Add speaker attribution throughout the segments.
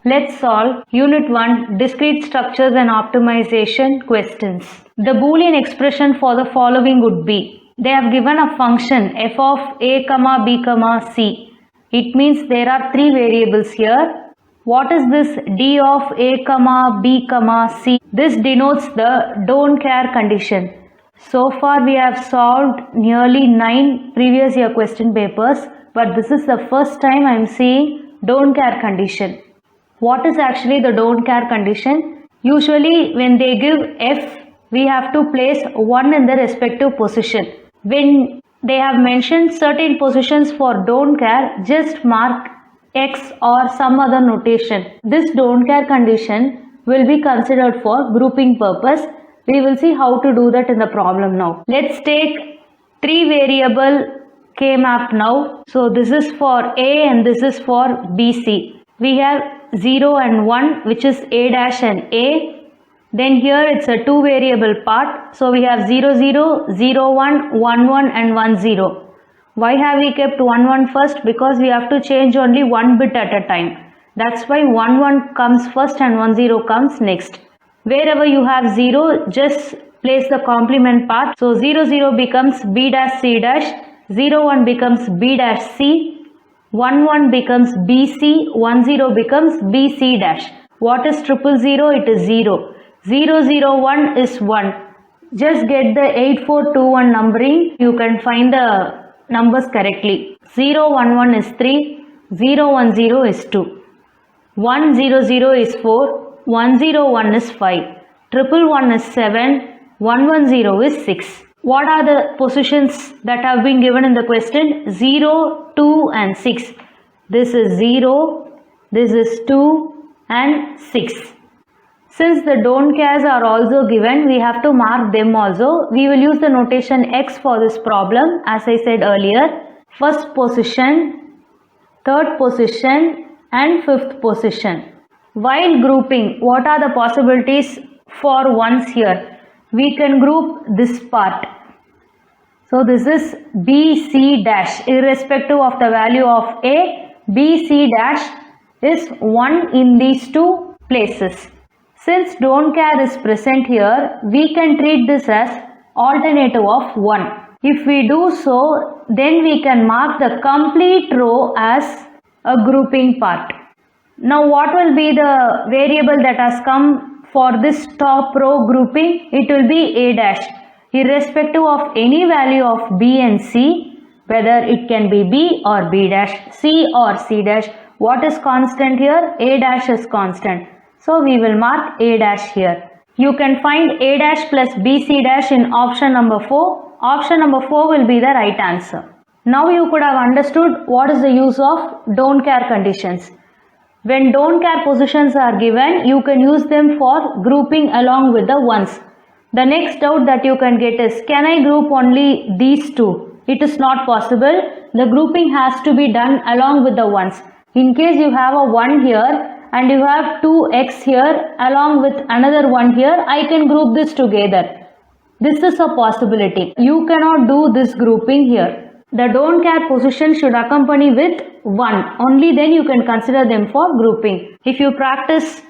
Speaker 1: Let's solve Unit 1 Discrete Structures and Optimization questions. The Boolean expression for the following would be, they have given a function f of a, b, c. It means there are three variables here. What is this d of a, b, c? This denotes the don't care condition. So far we have solved nearly 9 previous year question papers, but this is the first time I am seeing don't care condition. What is actually the don't care condition? Usually when they give f, we have to place 1 in the respective position. When they have mentioned certain positions for don't care, just mark x or some other notation. This don't care condition will be considered for grouping purpose. We will see how to do that in the problem now. Let's take 3 variable K-map now. So this is for A and this is for BC. We have 0 and 1, which is A dash and A. Then here it's a 2 variable part. So we have 0, 0, 0, 1, 1, 1 and 1, 0. Why have we kept 1, 1 first? Because we have to change only one bit at a time. That's why 1, 1 comes first and 1, 0 comes next. Wherever you have 0, just place the complement part. So 0, 0 becomes B dash C dash, 0, 1 becomes B dash C, 1, 1 becomes BC, 1, 0 becomes BC dash. What is 0, 0? It is 0. 0, 0, 1 is 1. Just get the 8421 numbering. You can find the numbers correctly. 0, 1, 1 is 3. 0, 1, 0 is 2. 1, 0, 0 is 4. 1, 0, 1 is 5. 111 is 7. 110 is 6. What are the positions that have been given in the question? 0, 2 and 6. This is 0, this is 2 and 6. Since the don't cares are also given, we have to mark them also. We will use the notation X for this problem as I said earlier. First position, third position and fifth position. While grouping, what are the possibilities for ones here? We can group this part. So this is BC dash. Irrespective of the value of A, BC dash is 1 in these two places. Since don't care is present here, we can treat this as alternative of 1. If we do so, then we can mark the complete row as a grouping part. Now what will be the variable that has come for this top row grouping? It will be A dash. Irrespective of any value of B and C, whether it can be B or B dash, C or C dash, what is constant here? A dash is constant. So we will mark A dash here. You can find A dash plus BC dash in option number 4. Option number 4 will be the right answer. Now you could have understood what is the use of don't care conditions. When don't care positions are given, you can use them for grouping along with the ones. The next doubt that you can get is, can I group only these two? It is not possible. The grouping has to be done along with the ones. In case you have a 1 here and you have 2x here along with another 1 here, I can group this together. This is a possibility. You cannot do this grouping here. The don't care position should accompany with 1. Only then you can consider them for grouping. If you practice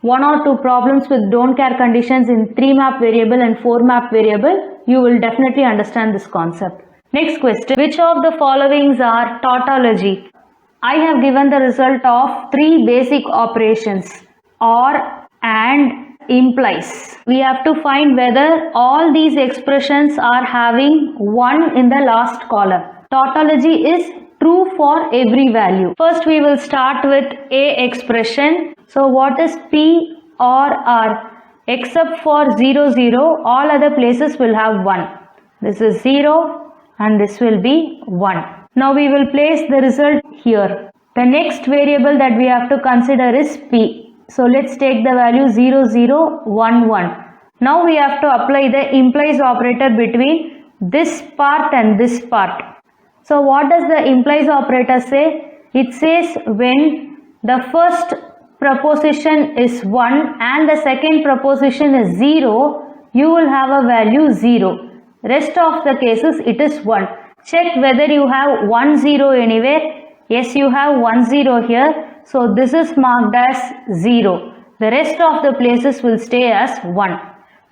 Speaker 1: 1 or 2 problems with don't care conditions in 3 map variable and 4 map variable, you will definitely understand this concept. Next question. Which of the followings are tautology? I have given the result of 3 basic operations: OR, AND, implies. We have to find whether all these expressions are having 1 in the last column. Tautology is true for every value. First we will start with A expression. So what is P or R? Except for 0, 0, all other places will have 1. This is 0 and this will be 1. Now we will place the result here. The next variable that we have to consider is P. So let's take the value 0, 0, 1, 1. Now we have to apply the implies operator between this part and this part. So what does the implies operator say? It says when the first proposition is 1 and the second proposition is 0, you will have a value 0. Rest of the cases it is 1. Check whether you have 1, 0 anywhere. Yes, you have 1, 0 here. So this is marked as 0. The rest of the places will stay as 1.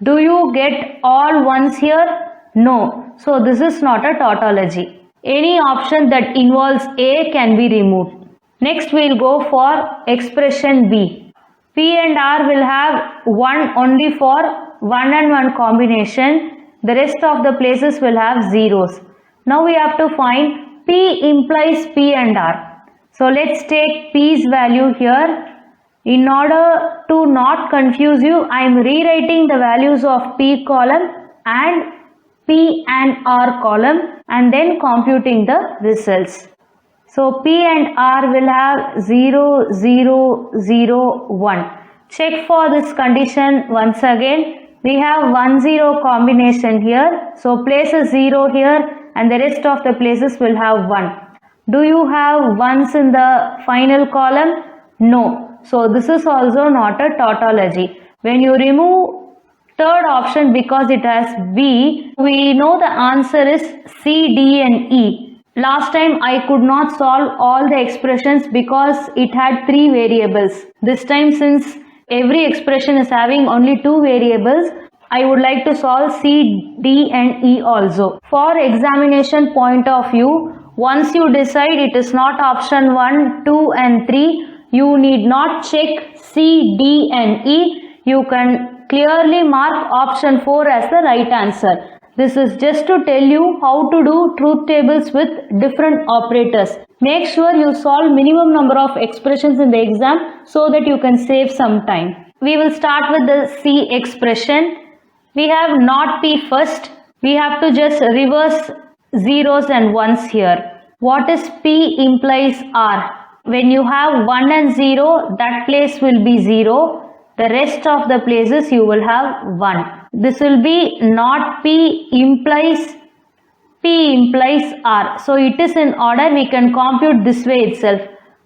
Speaker 1: Do you get all ones here? No. So this is not a tautology. Any option that involves A can be removed. Next we will go for expression B. P and R will have 1 only for 1 and 1 combination. The rest of the places will have zeros. Now we have to find P implies P and R. So let's take P's value here. In order to not confuse you, I am rewriting the values of P column and P and R column and then computing the results. So P and R will have 0, 0, 0, 1. Check for this condition once again. We have 1, 0 combination here. So place a 0 here and the rest of the places will have 1. Do you have ones in the final column? No. So this is also not a tautology. When you remove third option because it has B, we know the answer is C, D and E. Last time I could not solve all the expressions because it had 3 variables. This time since every expression is having only 2 variables, I would like to solve C, D and E also. For examination point of view, once you decide it is not option 1, 2 and 3, you need not check C, D and E. You can clearly mark option 4 as the right answer. This is just to tell you how to do truth tables with different operators. Make sure you solve minimum number of expressions in the exam so that you can save some time. We will start with the C expression. We have not P first. We have to just reverse zeros and ones here. What is P implies R? When you have 1 and 0, that place will be 0. The rest of the places you will have 1. This will be not P implies R. So it is in order. We can compute this way itself.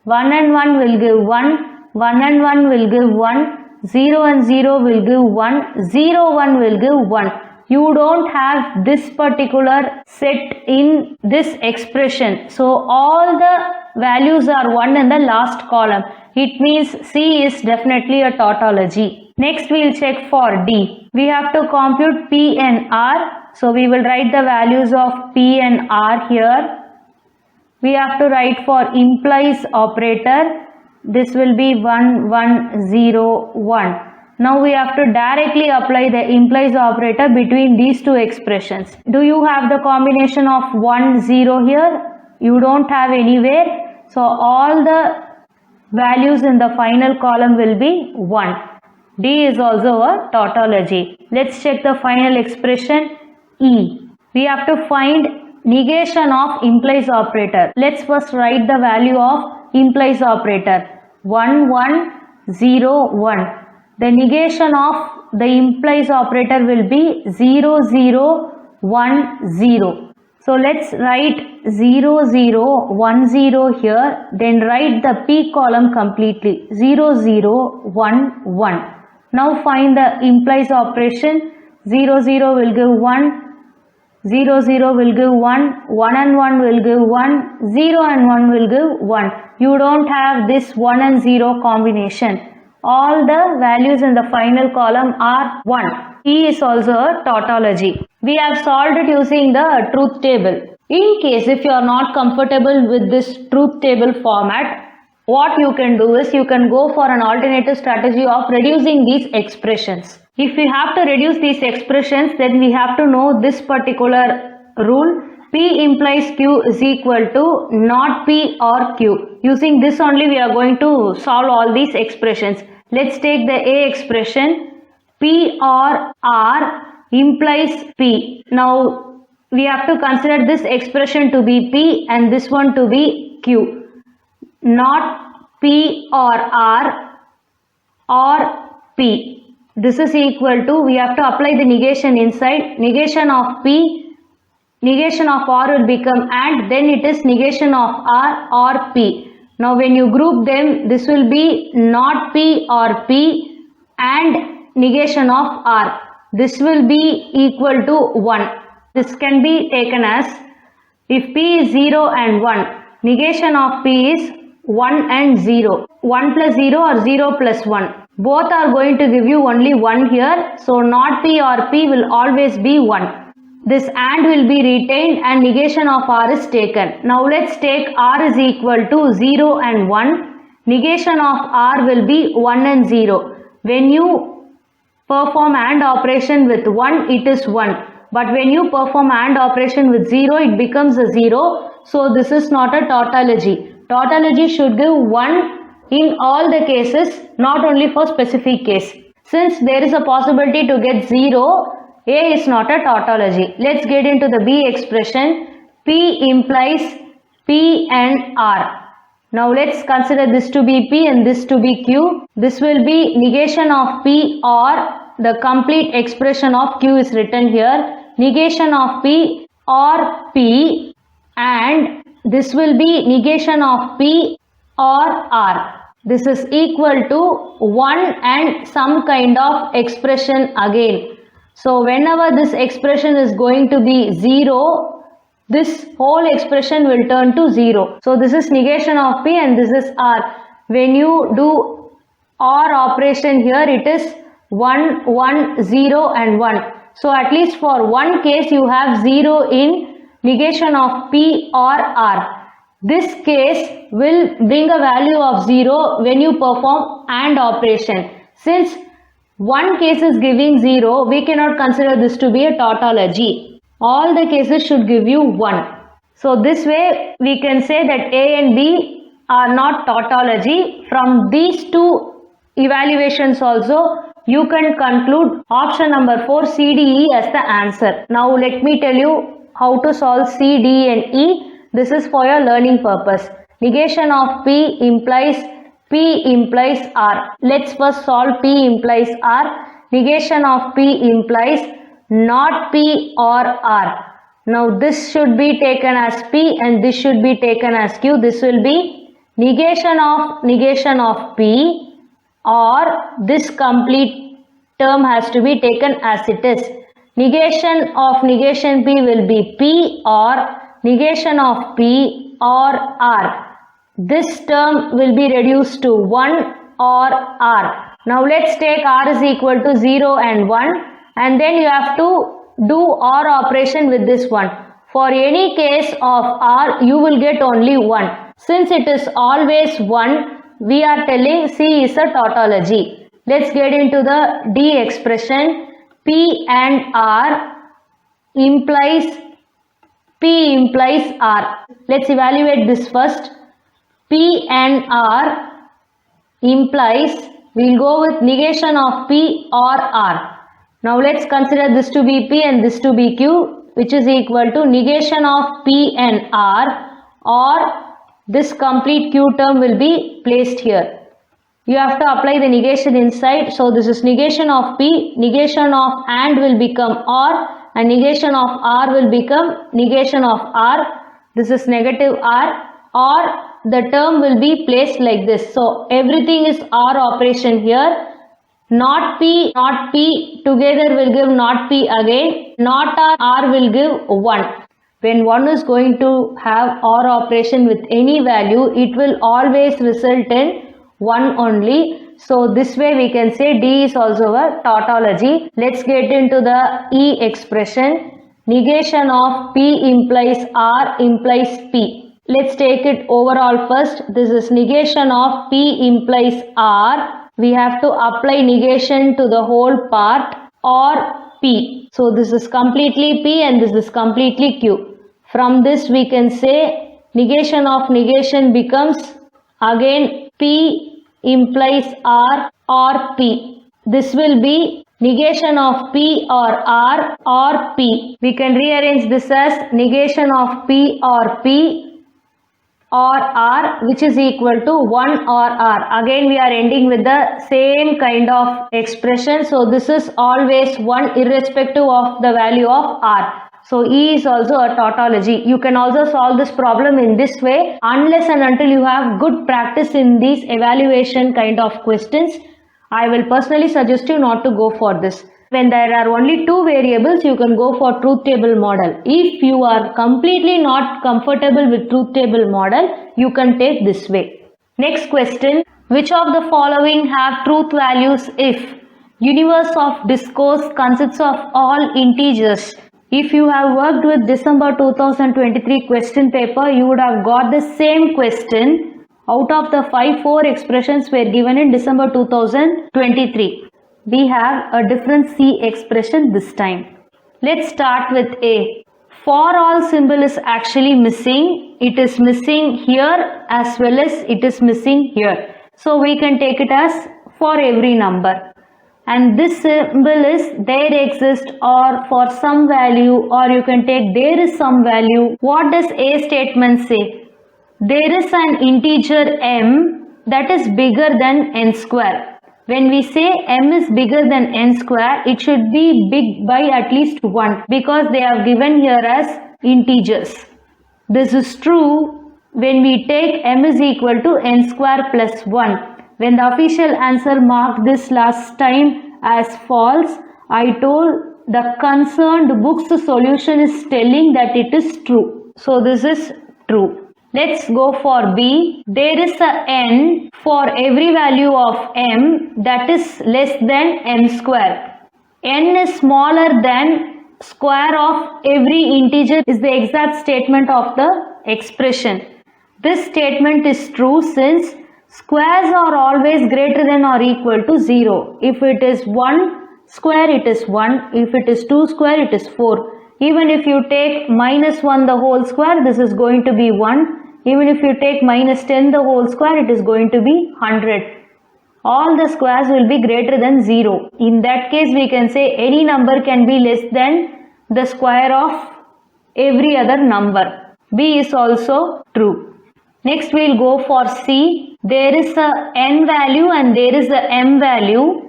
Speaker 1: 1 and 1 will give 1. 1 and 1 will give 1. 0 and 0 will give 1. 0, 1 will give 1. You don't have this particular set in this expression. So all the values are 1 in the last column. It means C is definitely a tautology. Next we will check for D. We have to compute P and R. So we will write the values of P and R here. We have to write for implies operator. This will be 1, 1, 0, 1. Now we have to directly apply the implies operator between these two expressions. Do you have the combination of 1, 0 here? You don't have anywhere. So all the values in the final column will be 1. D is also a tautology. Let's check the final expression E. We have to find negation of implies operator. Let's first write the value of implies operator. 1, 1, 0, 1. The negation of the implies operator will be 0, 0, 1, 0. So let's write 0, 0, 1, 0 here. Then write the P column completely. 0, 0, 1, 1. Now find the implies operation. 0, 0 will give 1. 0, 0 will give 1. 1 and 1 will give 1. 0 and 1 will give 1. You don't have this 1 and 0 combination. All the values in the final column are 1. E is also a tautology. We have solved it using the truth table. In case if you are not comfortable with this truth table format, what you can do is you can go for an alternative strategy of reducing these expressions. If we have to reduce these expressions, then we have to know this particular rule. P implies Q is equal to not P or Q. Using this only we are going to solve all these expressions. Let's take the A expression. P or R implies P. Now we have to consider this expression to be P and this one to be Q. Not P or R or P. This is equal to, we have to apply the negation inside. Negation of P, negation of R will become and, then it is negation of R or P. Now when you group them, this will be not P or P and negation of R. This will be equal to 1. This can be taken as, if P is 0 and 1, negation of P is 1 and 0. 1 plus 0 or 0 plus 1. Both are going to give you only 1 here. So not P or P will always be 1. This AND will be retained and negation of R is taken. Now let's take R is equal to 0 and 1. Negation of R will be 1 and 0. When you perform AND operation with 1, it is 1. But when you perform AND operation with 0, it becomes a 0. So this is not a tautology. Tautology should give 1 in all the cases, not only for specific case. Since there is a possibility to get 0, A is not a tautology. Let's get into the B expression. P implies P and R. Now let's consider this to be P and this to be Q. This will be negation of P, or the complete expression of Q is written here. Negation of P or P, and this will be negation of P or R. This is equal to 1 and some kind of expression again. So whenever this expression is going to be 0, this whole expression will turn to 0. So this is negation of P and this is R. When you do OR operation here, it is 1, 1, 0 and 1. So at least for one case you have 0 in negation of P or R. This case will bring a value of 0 when you perform AND operation. Since one case is giving 0, we cannot consider this to be a tautology. All the cases should give you 1. So this way we can say that A and B are not tautology. From these two evaluations also, you can conclude option number 4, C, D, E as the answer. Now let me tell you how to solve C, D and E. This is for your learning purpose. Negation of P implies R. Let's first solve P implies R. Negation of P implies not P or R. Now this should be taken as P and this should be taken as Q. This will be negation of P, or this complete term has to be taken as it is. Negation of negation P will be P, or negation of P or R. This term will be reduced to 1 or R. Now let's take R is equal to 0 and 1, and then you have to do OR operation with this one. For any case of R, you will get only 1. Since it is always 1, we are telling C is a tautology. Let's get into the D expression. P and R implies R. Let's evaluate this first. P and R implies, we'll go with negation of P or R. Now let's consider this to be P and this to be Q, which is equal to negation of P and R, or this complete Q term will be placed here. You have to apply the negation inside. So this is negation of P, negation of AND will become OR, and negation of R will become negation of R. This is negative R, or the term will be placed like this. So everything is OR operation here. Not P, together will give not P again. Not R will give 1. When one is going to have OR operation with any value, it will always result in 1 only. So this way we can say D is also a tautology. Let's get into the E expression. Negation of P implies R implies P. Let's take it overall first. This is negation of P implies R. We have to apply negation to the whole part, or P. So this is completely P and this is completely Q. From this we can say negation of negation becomes again P implies R or P. This will be negation of P or R or P. We can rearrange this as negation of P or P or R, which is equal to 1 or R. Again we are ending with the same kind of expression. So this is always 1 irrespective of the value of R. So E is also a tautology. You can also solve this problem in this way, unless and until you have good practice in these evaluation kind of questions. I will personally suggest you not to go for this. When there are only 2 variables, you can go for truth table model. If you are completely not comfortable with truth table model, you can take this way. Next question. Which of the following have truth values if universe of discourse consists of all integers? If you have worked with December 2023 question paper, you would have got the same question. Out of the 4 expressions were given in December 2023. We have a different C expression this time. Let's start with A. For all symbol is actually missing. It is missing here as well as it is missing here. So we can take it as for every number. And this symbol is there exist or for some value, or you can take there is some value. What does A statement say? There is an integer m that is bigger than n square. When we say m is bigger than n square, it should be big by at least 1 because they are given here as integers. This is true when we take m is equal to n square plus 1. When the official answer marked this last time as false, I told the concerned book's solution is telling that it is true. So this is true. Let's go for B. There is a n for every value of m that is less than m square. N is smaller than square of every integer is the exact statement of the expression. This statement is true since squares are always greater than or equal to 0. If it is 1 square, it is 1. If it is 2 square, it is 4. Even if you take minus 1 the whole square, this is going to be 1. Even if you take minus 10 the whole square, it is going to be 100. All the squares will be greater than 0. In that case, we can say any number can be less than the square of every other number. B is also true. Next, we will go for C. There is a n value and there is a m value.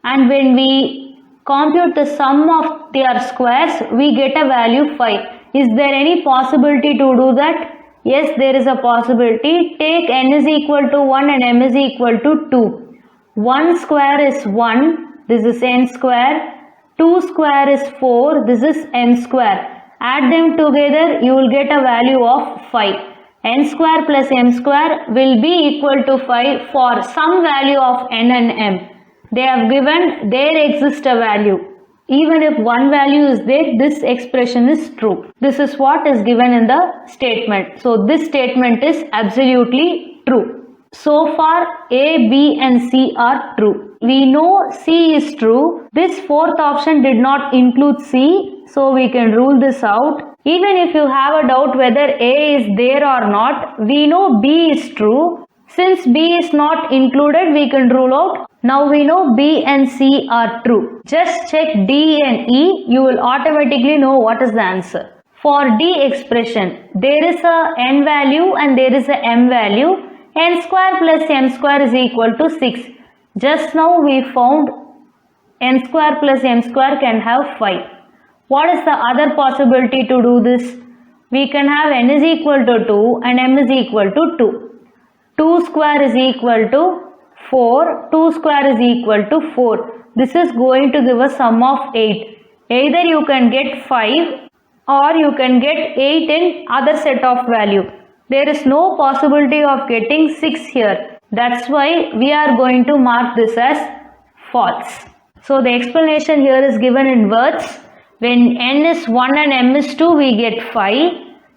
Speaker 1: And when we compute the sum of their squares, we get a value 5. Is there any possibility to do that? Yes, there is a possibility. Take n is equal to 1 and m is equal to 2. 1 square is 1. This is n square. 2 square is 4. This is m square. Add them together, you will get a value of 5. N square plus m square will be equal to 5 for some value of n and m. They have given there exists a value. Even if one value is there, this expression is true. This is what is given in the statement. So this statement is absolutely true. So far A, B and C are true. We know C is true. This fourth option did not include C, so we can rule this out. Even if you have a doubt whether A is there or not, we know B is true. Since B is not included, we can rule out. Now we know B and C are true. Just check D and E, you will automatically know what is the answer. For D expression, there is a n value and there is a m value. N square plus m square is equal to 6. Just now we found n square plus m square can have 5. What is the other possibility to do this? We can have n is equal to 2 and m is equal to 2. 2 square is equal to 4. 2 square is equal to 4. This is going to give a sum of 8. Either you can get 5 or you can get 8 in other set of value. There is no possibility of getting 6 here. That's why we are going to mark this as false. So the explanation here is given in words. When n is 1 and m is 2, we get 5.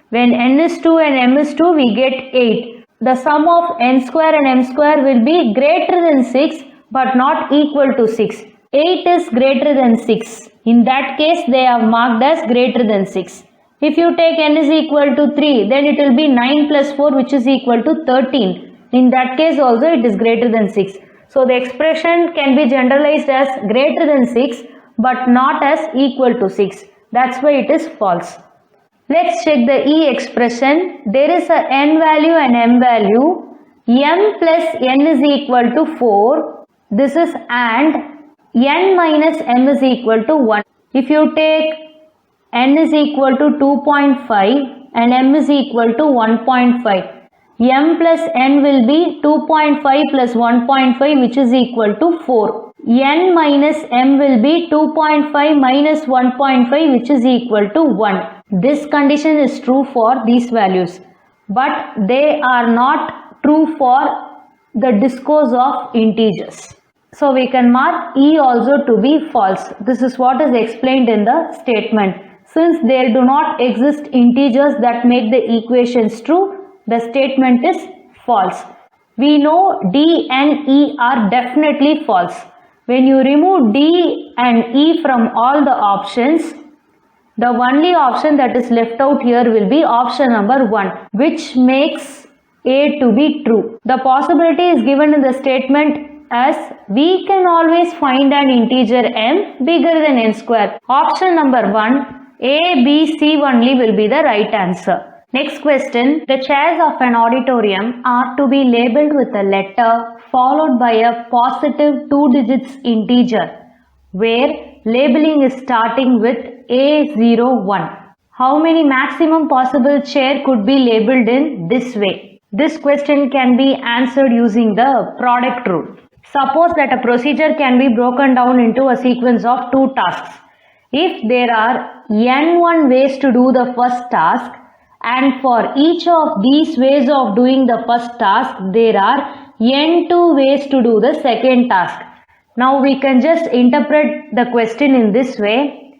Speaker 1: When n is 2 and m is 2, we get 8. The sum of n square and m square will be greater than 6 but not equal to 6. 8 is greater than 6. In that case, they are marked as greater than 6. If you take n is equal to 3, then it will be 9 plus 4 which is equal to 13. In that case also it is greater than 6. So the expression can be generalized as greater than 6 but not as equal to 6. That's why it is false. Let's check the E expression. There is a n value and m value. M plus n is equal to 4. This is and n minus m is equal to 1. If you take n is equal to 2.5 and m is equal to 1.5. M plus n will be 2.5 plus 1.5 which is equal to 4. N minus m will be 2.5 minus 1.5 which is equal to 1. This condition is true for these values, but they are not true for the discourse of integers. So we can mark E also to be false. This is what is explained in the statement. Since there do not exist integers that make the equations true, the statement is false. We know D and E are definitely false. When you remove D and E from all the options, the only option that is left out here will be option number 1, which makes A to be true. The possibility is given in the statement as we can always find an integer m bigger than n square. Option number 1, A, B, C only will be the right answer. Next question. The chairs of an auditorium are to be labeled with a letter followed by a positive 2 digits integer, where labeling is starting with A01. How many maximum possible chair could be labeled in this way? This question can be answered using the product rule. Suppose that a procedure can be broken down into a sequence of 2 tasks. If there are n1 ways to do the first task, and for each of these ways of doing the first task, there are n2 ways to do the second task. Now we can just interpret the question in this way.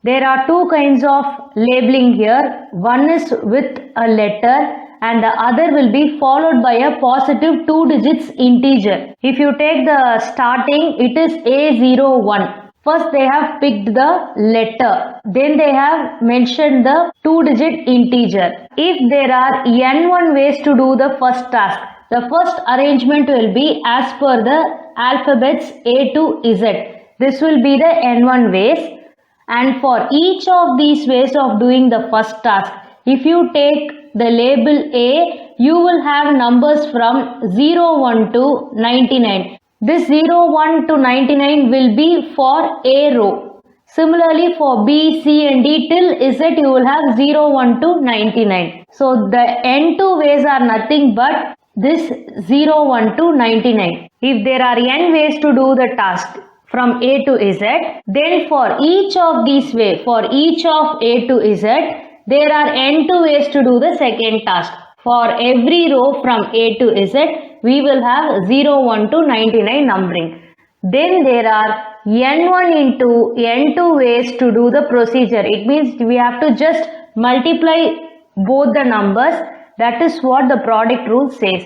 Speaker 1: There are 2 kinds of labeling here. One is with a letter and the other will be followed by a positive 2 digits integer. If you take the starting, it is A01. First they have picked the letter, then they have mentioned the 2 digit integer. If there are n1 ways to do the first task, the first arrangement will be as per the alphabets A to Z. This will be the n1 ways, and for each of these ways of doing the first task, if you take the label A, you will have numbers from 01 to 99. This 01 to 99 will be for A row. Similarly for B, C and D till Z you will have 01 to 99. So the n2 ways are nothing but this 01 to 99. If there are n ways to do the task from A to Z, then for each of these ways, for each of A to Z, there are n2 ways to do the second task. For every row from A to Z, we will have 01 to 99 numbering. Then there are n1 into n2 ways to do the procedure. It means we have to just multiply both the numbers. That is what the product rule says.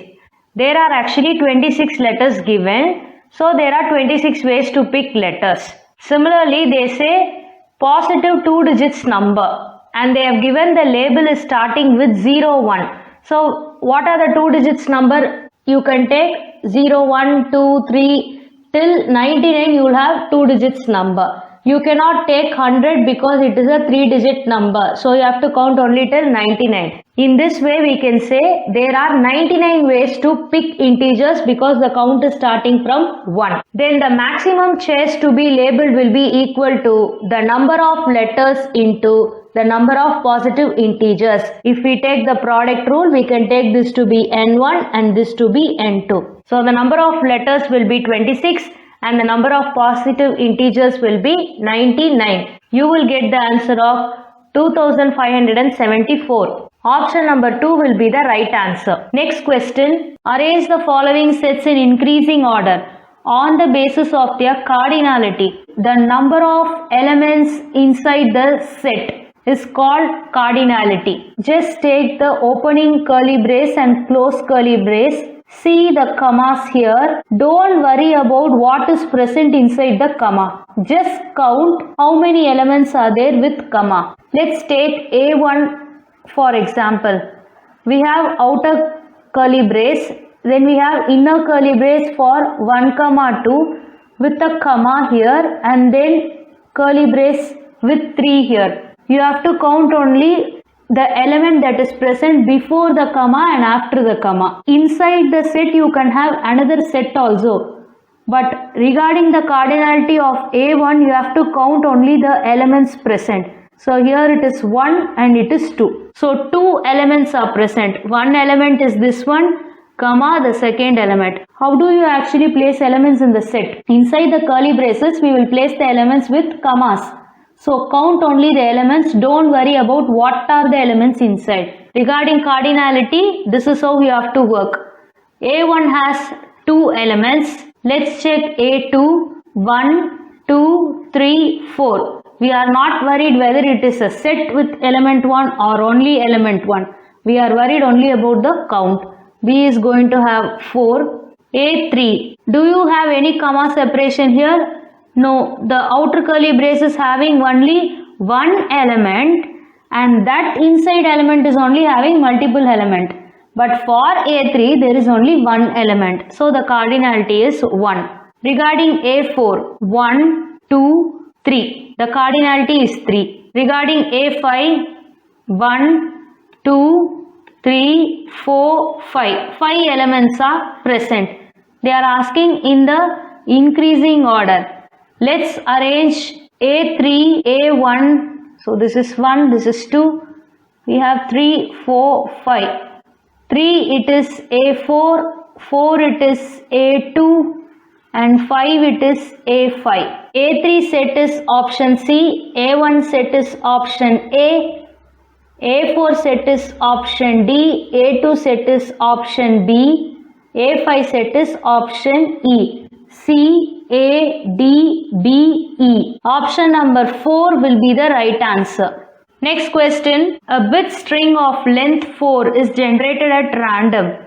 Speaker 1: There are actually 26 letters given. So there are 26 ways to pick letters. Similarly, they say positive 2 digits number. And they have given the label is starting with 01. So what are the 2 digits number? You can take 0, 1, 2, 3 till 99 you will have 2 digits number. You cannot take 100 because it is a 3 digit number. So you have to count only till 99. In this way we can say there are 99 ways to pick integers because the count is starting from 1. Then the maximum chairs to be labeled will be equal to the number of letters into the number of positive integers. If we take the product rule, we can take this to be n1 and this to be n2. So the number of letters will be 26 and the number of positive integers will be 99. You will get the answer of 2574. Option number 2 will be the right answer. Next question. Arrange the following sets in increasing order on the basis of their cardinality. The number of elements inside the set is called cardinality. Just take the opening curly brace and close curly brace. See the commas here. Don't worry about what is present inside the comma. Just count how many elements are there with comma. Let's take A1 for example. We have outer curly brace. Then we have inner curly brace for 1, 2 with a comma here and then curly brace with 3 here. You have to count only the element that is present before the comma and after the comma. Inside the set you can have another set also. But regarding the cardinality of A1, you have to count only the elements present. So here it is 1 and it is 2. So 2 elements are present. One element is this one, comma the second element. How do you actually place elements in the set? Inside the curly braces, we will place the elements with commas. So count only the elements, don't worry about what are the elements inside. Regarding cardinality, this is how you have to work. A1 has 2 elements. Let's check A2. 1, 2, 3, 4. We are not worried whether it is a set with element 1 or only element 1. We are worried only about the count. B is going to have 4. A3. Do you have any comma separation here? No. The outer curly brace is having only one element and that inside element is only having multiple element. But for A3 there is only one element. So the cardinality is 1. Regarding A4, 1, 2, 3. The cardinality is 3. Regarding A5, 1, 2, 3, 4, 5. 5 elements are present. They are asking in the increasing order. Let's arrange A3, A1. So this is 1, this is 2. We have 3, 4, 5. 3 it is A4, 4 it is A2 and 5 it is A5. A3 set is option C, A1 set is option A, A4 set is option D, A2 set is option B, A5 set is option E. C, A, D, B, E. Option number 4 will be the right answer. Next question. A bit string of length 4 is generated at random.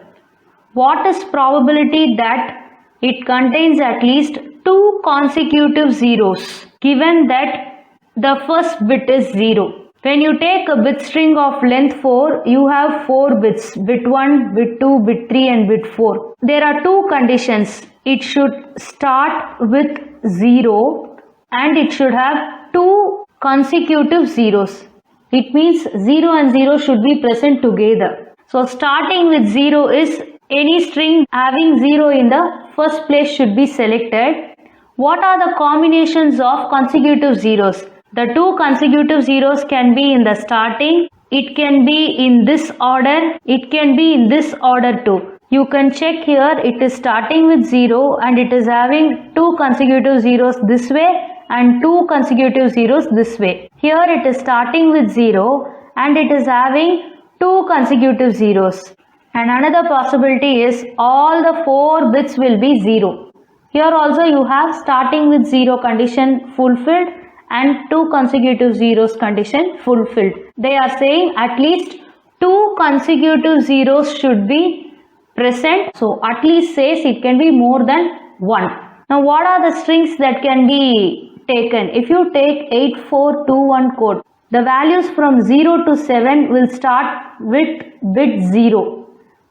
Speaker 1: What is probability that it contains at least 2 consecutive zeros given that the first bit is 0? When you take a bit string of length 4, you have 4 bits, bit 1, bit 2, bit 3 and bit 4. There are 2 conditions. It should start with 0 and it should have 2 consecutive zeros. It means 0 and 0 should be present together. So starting with 0 is any string having 0 in the first place should be selected. What are the combinations of consecutive zeros? The 2 consecutive zeros can be in the starting, it can be in this order, it can be in this order too. You can check here, it is starting with 0 and it is having 2 consecutive zeros this way and 2 consecutive zeros this way. Here it is starting with 0 and it is having 2 consecutive zeros. And another possibility is all the 4 bits will be 0. Here also you have starting with 0 condition fulfilled and 2 consecutive zeros condition fulfilled. They are saying at least 2 consecutive zeros should be present. So at least says it can be more than 1. Now what are the strings that can be taken? If you take 8421 code, the values from 0 to 7 will start with bit 0.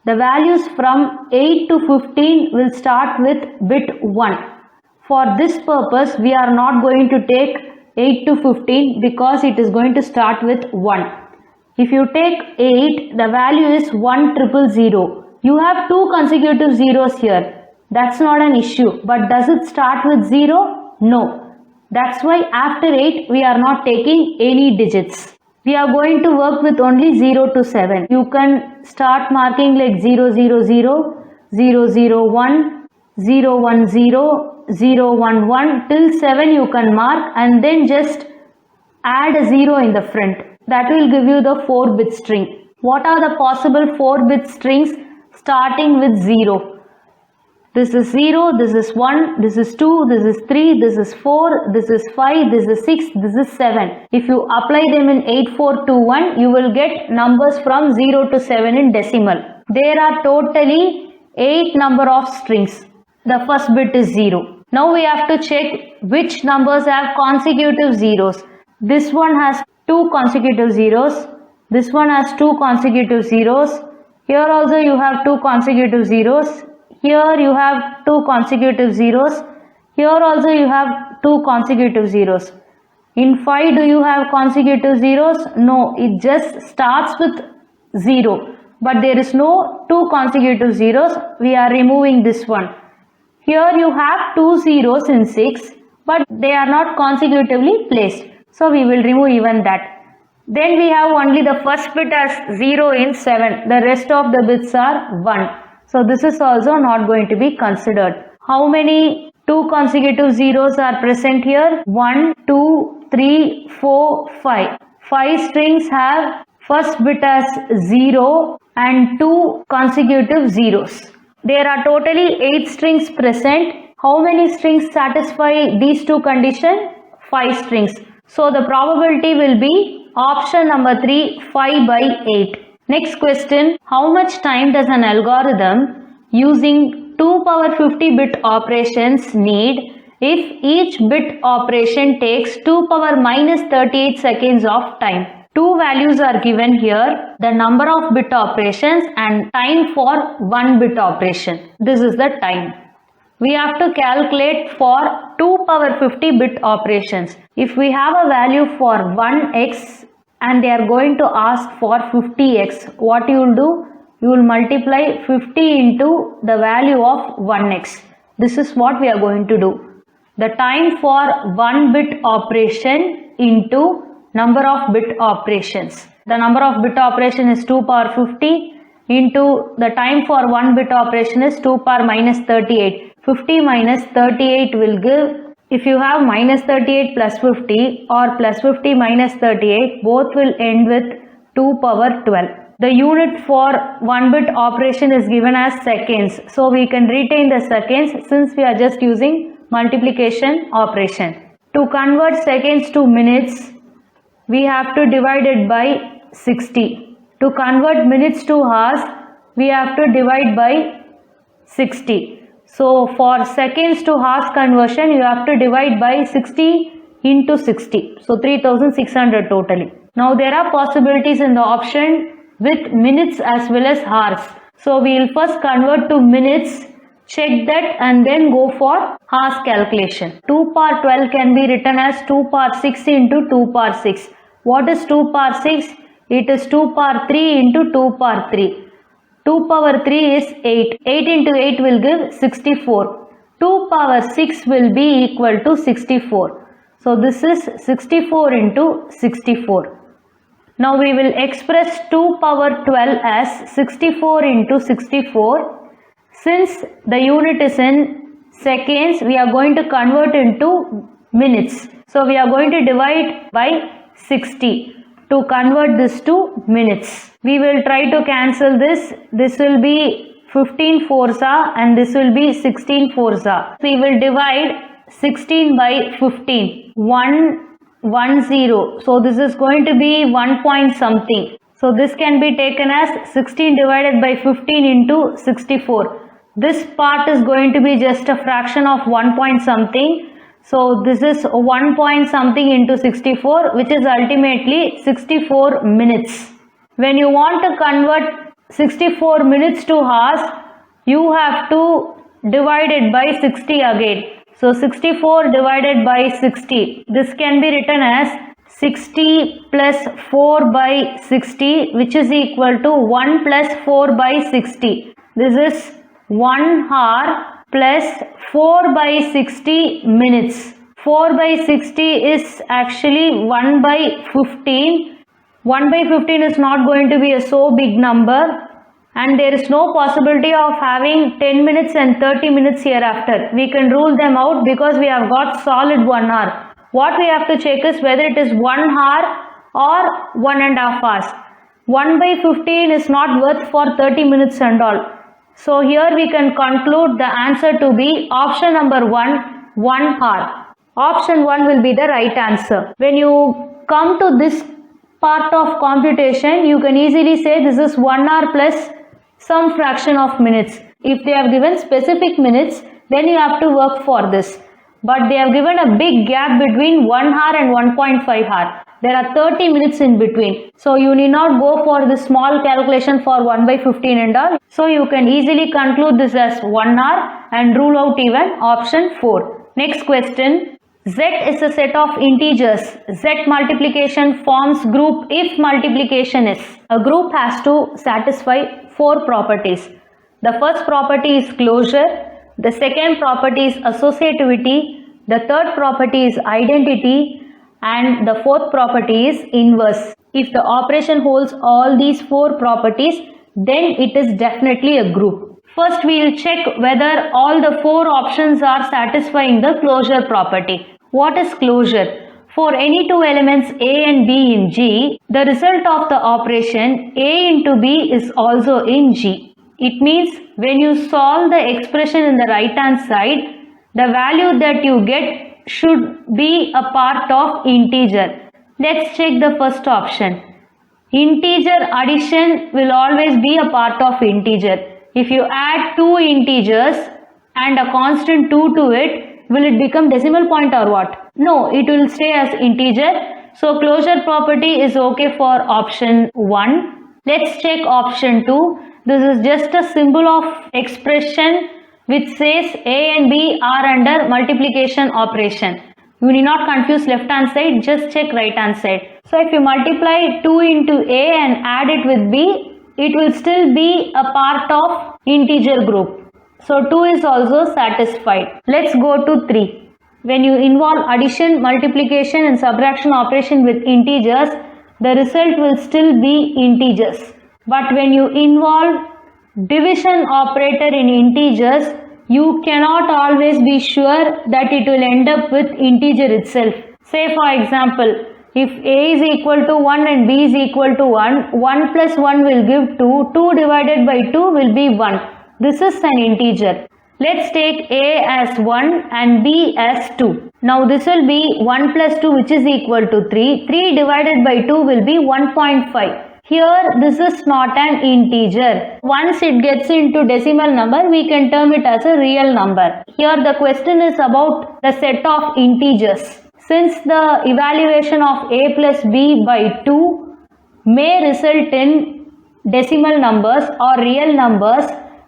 Speaker 1: The values from 8 to 15 will start with bit 1. For this purpose, we are not going to take 8 to 15 because it is going to start with 1. If you take 8, the value is 1000. You have 2 consecutive zeros here. That's not an issue. But does it start with 0? No. That's why after 8, we are not taking any digits. We are going to work with only 0 to 7. You can start marking like 000, 001, 010, 011 till 7 you can mark and then just add a 0 in the front. That will give you the 4-bit string. What are the possible 4-bit strings starting with 0? This is 0, this is 1, this is 2, this is 3, this is 4, this is 5, this is 6, this is 7. If you apply them in 8421, you will get numbers from 0 to 7 in decimal. There are totally 8 number of strings. The first bit is 0. Now we have to check which numbers have consecutive zeros. This one has 2 consecutive zeros. This one has 2 consecutive zeros. Here also you have 2 consecutive zeros. Here you have 2 consecutive zeros. Here also you have 2 consecutive zeros. In 5, do you have consecutive zeros? No, it just starts with 0. But there is no 2 consecutive zeros. We are removing this one. Here you have 2 zeros in 6, but they are not consecutively placed. So we will remove even that. Then we have only the first bit as 0 in 7. The rest of the bits are 1. So this is also not going to be considered. How many 2 consecutive zeros are present here? 1, 2, 3, 4, 5. 5 strings have first bit as 0 and 2 consecutive zeros. There are totally 8 strings present. How many strings satisfy these two conditions? 5 strings. So the probability will be option number 3, 5 by 8. Next question, how much time does an algorithm using 2 power 50 bit operations need if each bit operation takes 2 power minus 38 seconds of time? Two values are given here, the number of bit operations and time for one bit operation. This is the time. We have to calculate for 2 power 50 bit operations. If we have a value for 1x and they are going to ask for 50x, what you will do? You will multiply 50 into the value of 1x. This is what we are going to do. The time for one bit operation into number of bit operations. The number of bit operation is 2 power 50 into the time for one bit operation is 2 power minus 38. 50 minus 38 will give, if you have minus 38 plus 50 or plus 50 minus 38, both will end with 2 power 12. The unit for one bit operation is given as seconds. So we can retain the seconds since we are just using multiplication operation. To convert seconds to minutes, we have to divide it by 60. To convert minutes to hours, we have to divide by 60. So for seconds to hours conversion, you have to divide by 60 into 60. So 3600 totally. Now there are possibilities in the option with minutes as well as hours. So we will first convert to minutes, check that and then go for hours calculation. 2 power 12 can be written as 2 power 6 into 2 power 6. What is 2 power 6? It is 2 power 3 into 2 power 3. 2 power 3 is 8. 8 into 8 will give 64. 2 power 6 will be equal to 64. So this is 64 into 64. Now we will express 2 power 12 as 64 into 64. Since the unit is in seconds, we are going to convert into minutes. So we are going to divide by 60 to convert this to minutes. We will try to cancel this. This will be 15 fours and this will be 16 fours. We will divide 16 by 15. 1 0. So this is going to be 1 point something. So this can be taken as 16 divided by 15 into 64. This part is going to be just a fraction of 1 point something. So this is 1 point something into 64, which is ultimately 64 minutes. When you want to convert 64 minutes to hours, you have to divide it by 60 again. So 64 divided by 60. This can be written as 60 plus 4 by 60, which is equal to 1 plus 4 by 60. This is 1 hour plus 4 by 60 minutes. 4 by 60 is actually 1 by 15. 1 by 15 is not going to be a so big number, and there is no possibility of having 10 minutes and 30 minutes hereafter. We can rule them out because we have got solid 1 hour. What we have to check is whether it is 1 hour or 1.5 hours. 1 by 15 is not worth for 30 minutes and all. So here we can conclude the answer to be option number 1, 1 hour. Option 1 will be the right answer. When you come to this part of computation, you can easily say this is 1 hour plus some fraction of minutes. If they have given specific minutes, then you have to work for this. But they have given a big gap between 1 hour and 1.5 hour. There are 30 minutes in between. So you need not go for the small calculation for 1 by 15 and all. So you can easily conclude this as 1 hour and rule out even option 4. Next question. Z is a set of integers. Z multiplication forms group if multiplication is. A group has to satisfy 4 properties. The first property is closure. The second property is associativity. The third property is identity. And the fourth property is inverse. If the operation holds all these 4 properties, then it is definitely a group. First, we will check whether all the 4 options are satisfying the closure property. What is closure? For any 2 elements A and B in G, the result of the operation A into B is also in G. It means when you solve the expression in the right hand side, the value that you get should be a part of integer. Let's check the first option. Integer addition will always be a part of integer. If you add two integers and a constant 2 to it, will it become decimal point or what? No, it will stay as integer. So closure property is okay for option 1. Let's check option 2. This is just a symbol of expression which says A and B are under multiplication operation. You need not confuse left hand side, just check right hand side. So if you multiply 2 into A and add it with B, it will still be a part of integer group. So 2 is also satisfied. Let's go to 3. When you involve addition, multiplication and subtraction operation with integers, the result will still be integers. But when you involve division operator in integers, you cannot always be sure that it will end up with integer itself. Say for example, if A is equal to 1 and B is equal to 1, 1 plus 1 will give 2, 2 divided by 2 will be 1. This is an integer. Let's take A as 1 and B as 2. Now this will be 1 plus 2 which is equal to 3. 3 divided by 2 will be 1.5. Here this is not an integer. Once it gets into decimal number, we can term it as a real number. Here the question is about the set of integers. Since the evaluation of A plus B by 2 may result in decimal numbers or real numbers,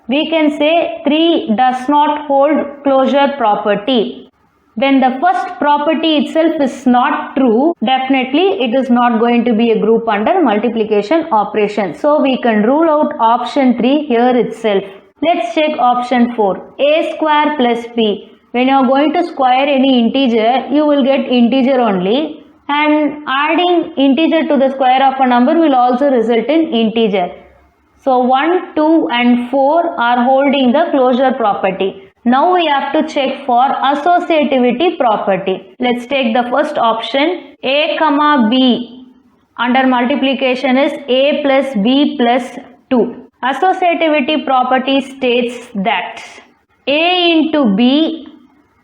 Speaker 1: we can say 3 does not hold closure property. When the first property itself is not true, definitely it is not going to be a group under multiplication operation. So we can rule out option 3 here itself. Let's check option 4. A square plus B. When you are going to square any integer, you will get integer only, and adding integer to the square of a number will also result in integer. So 1, 2 and 4 are holding the closure property. Now we have to check for associativity property. Let's take the first option. A comma B under multiplication is A plus B plus 2. Associativity property states that A into B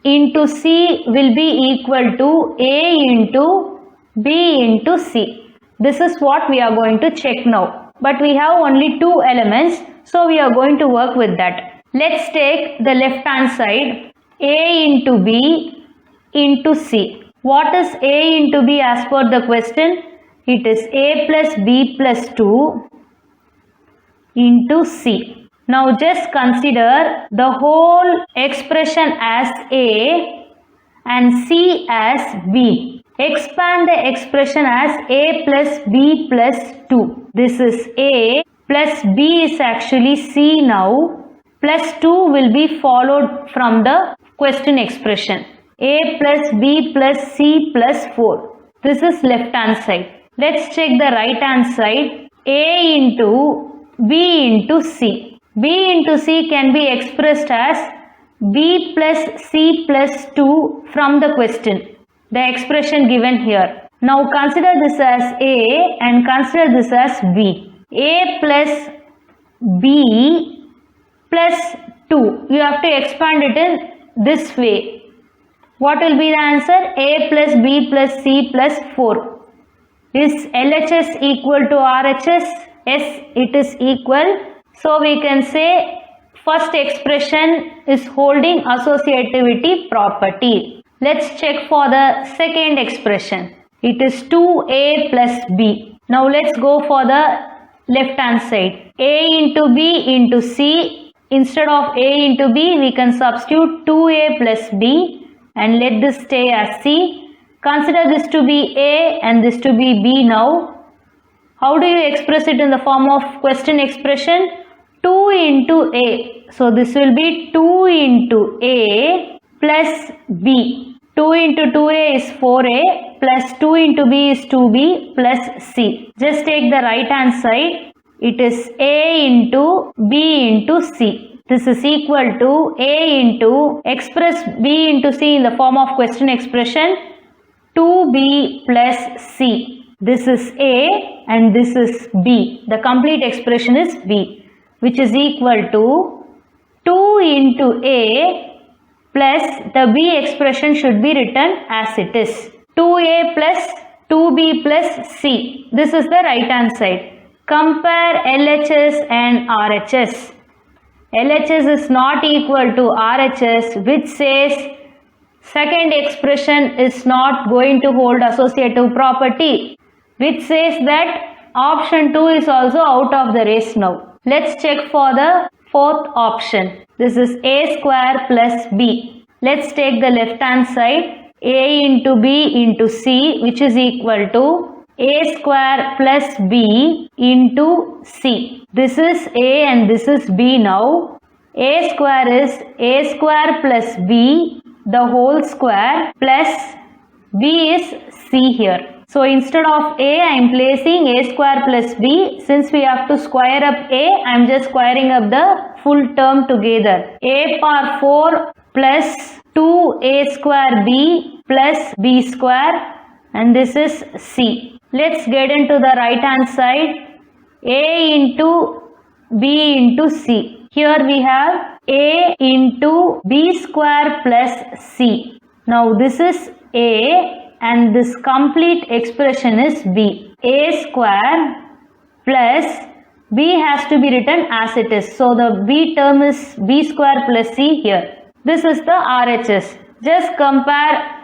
Speaker 1: into C will be equal to A into B into C. This is what we are going to check now. But we have only two elements, so we are going to work with that. Let's take the left hand side. A into B into C. What is A into B as per the question? It is A plus B plus 2 into C. Now just consider the whole expression as A and C as B. Expand the expression as A plus B plus 2. This is A plus B is actually C now. Plus 2 will be followed from the question expression. A plus B plus C plus 4. This is left hand side. Let's check the right hand side. A into B into C. B into C can be expressed as B plus C plus 2 from the question. The expression given here. Now consider this as A and consider this as B. A plus B plus 2. You have to expand it in this way. What will be the answer? A plus B plus C plus 4. Is LHS equal to RHS? Yes, it is equal. So we can say first expression is holding associativity property. Let's check for the second expression. It is 2A plus B. Now let's go for the left hand side. A into B into C. Instead of A into B, we can substitute 2A plus B and let this stay as C. Consider this to be A and this to be B now. How do you express it in the form of question expression? 2 into A. So this will be 2 into A plus B. 2 into 2A is 4A plus 2 into B is 2B plus C. Just take the right hand side. It is A into B into C. This is equal to A into, express B into C in the form of question expression, 2B plus C. This is A and this is B. The complete expression is B. which is equal to 2 into A plus the B expression should be written as it is. 2A plus 2B plus C. This is the right hand side. Compare LHS and RHS. LHS is not equal to RHS, which says second expression is not going to hold associative property, which says that option 2 is also out of the race now. Let's check for the fourth option. This is A square plus B. Let's take the left hand side. A into B into C, which is equal to A square plus B into C. This is A and this is B now. A square is A square plus B the whole square plus B is C here. So instead of A, I am placing A square plus B. Since we have to square up A, I am just squaring up the full term together. A power 4 plus 2A square B plus B square, and this is C. Let's get into the right hand side. A into B into C. Here we have A into B square plus C. Now this is A and this complete expression is B. A square plus B has to be written as it is. So the B term is B square plus C here. This is the RHS. Just compare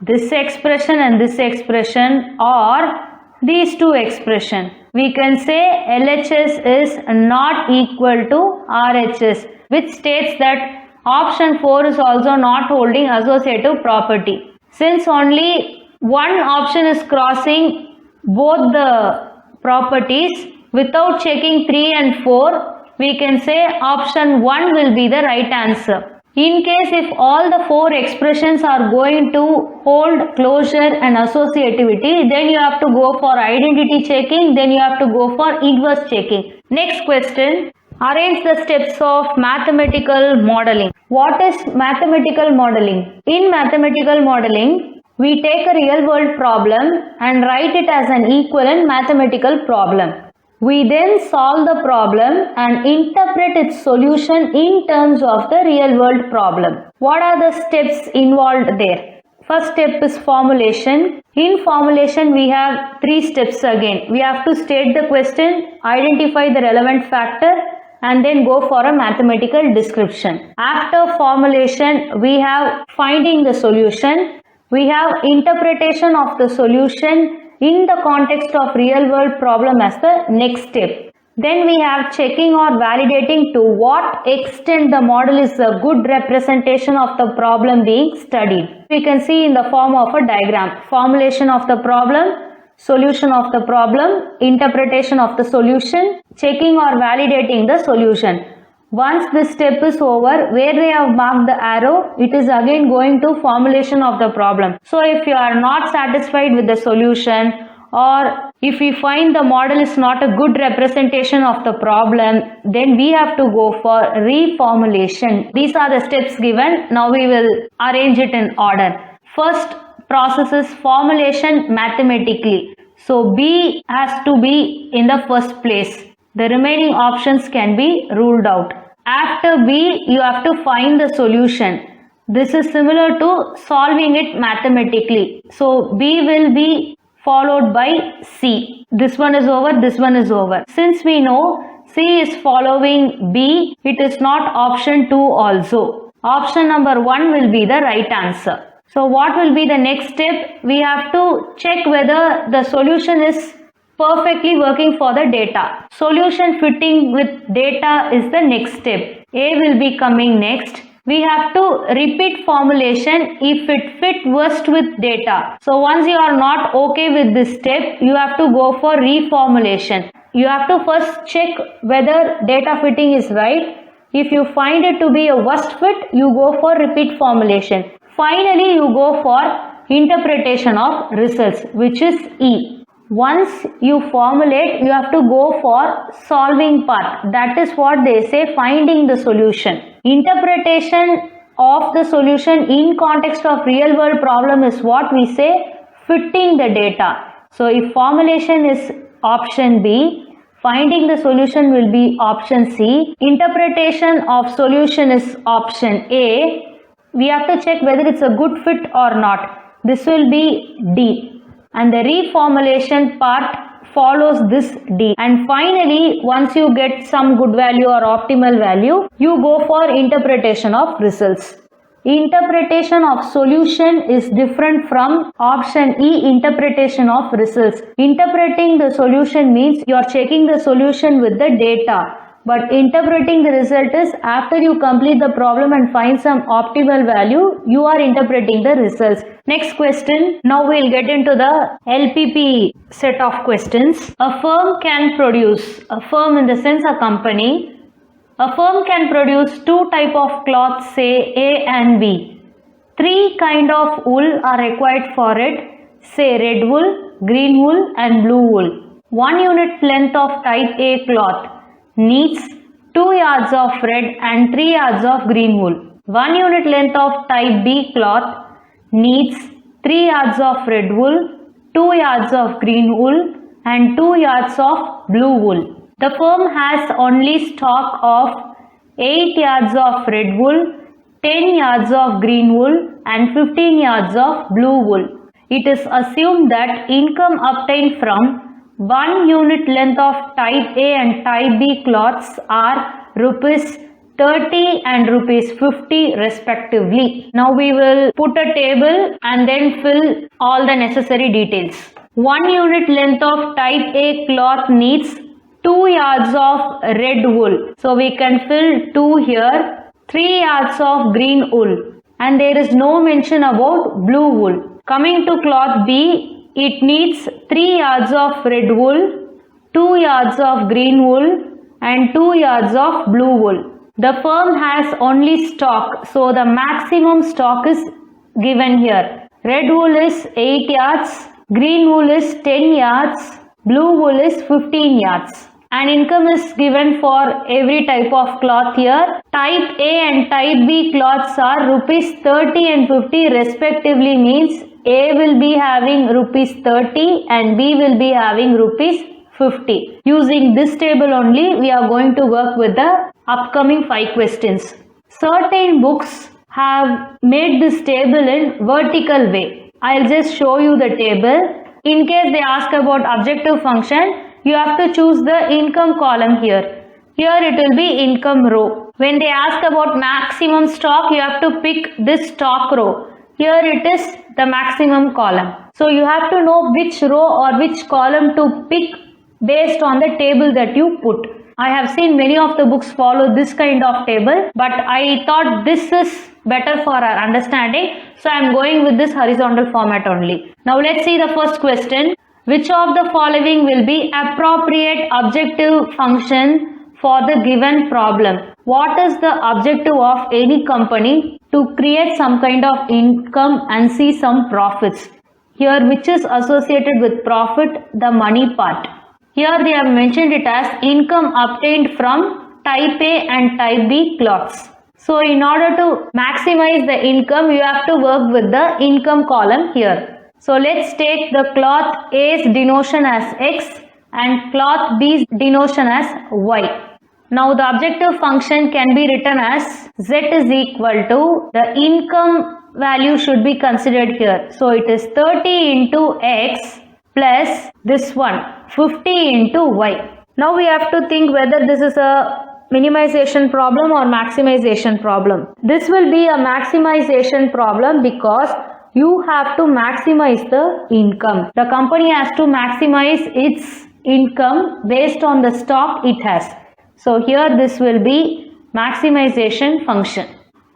Speaker 1: this expression and this expression or these two expressions. We can say LHS is not equal to RHS, which states that option 4 is also not holding associative property. Since only one option is crossing both the properties, without checking 3 and 4, we can say option 1 will be the right answer. In case if all the 4 expressions are going to hold closure and associativity, then you have to go for identity checking, then you have to go for inverse checking. Next question. Arrange the steps of mathematical modeling. What is mathematical modeling? In mathematical modeling, we take a real world problem and write it as an equivalent mathematical problem. We then solve the problem and interpret its solution in terms of the real world problem. What are the steps involved there? First step is formulation. In formulation, we have 3 steps again. We have to state the question, identify the relevant factor, and then go for a mathematical description. After formulation, we have finding the solution. We have interpretation of the solution in the context of real world problem as the next step. Then we have checking or validating to what extent the model is a good representation of the problem being studied. We can see in the form of a diagram. Formulation of the problem, solution of the problem, interpretation of the solution, checking or validating the solution. Once this step is over, where we have marked the arrow, it is again going to formulation of the problem. So if you are not satisfied with the solution, or if we find the model is not a good representation of the problem, then we have to go for reformulation. These are the steps given. Now we will arrange it in order. First process is formulation mathematically. So B has to be in the first place. The remaining options can be ruled out. After B, you have to find the solution. This is similar to solving it mathematically. So B will be followed by C. This one is over, this one is over. Since we know C is following B, it is not option 2 also. Option number 1 will be the right answer. So what will be the next step? We have to check whether the solution is perfectly working for the data. Solution fitting with data is the next step. A will be coming next. We have to repeat formulation if it fit worst with data. So once you are not okay with this step, you have to go for reformulation. You have to first check whether data fitting is right. If you find it to be a worst fit, you go for repeat formulation. Finally, you go for interpretation of results, which is E. Once you formulate, you have to go for solving part. That is what they say, finding the solution. Interpretation of the solution in context of real world problem is what we say fitting the data. So if formulation is option B, Finding the solution will be option C. Interpretation of solution is option A. We have to check whether it's a good fit or not. This will be D. And the reformulation part follows this D. And finally, once you get some good value or optimal value, you go for interpretation of results. Interpretation of solution is different from option E, interpretation of results. Interpreting the solution means you are checking the solution with the data. But interpreting the result is after you complete the problem and find some optimal value, you are interpreting the results. Next question. Now we will get into the LPP set of questions. A firm can produce, a firm in the sense a company, a firm can produce two type of cloths, say A and B. Three kind of wool are required for it, say red wool, green wool and blue wool. 1 unit length of type A cloth needs 2 yards of red and 3 yards of green wool. 1 unit length of type B cloth needs 3 yards of red wool, 2 yards of green wool and 2 yards of blue wool. The firm has only stock of 8 yards of red wool, 10 yards of green wool and 15 yards of blue wool. It is assumed that income obtained from 1 unit length of type A and type B cloths are rupees 30 and rupees 50 respectively. Now we will put a table and then fill all the necessary details. 1 unit length of type A cloth needs 2 yards of red wool. So we can fill 2 here, 3 yards of green wool, and there is no mention about blue wool. Coming to cloth B, it needs 3 yards of red wool, 2 yards of green wool and 2 yards of blue wool. The firm has only stock, so the maximum stock is given here. Red wool is 8 yards, green wool is 10 yards, blue wool is 15 yards. And income is given for every type of cloth here. Type A and type B cloths are rupees 30 and 50 respectively, means A will be having rupees 30 and B will be having rupees 50. Using this table only, we are going to work with the upcoming 5 questions. Certain books have made this table in vertical way. I'll just show you the table. In case they ask about objective function, you have to choose the income column here. Here it will be income row. When they ask about maximum stock, you have to pick this stock row. Here it is the maximum column. So you have to know which row or which column to pick based on the table that you put. I have seen many of the books follow this kind of table, but I thought this is better for our understanding. So I am going with this horizontal format only. Now let's see the first question. Which of the following will be appropriate objective function for the given problem? What is the objective of any company? To create some kind of income and see some profits. Here which is associated with profit? The money part. Here they have mentioned it as income obtained from type A and type B cloths. So in order to maximize the income, you have to work with the income column here. So let's take the cloth A's denotation as X and cloth B's denotation as Y. Now the objective function can be written as Z is equal to, the income value should be considered here. So it is 30 into X plus this one 50 into Y. Now we have to think whether this is a minimization problem or maximization problem. This will be a maximization problem because you have to maximize the income. The company has to maximize its income based on the stock it has. So here this will be maximization function.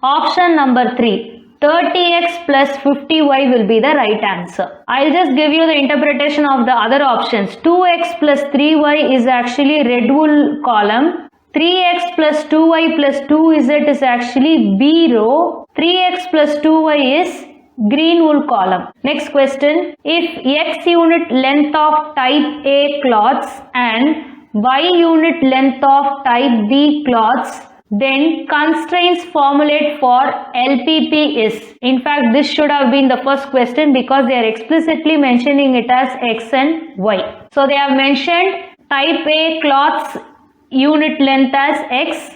Speaker 1: Option number 3. 30x plus 50y will be the right answer. I'll just give you the interpretation of the other options. 2x plus 3y is actually red wool column. 3x plus 2y plus 2z is actually B row. 3x plus 2y is green wool column. Next question. If X unit length of type A cloths and Y unit length of type B cloths, then constraints formulate for LPP is. In fact, this should have been the first question because they are explicitly mentioning it as X and Y. So they have mentioned Type A cloths unit length as X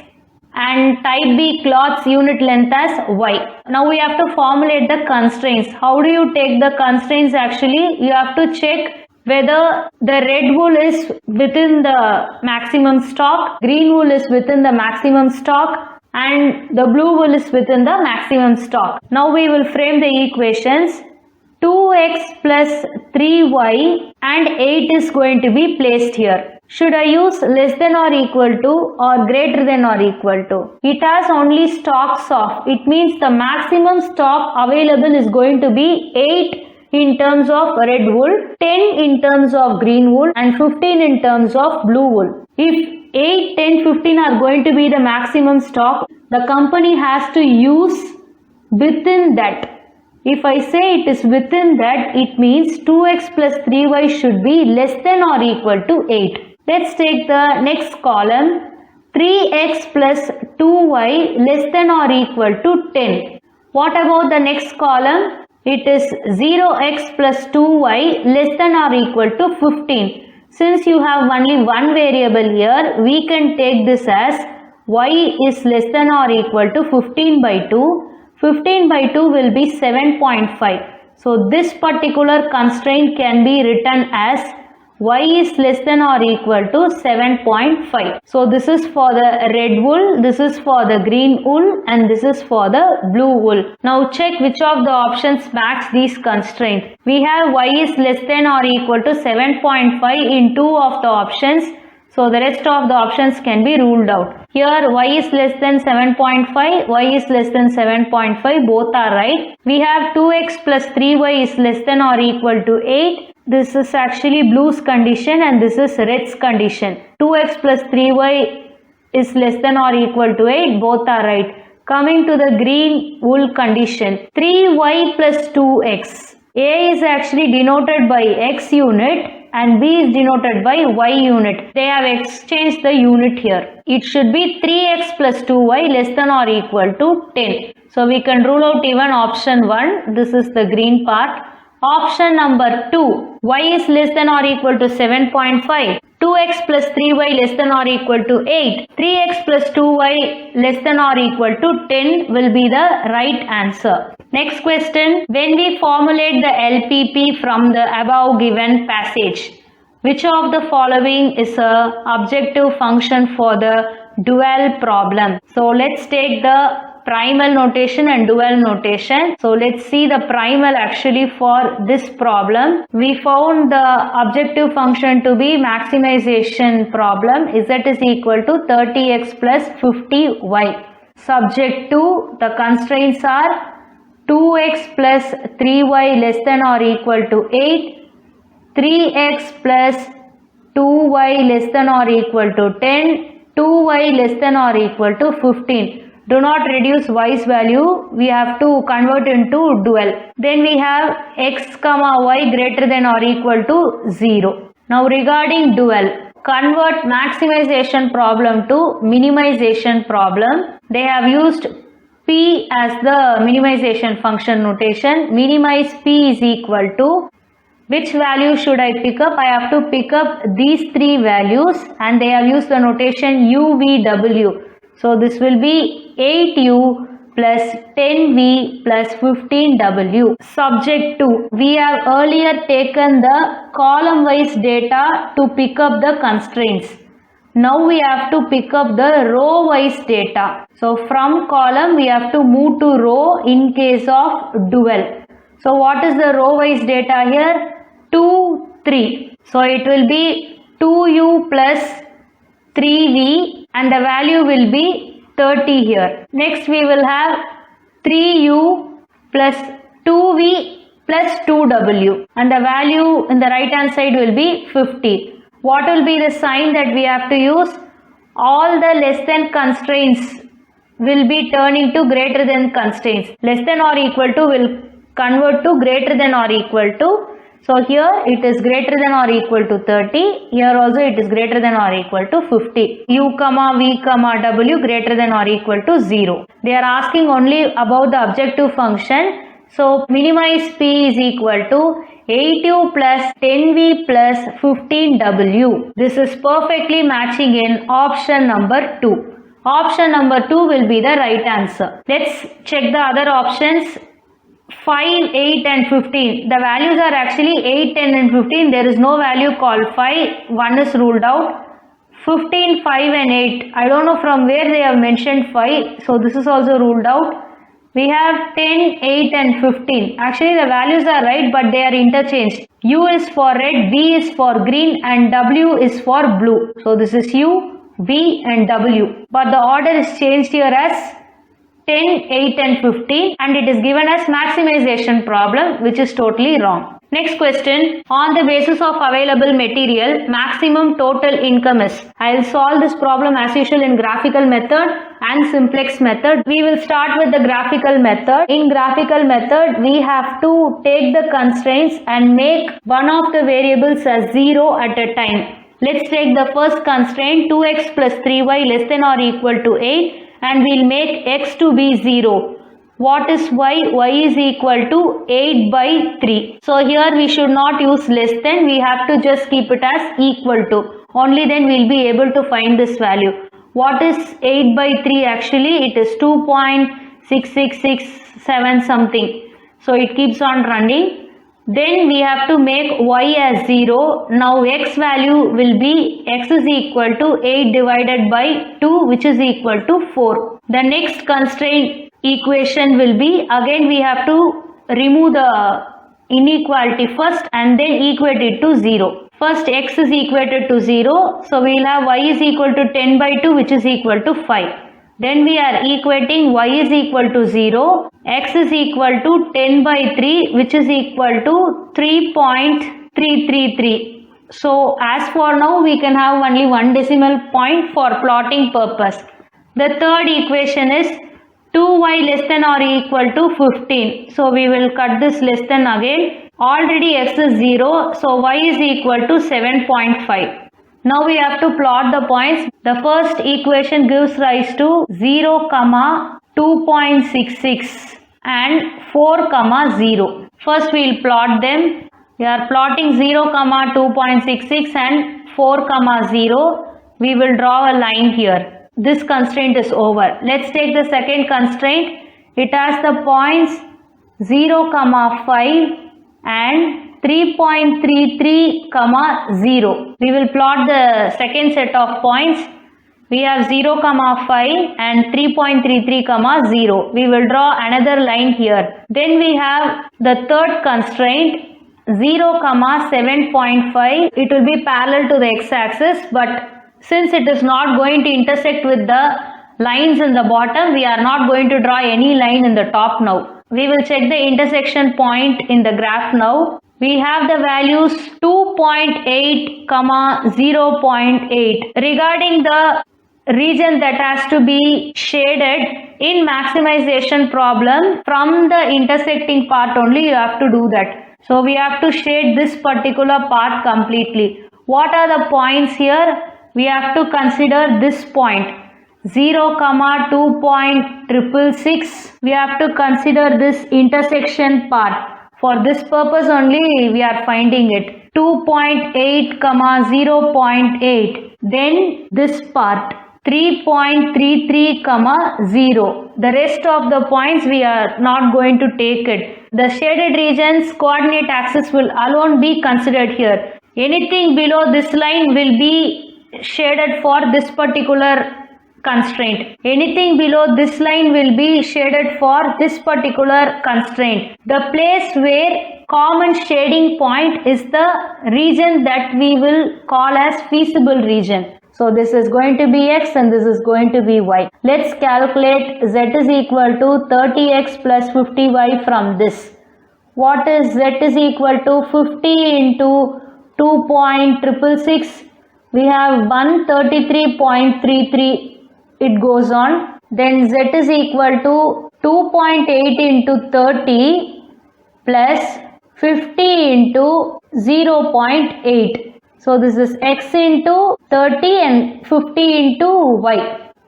Speaker 1: and type B cloths unit length as Y. Now we have to formulate the constraints. How do you take the constraints? Actually, you have to check whether the red wool is within the maximum stock, green wool is within the maximum stock, and the blue wool is within the maximum stock. Now we will frame the equations. 2x plus 3y and 8 is going to be placed here. Should I use less than or equal to or greater than or equal to? It has only stocks of. It means the maximum stock available is going to be 8 in terms of red wool, 10 in terms of green wool, and 15 in terms of blue wool. If 8, 10, 15 are going to be the maximum stock, the company has to use within that. If I say it is within that, it means 2x plus 3y should be less than or equal to 8. Let's take the next column. 3x plus 2y less than or equal to 10. What about the next column? It is 0x plus 2y less than or equal to 15. Since you have only one variable here, we can take this as y is less than or equal to 15 by 2. 15 by 2 will be 7.5. So this particular constraint can be written as y is less than or equal to 7.5. So this is for the red wool, this is for the green wool, and this is for the blue wool. Now check which of the options match these constraints. We have y is less than or equal to 7.5 in 2 of the options. So the rest of the options can be ruled out. Here y is less than 7.5, y is less than 7.5, both are right. We have 2x plus 3y is less than or equal to 8. This is actually blue's condition and this is red's condition. 2x plus 3y is less than or equal to 8, both are right. Coming to the green wool condition, 3y plus 2x. A is actually denoted by x unit and B is denoted by y unit. They have exchanged the unit here. It should be 3x plus 2y less than or equal to 10. So we can rule out even option 1. This is the green part. Option number 2. Y is less than or equal to 7.5. 2x plus 3y less than or equal to 8. 3x plus 2y less than or equal to 10 will be the right answer. Next question. When we formulate the LPP from the above given passage, which of the following is a objective function for the dual problem? So let's take the primal notation and dual notation. So let's see the primal actually for this problem. We found the objective function to be maximization problem. Z is equal to 30x plus 50y. Subject to the constraints are 2x plus 3y less than or equal to 8, 3x plus 2y less than or equal to 10, 2y less than or equal to 15. Do not reduce y's value, we have to convert into dual. Then we have x comma y greater than or equal to 0. Now regarding dual, convert maximization problem to minimization problem. They have used P as the minimization function notation. Minimize P is equal to, which value should I pick up? I have to pick up these three values and they have used the notation UVW. So this will be 8U plus 10V plus 15W. Subject to, we have earlier taken the column wise data to pick up the constraints. Now we have to pick up the row wise data. So from column we have to move to row in case of dual. So what is the row wise data here? 2, 3. So it will be 2U plus 3V and the value will be 30 here. Next we will have 3U plus 2V plus 2W and the value in the right hand side will be 50. What will be the sign that we have to use? All the less than constraints will be turning to greater than constraints. Less than or equal to will convert to greater than or equal to. So here it is greater than or equal to 30. Here also it is greater than or equal to 50. U comma V comma W greater than or equal to 0. They are asking only about the objective function. So minimize P is equal to 8u plus 10v plus 15w. This is perfectly matching in option number 2. Option number 2 will be the right answer. Let's check the other options. 5, 8 and 15. The values are actually 8, 10 and 15. There is no value called 5. 1 is ruled out. 15, 5 and 8. I don't know from where they have mentioned 5. So this is also ruled out. We have 10, 8 and 15. Actually the values are right, but they are interchanged. U is for red, V is for green and W is for blue. So this is U, V and W. But the order is changed here as 10, 8 and 15 and it is given as maximization problem, which is totally wrong. Next question. On the basis of available material, maximum total income is. I will solve this problem as usual in graphical method and simplex method. We will start with the graphical method. In graphical method, we have to take the constraints and make one of the variables as 0 at a time. Let's take the first constraint, 2x plus 3y less than or equal to 8, and we'll make x to be 0. What is y? Y is equal to 8 by 3. So here we should not use less than, we have to just keep it as equal to. Only then we'll be able to find this value. What is 8 by 3 actually? It is 2.6667 something. So it keeps on running. Then we have to make y as 0. Now x value will be x is equal to 8 divided by 2, which is equal to 4. The next constraint equation will be, again we have to remove the inequality first and then equate it to 0. First x is equated to 0. So we will have y is equal to 10 by 2, which is equal to 5. Then we are equating y is equal to 0, x is equal to 10 by 3, which is equal to 3.333. So as for now, we can have only one decimal point for plotting purpose. The third equation is 2y less than or equal to 15. So we will cut this less than again. Already x is 0, so y is equal to 7.5. Now we have to plot the points. The first equation gives rise to 0, 2.66 and 4, 0. First we will plot them. We are plotting 0, 2.66 and 4, 0. We will draw a line here. This constraint is over. Let's take the second constraint. It has the points 0, 5 and 3.33, 0. We will plot the second set of points. We have 0, 5 and 3.33, 0. We will draw another line here. Then we have the third constraint 0, 7.5. It will be parallel to the x-axis, but since it is not going to intersect with the lines in the bottom, we are not going to draw any line in the top now. We will check the intersection point in the graph now. We have the values 2.8, 0.8. Regarding the region that has to be shaded in maximization problem, from the intersecting part only you have to do that. So we have to shade this particular part completely. What are the points here? We have to consider this point 0, 2.666. We have to consider this intersection part. For this purpose only we are finding it 2.8, 0.8. Then this part 3.33, 0. The rest of the points we are not going to take it. The shaded region's coordinate axis will alone be considered here. Anything below this line will be shaded for this particular constraint. Anything below this line will be shaded for this particular constraint. The place where common shading point is the region that we will call as feasible region. So this is going to be x and this is going to be y. Let's calculate z is equal to 30x plus 50y from this. What is z is equal to 50 into 2.666? We have 133.33. It goes on. Then z is equal to 2.8 into 30 plus 50 into 0.8. So this is x into 30 and 50 into y.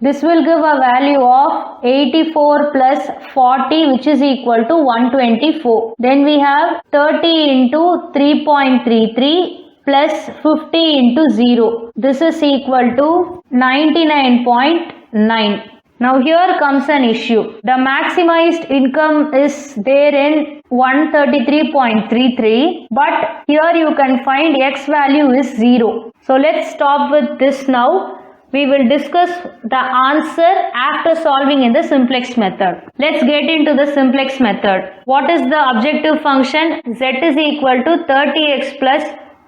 Speaker 1: This will give a value of 84 plus 40, which is equal to 124. Then we have 30 into 3.33 plus 50 into 0. This is equal to 99.9. Now here comes an issue. The maximized income is there in 133.33, but here you can find x value is 0. So let's stop with this now. We will discuss the answer after solving in the simplex method. Let's get into the simplex method. What is the objective function? Z is equal to 30x plus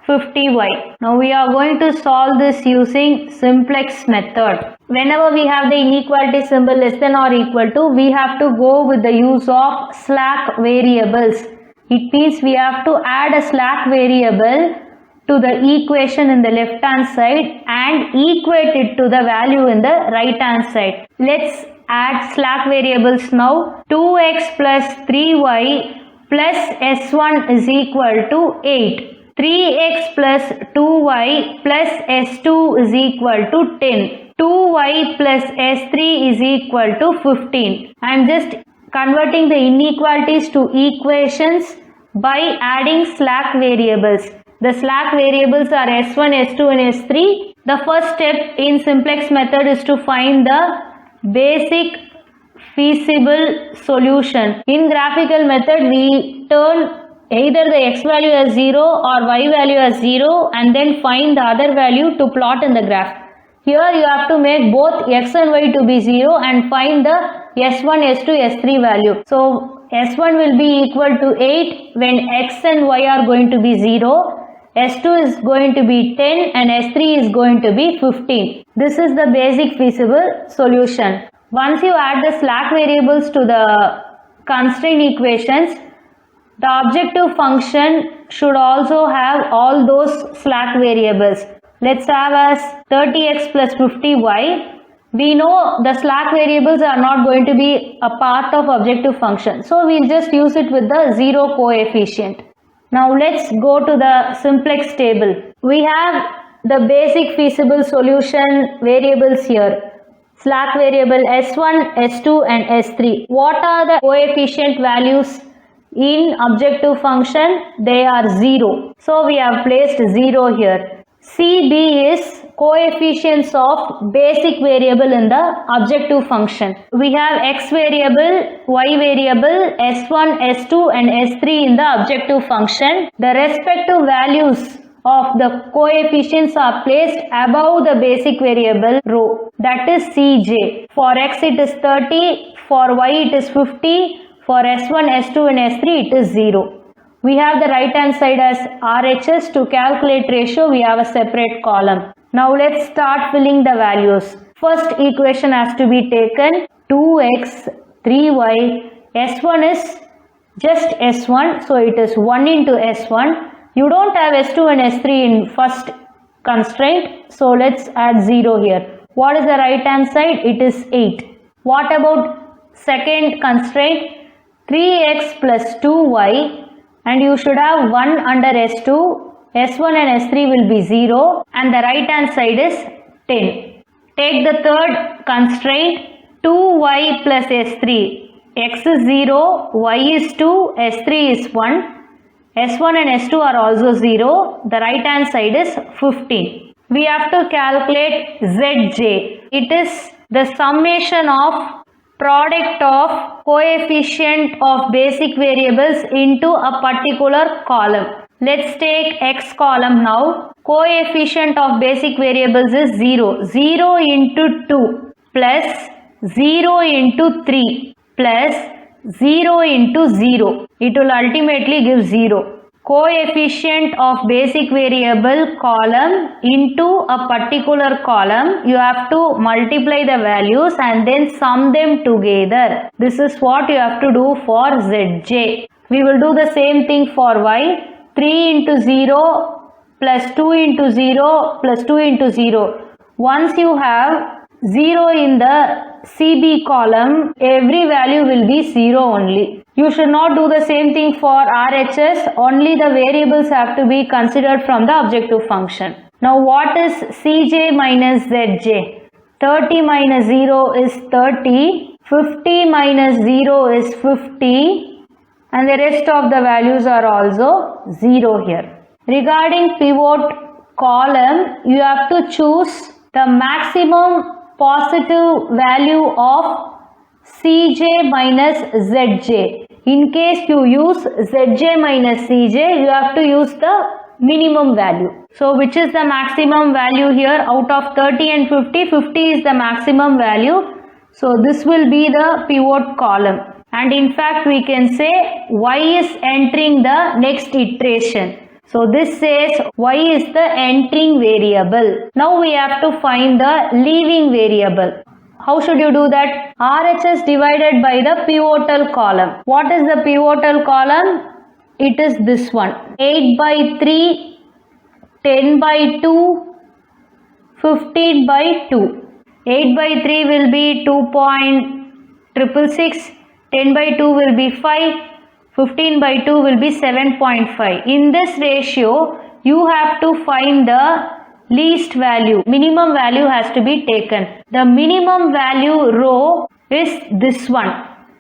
Speaker 1: 50y. Now we are going to solve this using simplex method. Whenever we have the inequality symbol less than or equal to, we have to go with the use of slack variables. It means we have to add a slack variable to the equation in the left hand side and equate it to the value in the right hand side. Let's add slack variables now. 2x plus 3y plus s1 is equal to 8. 3x plus 2y plus s2 is equal to 10. 2y plus s3 is equal to 15. I am just converting the inequalities to equations by adding slack variables. The slack variables are s1, s2 and s3. The first step in simplex method is to find the basic feasible solution. In graphical method, we turn either the x value as 0 or y value as 0 and then find the other value to plot in the graph. Here you have to make both x and y to be 0 and find the s1, s2, s3 value. So s1 will be equal to 8 when x and y are going to be 0. S2 is going to be 10 and S3 is going to be 15. This is the basic feasible solution. Once you add the slack variables to the constraint equations, the objective function should also have all those slack variables. Let's have as 30x plus 50y. We know the slack variables are not going to be a part of objective function. So we'll just use it with the 0 coefficient. Now let's go to the simplex table. We have the basic feasible solution variables here. Slack variable S1, S2 and S3. What are the coefficient values in objective function? They are 0. So we have placed 0 here. CB is coefficients of basic variable in the objective function. We have x variable, y variable, s1, s2 and s3 in the objective function. The respective values of the coefficients are placed above the basic variable row, that is Cj. For x it is 30, for y it is 50, for s1, s2 and s3 it is 0. We have the right hand side as RHS. To calculate ratio, we have a separate column. Now let's start filling the values. First equation has to be taken. 2x, 3y, s1 is just s1, so it is 1 into s1. You don't have s2 and s3 in first constraint, so let's add 0 here. What is the right hand side? It is 8. What about second constraint? 3x plus 2y. And you should have 1 under S2, S1 and S3 will be 0 and the right hand side is 10. Take the third constraint, 2y plus S3. X is 0, y is 2, S3 is 1. S1 and S2 are also 0. The right hand side is 15. We have to calculate Zj. It is the summation of product of coefficient of basic variables into a particular column. Let's take x column now. Coefficient of basic variables is 0. 0 into 2 plus 0 into 3 plus 0 into 0. It will ultimately give 0. Coefficient of basic variable column into a particular column, you have to multiply the values and then sum them together. This is what you have to do for Zj. We will do the same thing for y. 3 into 0 plus 2 into 0 plus 2 into 0. Once you have 0 in the CB column, every value will be 0 only. You should not do the same thing for RHS. Only the variables have to be considered from the objective function. Now what is Cj minus Zj? 30 minus 0 is 30, 50 minus 0 is 50, and the rest of the values are also 0 here. Regarding pivot column, you have to choose the maximum positive value of Cj minus Zj. In case you use Zj minus Cj, you have to use the minimum value. So which is the maximum value here? Out of 30 and 50, 50 is the maximum value. So this will be the pivot column. And in fact we can say y is entering the next iteration. So this says y is the entering variable. Now we have to find the leaving variable. How should you do that? RHS divided by the pivotal column. What is the pivotal column? It is this one. 8 by 3, 10 by 2, 15 by 2. 8 by 3 will be 2.666. 10 by 2 will be 5. 15 by 2 will be 7.5. In this ratio, you have to find the least value. Minimum value has to be taken. The minimum value row is this one.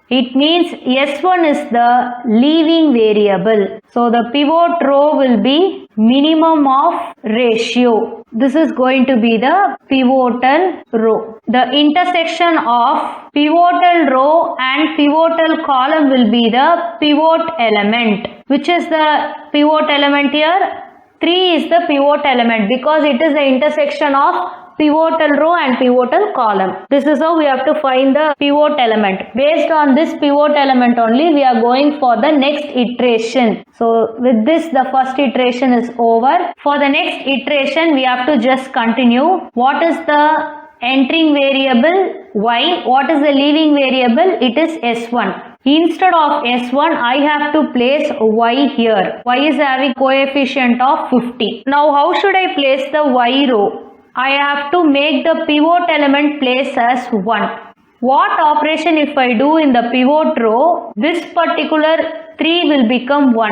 Speaker 1: It means S1 is the leaving variable. So the pivot row will be minimum of ratio. This is going to be the pivotal row. The intersection of pivotal row and pivotal column will be the pivot element. Which is the pivot element here? 3 is the pivot element because it is the intersection of pivotal row and pivotal column. This is how we have to find the pivot element. Based on this pivot element only, we are going for the next iteration. So with this, the first iteration is over. For the next iteration, we have to just continue. What is the entering variable? Y. What is the leaving variable? It is S1. Instead of S1, I have to place Y here. Y is having coefficient of 50. Now how should I place the Y row? I have to make the pivot element place as 1. What operation if I do in the pivot row? This particular 3 will become 1.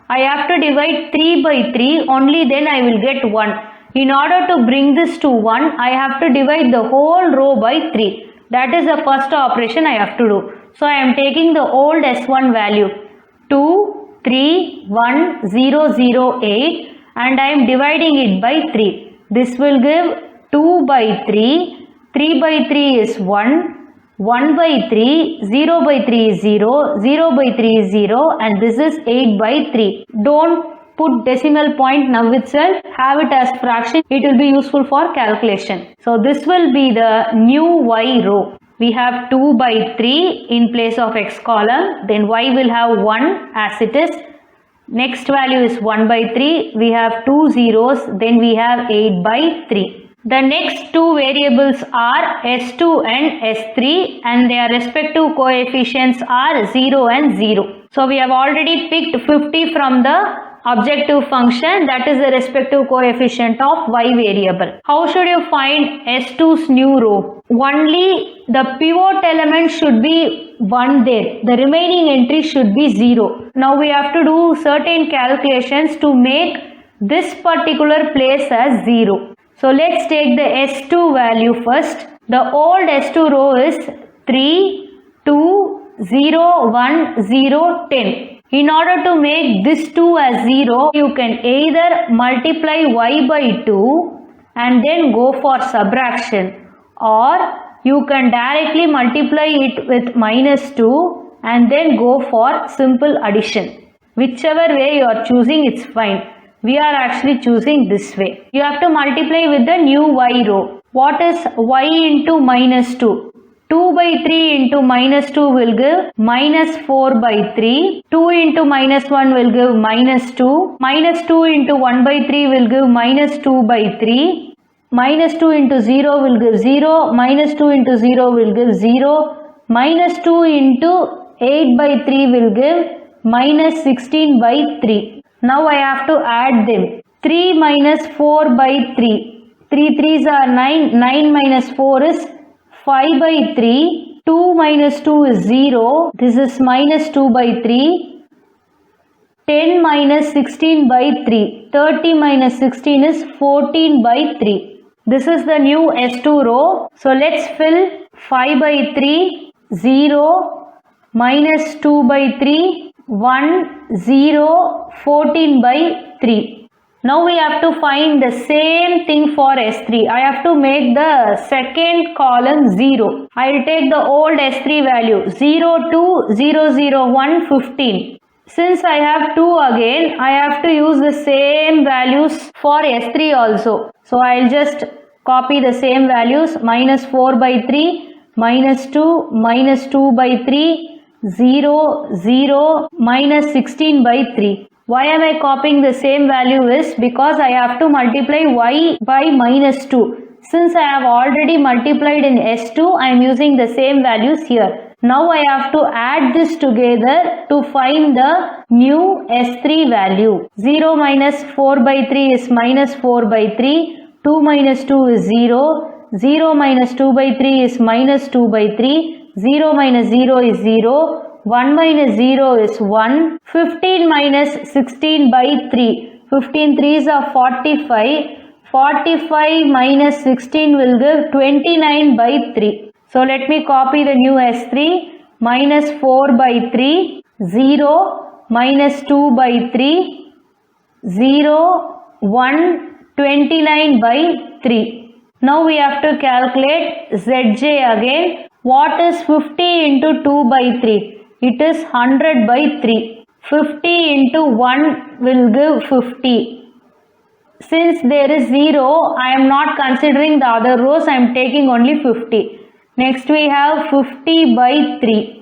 Speaker 1: I have to divide 3 by 3, only then I will get 1. In order to bring this to 1, I have to divide the whole row by 3. That is the first operation I have to do. So I am taking the old S1 value 2, 3, 1, 0, 0, 8 and I am dividing it by 3. This will give 2 by 3, 3 by 3 is 1, 1 by 3, 0 by 3 is 0, 0 by 3 is 0 and this is 8 by 3. Don't put decimal point now itself, have it as fraction, it will be useful for calculation. So this will be the new Y row. We have 2 by 3 in place of X column, then Y will have 1 as it is. Next value is 1 by 3, we have 2 zeros, then we have 8 by 3. The next two variables are S2 and S3 and their respective coefficients are 0 and 0. So we have already picked 50 from the objective function, that is the respective coefficient of Y variable. How should you find S2's new row? Only the pivot element should be 1 there. The remaining entry should be 0. Now we have to do certain calculations to make this particular place as 0. So let's take the S2 value first. The old S2 row is 3, 2, 0, 1, 0, 10. In order to make this 2 as 0, you can either multiply Y by 2 and then go for subtraction, or you can directly multiply it with minus 2 and then go for simple addition. Whichever way you are choosing, it's fine. We are actually choosing this way. You have to multiply with the new Y row. What is Y into minus 2? 2 by 3 into minus 2 will give minus 4 by 3. 2 into minus 1 will give minus 2. Minus 2 into 1 by 3 will give minus 2 by 3. Minus 2 into 0 will give 0. Minus 2 into 0 will give 0. Minus 2 into 8 by 3 will give minus 16 by 3. Now I have to add them. 3 minus 4 by 3. 3 3s are 9. 9 minus 4 is 5 by 3. 2 minus 2 is 0. This is minus 2 by 3. 10 minus 16 by 3. 30 minus 16 is 14 by 3. This is the new S2 row. So let's fill 5 by 3, 0, minus 2 by 3, 1, 0, 14 by 3. Now we have to find the same thing for S3. I have to make the second column 0. I will take the old S3 value 0, 2, 0, 0, 1, 15. Since I have 2 again, I have to use the same values for S3 also. So I will just copy the same values, minus 4 by 3, minus 2, minus 2 by 3, 0, 0, minus 16 by 3. Why am I copying the same value is because I have to multiply y by minus 2. Since I have already multiplied in S2, I am using the same values here. Now I have to add this together to find the new S3 value. 0 minus 4 by 3 is minus 4 by 3. 2 minus 2 is 0. 0 minus 2 by 3 is minus 2 by 3. 0 minus 0 is 0. 1 minus 0 is 1. 15 minus 16 by 3. 15 3s are 45. 45 minus 16 will give 29 by 3. So let me copy the new S3. Minus 4 by 3. 0. Minus 2 by 3. 0. 1. 29 by 3. Now we have to calculate Zj again. What is 50 into 2 by 3? It is 100 by 3. 50 into 1 will give 50. Since there is 0, I am not considering the other rows. I am taking only 50. Next we have 50 by 3.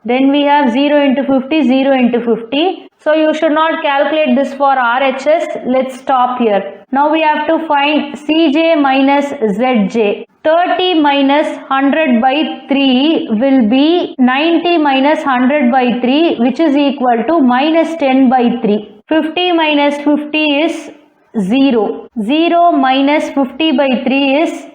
Speaker 1: Then we have 0 into 50, 0 into 50. So you should not calculate this for RHS. Let's stop here. Now we have to find Cj minus Zj. 30 minus 100 by 3 will be 90 minus 100 by 3, which is equal to minus 10 by 3. 50 minus 50 is 0. 0 minus 50 by 3 is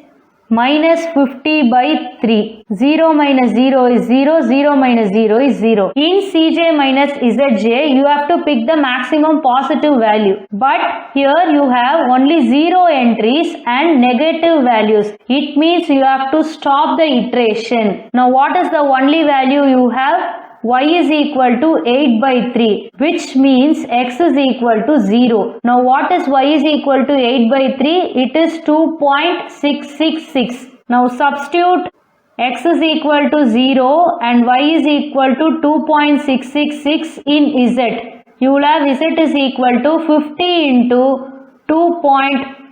Speaker 1: minus 50 by 3. 0 minus 0 is 0. 0 minus 0 is 0. In Cj minus Zj, you have to pick the maximum positive value. But here you have only 0 entries and negative values. It means you have to stop the iteration. Now what is the only value you have? Y is equal to 8 by 3, which means x is equal to 0. Now what is y is equal to 8 by 3? It is 2.666. Now substitute x is equal to 0 and y is equal to 2.666 in z. You will have z is equal to 50 into 2.666.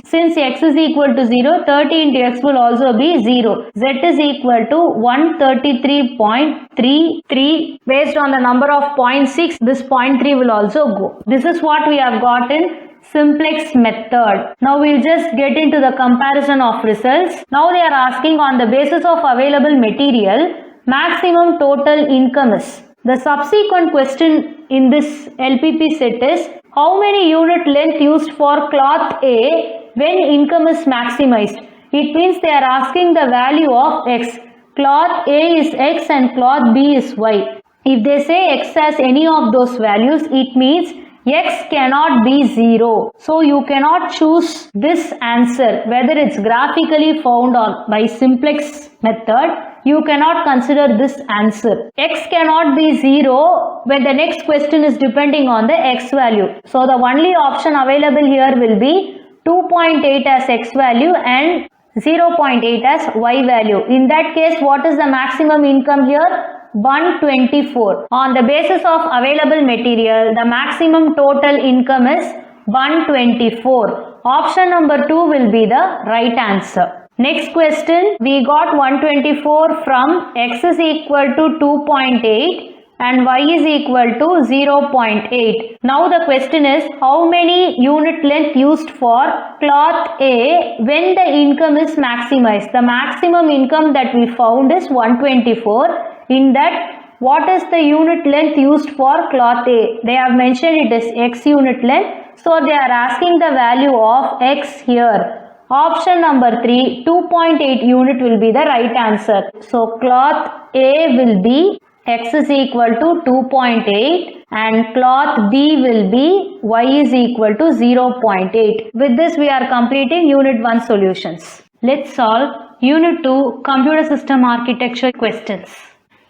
Speaker 1: Since x is equal to 0, 30 into x will also be 0. Z is equal to 133.33. Based on the number of 0.6, this 0.3 will also go. This is what we have got in simplex method. Now we will just get into the comparison of results. Now they are asking on the basis of available material, maximum total income is. The subsequent question in this LPP set is, how many unit length used for cloth A when income is maximized? It means they are asking the value of x. Cloth A is x and cloth B is y. If they say x has any of those values, it means x cannot be 0. So you cannot choose this answer, whether it's graphically found or by simplex method. You cannot consider this answer. X cannot be 0 when the next question is depending on the x value. So the only option available here will be 2.8 as x value and 0.8 as y value. In that case, what is the maximum income here? 124. On the basis of available material, the maximum total income is 124. Option number 2 will be the right answer. Next question, we got 124 from x is equal to 2.8 and y is equal to 0.8. Now the question is, how many unit length used for cloth A when the income is maximized? The maximum income that we found is 124. In that, what is the unit length used for cloth A? They have mentioned it is x unit length. So they are asking the value of x here. Option number 3, 2.8 unit will be the right answer. So cloth A will be x is equal to 2.8 and cloth B will be y is equal to 0.8. With this we are completing Unit 1 solutions. Let's solve Unit 2 Computer System Architecture questions.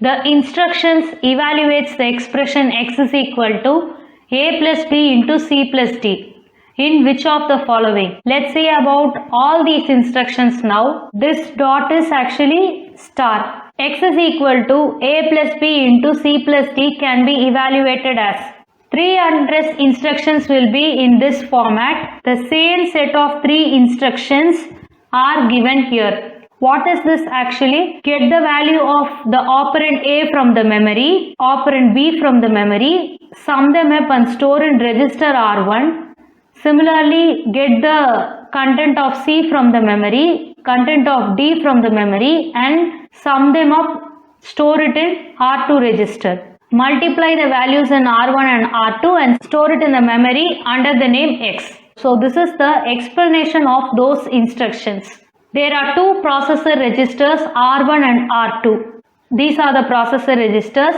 Speaker 1: The instructions evaluates the expression x is equal to a plus b into c plus d. In which of the following? Let's see about all these instructions now. This dot is actually star. X is equal to a plus b into c plus d can be evaluated as 3 address instructions will be in this format. The same set of 3 instructions are given here. What is this actually? Get the value of the operand A from the memory, operand B from the memory, sum them up and store in register R1. Similarly, get the content of C from the memory, content of D from the memory and sum them up, store it in R2 register. Multiply the values in R1 and R2 and store it in the memory under the name X. So this is the explanation of those instructions. There are 2 processor registers R1 and R2. These are the processor registers.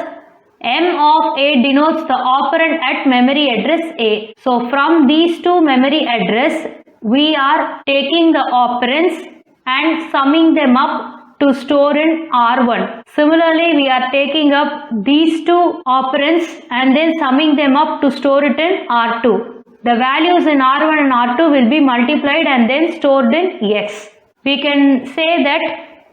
Speaker 1: M of A denotes the operand at memory address A. So from these 2 memory address, we are taking the operands and summing them up to store in R1. Similarly, we are taking up these 2 operands and then summing them up to store it in R2. The values in R1 and R2 will be multiplied and then stored in X. We can say that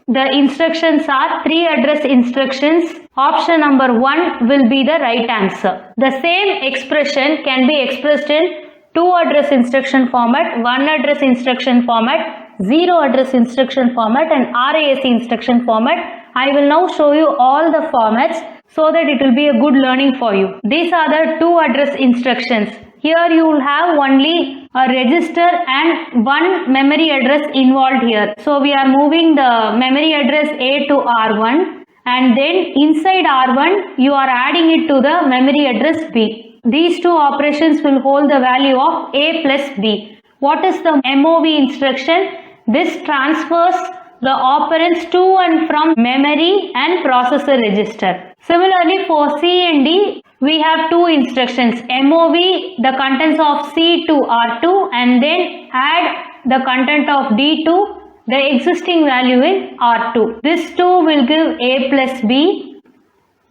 Speaker 1: the instructions are 3 address instructions. Option number 1 will be the right answer. The same expression can be expressed in 2 address instruction format, 1 address instruction format, 0 address instruction format and RAC instruction format. I will now show you all the formats so that it will be a good learning for you. These are the 2 address instructions. Here you will have only a register and 1 memory address involved here. So we are moving the memory address A to R1 and then inside R1 you are adding it to the memory address B. These 2 operations will hold the value of A plus B. What is the MOV instruction? This transfers the operands to and from memory and processor register. Similarly for C and D, we have 2 instructions. MOV the contents of C to R2 and then add the content of D to the existing value in R2. This 2 will give A plus B.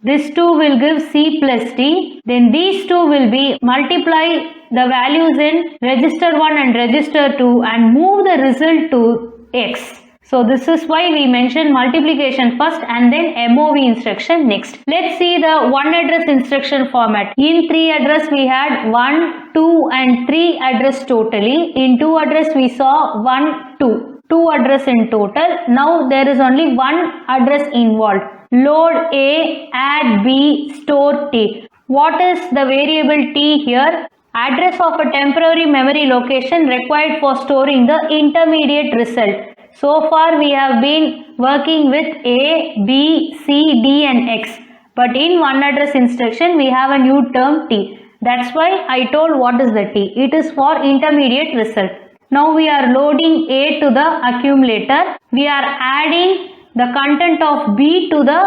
Speaker 1: This 2 will give C plus D. Then these 2 will be multiply the values in register 1 and register 2 and move the result to X. So this is why we mentioned multiplication first and then MOV instruction next. Let's see the 1 address instruction format. In 3 address we had 1, 2 and 3 address totally. In 2 address we saw 1, 2. 2 address in total. Now there is only 1 address involved. Load A, add B, store T. What is the variable T here? Address of a temporary memory location required for storing the intermediate result. So far we have been working with A, B, C, D and X. But in 1 address instruction we have a new term T. That's why I told what is the T. It is for intermediate result. Now we are loading A to the accumulator. We are adding the content of B to the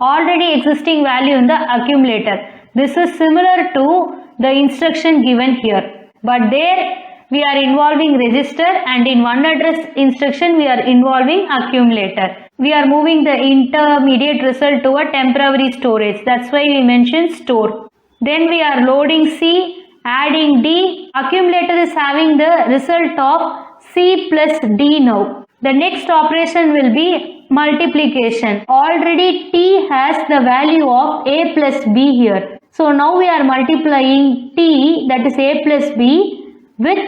Speaker 1: already existing value in the accumulator. This is similar to the instruction given here. But there we are involving register and in 1 address instruction we are involving accumulator. We are moving the intermediate result to a temporary storage. That's why we mentioned store. Then we are loading C, adding D. Accumulator is having the result of C plus D now. The next operation will be multiplication. Already T has the value of A plus B here. So now we are multiplying T, that is A plus B, with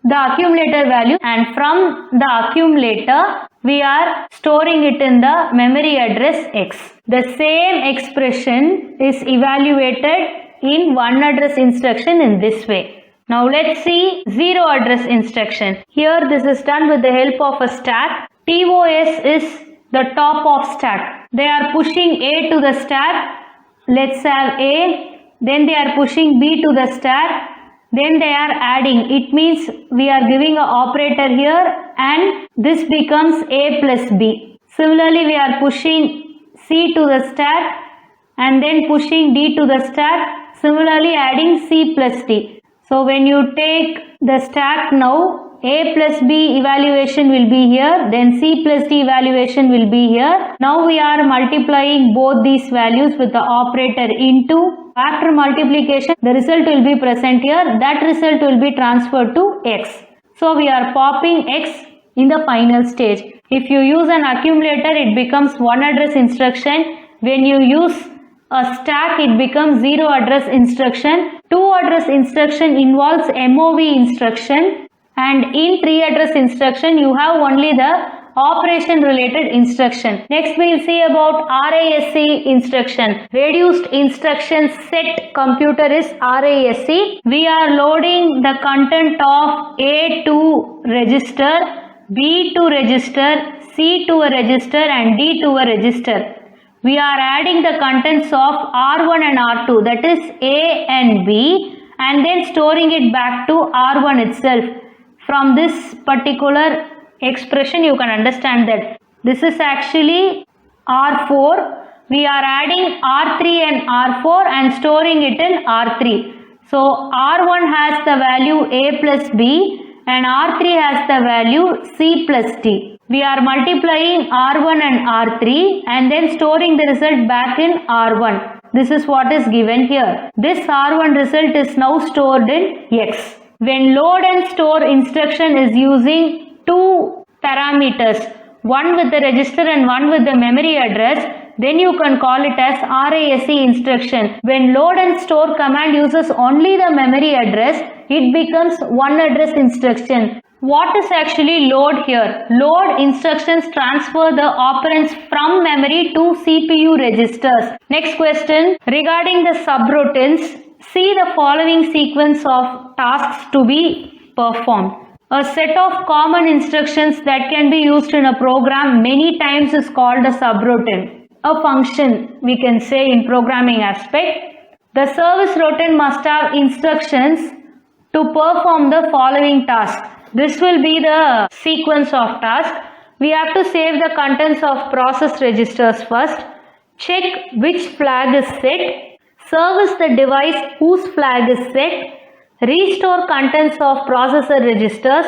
Speaker 1: the accumulator value, and from the accumulator we are storing it in the memory address X. The same expression is evaluated in 1 address instruction in this way. Now let's see 0 address instruction. Here this is done with the help of a stack. TOS is the top of stack. They are pushing A to the stack. Let's have A. Then they are pushing B to the stack. Then they are adding. It means we are giving an operator here and this becomes A plus B. Similarly, we are pushing C to the stack and then pushing D to the stack. Similarly, adding C plus D. So when you take the stack now, A plus B evaluation will be here, then C plus D evaluation will be here. Now we are multiplying both these values with the operator into. After multiplication, the result will be present here. That result will be transferred to X. So we are popping X in the final stage. If you use an accumulator, it becomes one address instruction. When you use a stack, it becomes zero address instruction. Two address instruction involves MOV instruction, and in three address instruction you have only the operation related instruction. Next we will see about RISC instruction. Reduced instruction set computer is RISC. We are loading the content of A to register, B to register, C to a register and D to a register. We are adding the contents of R1 and R2, that is A and B, and then storing it back to R1 itself. From this particular expression you can understand that this is actually R4. We are adding R3 and R4 and storing it in R3. So R1 has the value A plus B and R3 has the value C plus D. We are multiplying R1 and R3 and then storing the result back in R1. This is what is given here. This R1 result is now stored in X. When load and store instruction is using two parameters, one with the register and one with the memory address, then you can call it as RISC instruction. When load and store command uses only the memory address, it becomes one address instruction. What is actually load here? Load instructions transfer the operands from memory to CPU registers. Next question. Regarding the subroutines, see the following sequence of tasks to be performed. A set of common instructions that can be used in a program many times is called a subroutine. A function, we can say in programming aspect. The service routine must have instructions to perform the following task. This will be the sequence of tasks. We have to save the contents of process registers first. Check which flag is set. Service the device whose flag is set. Restore contents of processor registers.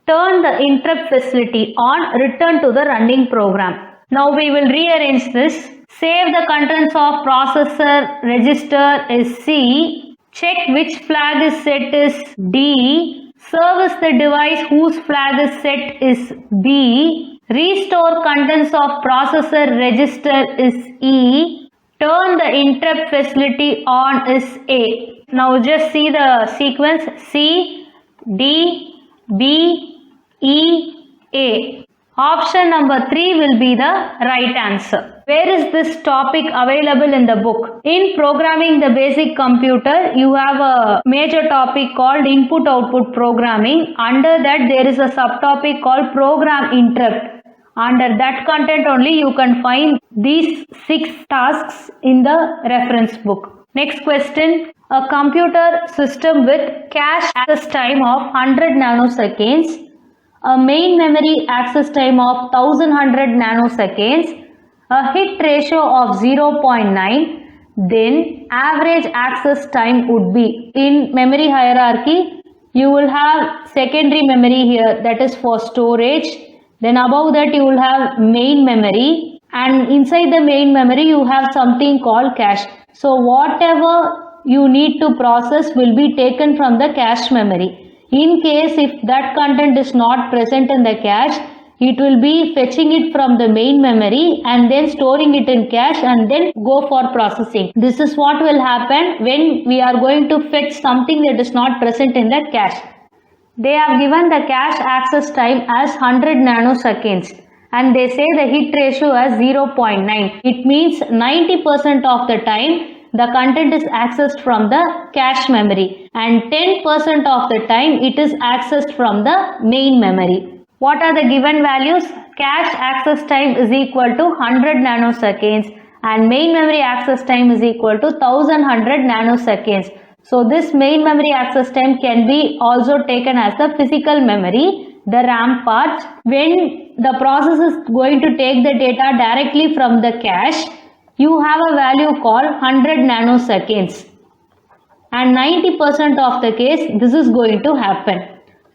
Speaker 1: Turn the interrupt facility on. Return to the running program. Now we will rearrange this. Save the contents of processor register is C. Check which flag is set is D. Service the device whose flag is set is B. Restore contents of processor register is E. Turn the interrupt facility on is A. Now just see the sequence C, D, B, E, A. Option number 3 will be the right answer. Where is this topic available in the book? In Programming the Basic Computer, you have a major topic called Input-Output Programming. Under that, there is a subtopic called Program Interrupt. Under that content only, you can find these 6 tasks in the reference book. Next question. A computer system with cache access time of 100 nanoseconds, a main memory access time of 1100 nanoseconds, a hit ratio of 0.9, then average access time would be. In memory hierarchy, you will have secondary memory here, that is for storage. Then above that you will have main memory, and inside the main memory you have something called cache. So whatever you need to process will be taken from the cache memory. In case if that content is not present in the cache, it will be fetching it from the main memory and then storing it in cache and then go for processing. This is what will happen when we are going to fetch something that is not present in the cache. They have given the cache access time as 100 nanoseconds and they say the hit ratio as 0.9. It means 90% of the time the content is accessed from the cache memory and 10% of the time it is accessed from the main memory. What are the given values? Cache access time is equal to 100 nanoseconds and main memory access time is equal to 1100 nanoseconds. So this main memory access time can be also taken as the physical memory, the RAM part. When the process is going to take the data directly from the cache, you have a value called 100 nanoseconds. and 90% of the case this is going to happen.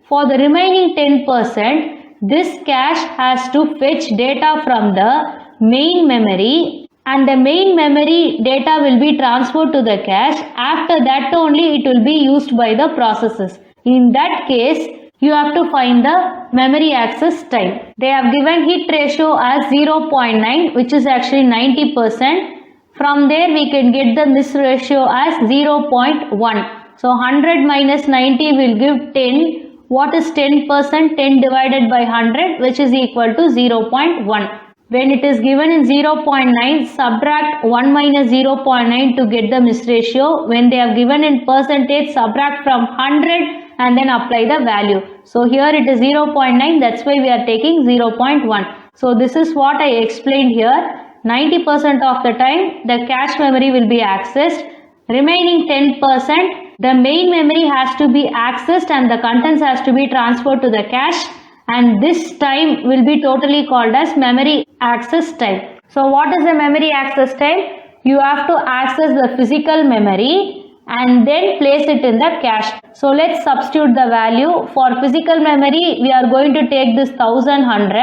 Speaker 1: For the remaining 10%, this cache has to fetch data from the main memory and the main memory data will be transferred to the cache. After that only it will be used by the processes. In that case, you have to find the memory access time. They have given hit ratio as 0.9, which is actually 90%. From there we can get the miss ratio as 0.1. So 100 minus 90 will give 10. What is 10%? 10 divided by 100, which is equal to 0.1. When it is given in 0.9, subtract 1 minus 0.9 to get the miss ratio. When they have given in percentage, subtract from 100 and then apply the value. So here it is 0.9, that's why we are taking 0.1. So this is what I explained here. 90% of the time the cache memory will be accessed. Remaining 10%, the main memory has to be accessed and the contents has to be transferred to the cache, and this time will be totally called as memory access time. So what is the memory access time? You have to access the physical memory and then place it in the cache. So let's substitute the value. For physical memory we are going to take this 1100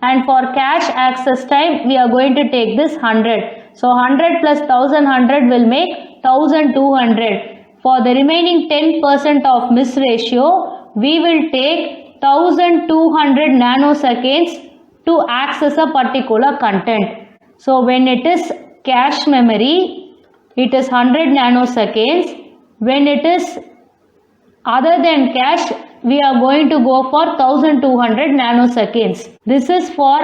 Speaker 1: and for cache access time we are going to take this 100. So 100 plus 1100 will make 1200. For the remaining 10% of miss ratio, we will take 1200 nanoseconds to access a particular content. So when it is cache memory, it is 100 nanoseconds. When it is other than cache, we are going to go for 1200 nanoseconds. This is for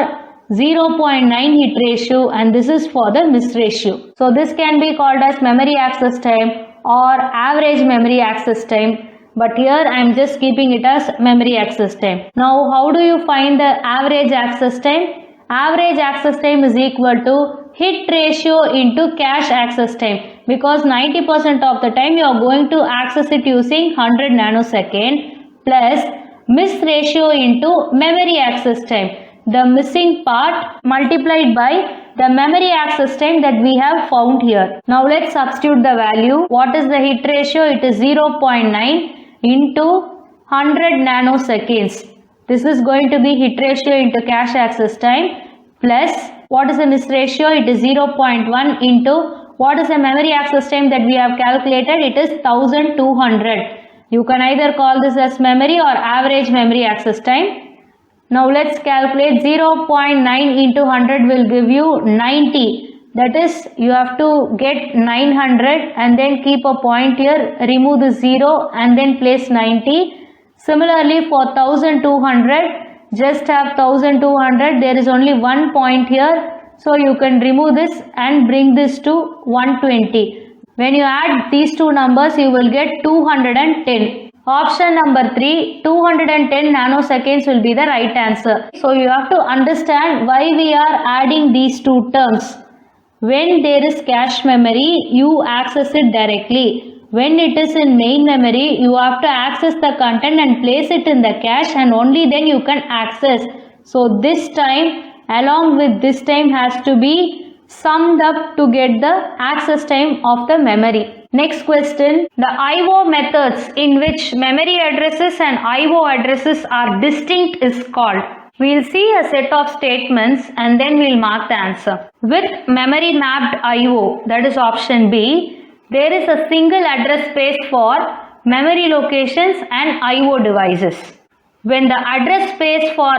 Speaker 1: 0.9 hit ratio and this is for the miss ratio. So this can be called as memory access time or average memory access time, but here I am just keeping it as memory access time. Now how do you find the average access time? Average access time is equal to hit ratio into cache access time, because 90% of the time you are going to access it using 100 nanosecond plus miss ratio into memory access time, the missing part multiplied by the memory access time that we have found here. Now let's substitute the value. What is the hit ratio? It is 0.9 into 100 nanoseconds. This is going to be hit ratio into cache access time plus what is the miss ratio? It is 0.1 into what is the memory access time that we have calculated? It is 1200. You can either call this as memory or average memory access time. Now let's calculate 0.9 into 100 will give you 90. That is, you have to get 900 and then keep a point here, remove the 0 and then place 90. Similarly for 1200, just have 1200, there is only one point here. So you can remove this and bring this to 120. When you add these two numbers, you will get 210. Option number 3, 210 nanoseconds will be the right answer. So you have to understand why we are adding these two terms. When there is cache memory, you access it directly. When it is in main memory, you have to access the content and place it in the cache, and only then you can access. So this time along with this time has to be summed up to get the access time of the memory. Next question, the I/O methods in which memory addresses and I/O addresses are distinct is called. We will see a set of statements and then we will mark the answer. With memory mapped I/O, that is option B, there is a single address space for memory locations and I/O devices. When the address space for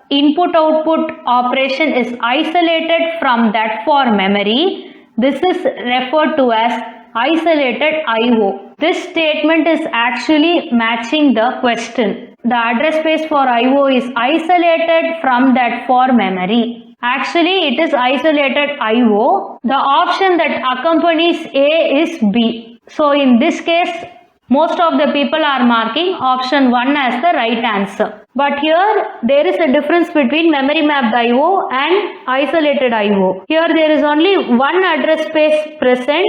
Speaker 1: input-output operation is isolated from that for memory, this is referred to as isolated I/O. This statement is actually matching the question. The address space for I/O is isolated from that for memory. Actually, it is isolated I/O. The option that accompanies A is B. So, in this case, most of the people are marking option 1 as the right answer. But here, there is a difference between memory mapped I/O and isolated I/O. Here, there is only one address space present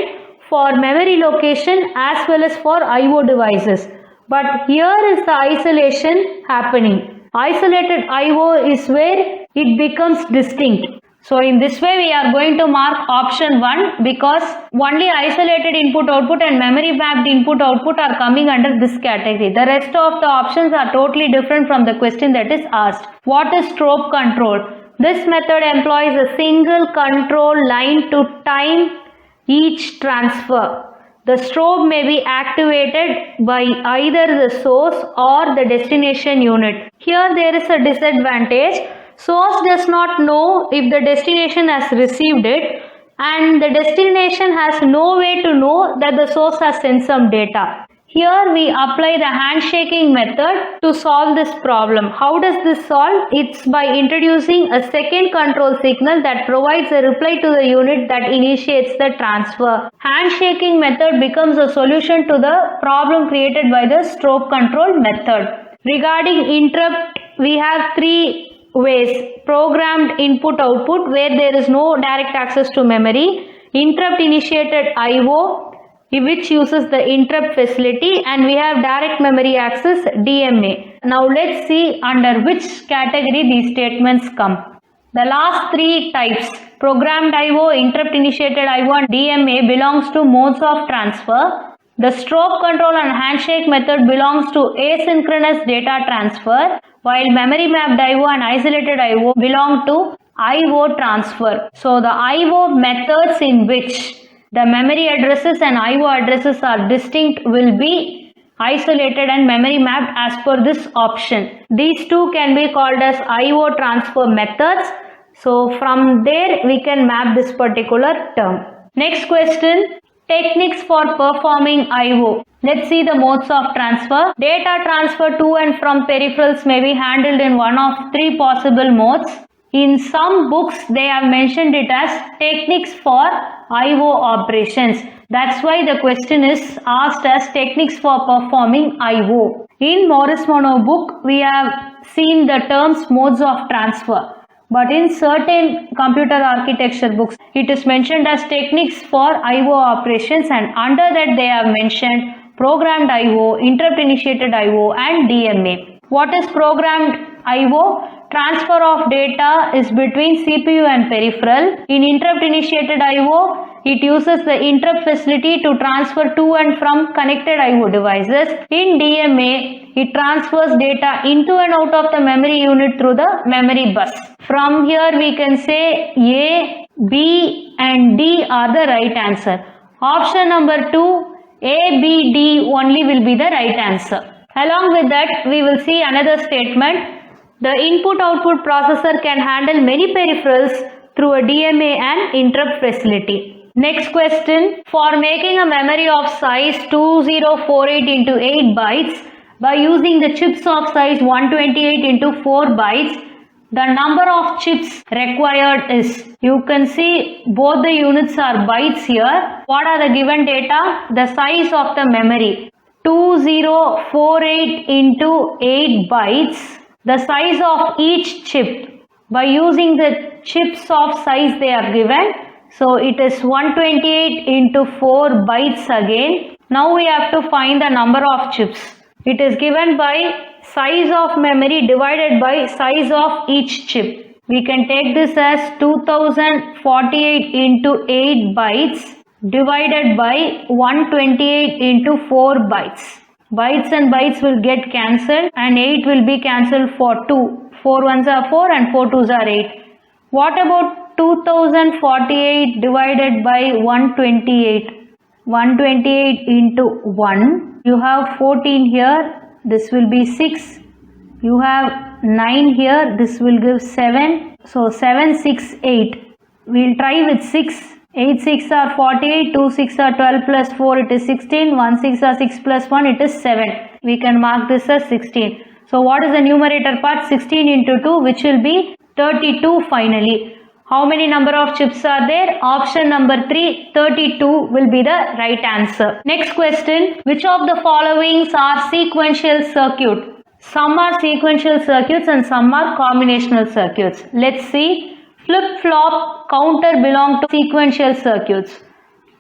Speaker 1: for memory location as well as for I/O devices. But here is the isolation happening. Isolated I/O is where it becomes distinct. So in this way we are going to mark option 1 because only isolated input output and memory mapped input output are coming under this category. The rest of the options are totally different from the question that is asked. What is strobe control? This method employs a single control line to time each transfer. The strobe may be activated by either the source or the destination unit. Here there is a disadvantage. Source does not know if the destination has received it, and the destination has no way to know that the source has sent some data. Here we apply the handshaking method to solve this problem. How does this solve? It's by introducing a second control signal that provides a reply to the unit that initiates the transfer. Handshaking method becomes a solution to the problem created by the strobe control method. Regarding interrupt, we have 3 ways: programmed input output, where there is no direct access to memory; interrupt initiated IO, which uses the interrupt facility; and we have direct memory access, DMA. Now let's see under which category these statements come. The last 3 types, programmed IO, interrupt initiated IO and DMA, belongs to modes of transfer. The strobe control and handshake method belongs to asynchronous data transfer, while memory mapped IO and isolated IO belong to IO transfer. So the IO methods in which the memory addresses and IO addresses are distinct will be isolated and memory mapped as per this option. These 2 can be called as IO transfer methods. So from there we can map this particular term. Next question. Techniques for performing IO. Let's see the modes of transfer. Data transfer to and from peripherals may be handled in one of 3 possible modes. In some books they have mentioned it as techniques for IO operations. That's why the question is asked as techniques for performing IO. In Morris Monod book we have seen the terms modes of transfer. But in certain computer architecture books, it is mentioned as techniques for IO operations, and under that they have mentioned programmed IO, interrupt initiated IO and DMA. What is programmed IO? Transfer of data is between CPU and peripheral. In interrupt initiated IO, it uses the interrupt facility to transfer to and from connected IO devices. In DMA, it transfers data into and out of the memory unit through the memory bus. From here we can say A, B and D are the right answer. Option number 2, A, B, D only will be the right answer. Along with that, we will see another statement. The input-output processor can handle many peripherals through a DMA and interrupt facility. Next question. For making a memory of size 2048 into 8 bytes by using the chips of size 128 into 4 bytes, the number of chips required is, you can see both the units are bytes here. What are the given data? The size of the memory 2048 into 8 bytes. The size of each chip, by using the chips of size they are given, so it is 128 into 4 bytes again. Now we have to find the number of chips. It is given by size of memory divided by size of each chip. We can take this as 2048 into 8 bytes divided by 128 into 4 bytes. Bytes and bytes will get cancelled and 8 will be cancelled for 2. 4 ones are 4 and 4 twos are 8. What about 2048 divided by 128? 128 into 1. You have 14 here. This will be 6. You have 9 here. This will give 7. So 7, 6, 8. We'll try with 6. 8 6 are 48, 2 6 are 12 plus 4 it is 16, 1 6 are 6 plus 1 it is 7. We can mark this as 16. So what is the numerator part? 16 into 2, which will be 32 finally. How many number of chips are there? Option number 3, 32 will be the right answer. Next question. Which of the following are sequential circuit? Some are sequential circuits and some are combinational circuits. Let's see. Flip-flop counter belong to sequential circuits.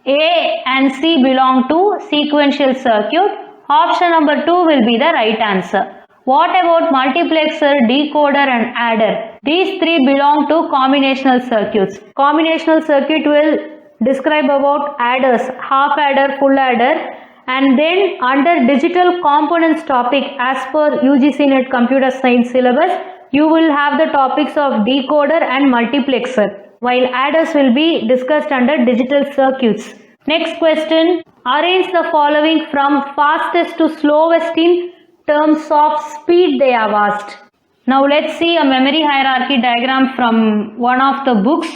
Speaker 1: A and C belong to sequential circuit. Option number 2 will be the right answer. What about multiplexer, decoder and adder? These three belong to combinational circuits. Combinational circuit will describe about adders, half adder, full adder, and then under digital components topic as per UGC NET Computer Science syllabus, you will have the topics of decoder and multiplexer, while adders will be discussed under digital circuits. Next question, arrange the following from fastest to slowest in terms of speed they have asked. Now let's see a memory hierarchy diagram from one of the books.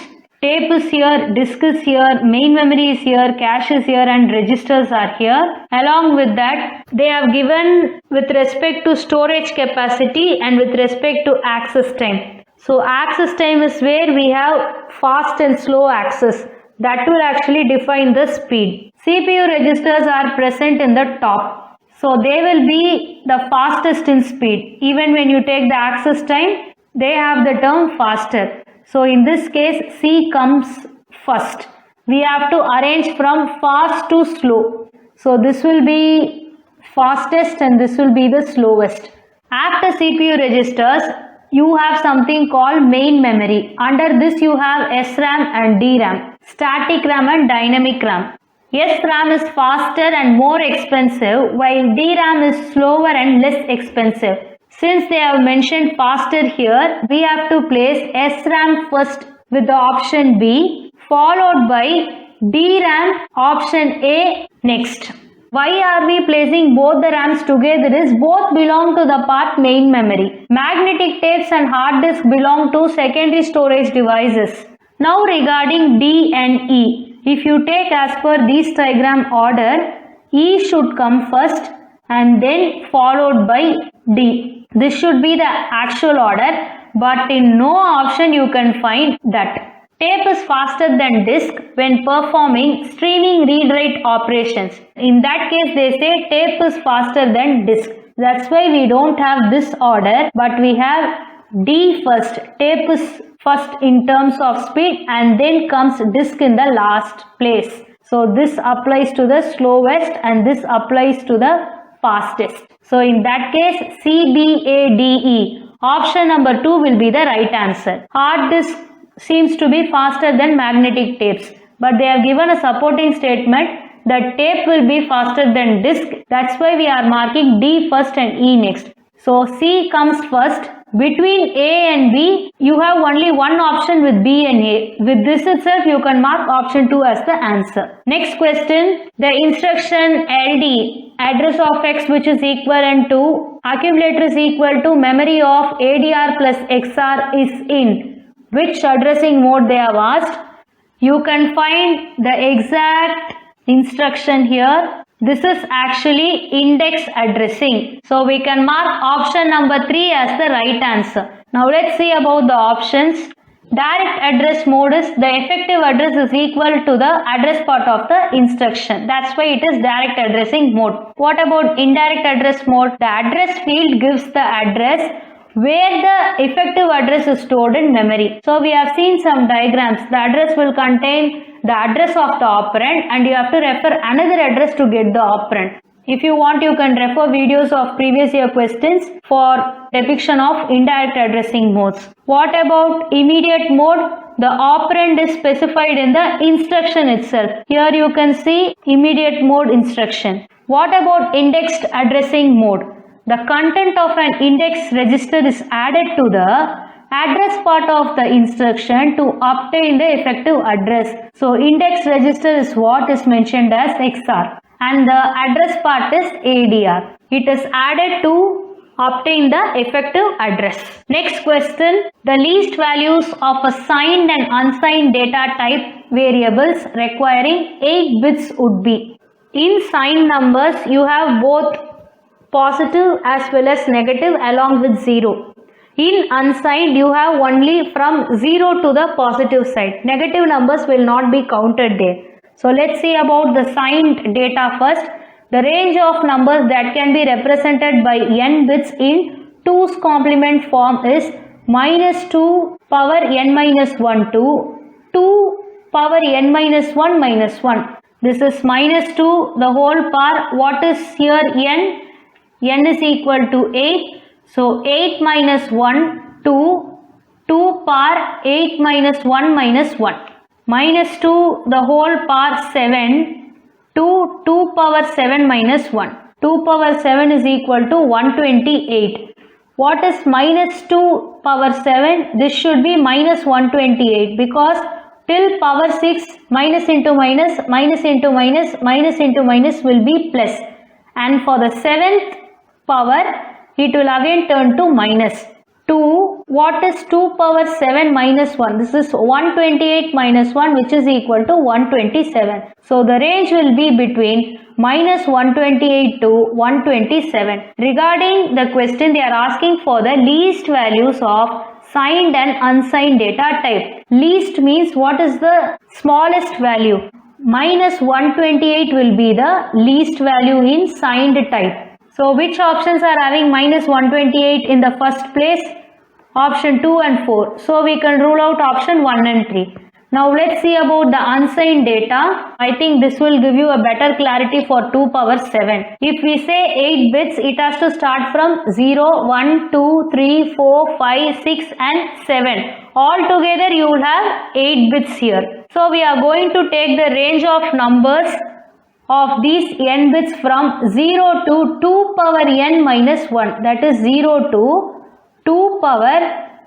Speaker 1: Tape is here, disk is here, main memory is here, cache is here, and registers are here. Along with that, they have given with respect to storage capacity and with respect to access time. So access time is where we have fast and slow access. That will actually define the speed. CPU registers are present in the top. So they will be the fastest in speed. Even when you take the access time, they have the term faster. So in this case, C comes first. We have to arrange from fast to slow. So this will be fastest and this will be the slowest. After CPU registers, you have something called main memory. Under this you have SRAM and DRAM, static RAM and dynamic RAM. SRAM is faster and more expensive, while DRAM is slower and less expensive. Since they have mentioned faster here, we have to place SRAM first with the option B, followed by DRAM option A next. Why are we placing both the RAMs together is both belong to the part main memory. Magnetic tapes and hard disk belong to secondary storage devices. Now regarding D and E, if you take as per this diagram order, E should come first and then followed by D. This should be the actual order, but in no option you can find that. Tape is faster than disk when performing streaming read-write operations. In that case, they say tape is faster than disk. That's why we don't have this order, but we have D first. Tape is first in terms of speed and then comes disk in the last place. So this applies to the slowest and this applies to the fastest. So in that case, C, B, A, D, E. Option number 2 will be the right answer. Hard disk seems to be faster than magnetic tapes, but they have given a supporting statement that tape will be faster than disk. That's why we are marking D first and E next. So C comes first. Between A and B, you have only one option with B and A. With this itself, you can mark option 2 as the answer. Next question, the instruction LD, address of X which is equivalent to, accumulator is equal to memory of ADR plus XR is in which addressing mode they have asked. You can find the exact instruction here. This is actually index addressing. So we can mark option number 3 as the right answer. Now let's see about the options. Direct address mode is the effective address is equal to the address part of the instruction. That's why it is direct addressing mode. What about indirect address mode? The address field gives the address where the effective address is stored in memory. So we have seen some diagrams. The address will contain the address of the operand and you have to refer another address to get the operand. If you want, you can refer videos of previous year questions for depiction of indirect addressing modes. What about immediate mode? The operand is specified in the instruction itself. Here you can see immediate mode instruction. What about indexed addressing mode? The content of an index register is added to the address part of the instruction to obtain the effective address. So index register is what is mentioned as XR and the address part is ADR. It is added to obtain the effective address. Next question, the least values of a signed and unsigned data type variables requiring 8 bits would be. In signed numbers, you have both positive as well as negative along with 0. In unsigned, you have only from 0 to the positive side. Negative numbers will not be counted there. So let's see about the signed data first. The range of numbers that can be represented by n bits in 2's complement form is -2 power n minus 1 to 2 power n minus 1 minus 1. This is -2 the whole power. What is here n? N is equal to 8. So 8 minus 1, 2, 2 power 8 minus 1 minus 1. Minus 2 the whole power 7 to 2 power 7 minus 1. 2 power 7 is equal to 128. What is minus 2 power 7? This should be minus 128 because till power 6 minus into minus, minus into minus, minus into minus will be plus. And for the 7th power, it will again turn to minus. 2, what is 2 power 7 minus 1? This is 128 minus 1 which is equal to 127. So the range will be between minus 128 to 127. Regarding the question, they are asking for the least values of signed and unsigned data type. Least means what is the smallest value? Minus 128 will be the least value in signed type. So which options are having minus 128 in the first place? Option 2 and 4. So we can rule out option 1 and 3. Now let's see about the unsigned data. I think this will give you a better clarity for 2 power 7. If we say 8 bits, it has to start from 0, 1, 2, 3, 4, 5, 6 and 7. Altogether you will have 8 bits here. So we are going to take the range of numbers of these n bits from 0 to 2 power n minus 1. That is 0 to 2 power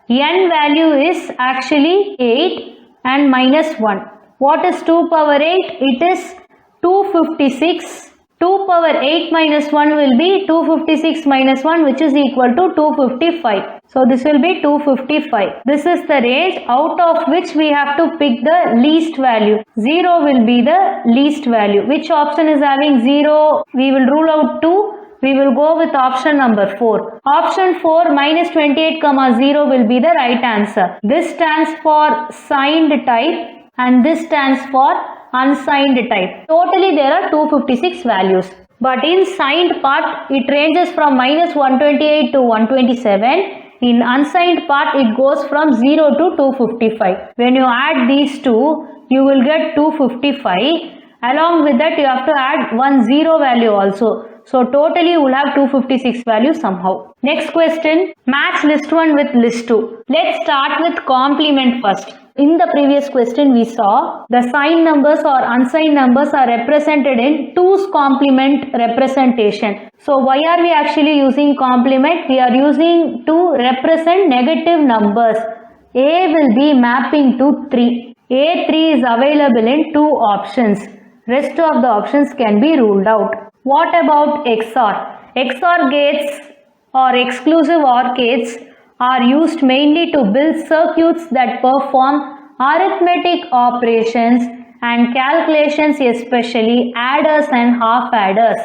Speaker 1: n value is actually 8 and minus 1. What is 2 power 8? It is 256. 2 power 8 minus 1 will be 256 minus 1 which is equal to 255. So this will be 255. This is the range out of which we have to pick the least value. 0 will be the least value. Which option is having 0? We will rule out 2. We will go with option number 4. Option 4 minus 28, 0 will be the right answer. This stands for signed type and this stands for unsigned type. Totally there are 256 values. But in signed part it ranges from minus 128 to 127. In unsigned part it goes from 0 to 255. When you add these two, you will get 255. Along with that you have to add one 0 value also. So totally you will have 256 values somehow. Next question, match list 1 with list 2. Let's start with complement first. In the previous question we saw the signed numbers or unsigned numbers are represented in 2's complement representation. So why are we actually using complement? We are using to represent negative numbers. A will be mapping to 3. A3 is available in 2 options. Rest of the options can be ruled out. What about XOR? XOR gates or exclusive OR gates are used mainly to build circuits that perform arithmetic operations and calculations, especially adders and half adders.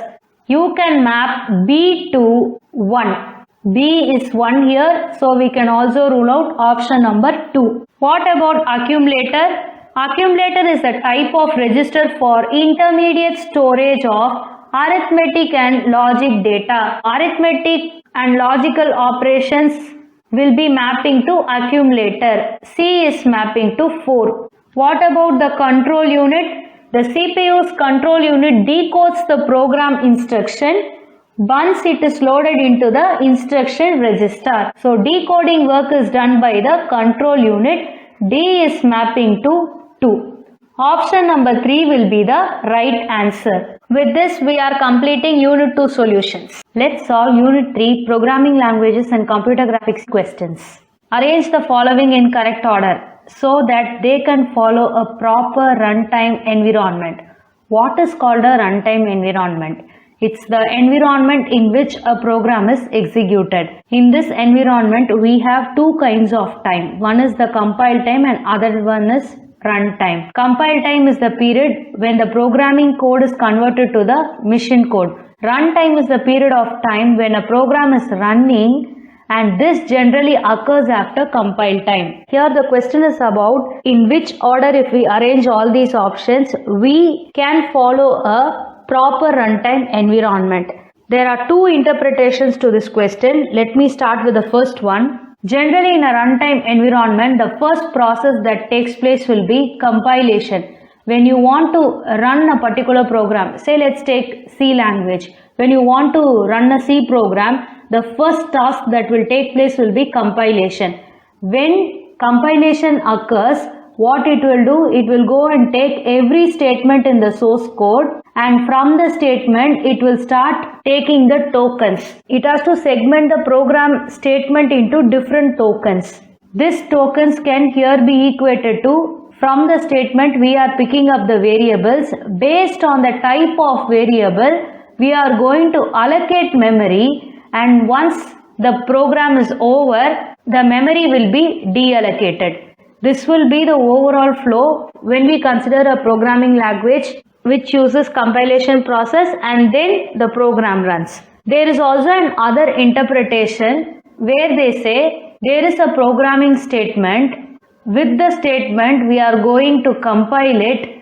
Speaker 1: You can map B to 1. B is 1 here, so we can also rule out option number 2. What about accumulator? Accumulator is a type of register for intermediate storage of arithmetic and logic data. Arithmetic and logical operations will be mapping to accumulator. C is mapping to 4. What about the control unit? The CPU's control unit decodes the program instruction once it is loaded into the instruction register. So decoding work is done by the control unit. D is mapping to 2. Option number 3 will be the right answer. With this, we are completing Unit 2 solutions. Let's solve Unit 3 Programming Languages and Computer Graphics questions. Arrange the following in correct order so that they can follow a proper runtime environment. What is called a runtime environment? It's the environment in which a program is executed. In this environment, we have two kinds of time. One is the compile time and other one is runtime. Compile time is the period when the programming code is converted to the machine code. Runtime is the period of time when a program is running, and this generally occurs after compile time. Here the question is about in which order, if we arrange all these options, we can follow a proper runtime environment. There are two interpretations to this question. Let me start with the first one. Generally in a runtime environment, the first process that takes place will be compilation. When you want to run a particular program, say let's take C language. When you want to run a C program, the first task that will take place will be compilation. When compilation occurs, what it will do, it will go and take every statement in the source code, and from the statement it will start taking the tokens. It has to segment the program statement into different tokens. These tokens can here be equated to, from the statement we are picking up the variables. Based on the type of variable, we are going to allocate memory, and once the program is over, the memory will be deallocated. This will be the overall flow when we consider a programming language which uses compilation process and then the program runs. There is also another interpretation where they say there is a programming statement. With the statement we are going to compile it.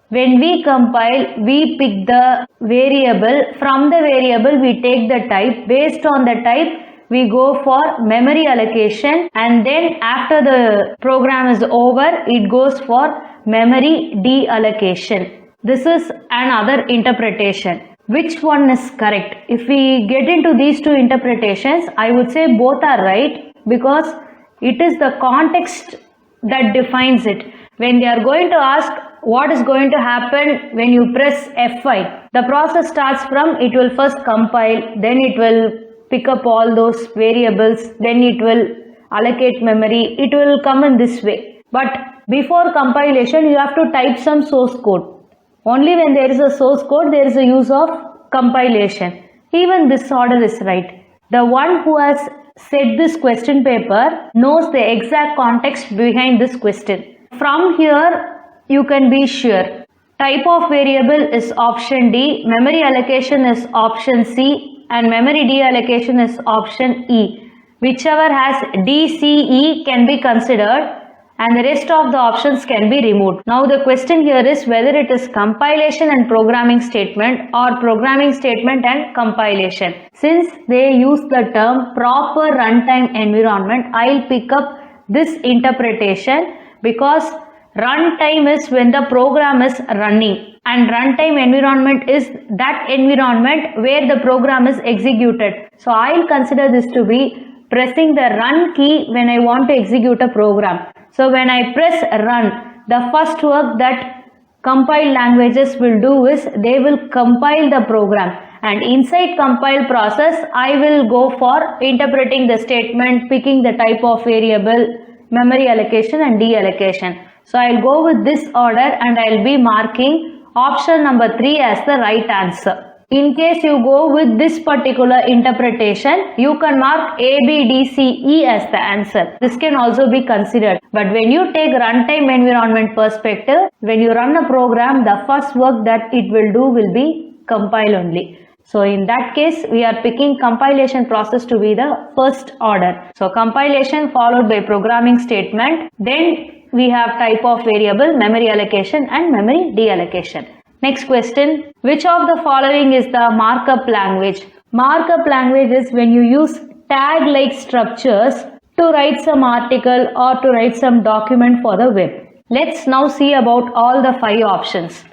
Speaker 1: When we compile, we pick the variable. From the variable we take the type. Based on the type, we go for memory allocation, and then after the program is over, it goes for memory deallocation. This is another interpretation. Which one is correct? If we get into these two interpretations, I would say both are right, because it is the context that defines it. When they are going to ask what is going to happen when you press F5, the process starts from, it will first compile, then it will pick up all those variables, then it will allocate memory. It will come in this way. But before compilation, you have to type some source code. Only when there is a source code, there is a use of compilation. Even this order is right. The one who has set this question paper knows the exact context behind this question. From here, you can be sure. Type of variable is option D, memory allocation is option C, and memory deallocation is option E. Whichever has D, C, E can be considered, and the rest of the options can be removed. Now the question here is whether it is compilation and programming statement or programming statement and compilation. Since they use the term proper runtime environment, I'll pick up this interpretation, because runtime is when the program is running, and runtime environment is that environment where the program is executed. So I'll consider this to be pressing the run key when I want to execute a program. So when I press run, the first work that compiled languages will do is they will compile the program, and inside compile process I will go for interpreting the statement, picking the type of variable, memory allocation and deallocation. So I'll go with this order, and I'll be marking option number 3 as the right answer. In case you go with this particular interpretation, you can mark A, B, D, C, E as the answer. This can also be considered. But when you take runtime environment perspective, when you run a program, the first work that it will do will be compile only. So in that case, we are picking compilation process to be the first order. So compilation followed by programming statement, then we have type of variable, memory allocation and memory deallocation. Next question, which of the following is the markup language? Markup language is when you use tag-like structures to write some article or to write some document for the web. Let's now see about all the 5 options.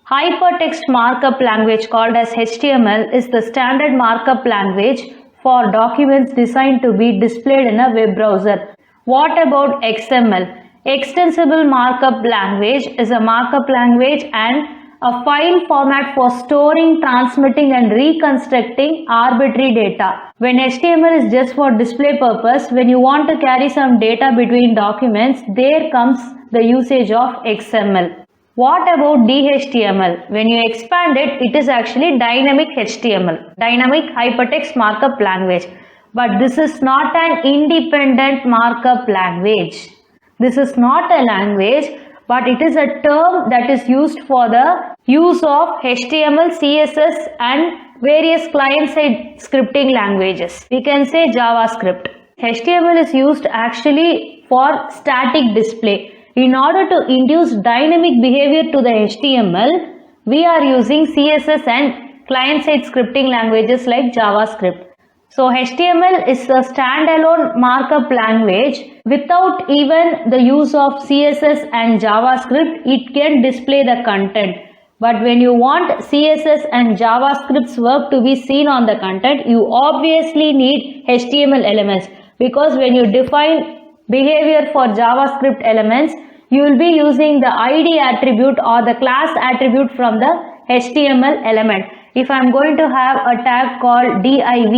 Speaker 1: Hypertext markup language, called as HTML, is the standard markup language for documents designed to be displayed in a web browser. What about XML? Extensible markup language is a markup language and a file format for storing, transmitting and reconstructing arbitrary data. When HTML is just for display purpose, when you want to carry some data between documents, there comes the usage of XML. What about DHTML? When you expand it, it is actually dynamic HTML, dynamic hypertext markup language. But this is not an independent markup language. This is not a language, but it is a term that is used for the use of HTML, CSS and various client-side scripting languages. We can say JavaScript. HTML is used actually for static display. In order to induce dynamic behavior to the HTML, we are using CSS and client-side scripting languages like JavaScript. So HTML is a standalone markup language. Without even the use of CSS and JavaScript, it can display the content. But when you want CSS and JavaScript's work to be seen on the content, you obviously need HTML elements, because when you define behavior for JavaScript elements, you will be using the ID attribute or the class attribute from the HTML element. If I am going to have a tag called div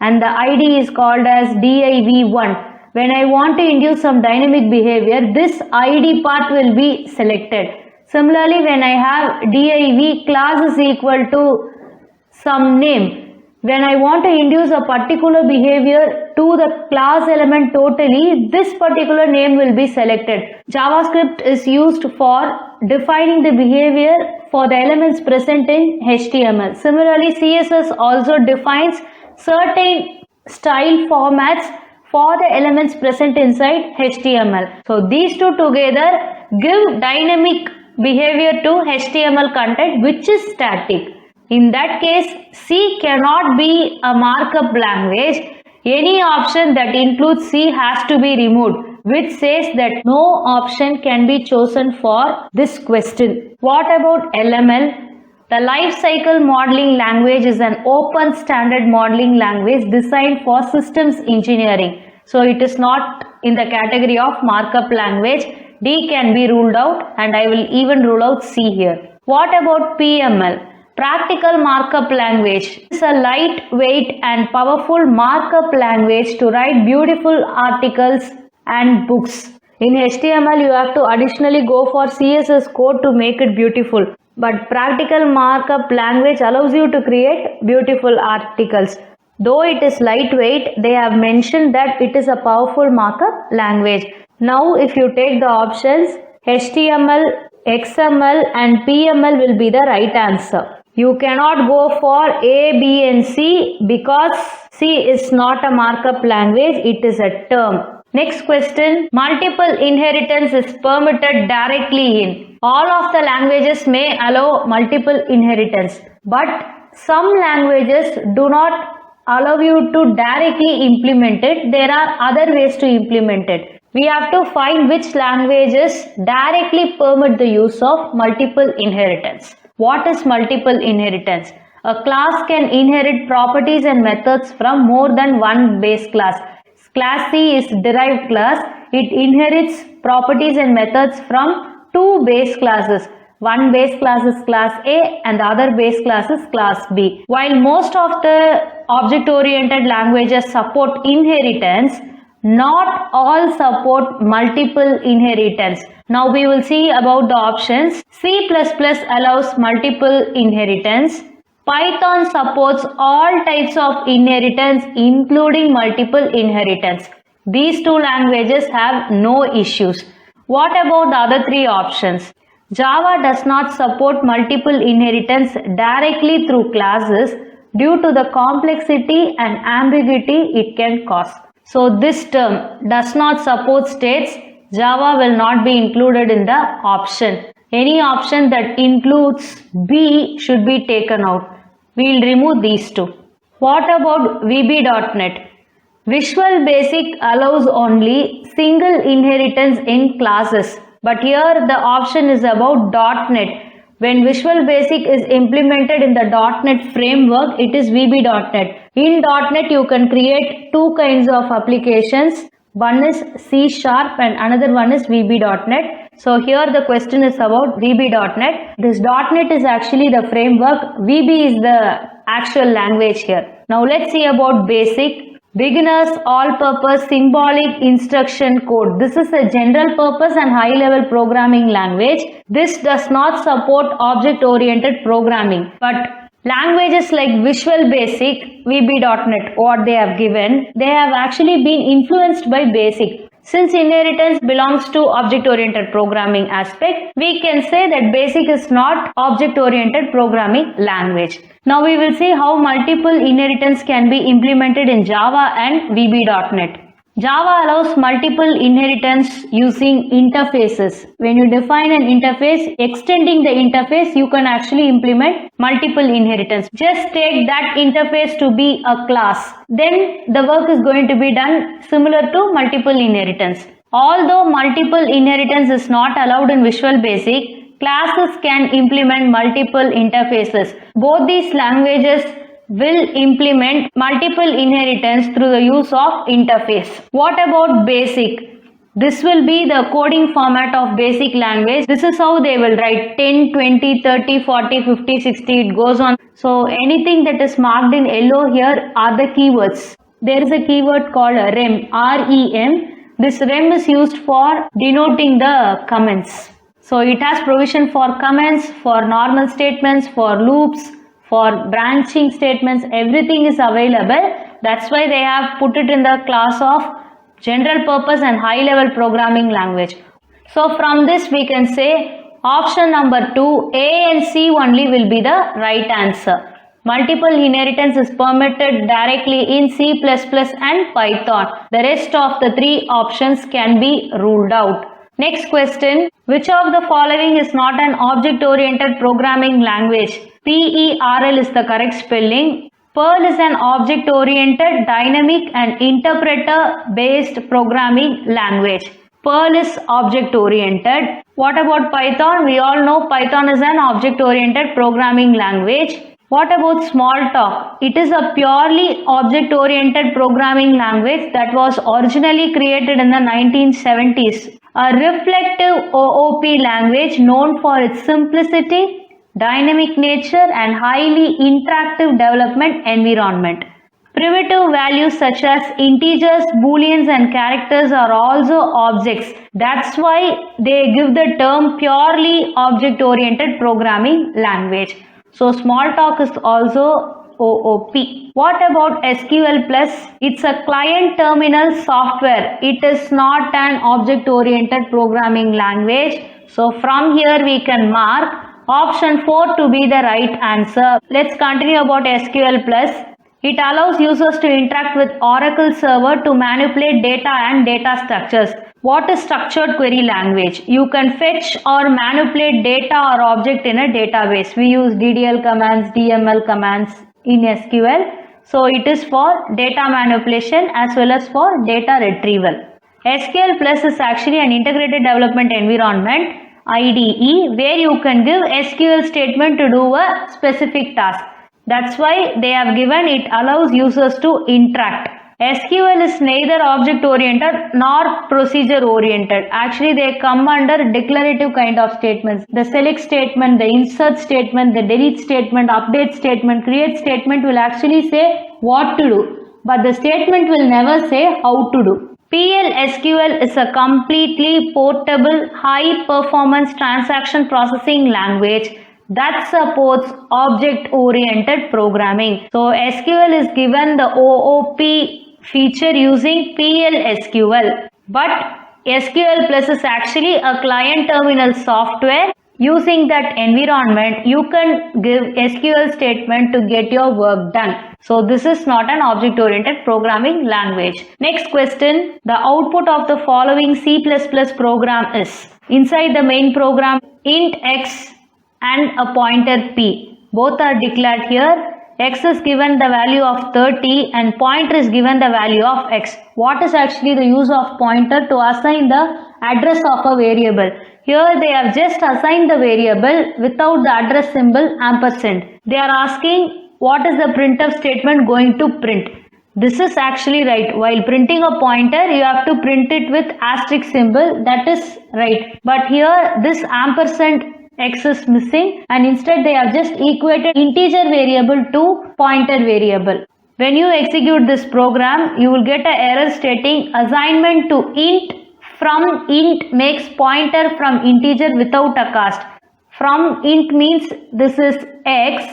Speaker 1: and the ID is called as div1, when I want to induce some dynamic behavior, this ID part will be selected. Similarly, when I have div class is equal to some name, when I want to induce a particular behavior to the class element totally, this particular name will be selected. JavaScript is used for defining the behavior for the elements present in HTML. Similarly, CSS also defines certain style formats for the elements present inside HTML. So these two together give dynamic behavior to HTML content which is static. In that case, C cannot be a markup language. Any option that includes C has to be removed, which says that no option can be chosen for this question. What about LML? The Life Cycle Modeling Language is an open standard modeling language designed for systems engineering. So it is not in the category of markup language. D can be ruled out, and I will even rule out C here. What about PML? Practical Markup Language is a lightweight and powerful markup language to write beautiful articles and books. In HTML, you have to additionally go for CSS code to make it beautiful. But Practical Markup Language allows you to create beautiful articles. Though it is lightweight, they have mentioned that it is a powerful markup language. Now, if you take the options, HTML, XML and PML will be the right answer. You cannot go for A, B and C because C is not a markup language, it is a term. Next question, multiple inheritance is permitted directly in. All of the languages may allow multiple inheritance, but some languages do not allow you to directly implement it. There are other ways to implement it. We have to find which languages directly permit the use of multiple inheritance. What is multiple inheritance? A class can inherit properties and methods from more than one base class. Class C is derived class. It inherits properties and methods from two base classes. One base class is class A and the other base class is class B. While most of the object-oriented languages support inheritance, not all support multiple inheritance. Now we will see about the options. C++ allows multiple inheritance. Python supports all types of inheritance including multiple inheritance. These two languages have no issues. What about the other three options? Java does not support multiple inheritance directly through classes due to the complexity and ambiguity it can cause. So this term does not support states. Java will not be included in the option. Any option that includes B should be taken out. We will remove these two. What about VB.NET? Visual Basic allows only single inheritance in classes. But here the option is about .NET. When Visual Basic is implemented in the .NET framework, it is VB.NET. In .NET, you can create two kinds of applications. One is C# and another one is VB.NET. So here the question is about VB.NET. This .NET is actually the framework. VB is the actual language here. Now let's see about basic. Beginners all-purpose symbolic instruction code. This is a general purpose and high-level programming language. This does not support object-oriented programming. But languages like Visual Basic, VB.NET, what they have given, they have actually been influenced by Basic. Since inheritance belongs to object-oriented programming aspect, we can say that Basic is not object-oriented programming language. Now we will see how multiple inheritance can be implemented in Java and VB.NET. Java allows multiple inheritance using interfaces. When you define an interface, extending the interface, you can actually implement multiple inheritance. Just take that interface to be a class. Then the work is going to be done similar to multiple inheritance. Although multiple inheritance is not allowed in Visual Basic, classes can implement multiple interfaces. Both these languages will implement multiple inheritance through the use of interface. What about basic? This will be the coding format of basic language. This is how they will write 10, 20, 30, 40, 50, 60. It goes on. So anything that is marked in yellow here are the keywords. There is a keyword called rem, R-E-M. This rem is used for denoting the comments. So it has provision for comments, for normal statements, for loops, for branching statements. Everything is available. That's why they have put it in the class of general purpose and high level programming language. So from this we can say option number 2, A and C only will be the right answer. Multiple inheritance is permitted directly in C++ and Python. The rest of the 3 options can be ruled out. Next question, which of the following is not an object-oriented programming language? PERL is the correct spelling. Perl is an object-oriented, dynamic and interpreter-based programming language. Perl is object-oriented. What about Python? We all know Python is an object-oriented programming language. What about Smalltalk? It is a purely object-oriented programming language that was originally created in the 1970s. A reflective OOP language known for its simplicity, dynamic nature and highly interactive development environment. Primitive values such as integers, booleans and characters are also objects. That's why they give the term purely object-oriented programming language. So Smalltalk is also OOP. What about SQL Plus? It's a client terminal software. It is not an object-oriented programming language. So from here we can mark option 4 to be the right answer. Let's continue about SQL Plus. It allows users to interact with Oracle server to manipulate data and data structures. What is structured query language? You can fetch or manipulate data or object in a database. We use DDL commands, DML commands in SQL. So it is for data manipulation as well as for data retrieval. SQL Plus is actually an integrated development environment, IDE, where you can give SQL statement to do a specific task. That's why they have given it allows users to interact. SQL is neither object-oriented nor procedure-oriented. Actually, they come under declarative kind of statements. The select statement, the insert statement, the delete statement, update statement, create statement will actually say what to do. But the statement will never say how to do. PL/SQL is a completely portable, high-performance transaction processing language that supports object-oriented programming. So SQL is given the OOP feature using PL/SQL. But SQL Plus is actually a client terminal software. Using that environment, you can give SQL statement to get your work done. So this is not an object-oriented programming language. Next question, the output of the following C++ program is, inside the main program, int x and a pointer p. Both are declared here. X is given the value of 30 and pointer is given the value of x. What is actually the use of pointer? To assign the address of a variable. Here they have just assigned the variable without the address symbol ampersand. They are asking what is the printf statement going to print. This is actually right. While printing a pointer, you have to print it with asterisk symbol. That is right. But here this ampersand x is missing and instead they have just equated integer variable to pointer variable. When you execute this program, you will get an error stating assignment to int from int makes pointer from integer without a cast. From int means this is x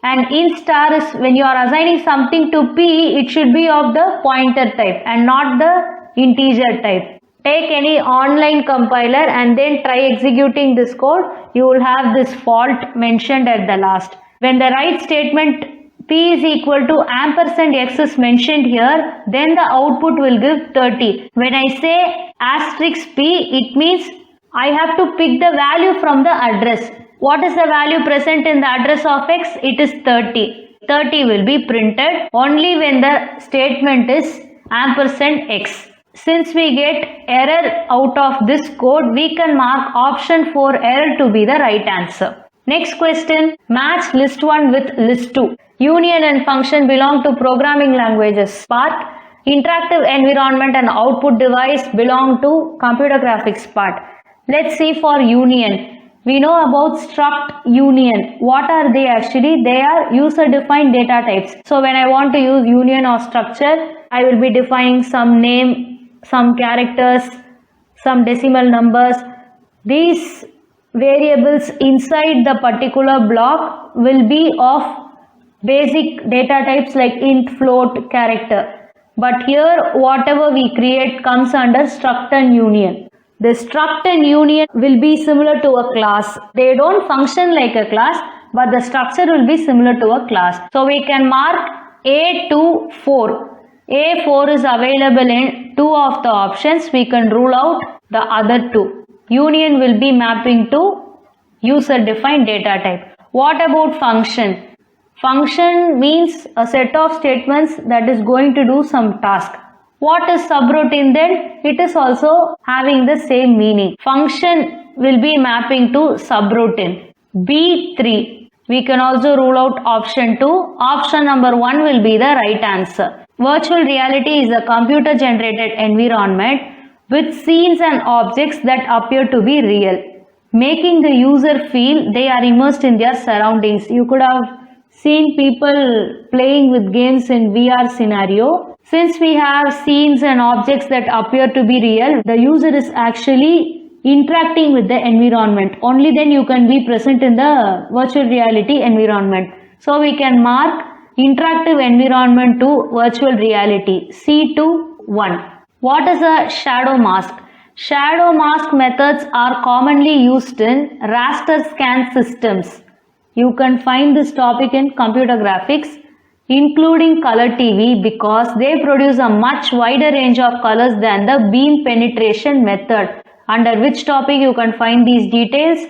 Speaker 1: and int star is when you are assigning something to p, it should be of the pointer type and not the integer type. Take any online compiler and then try executing this code. You will have this fault mentioned at the last. When the right statement p is equal to ampersand x is mentioned here, then the output will give 30. When I say asterisk p, it means I have to pick the value from the address. What is the value present in the address of x? It is 30. 30 will be printed only when the statement is ampersand x. Since we get error out of this code, we can mark option 4 error to be the right answer. Next question, match list 1 with list 2. Union and function belong to programming languages. Spark. Interactive environment and output device belong to computer graphics part. Let's see for union. We know about struct union. What are they actually? They are user defined data types. So when I want to use union or structure, I will be defining some name, some characters, some decimal numbers. These variables inside the particular block will be of basic data types like int, float, character. But here whatever we create comes under struct and union. The struct and union will be similar to a class. They don't function like a class, but the structure will be similar to a class. So we can mark A to 4. A4 is available in 2 of the options. We can rule out the other 2. Union will be mapping to user defined data type. What about function? Function means a set of statements that is going to do some task. What is subroutine then? It is also having the same meaning. Function will be mapping to subroutine. B3. We can also rule out option 2. Option number 1 will be the right answer. Virtual reality is a computer generated environment with scenes and objects that appear to be real, making the user feel they are immersed in their surroundings. You could have seen people playing with games in VR scenario. Since we have scenes and objects that appear to be real, the user is actually interacting with the environment. Only then you can be present in the virtual reality environment. So we can mark interactive environment to virtual reality. C to 1. What is a shadow mask? Shadow mask methods are commonly used in raster scan systems. You can find this topic in computer graphics, including color TV, because they produce a much wider range of colors than the beam penetration method. Under which topic you can find these details?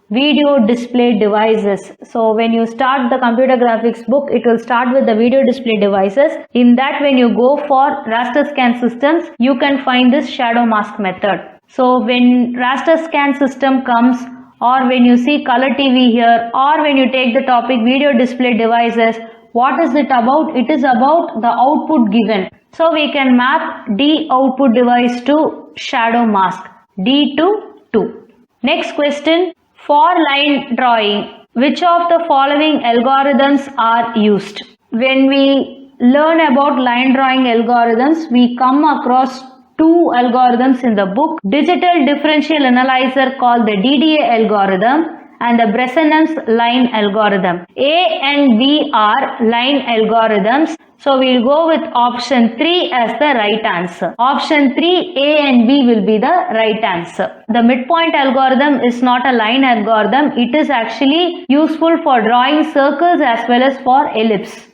Speaker 1: Video display devices. So when you start the computer graphics book, it will start with the video display devices. In that, when you go for raster scan systems, you can find this shadow mask method. So when raster scan system comes, or when you see color TV here, or when you take the topic video display devices, what is it about? It is about the output given. So we can map D output device to shadow mask. D to 2. Next question. For line drawing, which of the following algorithms are used? When we learn about line drawing algorithms, we come across 2 algorithms in the book. Digital differential analyzer called the DDA algorithm and the Bresenham's line algorithm. A and B are line algorithms. So we'll go with option 3 as the right answer. Option 3, A and B will be the right answer. The midpoint algorithm is not a line algorithm. It is actually useful for drawing circles as well as for ellipse.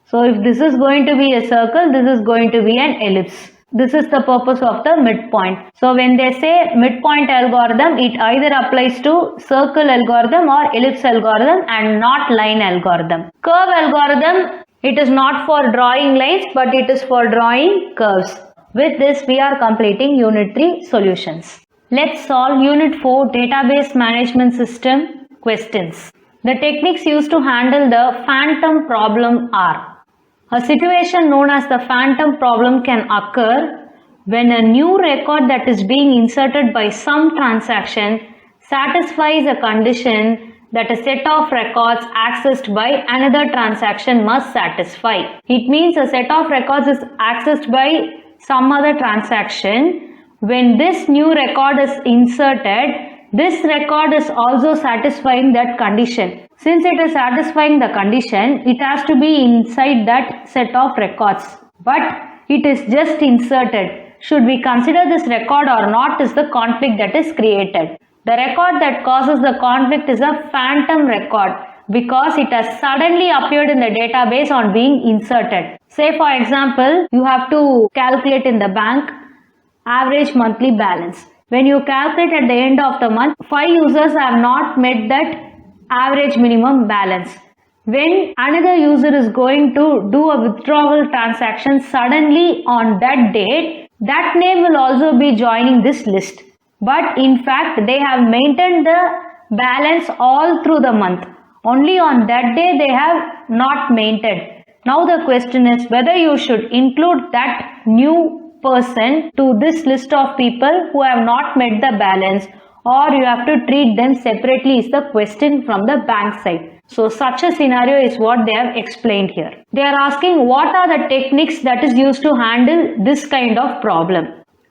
Speaker 1: So if this is going to be a circle, this is going to be an ellipse. This is the purpose of the midpoint. So when they say midpoint algorithm, it either applies to circle algorithm or ellipse algorithm and not line algorithm. Curve algorithm, it is not for drawing lines, but it is for drawing curves. With this, we are completing Unit 3 solutions. Let's solve Unit 4 Database Management System questions. The techniques used to handle the phantom problem are: a situation known as the phantom problem can occur when a new record that is being inserted by some transaction satisfies a condition that a set of records accessed by another transaction must satisfy. It means a set of records is accessed by some other transaction. When this new record is inserted, this record is also satisfying that condition. Since it is satisfying the condition, it has to be inside that set of records. But it is just inserted. Should we consider this record or not is the conflict that is created. The record that causes the conflict is a phantom record because it has suddenly appeared in the database on being inserted. Say for example, you have to calculate in the bank average monthly balance. When you calculate at the end of the month, 5 users have not met that average minimum balance. When another user is going to do a withdrawal transaction suddenly on that date, that name will also be joining this list. But in fact, they have maintained the balance all through the month. Only on that day they have not maintained. Now the question is whether you should include that new person to this list of people who have not met the balance, or you have to treat them separately is the question from the bank side. So such a scenario is what they have explained here. They are asking what are the techniques that is used to handle this kind of problem.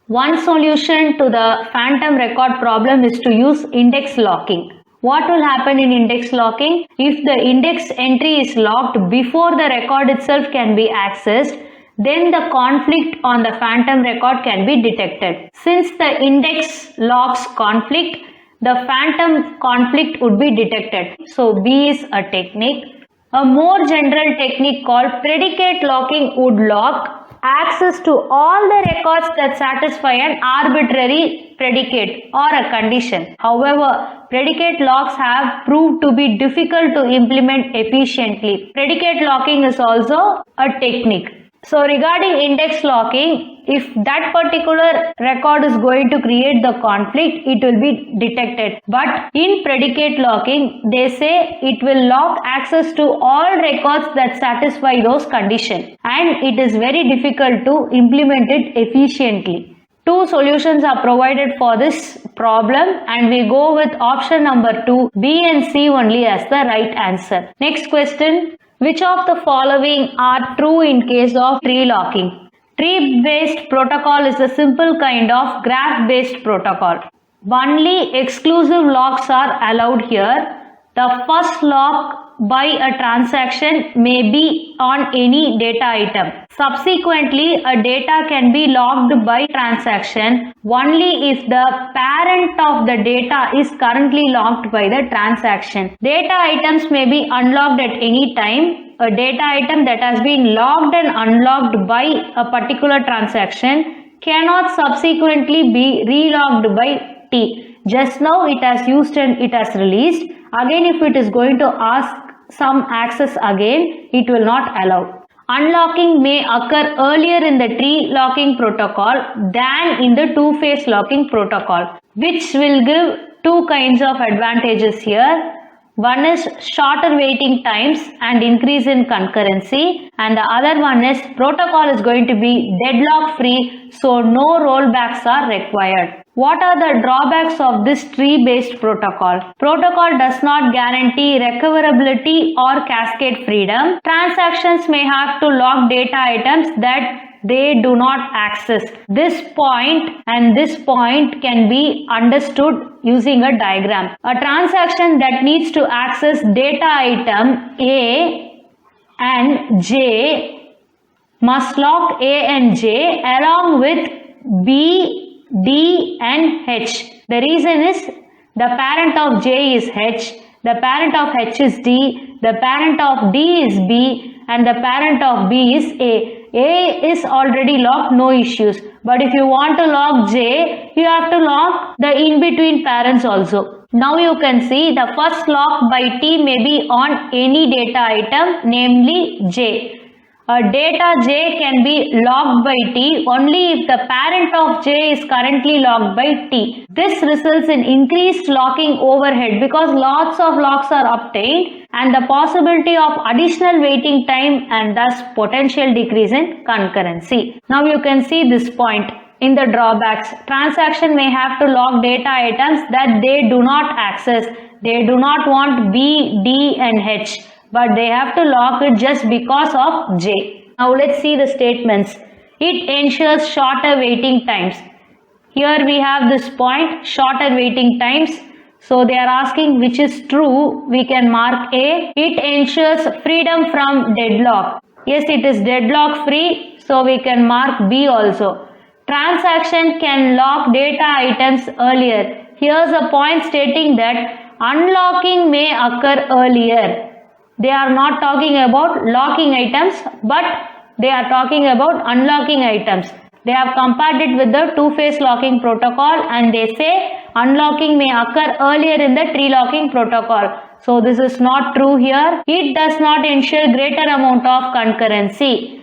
Speaker 1: One solution to the phantom record problem is to use index locking. What will happen in index locking? If the index entry is locked before the record itself can be accessed, then the conflict on the phantom record can be detected. Since the index locks conflict, the phantom conflict would be detected. So B is a technique. A more general technique called predicate locking would lock access to all the records that satisfy an arbitrary predicate or a condition. However, predicate locks have proved to be difficult to implement efficiently. Predicate locking is also a technique. So regarding index locking, if that particular record is going to create the conflict, it will be detected. But in predicate locking, they say it will lock access to all records that satisfy those conditions. And it is very difficult to implement it efficiently. Two solutions are provided for this problem and we go with option number 2, B and C only as the right answer. Next question. Which of the following are true in case of tree locking? Tree-based protocol is a simple kind of graph-based protocol. Only exclusive locks are allowed here. The first lock by a transaction may be on any data item. Subsequently, a data can be locked by transaction only if the parent of the data is currently locked by the transaction. Data items may be unlocked at any time. A data item that has been locked and unlocked by a particular transaction cannot subsequently be relocked by T. Just now it has used and it has released. Again, if it is going to ask some access again, it will not allow. Unlocking may occur earlier in the tree locking protocol than in the two-phase locking protocol, which will give two kinds of advantages here. One is shorter waiting times and increase in concurrency, and the other one is protocol is going to be deadlock free, so no rollbacks are required. What are the drawbacks of this tree-based protocol? Protocol does not guarantee recoverability or cascade freedom. Transactions may have to lock data items that they do not access. This point and this point can be understood using a diagram. A transaction that needs to access data item A and J must lock A and J along with B, D and H. The reason is the parent of J is H, the parent of H is D, the parent of D is B and the parent of B is A. A is already locked, no issues. But if you want to lock J, you have to lock the in-between parents also. Now you can see the first lock by T may be on any data item, namely J. A data J can be locked by T only if the parent of J is currently locked by T. This results in increased locking overhead because lots of locks are obtained and the possibility of additional waiting time and thus potential decrease in concurrency. Now you can see this point in the drawbacks. Transaction may have to lock data items that they do not access. They do not want B, D and H, but they have to lock it just because of J. Now let's see the statements. It ensures shorter waiting times. Here we have this point, shorter waiting times. So they are asking which is true. We can mark A. It ensures freedom from deadlock. Yes, it is deadlock free. So we can mark B also. Transaction can lock data items earlier. Here's a point stating that unlocking may occur earlier. They are not talking about locking items, but they are talking about unlocking items. They have compared it with the two-phase locking protocol and they say unlocking may occur earlier in the tree locking protocol. So this is not true here. It does not ensure greater amount of concurrency.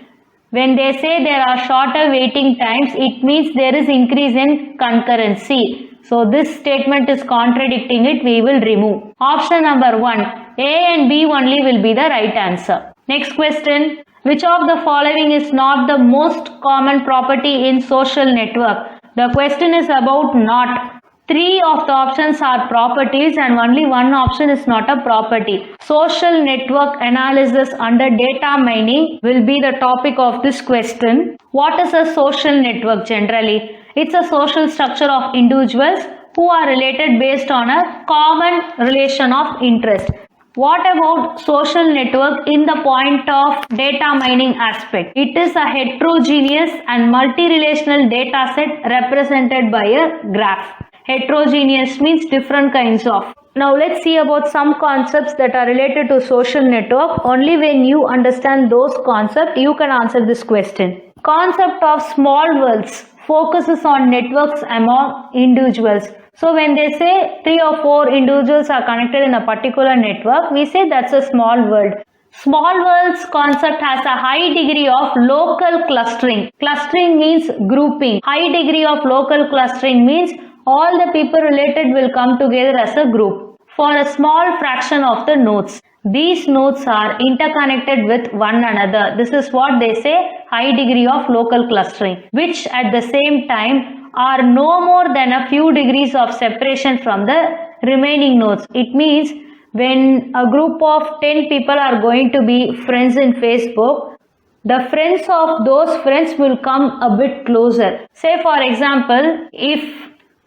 Speaker 1: When they say there are shorter waiting times, it means there is increase in concurrency. So this statement is contradicting it. We will remove. Option number 1. A and B only will be the right answer. Next question. Which of the following is not the most common property in social network? The question is about not. 3 of the options are properties and only one option is not a property. Social network analysis under data mining will be the topic of this question. What is a social network generally? It's a social structure of individuals who are related based on a common relation of interest. What about social network in the point of data mining aspect? It is a heterogeneous and multi-relational data set represented by a graph. Heterogeneous means different kinds of. Now let's see about some concepts that are related to social network. Only when you understand those concepts, you can answer this question. Concept of small worlds focuses on networks among individuals. So when they say 3 or 4 individuals are connected in a particular network, we say that's a small world. Small worlds concept has a high degree of local clustering. Clustering means grouping. High degree of local clustering means all the people related will come together as a group for a small fraction of the nodes. These nodes are interconnected with one another. This is what they say, high degree of local clustering, which at the same time are no more than a few degrees of separation from the remaining nodes. It means when a group of 10 people are going to be friends in Facebook, the friends of those friends will come a bit closer. Say for example, if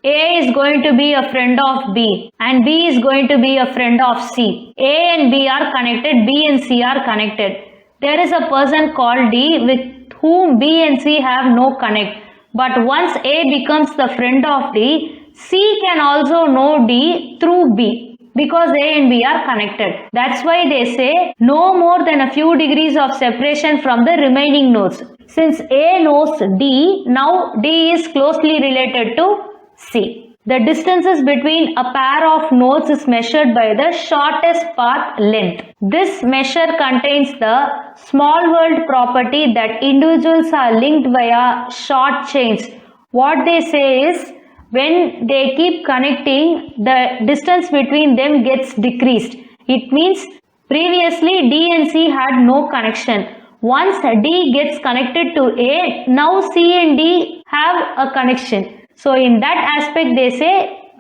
Speaker 1: A is going to be a friend of B and B is going to be a friend of C. A and B are connected, B and C are connected. There is a person called D with whom B and C have no connect. But once A becomes the friend of D, C can also know D through B because A and B are connected. That's why they say no more than a few degrees of separation from the remaining nodes. Since A knows D, now D is closely related to C. The distances between a pair of nodes is measured by the shortest path length. This measure contains the small world property that individuals are linked via short chains. What they say is when they keep connecting, the distance between them gets decreased. It means previously D and C had no connection. Once D gets connected to A, now C and D have a connection. So in that aspect they say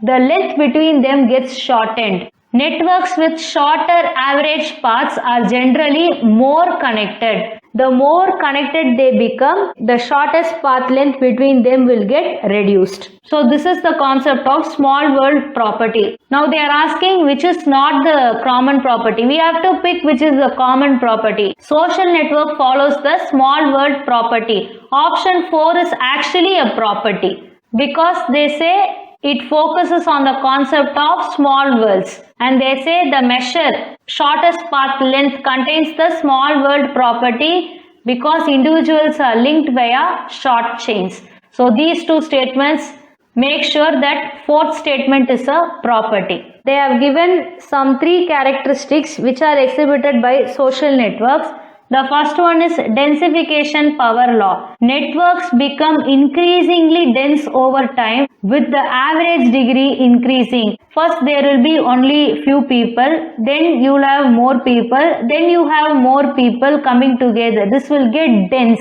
Speaker 1: the length between them gets shortened. Networks with shorter average paths are generally more connected. The more connected they become, the shortest path length between them will get reduced. So this is the concept of small world property. Now they are asking which is not the common property. We have to pick which is the common property. Social network follows the small world property. Option 4 is actually a property, because they say it focuses on the concept of small worlds, and they say the measure shortest path length contains the small world property because individuals are linked via short chains. So these two statements make sure that fourth statement is a property. They have given some 3 characteristics which are exhibited by social networks. The first one is densification power law. Networks become increasingly dense over time with the average degree increasing. First there will be only few people, then you will have more people, then you have more people coming together. This will get dense.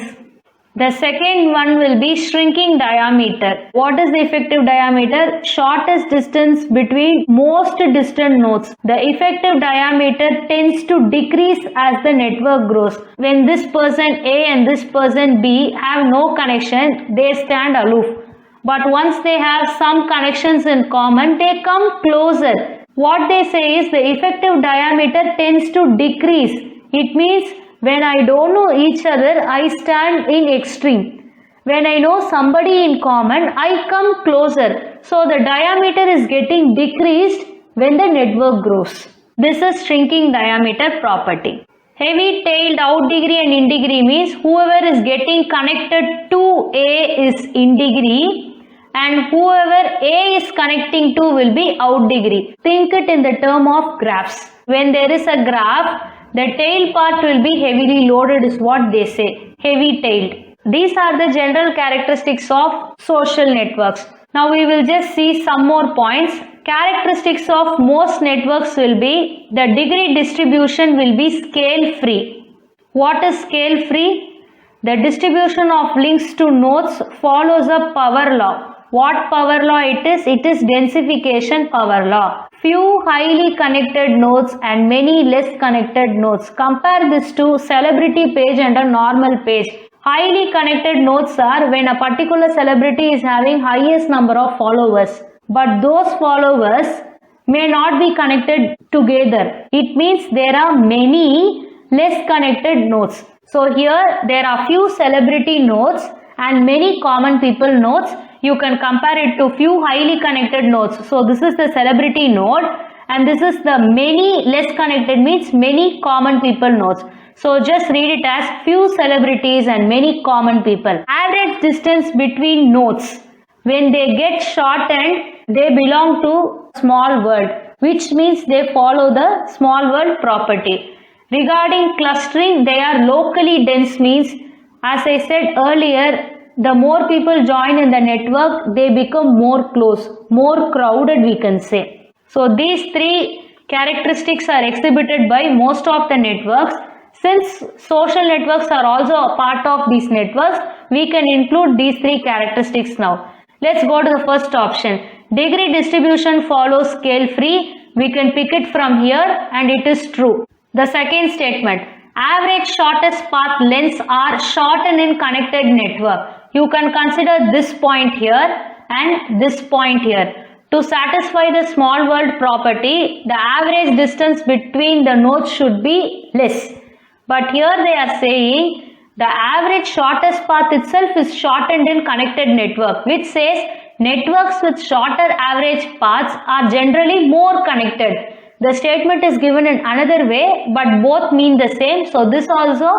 Speaker 1: The second one will be shrinking diameter. What is the effective diameter? Shortest distance between most distant nodes. The effective diameter tends to decrease as the network grows. When this person A and this person B have no connection, they stand aloof. But once they have some connections in common, they come closer. What they say is the effective diameter tends to decrease. It means when I don't know each other, I stand in extreme. When I know somebody in common, I come closer. So the diameter is getting decreased when the network grows. This is shrinking diameter property. Heavy-tailed out degree and in degree means whoever is getting connected to A is in degree and whoever A is connecting to will be out degree. Think it in the term of graphs. When there is a graph, the tail part will be heavily loaded is what they say, heavy-tailed. These are the general characteristics of social networks. Now we will just see some more points. Characteristics of most networks will be the degree distribution will be scale-free. What is scale free? The distribution of links to nodes follows a power law. What power law it is? It is densification power law. Few highly connected nodes and many less connected nodes. Compare this to celebrity page and a normal page. Highly connected nodes are when a particular celebrity is having highest number of followers, but those followers may not be connected together. It means there are many less connected nodes. So here there are few celebrity nodes and many common people nodes. You can compare it to few highly connected nodes. So this is the celebrity node and this is the many less connected means many common people nodes. So just read it as few celebrities and many common people. Average distance between nodes. When they get shortened, they belong to small world, which means they follow the small world property. Regarding clustering, they are locally dense means, as I said earlier, the more people join in the network, they become more close, more crowded we can say. So these three characteristics are exhibited by most of the networks. Since social networks are also a part of these networks, we can include these three characteristics now. Let's go to the first option. Degree distribution follows scale free. We can pick it from here and it is true. The second statement, average shortest path lengths are shortened in connected network. You can consider this point here and this point here. To satisfy the small world property, the average distance between the nodes should be less. But here they are saying the average shortest path itself is shortened in connected network, which says networks with shorter average paths are generally more connected. The statement is given in another way, but both mean the same. So this also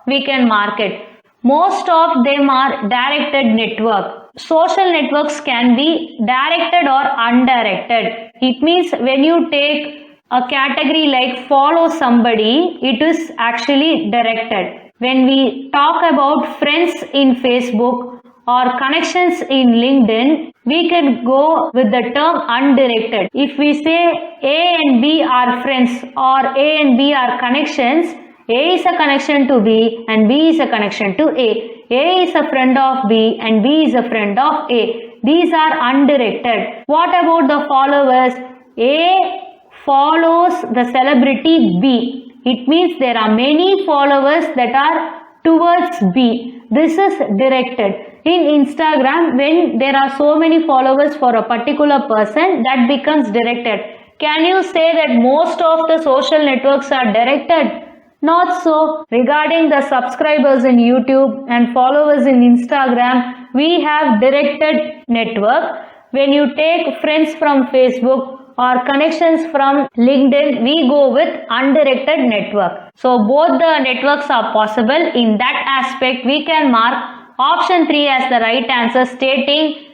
Speaker 1: we can mark it. Most of them are directed network. Social networks can be directed or undirected. It means when you take a category like follow somebody, it is actually directed. When we talk about friends in Facebook or connections in LinkedIn, we can go with the term undirected. If we say A and B are friends or A and B are connections, A is a connection to B and B is a connection to A. A is a friend of B and B is a friend of A. These are undirected. What about the followers? A follows the celebrity B. It means there are many followers that are towards B. This is directed. In Instagram, when there are so many followers for a particular person, that becomes directed. Can you say that most of the social networks are directed? Not so. Regarding the subscribers in YouTube and followers in Instagram, we have directed network. When you take friends from Facebook or connections from LinkedIn, we go with undirected network. So both the networks are possible. In that aspect, we can mark option 3 as the right answer, stating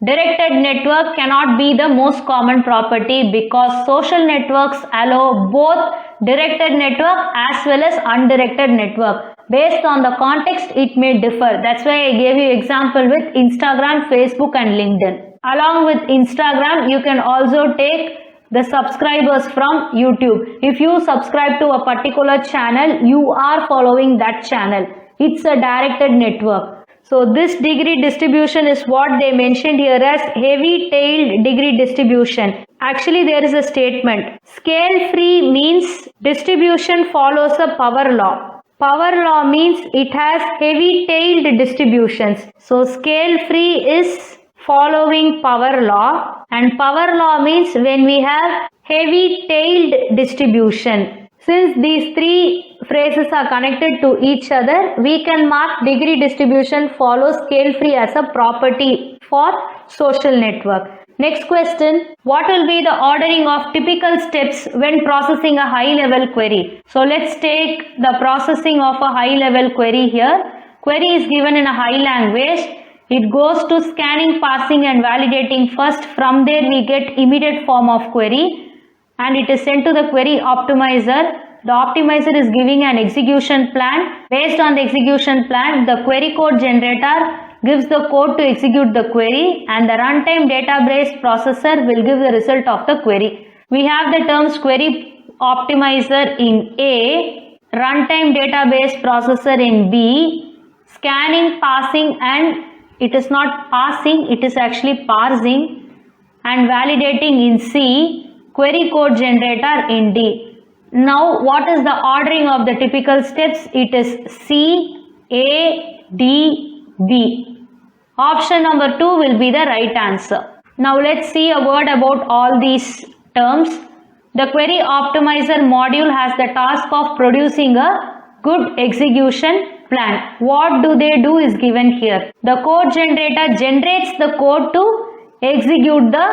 Speaker 1: directed network cannot be the most common property because social networks allow both directed network as well as undirected network. Based on the context, it may differ. That's why I gave you example with Instagram, Facebook and LinkedIn. Along with Instagram, you can also take the subscribers from YouTube. If you subscribe to a particular channel, you are following that channel. It's a directed network. So this degree distribution is what they mentioned here as heavy-tailed degree distribution. Actually, there is a statement. Scale-free means distribution follows a power law. Power law means it has heavy-tailed distributions. So scale-free is following power law, and power law means when we have heavy-tailed distribution. Since these three phrases are connected to each other, we can mark degree distribution follows scale free as a property for social network. Next question, what will be the ordering of typical steps when processing a high level query? So let's take the processing of a high level query here. Query is given in a high language. It goes to scanning, parsing and validating first. From there we get immediate form of query and it is sent to the query optimizer. The optimizer is giving an execution plan. Based on the execution plan, the query code generator gives the code to execute the query and the runtime database processor will give the result of the query. We have the terms query optimizer in A runtime database processor in B, scanning, parsing, and it is not passing, it is actually parsing and validating in C, query code generator in D. Now what is the ordering of the typical steps? It is C, A, D, B. Option number 2 will be the right answer. Now let's see a word about all these terms. The query optimizer module has the task of producing a good execution plan. What do they do is given here. The code generator generates the code to execute the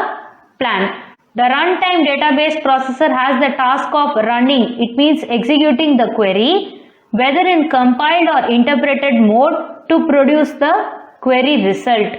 Speaker 1: plan. The runtime database processor has the task of running. It means executing the query, whether in compiled or interpreted mode, to produce the query result.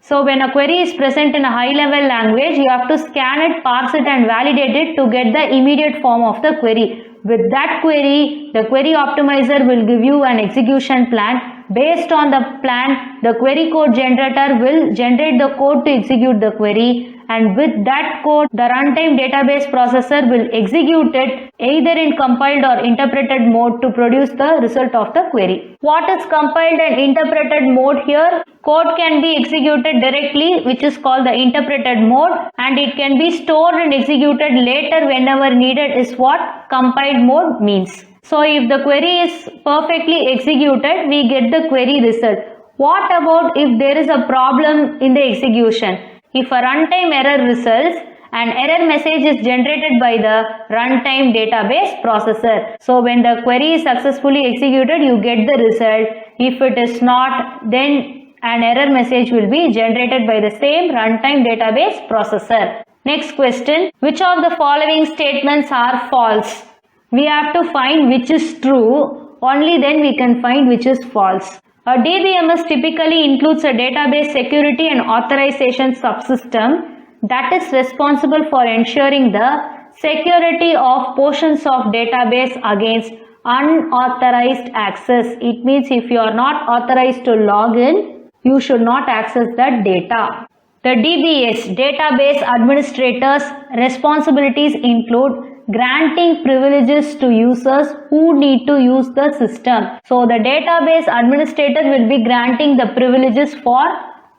Speaker 1: So when a query is present in a high level language, you have to scan it, parse it and validate it to get the immediate form of the query. With that query, the query optimizer will give you an execution plan. Based on the plan, the query code generator will generate the code to execute the query, and with that code, the runtime database processor will execute it either in compiled or interpreted mode to produce the result of the query. What is compiled and interpreted mode here? Code can be executed directly, which is called the interpreted mode, and it can be stored and executed later whenever needed is what compiled mode means. So if the query is perfectly executed, we get the query result. What about if there is a problem in the execution? If a runtime error results, an error message is generated by the runtime database processor. So when the query is successfully executed, you get the result. If it is not, then an error message will be generated by the same runtime database processor. Next question. Which of the following statements are false? We have to find which is true. Only then we can find which is false. A DBMS typically includes a database security and authorization subsystem that is responsible for ensuring the security of portions of database against unauthorized access. It means if you are not authorized to log in, you should not access that data. The DBS, database administrator's responsibilities include granting privileges to users who need to use the system. So the database administrator will be granting the privileges for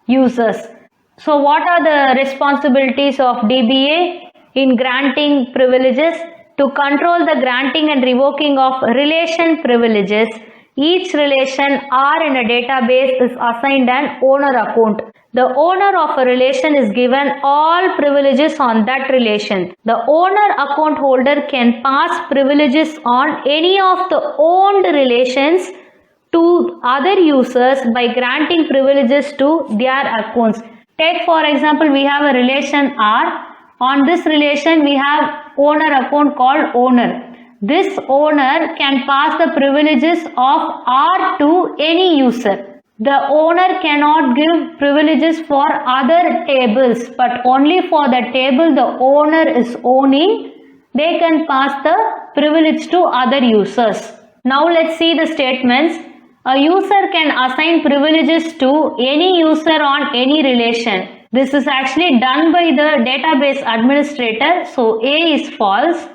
Speaker 1: users. So what are the responsibilities of DBA in granting privileges? To control the granting and revoking of relation privileges. Each relation R in a database is assigned an owner account. The owner of a relation is given all privileges on that relation. The owner account holder can pass privileges on any of the owned relations to other users by granting privileges to their accounts. Take for example, we have a relation R. On this relation, we have owner account called owner. This owner can pass the privileges of R to any user. The owner cannot give privileges for other tables, but only for the table the owner is owning, they can pass the privilege to other users. Now let's see the statements. A user can assign privileges to any user on any relation. This is actually done by the database administrator, so A is false.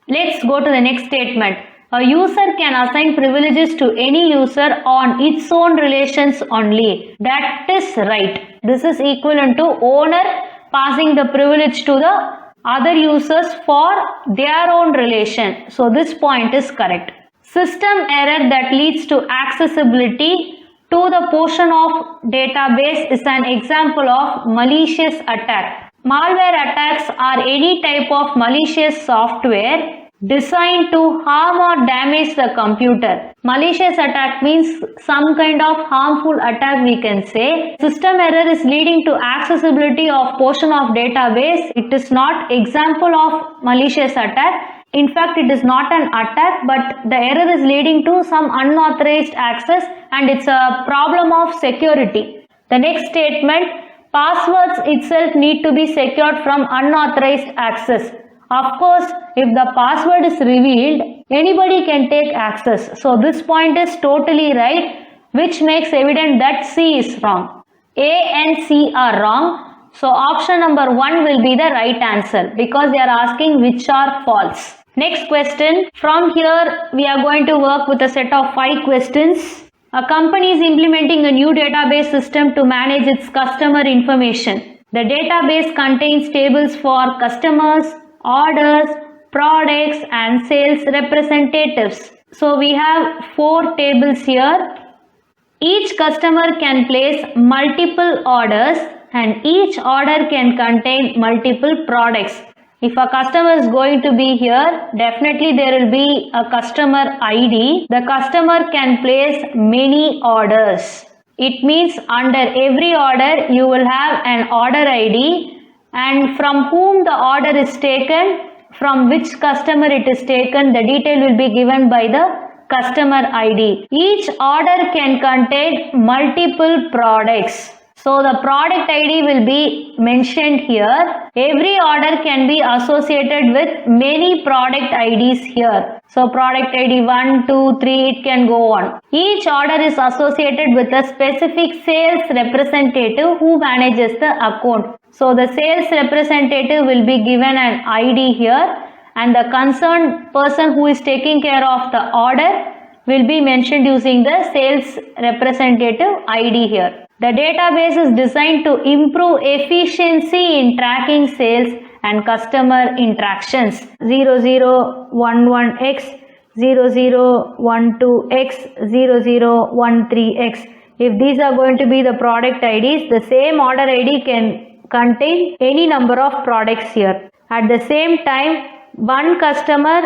Speaker 1: Let's go to the next statement. A user can assign privileges to any user on its own relations only. That is right. This is equivalent to owner passing the privilege to the other users for their own relation. So this point is correct. System error that leads to accessibility to the portion of database is an example of malicious attack. Malware attacks are any type of malicious software designed to harm or damage the computer. Malicious attack means some kind of harmful attack, we can say. System error is leading to accessibility of portion of database. It is not example of malicious attack. In fact, it is not an attack, but the error is leading to some unauthorized access and it's a problem of security. The next statement, passwords itself need to be secured from unauthorized access. Of course, if the password is revealed, anybody can take access. So this point is totally right, which makes evident that C is wrong. A and C are wrong. So option number 1 will be the right answer because they are asking which are false. Next question. From here, we are going to work with a set of 5 questions. A company is implementing a new database system to manage its customer information. The database contains tables for customers, orders, products, and sales representatives. So we have 4 tables here. Each customer can place multiple orders and each order can contain multiple products. If a customer is going to be here, definitely there will be a customer ID. The customer can place many orders. It means under every order you will have an order ID, and from whom the order is taken, from which customer it is taken, the detail will be given by the customer ID. Each order can contain multiple products. So the product ID will be mentioned here. Every order can be associated with many product IDs here. So product ID 1, 2, 3, it can go on. Each order is associated with a specific sales representative who manages the account. So the sales representative will be given an ID here, and the concerned person who is taking care of the order will be mentioned using the sales representative ID here. The database is designed to improve efficiency in tracking sales and customer interactions. 0011X, 0012X, 0013X. If these are going to be the product IDs, the same order ID can contain any number of products here. At the same time, one customer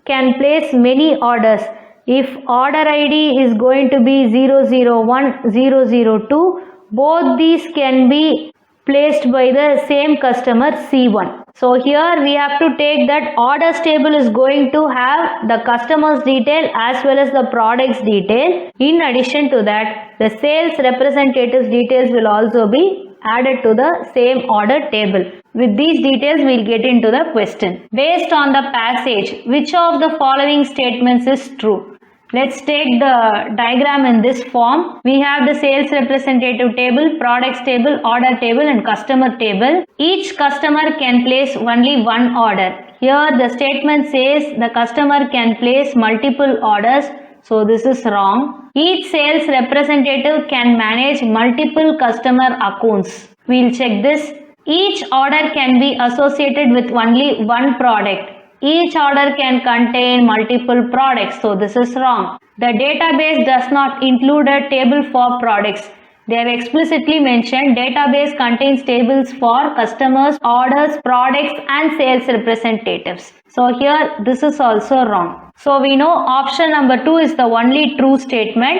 Speaker 1: can place many orders. If order ID is going to be 001, 002, both these can be placed by the same customer C1. So here we have to take that orders table is going to have the customer's detail as well as the product's detail. In addition to that, the sales representative's details will also be added to the same order table. With these details, we'll get into the question. Based on the passage, which of the following statements is true? Let's take the diagram in this form. We have the sales representative table, products table, order table and customer table. Each customer can place only one order. Here the statement says the customer can place multiple orders. So this is wrong. Each sales representative can manage multiple customer accounts. We'll check this. Each order can be associated with only one product. Each order can contain multiple products. So this is wrong. The database does not include a table for products. They have explicitly mentioned database contains tables for customers, orders, products and sales representatives. So here this is also wrong. So we know option number 2 is the only true statement.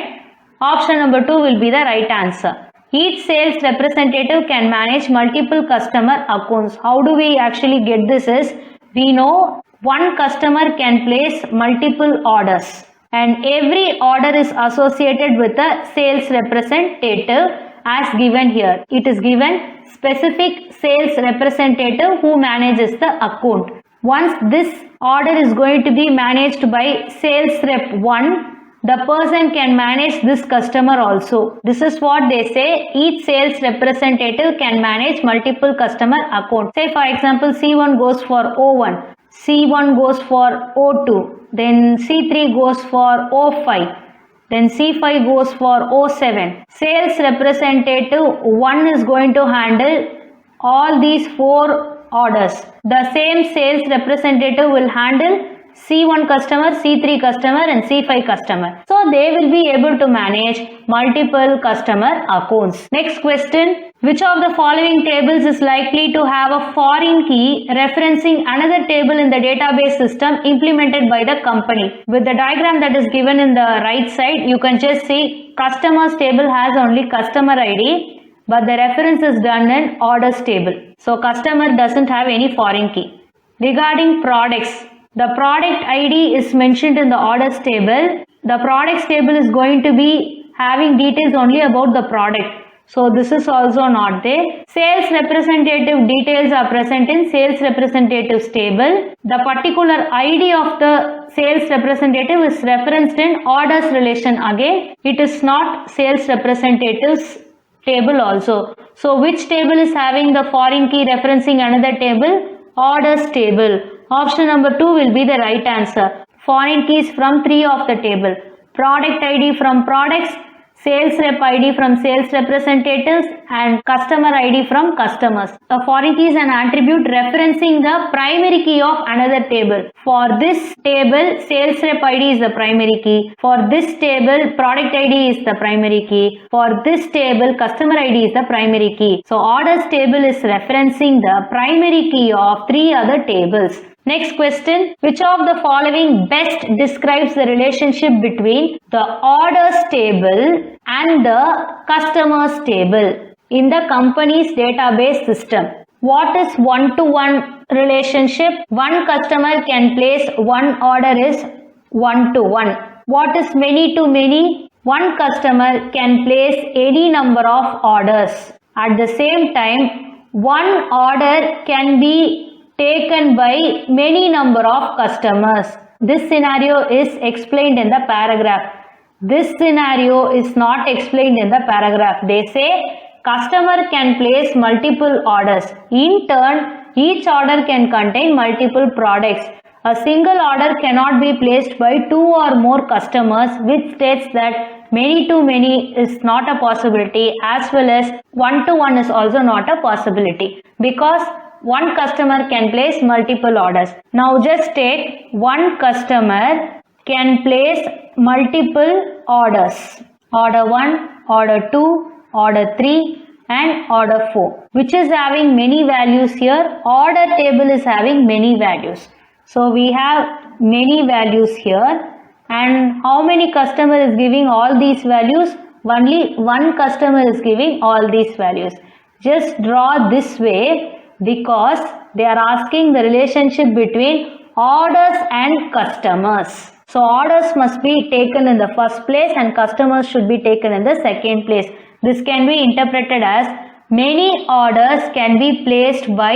Speaker 1: Option number 2 will be the right answer. Each sales representative can manage multiple customer accounts. How do we actually get this is, we know one customer can place multiple orders and every order is associated with a sales representative as given here. It is given specific sales representative who manages the account. Once this order is going to be managed by sales rep 1, the person can manage this customer also. This is what they say, each sales representative can manage multiple customer accounts. Say for example, C1 goes for O1. C1 goes for O2, then C3 goes for O5, then C5 goes for O7. Sales representative 1 is going to handle all these 4 orders. The same sales representative will handle C1 customer, C3 customer and C5 customer. So they will be able to manage multiple customer accounts. Next question. Which of the following tables is likely to have a foreign key referencing another table in the database system implemented by the company? With the diagram that is given in the right side, you can just see customers table has only customer ID, but the reference is done in orders table. So customer doesn't have any foreign key. Regarding products, the product ID is mentioned in the orders table. The products table is going to be having details only about the product. So this is also not there. Sales representative details are present in sales representatives table. The particular ID of the sales representative is referenced in orders relation again. It is not sales representatives table also. So which table is having the foreign key referencing another table? Orders table. Option number 2 will be the right answer. Foreign keys from 3 of the table. Product ID from products, sales rep ID from sales representatives, and customer ID from customers. A foreign key is an attribute referencing the primary key of another table. For this table, sales rep ID is the primary key. For this table, product ID is the primary key. For this table, customer ID is the primary key. So orders table is referencing the primary key of 3 other tables. Next question, which of the following best describes the relationship between the orders table and the customers table in the company's database system? What is one-to-one relationship? One customer can place one order is one-to-one. What is many-to-many? One customer can place any number of orders. At the same time, one order can be taken by many number of customers. This scenario is explained in the paragraph. This scenario is not explained in the paragraph. They say customer can place multiple orders. In turn, each order can contain multiple products. A single order cannot be placed by 2 or more customers, which states that many-to-many is not a possibility, as well as one-to-one is also not a possibility, because one customer can place multiple orders. Now just take one customer can place multiple orders. Order 1, order 2, order 3 and order 4. Which is having many values here? Order table is having many values. So we have many values here. And how many customer is giving all these values? Only one customer is giving all these values. Just draw this way, because they are asking the relationship between orders and customers. So orders must be taken in the first place and customers should be taken in the second place. This can be interpreted as many orders can be placed by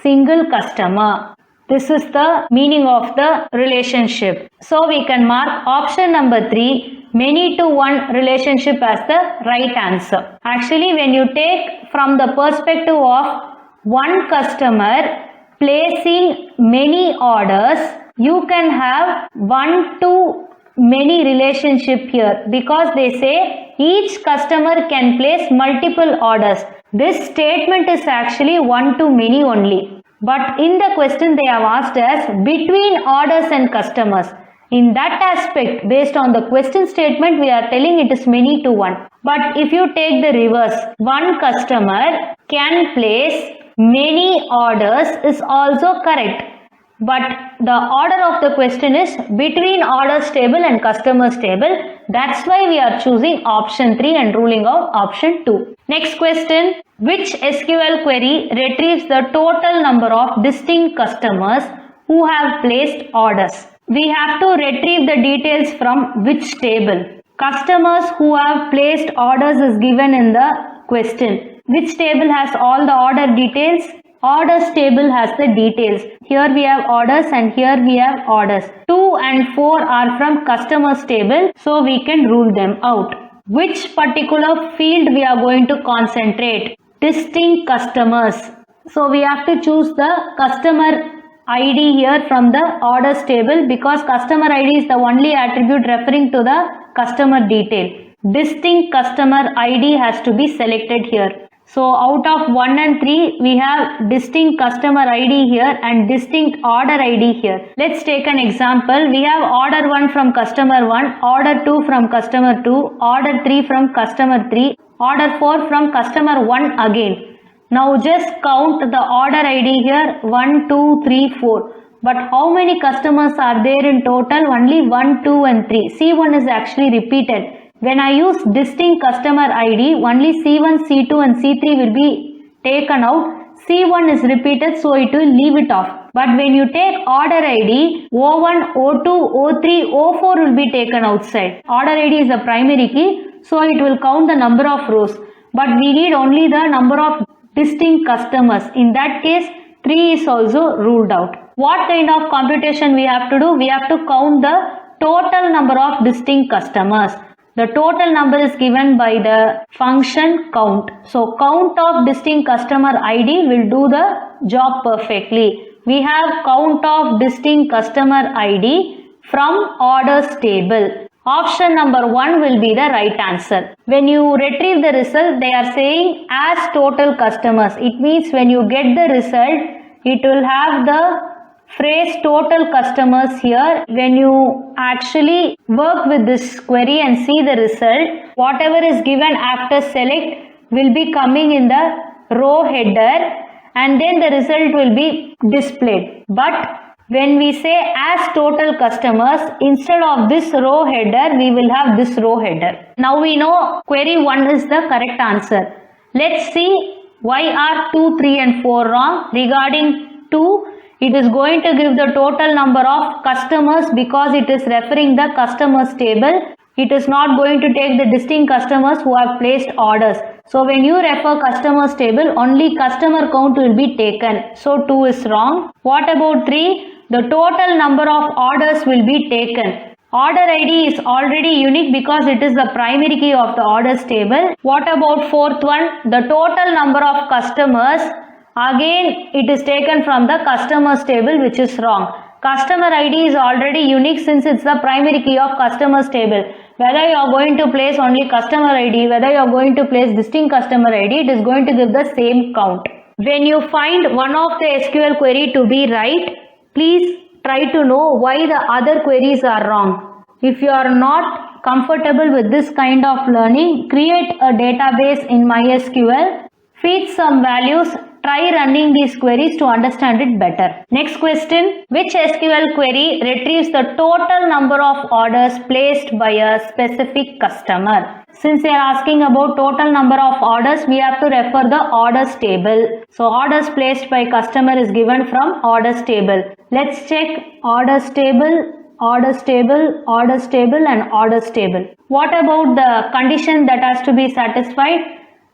Speaker 1: single customer. This is the meaning of the relationship. So we can mark option number 3, many-to-one relationship, as the right answer. Actually, when you take from the perspective of one customer placing many orders, you can have one-to-many relationship here, because they say each customer can place multiple orders. This statement is actually one-to-many only. But in the question they have asked us between orders and customers. In that aspect, based on the question statement, we are telling it is many-to-one. But if you take the reverse, one customer can place many orders is also correct. But the order of the question is between orders table and customers table. That's why we are choosing option 3 and ruling out option 2. Next question. Which SQL query retrieves the total number of distinct customers who have placed orders? We have to retrieve the details from which table? Customers who have placed orders is given in the question. Which table has all the order details? Orders table has the details. Here we have orders and here we have orders. 2 and 4 are from customers table, so we can rule them out. Which particular field we are going to concentrate? Distinct customers. So we have to choose the customer ID here from the orders table, because customer ID is the only attribute referring to the customer detail. Distinct customer ID has to be selected here. So out of 1 and 3, we have distinct customer ID here and distinct order ID here. Let's take an example. We have order 1 from customer 1, order 2 from customer 2, order 3 from customer 3, order 4 from customer 1 again. Now just count the order ID here, 1, 2, 3, 4. But how many customers are there in total? Only 1, 2 and 3. C1 is actually repeated. When I use distinct customer ID, only C1, C2 and C3 will be taken out. C1 is repeated, so it will leave it off. But when you take order ID, O1, O2, O3, O4 will be taken outside. Order ID is the primary key, so it will count the number of rows. But we need only the number of distinct customers. In that case, 3 is also ruled out. What kind of computation we have to do? We have to count the total number of distinct customers. The total number is given by the function count. So count of distinct customer ID will do the job perfectly. We have count of distinct customer ID from orders table. Option number 1 will be the right answer. When you retrieve the result, they are saying as total customers. It means when you get the result, it will have the phrase total customers here. When you actually work with this query and see the result, whatever is given after select will be coming in the row header and then the result will be displayed. But when we say as total customers, instead of this row header, we will have this row header. Now we know query 1 is the correct answer. Let's see why are 2, 3 and 4 wrong. Regarding 2, it is going to give the total number of customers because it is referring the customers table. It is not going to take the distinct customers who have placed orders. So when you refer customers table, only customer count will be taken. So 2 is wrong. What about 3? The total number of orders will be taken. Order ID is already unique because it is the primary key of the orders table. What about 4th one? The total number of customers, again it is taken from the customers table, which is wrong. Customer ID is already unique since it's the primary key of customers table. Whether you are going to place only customer ID, whether you are going to place distinct customer ID, it is going to give the same count. When you find one of the SQL query to be right, please try to know why the other queries are wrong. If you are not comfortable with this kind of learning, create a database in MySQL, feed some values, try running these queries to understand it better. Next question, which SQL query retrieves the total number of orders placed by a specific customer? Since they are asking about total number of orders, we have to refer the orders table. So orders placed by customer is given from orders table. Let's check orders table, orders table, orders table and orders table. What about the condition that has to be satisfied?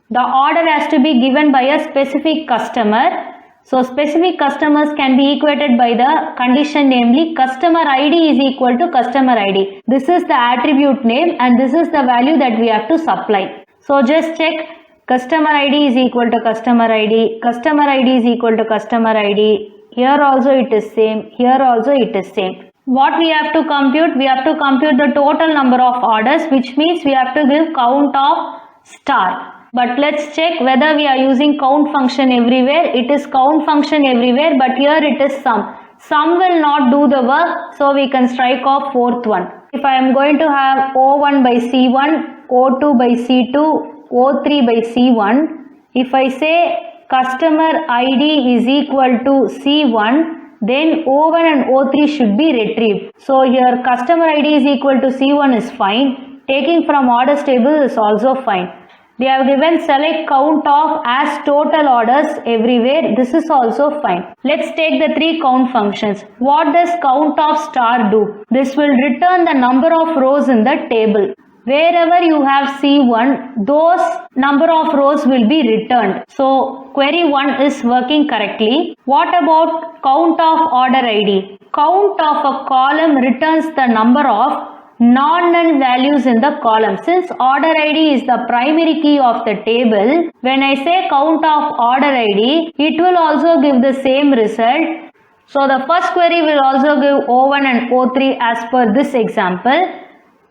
Speaker 1: The order has to be given by a specific customer. So specific customers can be equated by the condition, namely customer ID is equal to customer ID. This is the attribute name and this is the value that we have to supply. So just check customer ID is equal to customer ID, customer ID is equal to customer ID. Here also it is same, here also it is same. What we have to compute? We have to compute the total number of orders, which means we have to give count of star. But let's check whether we are using count function everywhere. It is count function everywhere, but here it is sum. Sum will not do the work, so we can strike off 4th one. If I am going to have O1 by C1, O2 by C2, O3 by C1, if I say customer ID is equal to C1, then O1 and O3 should be retrieved. So here customer ID is equal to C1 is fine. Taking from orders table is also fine. They have given select count of as total orders everywhere. This is also fine. Let's take the 3 count functions. What does count of star do? This will return the number of rows in the table. Wherever you have C1, those number of rows will be returned. So query 1 is working correctly. What about count of order ID? Count of a column returns the number of non-null values in the column. Since order ID is the primary key of the table, when I say count of order ID, it will also give the same result. So the first query will also give O1 and O3 as per this example,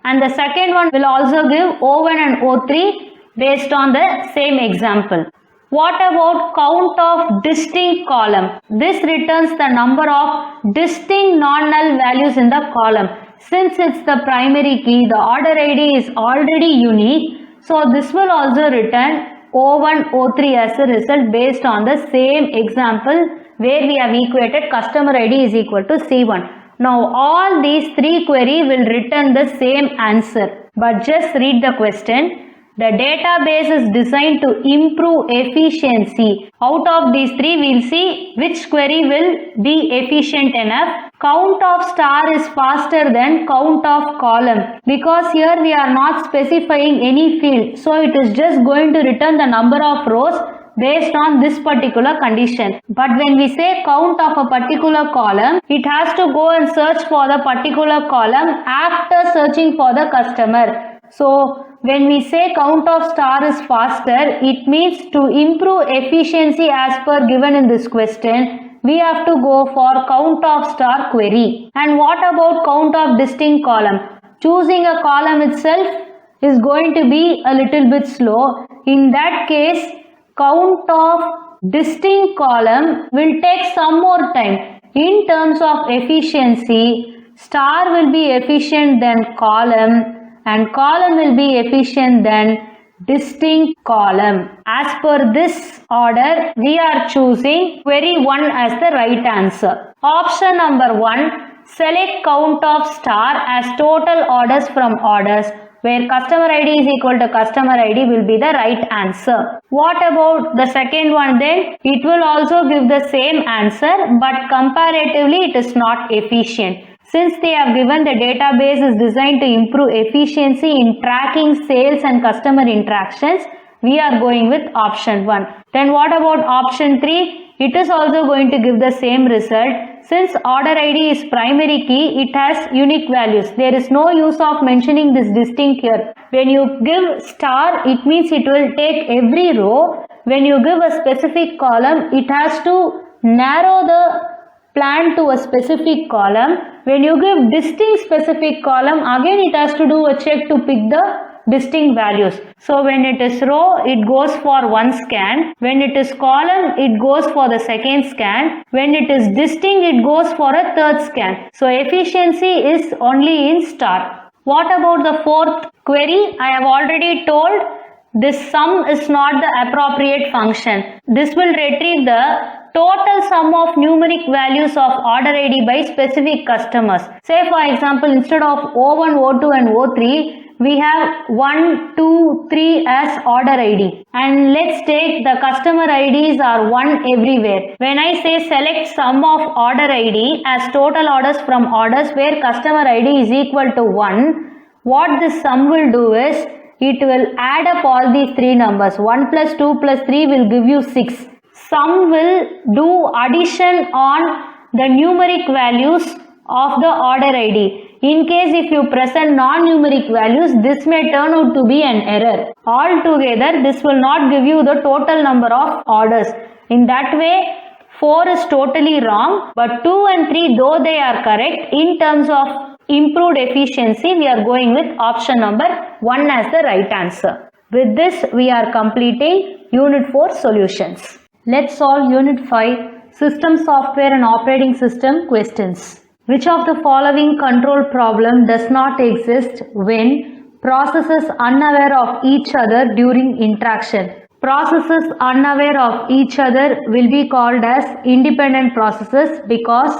Speaker 1: and the second one will also give O1 and O3 based on the same example. What about count of distinct column? This returns the number of distinct non-null values in the column. Since it's the primary key, the order ID is already unique. So this will also return O1, O3 as a result based on the same example where we have equated customer ID is equal to C1. Now all these 3 queries will return the same answer. But just read the question. The database is designed to improve efficiency. Out of these 3, we will see which query will be efficient enough. Count of star is faster than count of column because here we are not specifying any field. So it is just going to return the number of rows based on this particular condition. But when we say count of a particular column, it has to go and search for the particular column after searching for the customer. So when we say count of star is faster, it means to improve efficiency as per given in this question, we have to go for count of star query. And what about count of distinct column? Choosing a column itself is going to be a little bit slow. In that case, count of distinct column will take some more time. In terms of efficiency, star will be efficient than column and column will be efficient than distinct column. As per this order, we are choosing query 1 as the right answer. Option number 1, select count of star as total orders from orders, where customer ID is equal to customer ID will be the right answer. What about the second one then? It will also give the same answer, but comparatively it is not efficient. Since they have given the database is designed to improve efficiency in tracking sales and customer interactions, we are going with option 1. Then what about option 3? It is also going to give the same result. Since order ID is primary key, it has unique values. There is no use of mentioning this distinct here. When you give star, it means it will take every row. When you give a specific column, it has to narrow the plan to a specific column. When you give distinct specific column, again it has to do a check to pick the distinct values. So when it is row, it goes for one scan. When it is column, it goes for the second scan. When it is distinct, it goes for a third scan. So efficiency is only in star. What about the fourth query? I have already told this sum is not the appropriate function. This will retrieve the total sum of numeric values of order ID by specific customers. Say for example, instead of O1, O2 and O3, we have 1, 2, 3 as order ID. And let's take the customer IDs are 1 everywhere. When I say select sum of order ID as total orders from orders where customer ID is equal to 1, what this sum will do is, it will add up all these three numbers. 1 plus 2 plus 3 will give you 6. Sum will do addition on the numeric values of the order ID. In case if you present non-numeric values, this may turn out to be an error. Altogether, this will not give you the total number of orders. In that way, 4 is totally wrong, but 2 and 3, though they are correct, in terms of improved efficiency, we are going with option number 1 as the right answer. With this, we are completing Unit 4 solutions. Let's solve Unit 5 System Software and Operating System questions. Which of the following control problem does not exist when processes unaware of each other during interaction? Processes unaware of each other will be called as independent processes because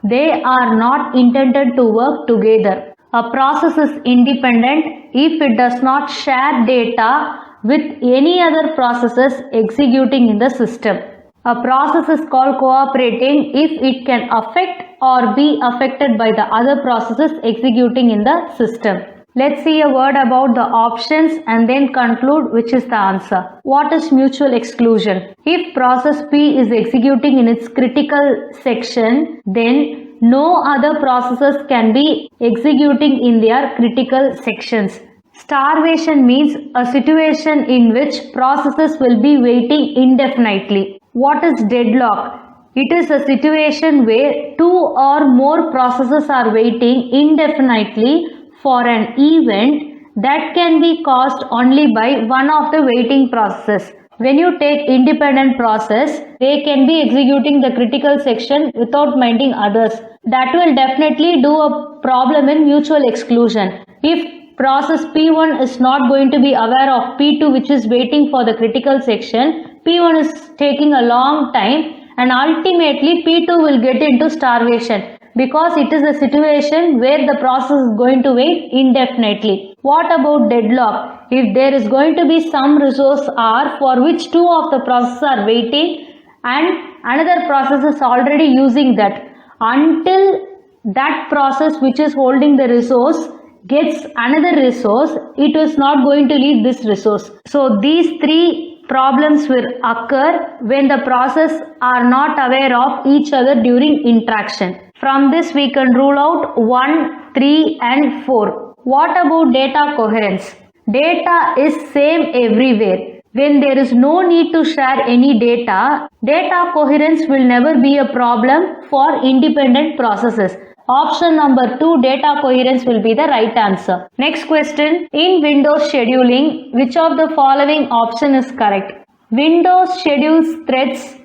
Speaker 1: they are not intended to work together. A process is independent if it does not share data with any other processes executing in the system. A process is called cooperating if it can affect or be affected by the other processes executing in the system. Let's see a word about the options and then conclude which is the answer. What is mutual exclusion? If process P is executing in its critical section, then no other processes can be executing in their critical sections. Starvation means a situation in which processes will be waiting indefinitely. What is deadlock? It is a situation where two or more processes are waiting indefinitely for an event that can be caused only by one of the waiting processes. When you take independent process, they can be executing the critical section without minding others. That will definitely do a problem in mutual exclusion. If process P1 is not going to be aware of P2 which is waiting for the critical section, P1 is taking a long time and ultimately P2 will get into starvation because it is a situation where the process is going to wait indefinitely. What about deadlock? If there is going to be some resource R for which two of the processes are waiting and another process is already using that, until that process which is holding the resource gets another resource, it is not going to leave this resource. So these three problems will occur when the processes are not aware of each other during interaction. From this we can rule out 1, 3 and 4. What about data coherence? Data is same everywhere. When there is no need to share any data, data coherence will never be a problem for independent processes. Option number 2, data coherence, will be the right answer. Next question. In Windows scheduling, which of the following option is correct? Windows schedules threads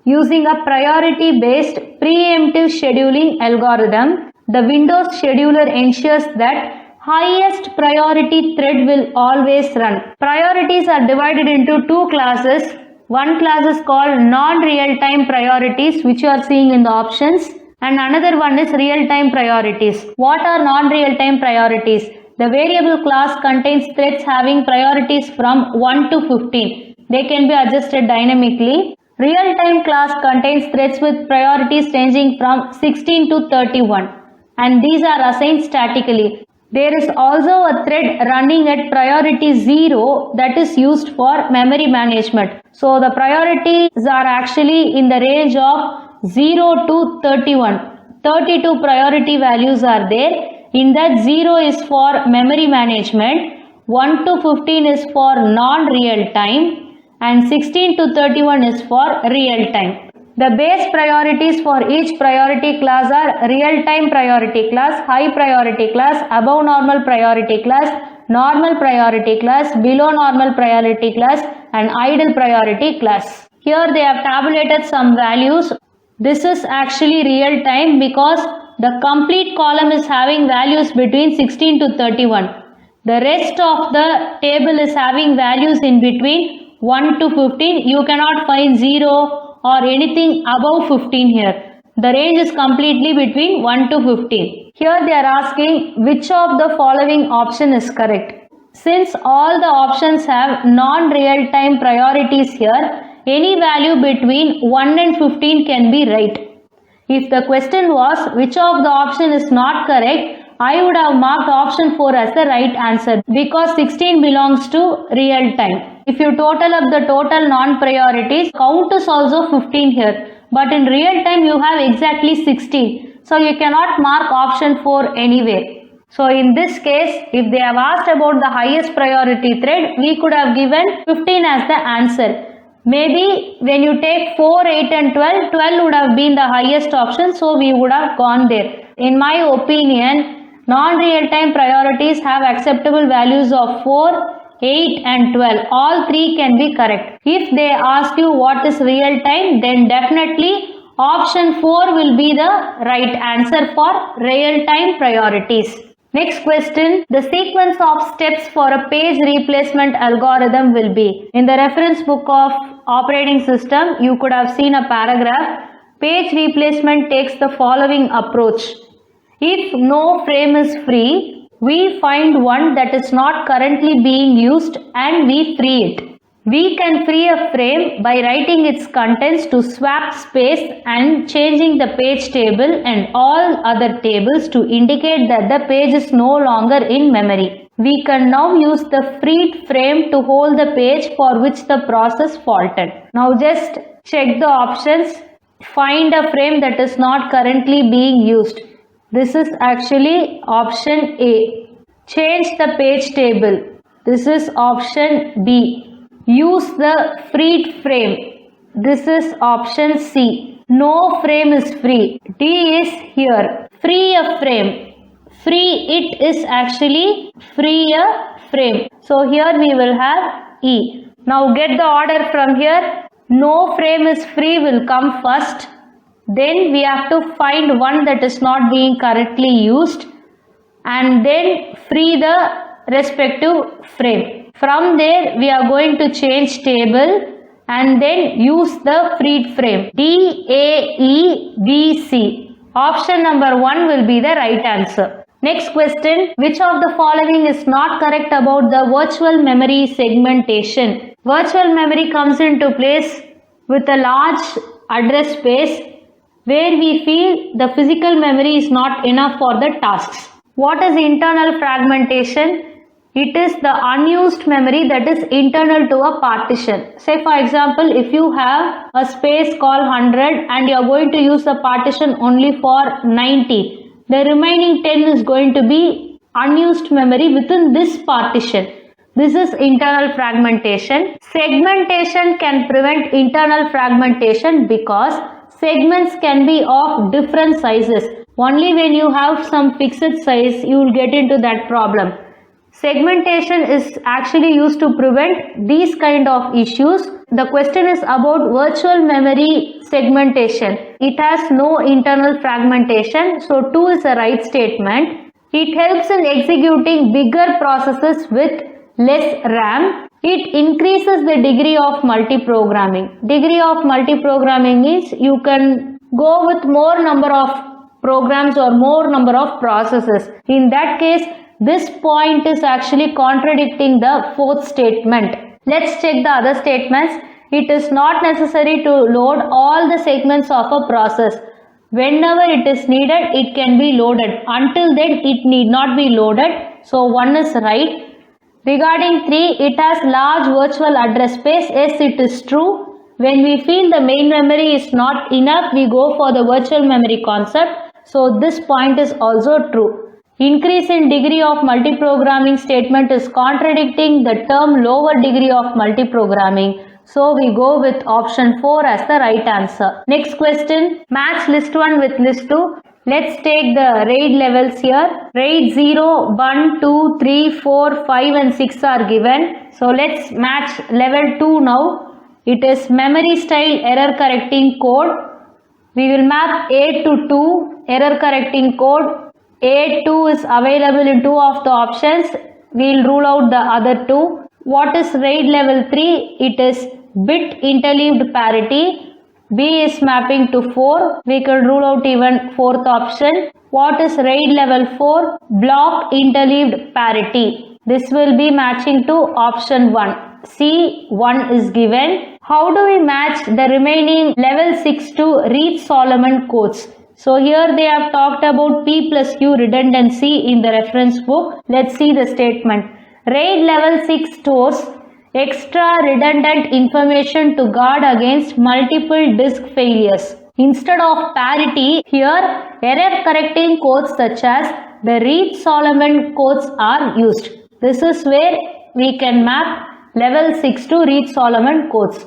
Speaker 1: using a priority-based preemptive scheduling algorithm. The Windows scheduler ensures that highest priority thread will always run. Priorities are divided into two classes. One class is called non-real-time priorities, which you are seeing in the options, and another one is real-time priorities. What are non-real-time priorities? The variable class contains threads having priorities from 1 to 15. They can be adjusted dynamically. Real-time class contains threads with priorities ranging from 16 to 31, and these are assigned statically. There is also a thread running at priority 0 that is used for memory management. So the priorities are actually in the range of 0 to 31. 32 priority values are there. In that, 0 is for memory management, 1 to 15 is for non-real time, and 16 to 31 is for real time. The base priorities for each priority class are real-time priority class, high priority class, above normal priority class, normal priority class, below normal priority class, and idle priority class. Here they have tabulated some values. This is actually real time because the complete column is having values between 16 to 31. The rest of the table is having values in between 1 to 15. You cannot find 0 or anything above 15 here. The range is completely between 1 to 15. Here they are asking which of the following option is correct. Since all the options have non-real time priorities here, any value between 1 and 15 can be right. If the question was which of the option is not correct, I would have marked option 4 as the right answer because 16 belongs to real time. If you total up the total non-priorities, count is also 15 here. But in real time you have exactly 16. So you cannot mark option 4 anywhere. So in this case, if they have asked about the highest priority thread, we could have given 15 as the answer. Maybe when you take 4, 8 and 12, 12 would have been the highest option, so we would have gone there. In my opinion, non-real-time priorities have acceptable values of 4, 8 and 12. All three can be correct. If they ask you what is real time, then definitely option 4 will be the right answer for real time priorities. Next question. The sequence of steps for a page replacement algorithm will be. In the reference book of operating system, you could have seen a paragraph. Page replacement takes the following approach. If no frame is free, we find one that is not currently being used and we free it. We can free a frame by writing its contents to swap space and changing the page table and all other tables to indicate that the page is no longer in memory. We can now use the freed frame to hold the page for which the process faulted. Now just check the options. Find a frame that is not currently being used. This is actually option A. Change the page table. This is option B. Use the freed frame. This is option C. No frame is free. D is here. Free a frame. Free it is actually free a frame. So here we will have E. Now get the order from here. No frame is free will come first. Then we have to find one that is not being correctly used and then free the respective frame. From there we are going to change table and then use the freed frame. D, A, E, B, C. Option number 1 will be the right answer. Next question. Which of the following is not correct about the virtual memory segmentation? Virtual memory comes into place with a large address space where we feel the physical memory is not enough for the tasks. What is internal fragmentation? It is the unused memory that is internal to a partition. Say for example, if you have a space called 100 and you are going to use the partition only for 90, the remaining 10 is going to be unused memory within this partition. This is internal fragmentation. Segmentation can prevent internal fragmentation because segments can be of different sizes. Only when you have some fixed size, you will get into that problem. Segmentation is actually used to prevent these kind of issues. The question is about virtual memory segmentation. It has no internal fragmentation, so 2 is a right statement. It helps in executing bigger processes with less RAM. It increases the degree of multiprogramming. Degree of multiprogramming means you can go with more number of programs or more number of processes. In that case, this point is actually contradicting the fourth statement. Let's check the other statements. It is not necessary to load all the segments of a process. Whenever it is needed, it can be loaded. Until then, it need not be loaded. So 1 is right. Regarding 3, it has large virtual address space. Yes, it is true. When we feel the main memory is not enough, we go for the virtual memory concept. So this point is also true. Increase in degree of multiprogramming statement is contradicting the term lower degree of multiprogramming. So we go with option 4 as the right answer. Next question, match list 1 with list 2. Let's take the RAID levels here. RAID 0, 1, 2, 3, 4, 5 and 6 are given. So let's match level 2 now. It is memory style error correcting code. We will map A to 2 error correcting code. A2 is available in 2 of the options. We will rule out the other 2. What is RAID level 3? It is bit interleaved parity. B is mapping to 4. We can rule out even 4th option. What is RAID level 4? Block interleaved parity. This will be matching to option 1. C1 is given. How do we match the remaining level 6 to Reed-Solomon codes? So here they have talked about P plus Q redundancy in the reference book. Let's see the statement. RAID level 6 stores extra redundant information to guard against multiple disk failures. Instead of parity, here error correcting codes such as the Reed-Solomon codes are used. This is where we can map level 6 to Reed-Solomon codes.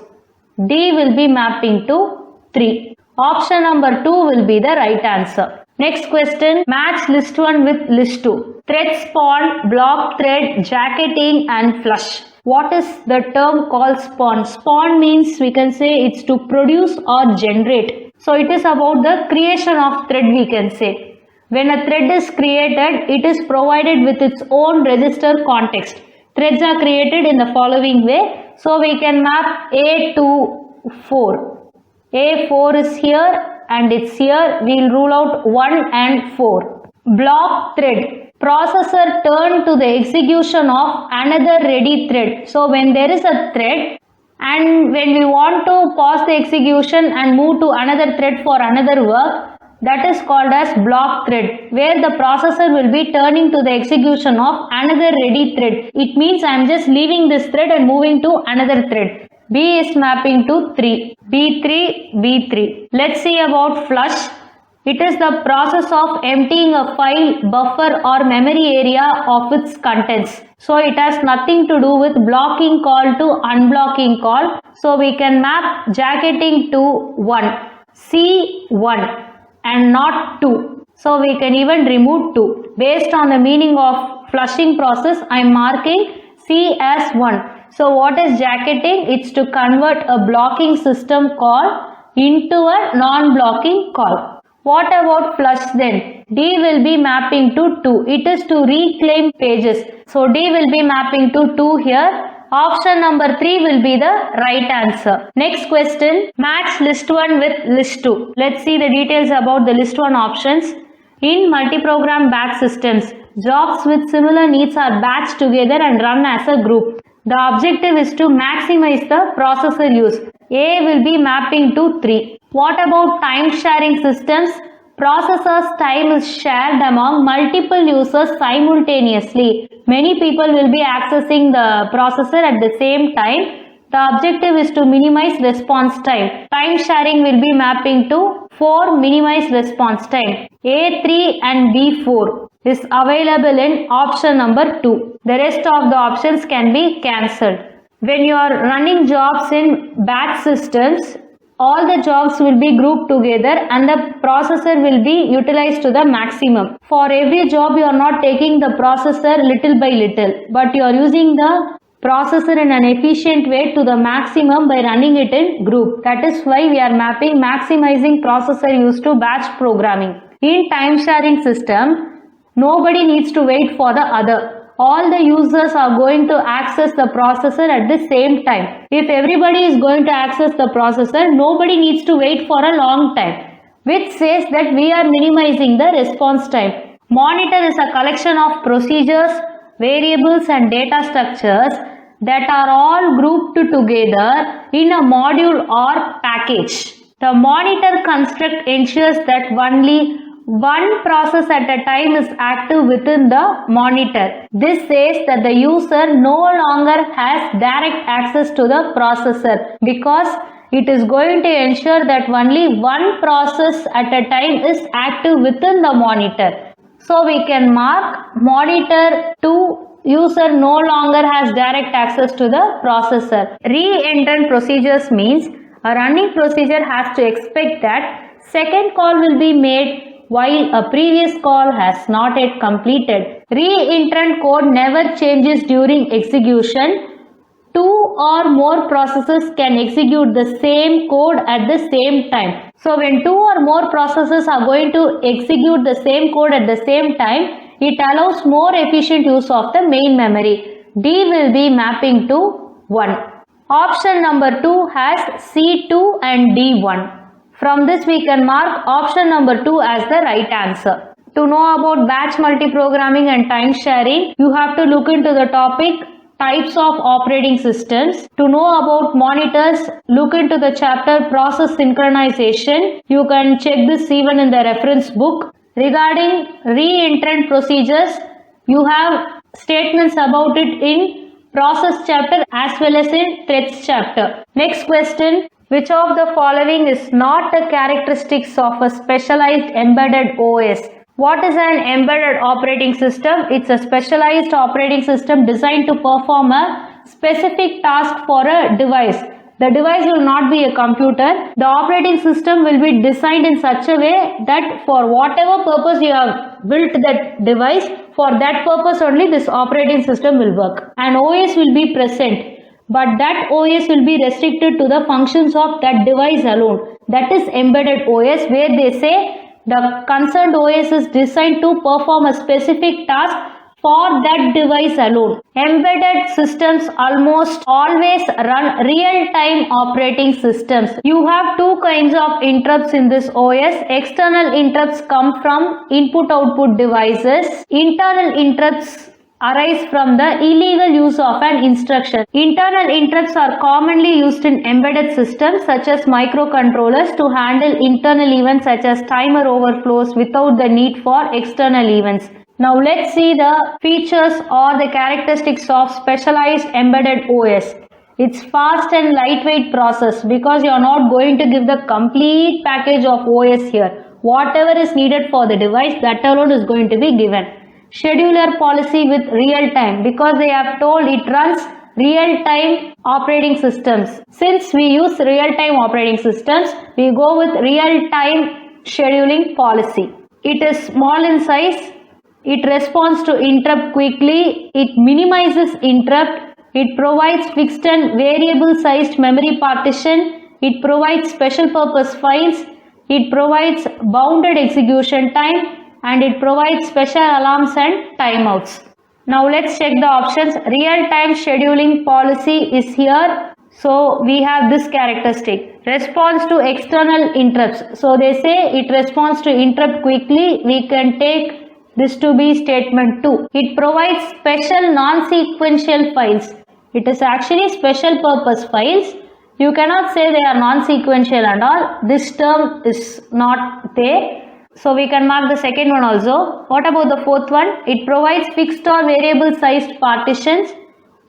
Speaker 1: D will be mapping to 3. Option number 2 will be the right answer. Next question, match list 1 with list 2. Thread spawn, block thread, jacketing and flush. What is the term called spawn? Spawn means we can say it's to produce or generate. So it is about the creation of thread, we can say. When a thread is created, it is provided with its own register context. Threads are created in the following way. So we can map A to 4. A4 is here and it's here. We will rule out 1 and 4. Block thread. Processor turn to the execution of another ready thread. So when there is a thread and when we want to pause the execution and move to another thread for another work, that is called as block thread, where the processor will be turning to the execution of another ready thread. It means I am just leaving this thread and moving to another thread. B is mapping to 3. B3, B3. Let's see about flush. It is the process of emptying a file, buffer or memory area of its contents. So it has nothing to do with blocking call to unblocking call. So we can map jacketing to 1. C1 and not 2. So we can even remove 2. Based on the meaning of flushing process, I am marking C as 1. So what is jacketing? It's to convert a blocking system call into a non-blocking call. What about flush then? D will be mapping to 2. It is to reclaim pages. So D will be mapping to 2 here. Option number 3 will be the right answer. Next question, match list 1 with list 2. Let's see the details about the list 1 options. In multi-program batch systems, jobs with similar needs are batched together and run as a group. The objective is to maximize the processor use. A will be mapping to 3. What about time sharing systems? Processor's time is shared among multiple users simultaneously. Many people will be accessing the processor at the same time. The objective is to minimize response time. Time sharing will be mapping to 4, minimize response time. A3 and B4. is available in option number 2. The rest of the options can be cancelled. When you are running jobs in batch systems, all the jobs will be grouped together and the processor will be utilized to the maximum. For every job you are not taking the processor little by little, but you are using the processor in an efficient way to the maximum by running it in group. That is why we are mapping maximizing processor use to batch programming. In time sharing system, nobody needs to wait for the other. All the users are going to access the processor at the same time. If everybody is going to access the processor, nobody needs to wait for a long time, which says that we are minimizing the response time. Monitor is a collection of procedures, variables and data structures that are all grouped together in a module or package. The monitor construct ensures that only one process at a time is active within the monitor. This says that the user no longer has direct access to the processor because it is going to ensure that only one process at a time is active within the monitor. So we can mark monitor 2 user no longer has direct access to the processor. Re-entrant procedures means a running procedure has to expect that second call will be made while a previous call has not yet completed. Re-entrant code never changes during execution. 2 or more processes can execute the same code at the same time. So when 2 or more processes are going to execute the same code at the same time, it allows more efficient use of the main memory. D will be mapping to 1. Option number 2 has C2 and D1. From this we can mark option number 2 as the right answer. To know about batch multiprogramming and time sharing, you have to look into the topic types of operating systems. To know about monitors, look into the chapter process synchronization. You can check this even in the reference book. Regarding re-entrant procedures, you have statements about it in process chapter as well as in threads chapter. Next question. Which of the following is not the characteristics of a specialized embedded OS? What is an embedded operating system? It's a specialized operating system designed to perform a specific task for a device. The device will not be a computer. The operating system will be designed in such a way that for whatever purpose you have built that device, for that purpose only this operating system will work. An OS will be present, but that OS will be restricted to the functions of that device alone. That is embedded OS, where they say the concerned OS is designed to perform a specific task for that device alone. Embedded systems almost always run real-time operating systems. You have 2 kinds of interrupts in this OS. External interrupts come from input-output devices. Internal interrupts arise from the illegal use of an instruction. Internal interrupts are commonly used in embedded systems such as microcontrollers to handle internal events such as timer overflows without the need for external events. Now let's see the features or the characteristics of specialized embedded OS. It's fast and lightweight process because you are not going to give the complete package of OS here. Whatever is needed for the device, that alone is going to be given. Scheduler policy with real time because they have told it runs real time operating systems. Since we use real time operating systems, we go with real time scheduling policy. It is small in size. It responds to interrupt quickly. It minimizes interrupt. It provides fixed and variable sized memory partition. It provides special purpose files. It provides bounded execution time. And it provides special alarms and timeouts. Now let's check the options. Real-time scheduling policy is here. So we have this characteristic. Response to external interrupts. So they say it responds to interrupt quickly. We can take this to be statement 2. It provides special non-sequential files. It is actually special purpose files. You cannot say they are non-sequential and all. This term is not there. So we can mark the second one also. What about the fourth one? It provides fixed or variable sized partitions.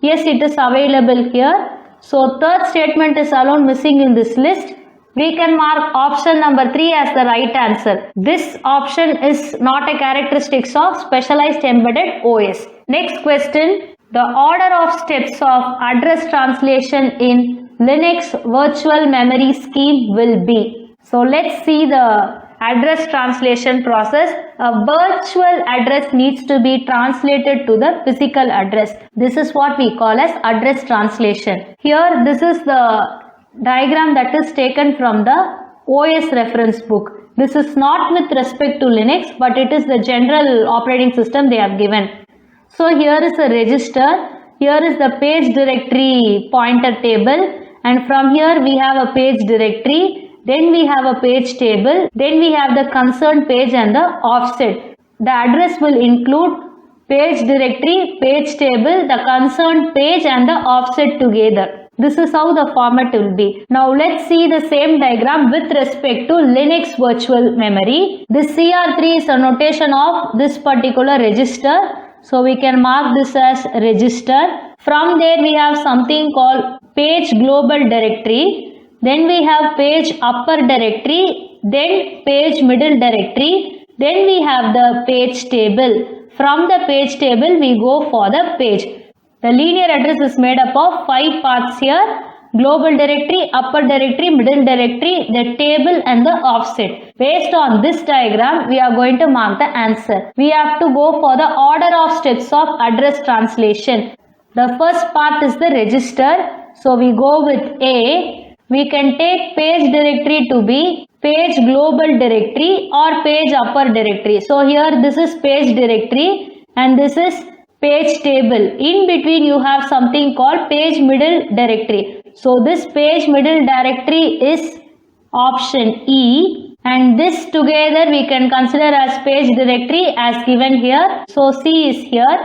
Speaker 1: Yes, it is available here. So third statement is alone missing in this list. We can mark option number 3 as the right answer. This option is not a characteristic of specialized embedded OS. Next question. The order of steps of address translation in Linux virtual memory scheme will be. So let's see the address translation process. A virtual address needs to be translated to the physical address. This is what we call as address translation. Here this is the diagram that is taken from the OS reference book. This is not with respect to Linux, but it is the general operating system they have given. So here is a register, here is the page directory pointer table, and from here we have a page directory, then we have a page table, then we have the concerned page and the offset. The address will include page directory, page table, the concerned page and the offset together. This is how the format will be. Now let's see the same diagram with respect to Linux virtual memory. This CR3 is a notation of this particular register. So we can mark this as register. From there we have something called page global directory. Then we have page upper directory. Then page middle directory. Then we have the page table. From the page table we go for the page. The linear address is made up of 5 parts here. Global directory, upper directory, middle directory, the table and the offset. Based on this diagram, we are going to mark the answer. We have to go for the order of steps of address translation. The first part is the register. So we go with A. We can take page directory to be page global directory or page upper directory. So here this is page directory and this is page table. In between you have something called page middle directory. So this page middle directory is option E, and this together we can consider as page directory as given here. So C is here.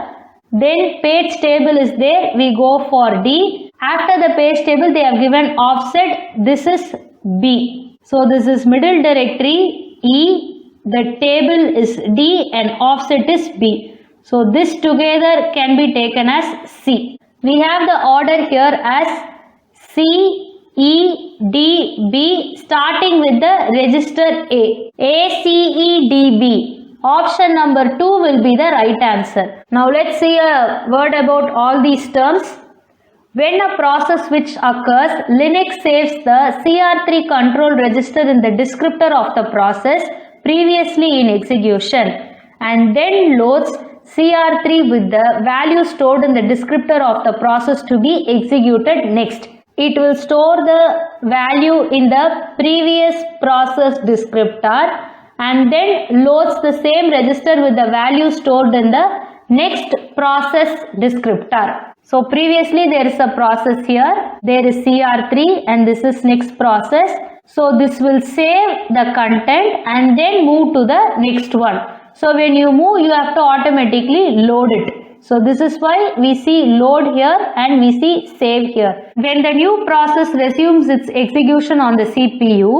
Speaker 1: Then page table is there. We go for D. After the page table they have given offset. This is B. So this is middle directory E. The table is D and offset is B. So this together can be taken as C. We have the order here as C, E, D, B starting with the register A. A, C, E, D, B. Option number 2 will be the right answer. Now let's see a word about all these terms. When a process switch occurs, Linux saves the CR3 control register in the descriptor of the process previously in execution and then loads CR3 with the value stored in the descriptor of the process to be executed next. It will store the value in the previous process descriptor and then loads the same register with the value stored in the next process descriptor. So previously there is a process here, there is CR3 and this is next process. So this will save the content and then move to the next one. So when you move, you have to automatically load it. So this is why we see load here and we see save here. When the new process resumes its execution on the CPU,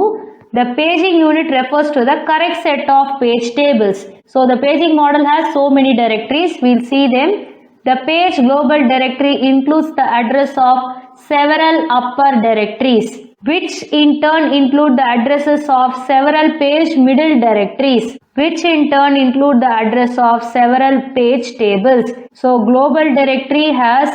Speaker 1: the paging unit refers to the correct set of page tables. So the paging model has so many directories. We'll see them. The page global directory includes the address of several upper directories, which in turn include the addresses of several page middle directories, which in turn include the address of several page tables. So global directory has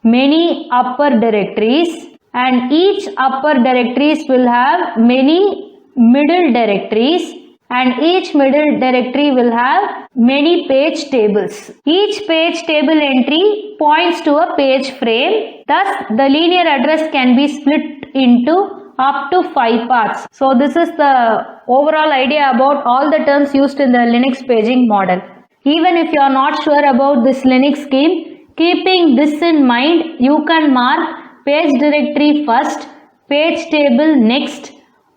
Speaker 1: many upper directories and each upper directories will have many middle directories and each middle directory will have many page tables. Each page table entry points to a page frame. Thus, the linear address can be split into up to 5 parts. So this is the overall idea about all the terms used in the Linux paging model. Even if you are not sure about this Linux scheme, keeping this in mind, you can mark page directory first, page table next,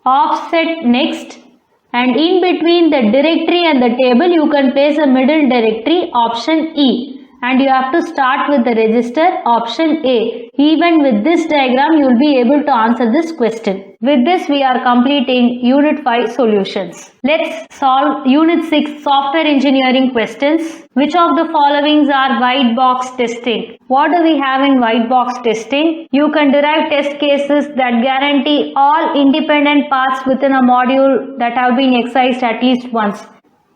Speaker 1: offset next, and in between the directory and the table you can place a middle directory, option E. and you have to start with the register option A. Even with this diagram, you will be able to answer this question. With this, we are completing Unit 5 solutions. Let's solve Unit 6 software engineering questions. Which of the followings are white box testing? What do we have in white box testing? You can derive test cases that guarantee all independent paths within a module that have been exercised at least once.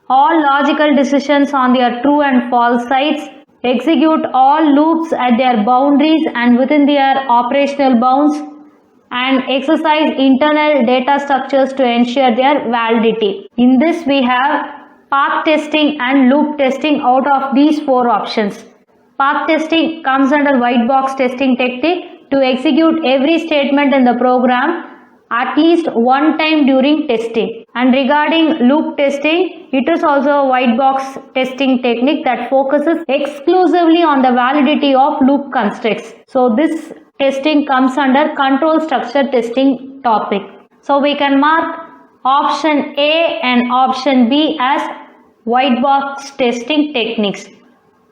Speaker 1: All logical decisions on their true and false sides. Execute all loops at their boundaries and within their operational bounds, and exercise internal data structures to ensure their validity. In this, we have path testing and loop testing out of these four options. Path testing comes under white box testing technique to execute every statement in the program at least one time during testing. And regarding loop testing, it is also a white box testing technique that focuses exclusively on the validity of loop constructs. So this testing comes under control structure testing topic. So we can mark option A and option B as white box testing techniques.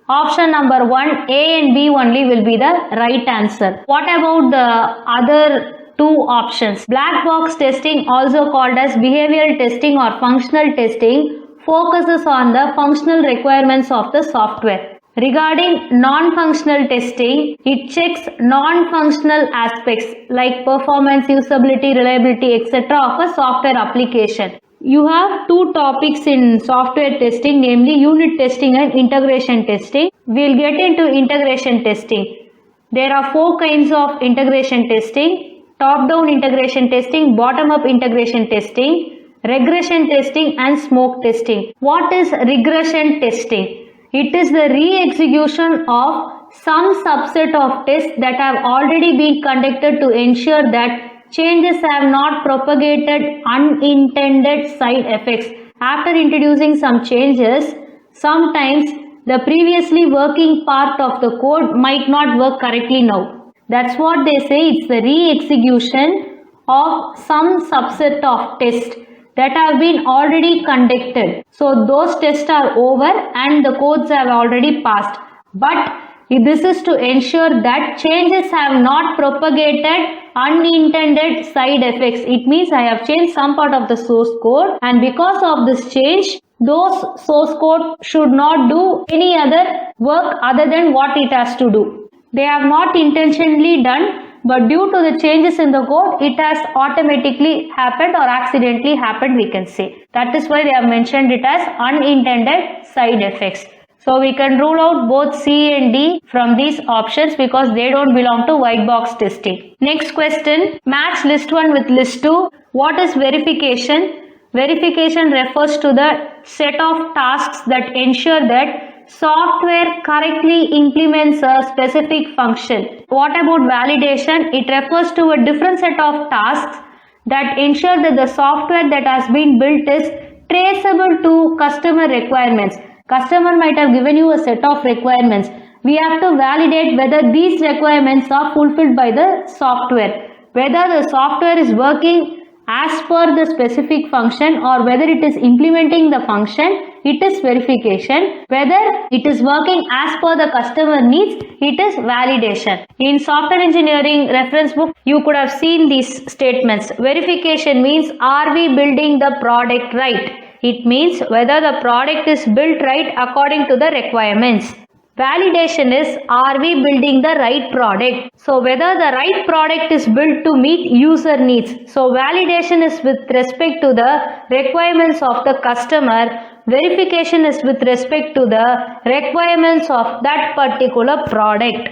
Speaker 1: Option number 1, A and B only will be the right answer. What about the other two options? Black box testing, also called as behavioral testing or functional testing, focuses on the functional requirements of the software. Regarding non-functional testing, it checks non-functional aspects like performance, usability, reliability, etc. of a software application. You have two topics in software testing, namely unit testing and integration testing. We'll get into integration testing. There are four kinds of integration testing: top-down integration testing, bottom-up integration testing, regression testing, and smoke testing. What is regression testing? It is the re-execution of some subset of tests that have already been conducted to ensure that changes have not propagated unintended side effects. After introducing some changes, sometimes the previously working part of the code might not work correctly now. That's what they say. It's the re-execution of some subset of tests that have been already conducted. So those tests are over and the codes have already passed. But this is to ensure that changes have not propagated unintended side effects. It means I have changed some part of the source code, and because of this change, those source code should not do any other work other than what it has to do. They have not intentionally done, but due to the changes in the code, it has automatically happened or accidentally happened, we can say. That is why they have mentioned it as unintended side effects. So we can rule out both C and D from these options because they don't belong to white box testing. Next question, match list 1 with list 2. What is verification? Verification refers to the set of tasks that ensure that software correctly implements a specific function. What about validation? It refers to a different set of tasks that ensure that the software that has been built is traceable to customer requirements. Customer might have given you a set of requirements. We have to validate whether these requirements are fulfilled by the software, whether the software is working as per the specific function or whether it is implementing the function. It is verification. Whether it is working as per the customer needs, it is validation. In software engineering reference book, you could have seen these statements. Verification means, are we building the product right? It means whether the product is built right according to the requirements. Validation is, are we building the right product? So whether the right product is built to meet user needs. So validation is with respect to the requirements of the customer. Verification is with respect to the requirements of that particular product.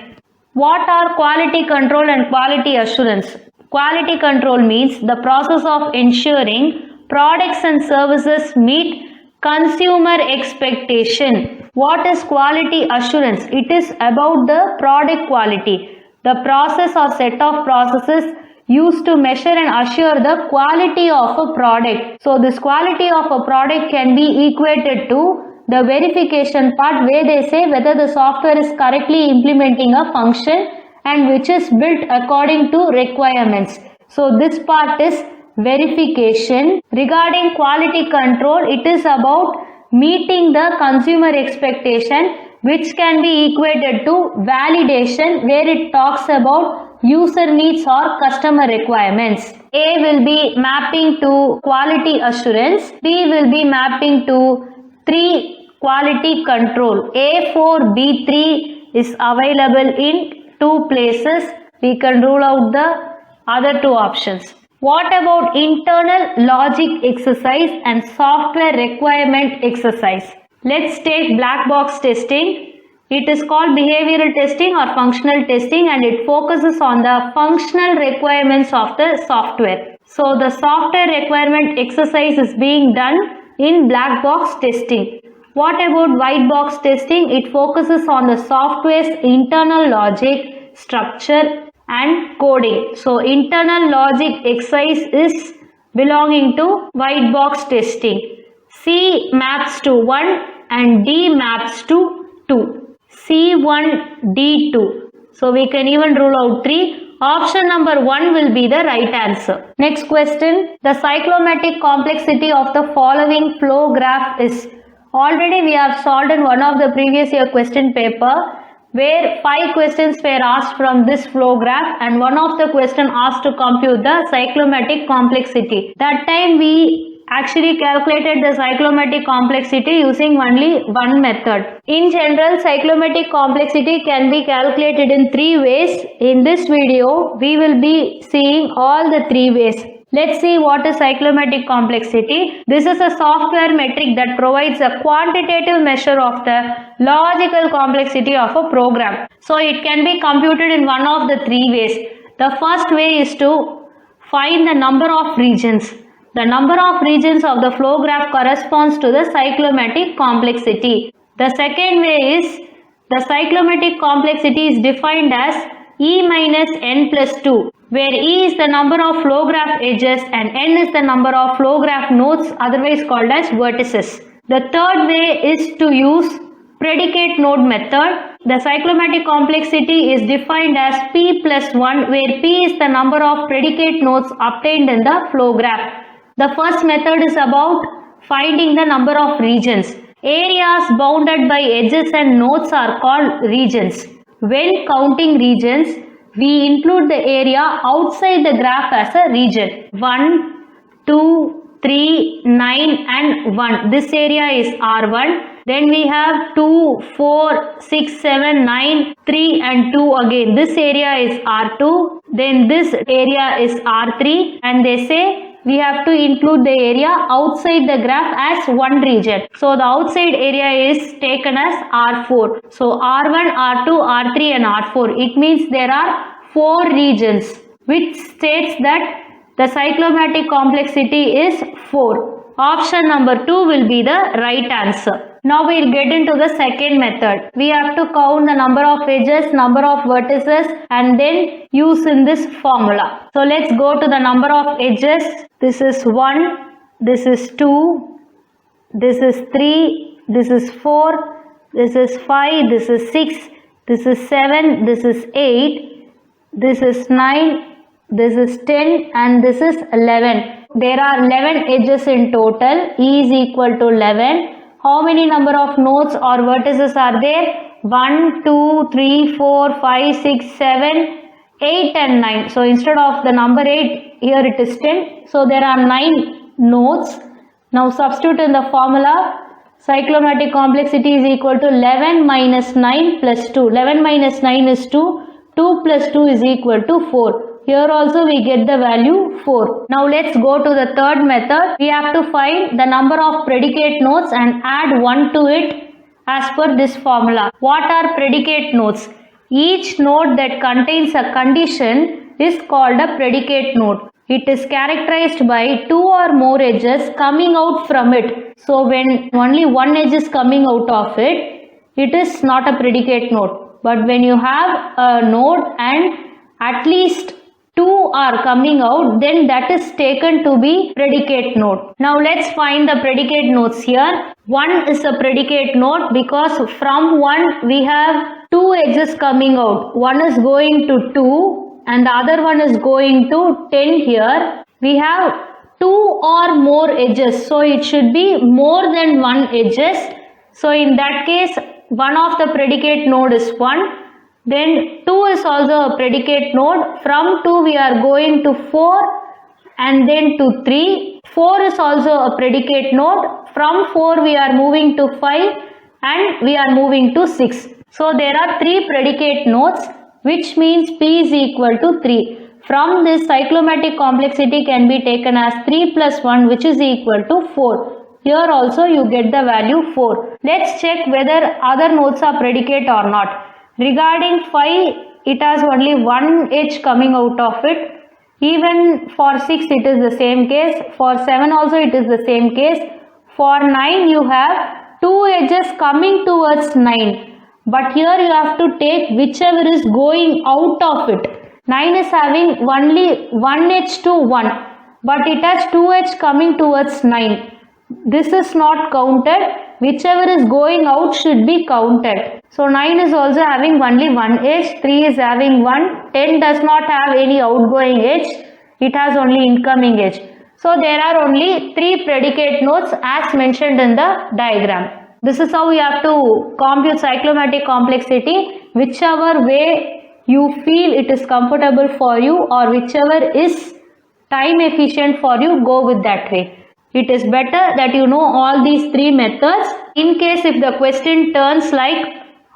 Speaker 1: What are quality control and quality assurance? Quality control means the process of ensuring products and services meet consumer expectation. What is quality assurance? It is about the product quality, the process or set of processes used to measure and assure the quality of a product. So this quality of a product can be equated to the verification part, where they say whether the software is correctly implementing a function and which is built according to requirements. So this part is verification. Regarding quality control, it is about meeting the consumer expectation, which can be equated to validation, where it talks about user needs or customer requirements. A will be mapping to quality assurance, B will be mapping to 3 quality control. A4, B3 is available in 2 places. We can rule out the other 2 options. What about internal logic exercise and software requirement exercise? Let's take black box testing. It is called behavioral testing or functional testing, and it focuses on the functional requirements of the software. So the software requirement exercise is being done in black box testing. What about white box testing? It focuses on the software's internal logic, structure and coding. So internal logic exercise is belonging to white box testing. C maps to 1 and D maps to 2. C1, D2. So we can even rule out 3. Option number 1 will be the right answer. Next question. The cyclomatic complexity of the following flow graph is. Already we have solved in one of the previous year question paper, where 5 questions were asked from this flow graph and one of the question asked to compute the cyclomatic complexity. That time we actually calculated the cyclomatic complexity using only one method. In general, cyclomatic complexity can be calculated in 3 ways. In this video, we will be seeing all the 3 ways. Let's see what is cyclomatic complexity. This is a software metric that provides a quantitative measure of the logical complexity of a program. So it can be computed in one of the 3 ways. The first way is to find the number of regions. The number of regions of the flow graph corresponds to the cyclomatic complexity. The second way is the cyclomatic complexity is defined as E minus n plus 2. Where E is the number of flow graph edges and N is the number of flow graph nodes, otherwise called as vertices. The third way is to use predicate node method. The cyclomatic complexity is defined as P plus 1, where P is the number of predicate nodes obtained in the flow graph. The first method is about finding the number of regions. Areas bounded by edges and nodes are called regions. When counting regions, we include the area outside the graph as a region. 1, 2, 3, 9 and 1. This area is R1. Then we have 2, 4, 6, 7, 9, 3 and 2 again. This area is R2. Then this area is R3. And they say we have to include the area outside the graph as one region. So the outside area is taken as R4. So R1, R2, R3 and R4. It means there are 4 regions, which states that the cyclomatic complexity is 4. Option number 2 will be the right answer. Now we will get into the second method. We have to count the number of edges, number of vertices and then use in this formula. So let's go to the number of edges. This is 1, this is 2, this is 3, this is 4, this is 5, this is 6, this is 7, this is 8, this is 9, this is 10 and this is 11. There are 11 edges in total. E is equal to 11. How many number of nodes or vertices are there? 1, 2, 3, 4, 5, 6, 7, 8 and 9. So instead of the number 8, here it is 10. So there are 9 nodes. Now substitute in the formula. Cyclomatic complexity is equal to 11 minus 9 plus 2. 11 minus 9 is 2. 2 plus 2 is equal to 4. Here also we get the value 4. Now let's go to the third method. We have to find the number of predicate nodes and add 1 to it as per this formula. What are predicate nodes? Each node that contains a condition is called a predicate node. It is characterized by 2 or more edges coming out from it. So when only one edge is coming out of it, it is not a predicate node. But when you have a node and at least 2 are coming out, then that is taken to be predicate node. Now let's find the predicate nodes here. 1 is a predicate node because from 1 we have 2 edges coming out. One is going to 2 and the other one is going to 10 here. We have 2 or more edges. So it should be more than 1 edges. So in that case, one of the predicate node is 1. Then 2 is also a predicate node. From 2 we are going to 4 and then to 3. 4 is also a predicate node. From 4 we are moving to 5 and we are moving to 6. So there are 3 predicate nodes, which means P is equal to 3. From this, cyclomatic complexity can be taken as 3 plus 1, which is equal to 4. Here also you get the value 4. Let's check whether other nodes are predicate or not. Regarding 5, it has only one edge coming out of it. Even for 6 it is the same case. For 7 also it is the same case. For 9 you have 2 edges coming towards 9. But here you have to take whichever is going out of it. 9 is having only one edge to 1. But it has 2 edges coming towards 9. This is not counted. Whichever is going out should be counted. So 9 is also having only one edge. 3 is having 1. 10 does not have any outgoing edge. It has only incoming edge. So there are only 3 predicate nodes as mentioned in the diagram. This is how you have to compute cyclomatic complexity. Whichever way you feel it is comfortable for you or whichever is time efficient for you, go with that way. It is better that you know all these 3 methods. In case if the question turns like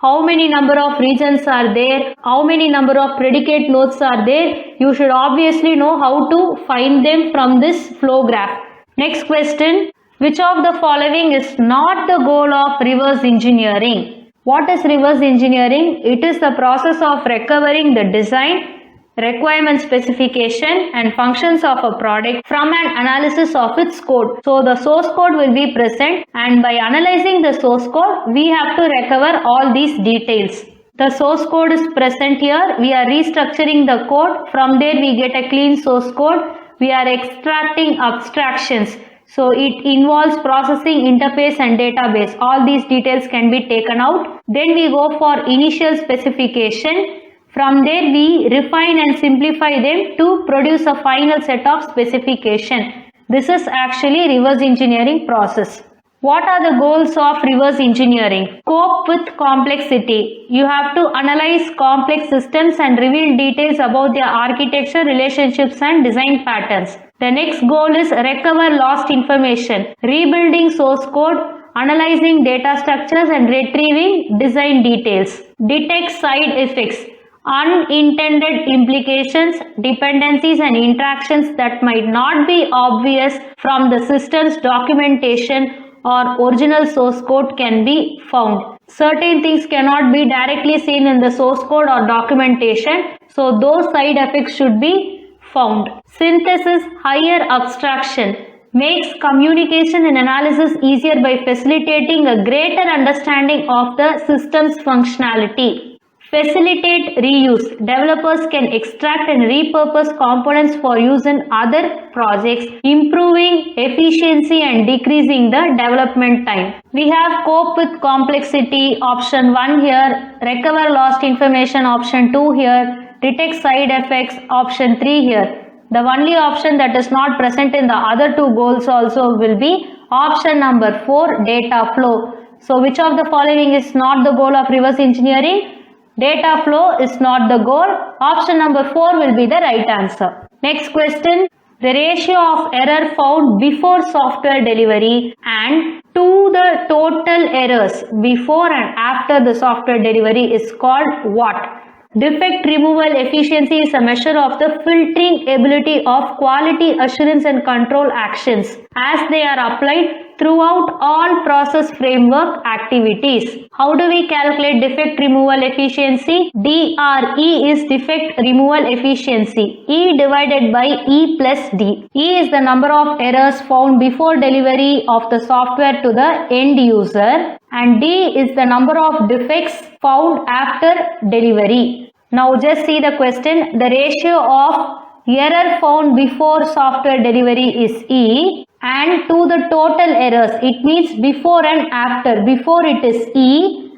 Speaker 1: how many number of regions are there, how many number of predicate nodes are there, you should obviously know how to find them from this flow graph. Next question, which of the following is not the goal of reverse engineering? What is reverse engineering? It is the process of recovering the design, requirement specification and functions of a product from an analysis of its code. So the source code will be present and by analyzing the source code, we have to recover all these details. The source code is present here. We are restructuring the code. From there we get a clean source code. We are extracting abstractions. So it involves processing, interface and database. All these details can be taken out. Then we go for initial specification. From there we refine and simplify them to produce a final set of specification. This is actually reverse engineering process. What are the goals of reverse engineering? Cope with complexity. You have to analyze complex systems and reveal details about their architecture, relationships and design patterns. The next goal is recover lost information, rebuilding source code, analyzing data structures and retrieving design details. Detect side effects, unintended implications, dependencies and interactions that might not be obvious from the system's documentation or original source code can be found. Certain things cannot be directly seen in the source code or documentation, so those side effects should be found. Synthesis, higher abstraction, makes communication and analysis easier by facilitating a greater understanding of the system's functionality. Facilitate reuse. Developers can extract and repurpose components for use in other projects, improving efficiency and decreasing the development time. We have cope with complexity, option 1 here, recover lost information, option 2 here, detect side effects, option 3 here. The only option that is not present in the other 2 goals also will be option number 4, data flow. So which of the following is not the goal of reverse engineering? Data flow is not the goal. Option number 4 will be the right answer. Next question. The ratio of error found before software delivery and to the total errors before and after the software delivery is called what? Defect removal efficiency is a measure of the filtering ability of quality assurance and control actions as they are applied throughout all process framework activities. How do we calculate defect removal efficiency? DRE is defect removal efficiency. E divided by E plus D. E is the number of errors found before delivery of the software to the end user and D is the number of defects found after delivery. Now just see the question. The ratio of error found before software delivery is E and to the total errors, it means before and after. Before it is E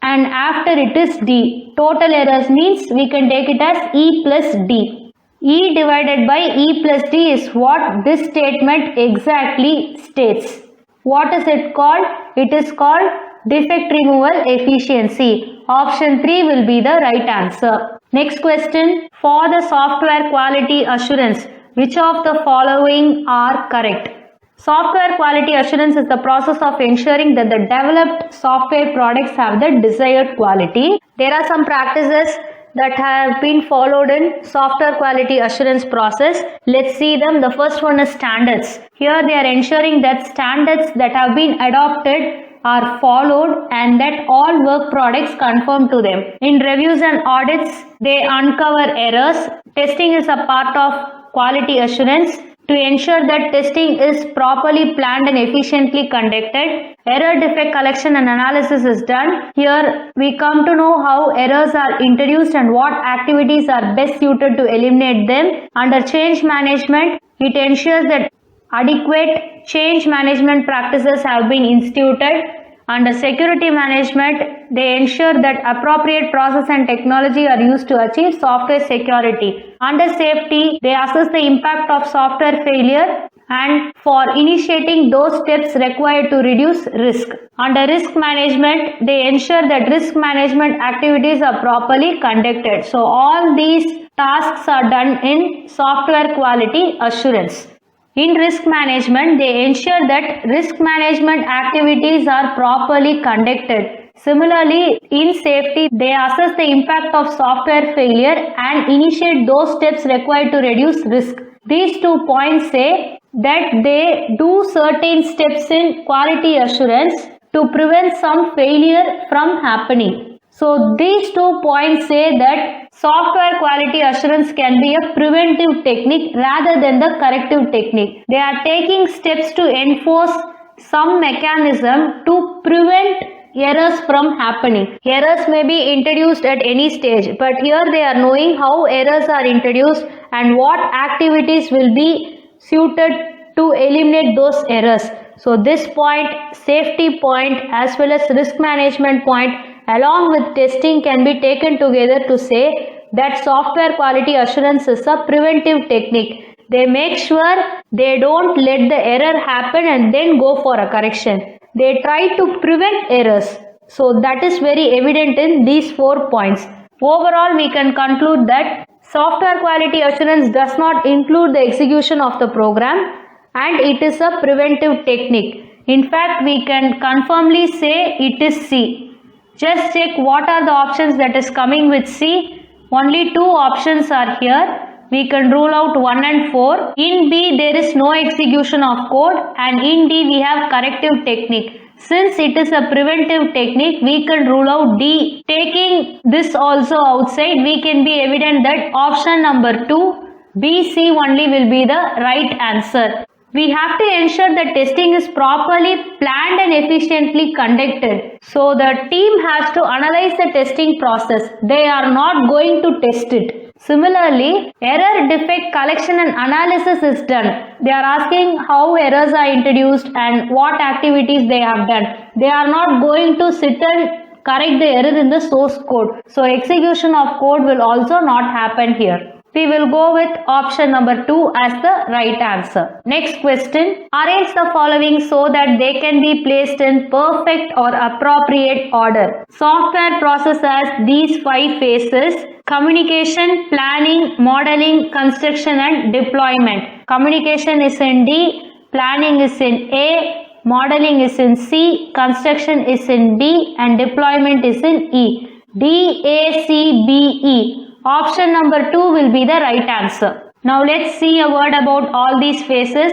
Speaker 1: and after it is D. Total errors means we can take it as E plus D. E divided by E plus D is what this statement exactly states. What is it called? It is called defect removal efficiency. Option 3 will be the right answer. Next question. For the software quality assurance, which of the following are correct? Software quality assurance is the process of ensuring that the developed software products have the desired quality. There are some practices that have been followed in software quality assurance process. Let's see them. The first one is standards. Here they are ensuring that standards that have been adopted are followed and that all work products conform to them. In reviews and audits, they uncover errors. Testing is a part of quality assurance to ensure that testing is properly planned and efficiently conducted. Error defect collection and analysis is done. Here we come to know how errors are introduced and what activities are best suited to eliminate them. Under change management, it ensures that adequate change management practices have been instituted. Under security management, they ensure that appropriate process and technology are used to achieve software security. Under safety, they assess the impact of software failure and for initiating those steps required to reduce risk. Under risk management, they ensure that risk management activities are properly conducted. So all these tasks are done in software quality assurance. In risk management, they ensure that risk management activities are properly conducted. Similarly, in safety, they assess the impact of software failure and initiate those steps required to reduce risk. These 2 points say that they do certain steps in quality assurance to prevent some failure from happening. So these 2 points say that software quality assurance can be a preventive technique rather than the corrective technique. They are taking steps to enforce some mechanism to prevent errors from happening. Errors may be introduced at any stage, but here they are knowing how errors are introduced and what activities will be suited to eliminate those errors. So this point, safety point as well as risk management point along with testing can be taken together to say that software quality assurance is a preventive technique. They make sure they don't let the error happen and then go for a correction. They try to prevent errors. So that is very evident in these 4 points. Overall, we can conclude that software quality assurance does not include the execution of the program and it is a preventive technique. In fact, we can confirmly say it is C. Just check what are the options that is coming with C. Only 2 options are here. We can rule out 1 and 4. In B, there is no execution of code and in D, we have corrective technique. Since it is a preventive technique, we can rule out D. Taking this also outside, we can be evident that option number 2, B, C only will be the right answer. We have to ensure that testing is properly planned and efficiently conducted. So the team has to analyze the testing process. They are not going to test it. Similarly, error defect collection and analysis is done. They are asking how errors are introduced and what activities they have done. They are not going to sit and correct the error in the source code. So execution of code will also not happen here. We will go with option number 2 as the right answer. Next question. Arrange the following so that they can be placed in perfect or appropriate order. Software process has these 5 phases: communication, planning, modeling, construction and deployment. Communication is in D, planning is in A, modeling is in C, construction is in D and deployment is in E. D, A, C, B, E. Option number 2 will be the right answer. Now let's see a word about all these phases.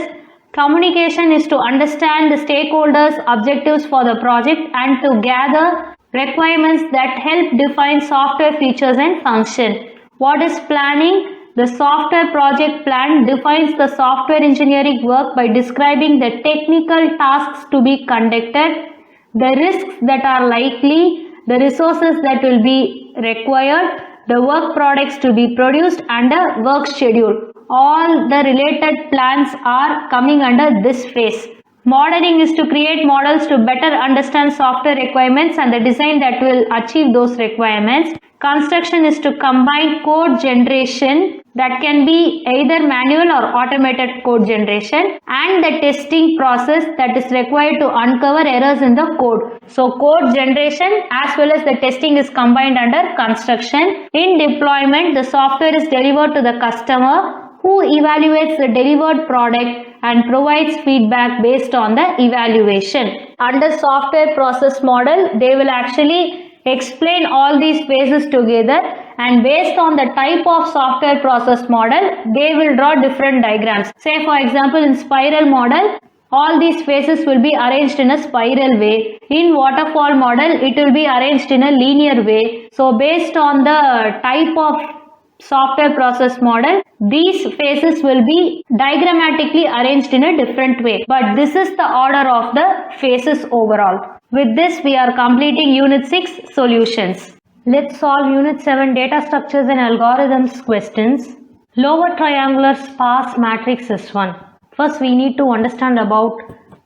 Speaker 1: Communication is to understand the stakeholders' objectives for the project and to gather requirements that help define software features and function. What is planning? The software project plan defines the software engineering work by describing the technical tasks to be conducted, the risks that are likely, the resources that will be required, the work products to be produced and a work schedule. All the related plans are coming under this phase. Modeling is to create models to better understand software requirements and the design that will achieve those requirements. Construction is to combine code generation that can be either manual or automated code generation and the testing process that is required to uncover errors in the code. So code generation as well as the testing is combined under construction. In deployment, the software is delivered to the customer who evaluates the delivered product and provides feedback based on the evaluation. Under software process model, they will actually explain all these phases together, and based on the type of software process model, they will draw different diagrams. Say for example, in spiral model, all these phases will be arranged in a spiral way. In waterfall model, it will be arranged in a linear way. So based on the type of software process model, these phases will be diagrammatically arranged in a different way. But this is the order of the phases overall. With this, we are completing Unit 6 solutions. Let's solve Unit 7 data structures and algorithms questions. Lower triangular sparse matrix is one. First, we need to understand about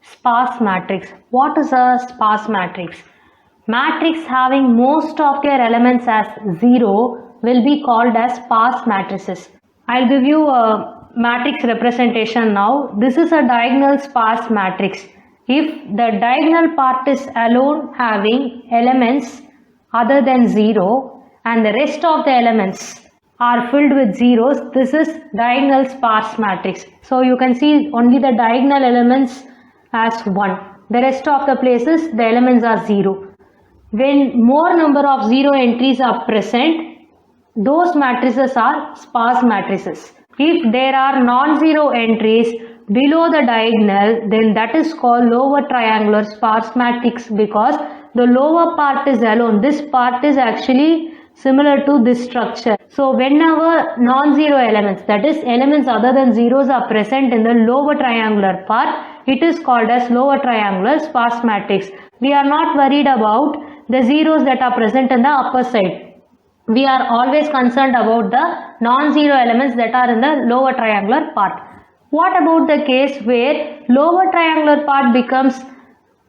Speaker 1: sparse matrix. What is a sparse matrix? Matrix having most of their elements as 0 will be called as sparse matrices. I'll give you a matrix representation now. This is a diagonal sparse matrix. If the diagonal part is alone having elements other than 0 and the rest of the elements are filled with zeros, this is diagonal sparse matrix. So you can see only the diagonal elements as 1. The rest of the places the elements are 0. When more number of 0 entries are present, those matrices are sparse matrices. If there are non-zero entries below the diagonal, then that is called lower triangular sparse matrix because the lower part is alone. This part is actually similar to this structure. So whenever non-zero elements, that is elements other than zeros, are present in the lower triangular part, it is called as lower triangular sparse matrix. We are not worried about the zeros that are present in the upper side. We are always concerned about the non-zero elements that are in the lower triangular part. What about the case where lower triangular part becomes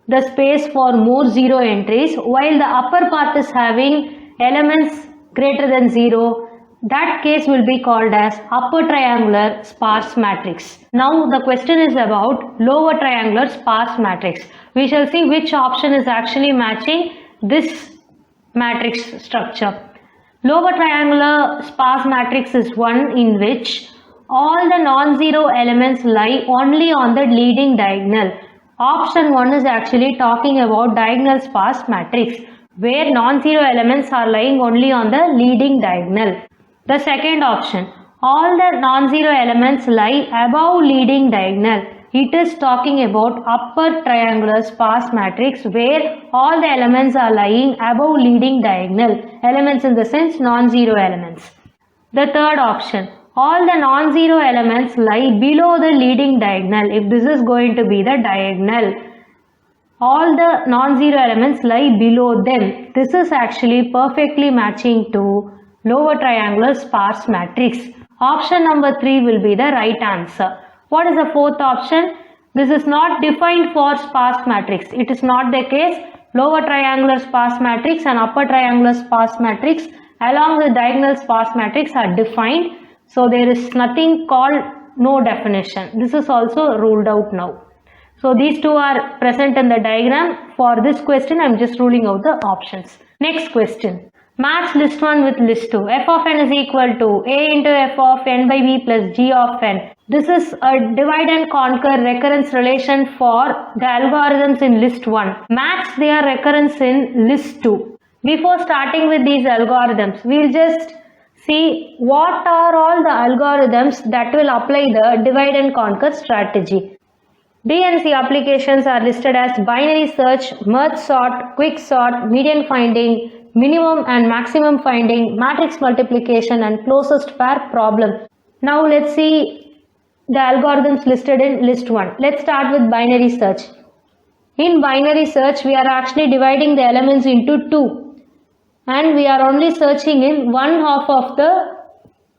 Speaker 1: the space for more 0 entries while the upper part is having elements greater than 0? That case will be called as upper triangular sparse matrix. Now the question is about lower triangular sparse matrix. We shall see which option is actually matching this matrix structure. Lower triangular sparse matrix is one in which all the non-zero elements lie only on the leading diagonal. Option 1 is actually talking about diagonal sparse matrix where non-zero elements are lying only on the leading diagonal. The second option, all the non-zero elements lie above leading diagonal. It is talking about upper triangular sparse matrix where all the elements are lying above leading diagonal. Elements in the sense non-zero elements. The third option, all the non-zero elements lie below the leading diagonal. If this is going to be the diagonal, all the non-zero elements lie below them. This is actually perfectly matching to lower triangular sparse matrix. Option number 3 will be the right answer. What is the fourth option? This is not defined for sparse matrix. It is not the case. Lower triangular sparse matrix and upper triangular sparse matrix along with diagonal sparse matrix are defined. So there is nothing called no definition. This is also ruled out now. So these two are present in the diagram. For this question, I am just ruling out the options. Next question. Match list 1 with list 2. F of n is equal to a into f of n by b plus g of n. This is a divide and conquer recurrence relation for the algorithms in list 1. Match their recurrence in list 2. Before starting with these algorithms, we will just see what are all the algorithms that will apply the divide and conquer strategy. DNC applications are listed as binary search, merge sort, quick sort, median finding, minimum and maximum finding, matrix multiplication and closest pair problem. Now let's see the algorithms listed in list 1. Let's start with binary search. In binary search, we are actually dividing the elements into 2 and we are only searching in one half of the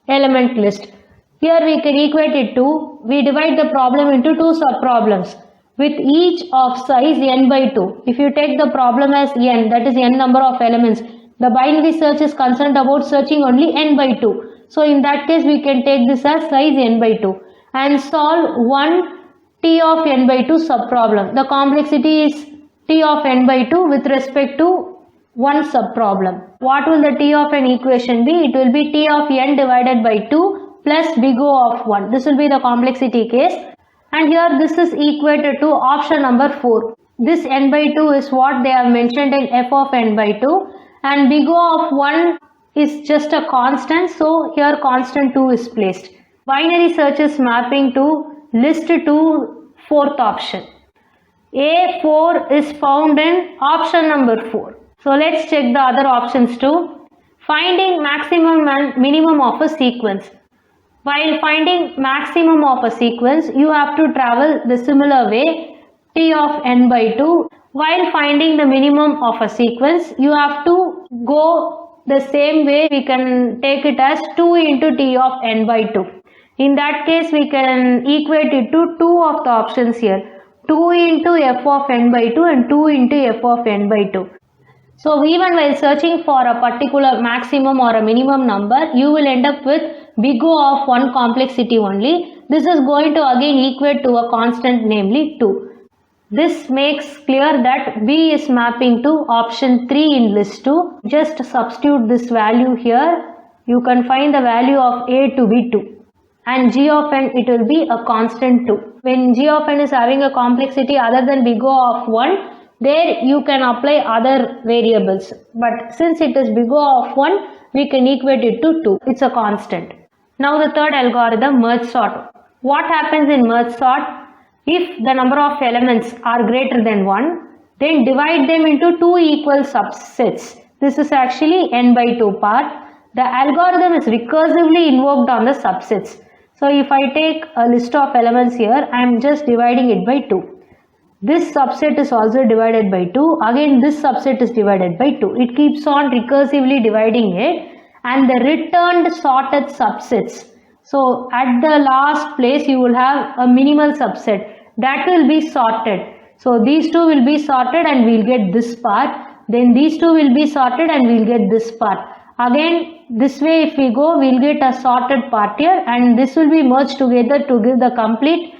Speaker 1: element list. Here we can equate it to, we divide the problem into 2 sub-problems. with each of size n by 2. If you take the problem as n, that is n number of elements, the binary search is concerned about searching only n by 2. So in that case we can take this as size n by 2 and solve one t of n by 2 subproblem. The complexity is t of n by 2 with respect to one subproblem. What will the t of an equation be? It will be t of n divided by 2 plus big O of 1. This will be the complexity case. And here this is equated to option number 4. This n by 2 is what they have mentioned in f of n by 2, and big O of 1 is just a constant, so here constant 2 is placed. Binary search is mapping to list to fourth option. A4 is found in option number 4. So let's check the other options too. Finding maximum and minimum of a sequence. While finding maximum of a sequence, you have to travel the similar way, t of n by 2. While finding the minimum of a sequence, you have to go the same way. We can take it as 2 into t of n by 2. In that case, we can equate it to two of the options here. 2 into f of n by 2 and 2 into f of n by 2. So even while searching for a particular maximum or a minimum number, you will end up with big O of one complexity only. This is going to again equate to a constant, namely 2. This makes clear that B is mapping to option 3 in list 2. Just substitute this value here. You can find the value of A to be 2. And G of n, it will be a constant 2. When G of n is having a complexity other than big O of 1, there you can apply other variables. But since it is big O of 1, we can equate it to 2. It's a constant. Now the third algorithm, merge sort. What happens in merge sort? If the number of elements are greater than 1, then divide them into two equal subsets. This is actually n by 2 part. The algorithm is recursively invoked on the subsets. So if I take a list of elements here, I am just dividing it by 2. This subset is also divided by 2. Again this subset is divided by 2. It keeps on recursively dividing it, and the returned sorted subsets. So at the last place you will have a minimal subset that will be sorted. So these two will be sorted and we will get this part. Then these two will be sorted and we will get this part. Again this way if we go, we will get a sorted part here, and this will be merged together to give the complete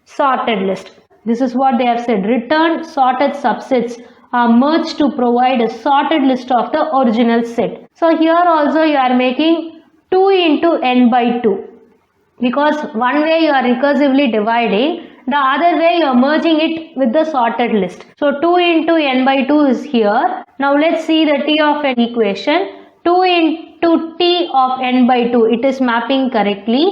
Speaker 1: sorted list. This is what they have said. Returned sorted subsets are merged to provide a sorted list of the original set. So here also you are making 2 into n by 2. Because one way you are recursively dividing, the other way you are merging it with the sorted list. So 2 into n by 2 is here. Now let's see the t of n equation. 2 into t of n by 2, it is mapping correctly,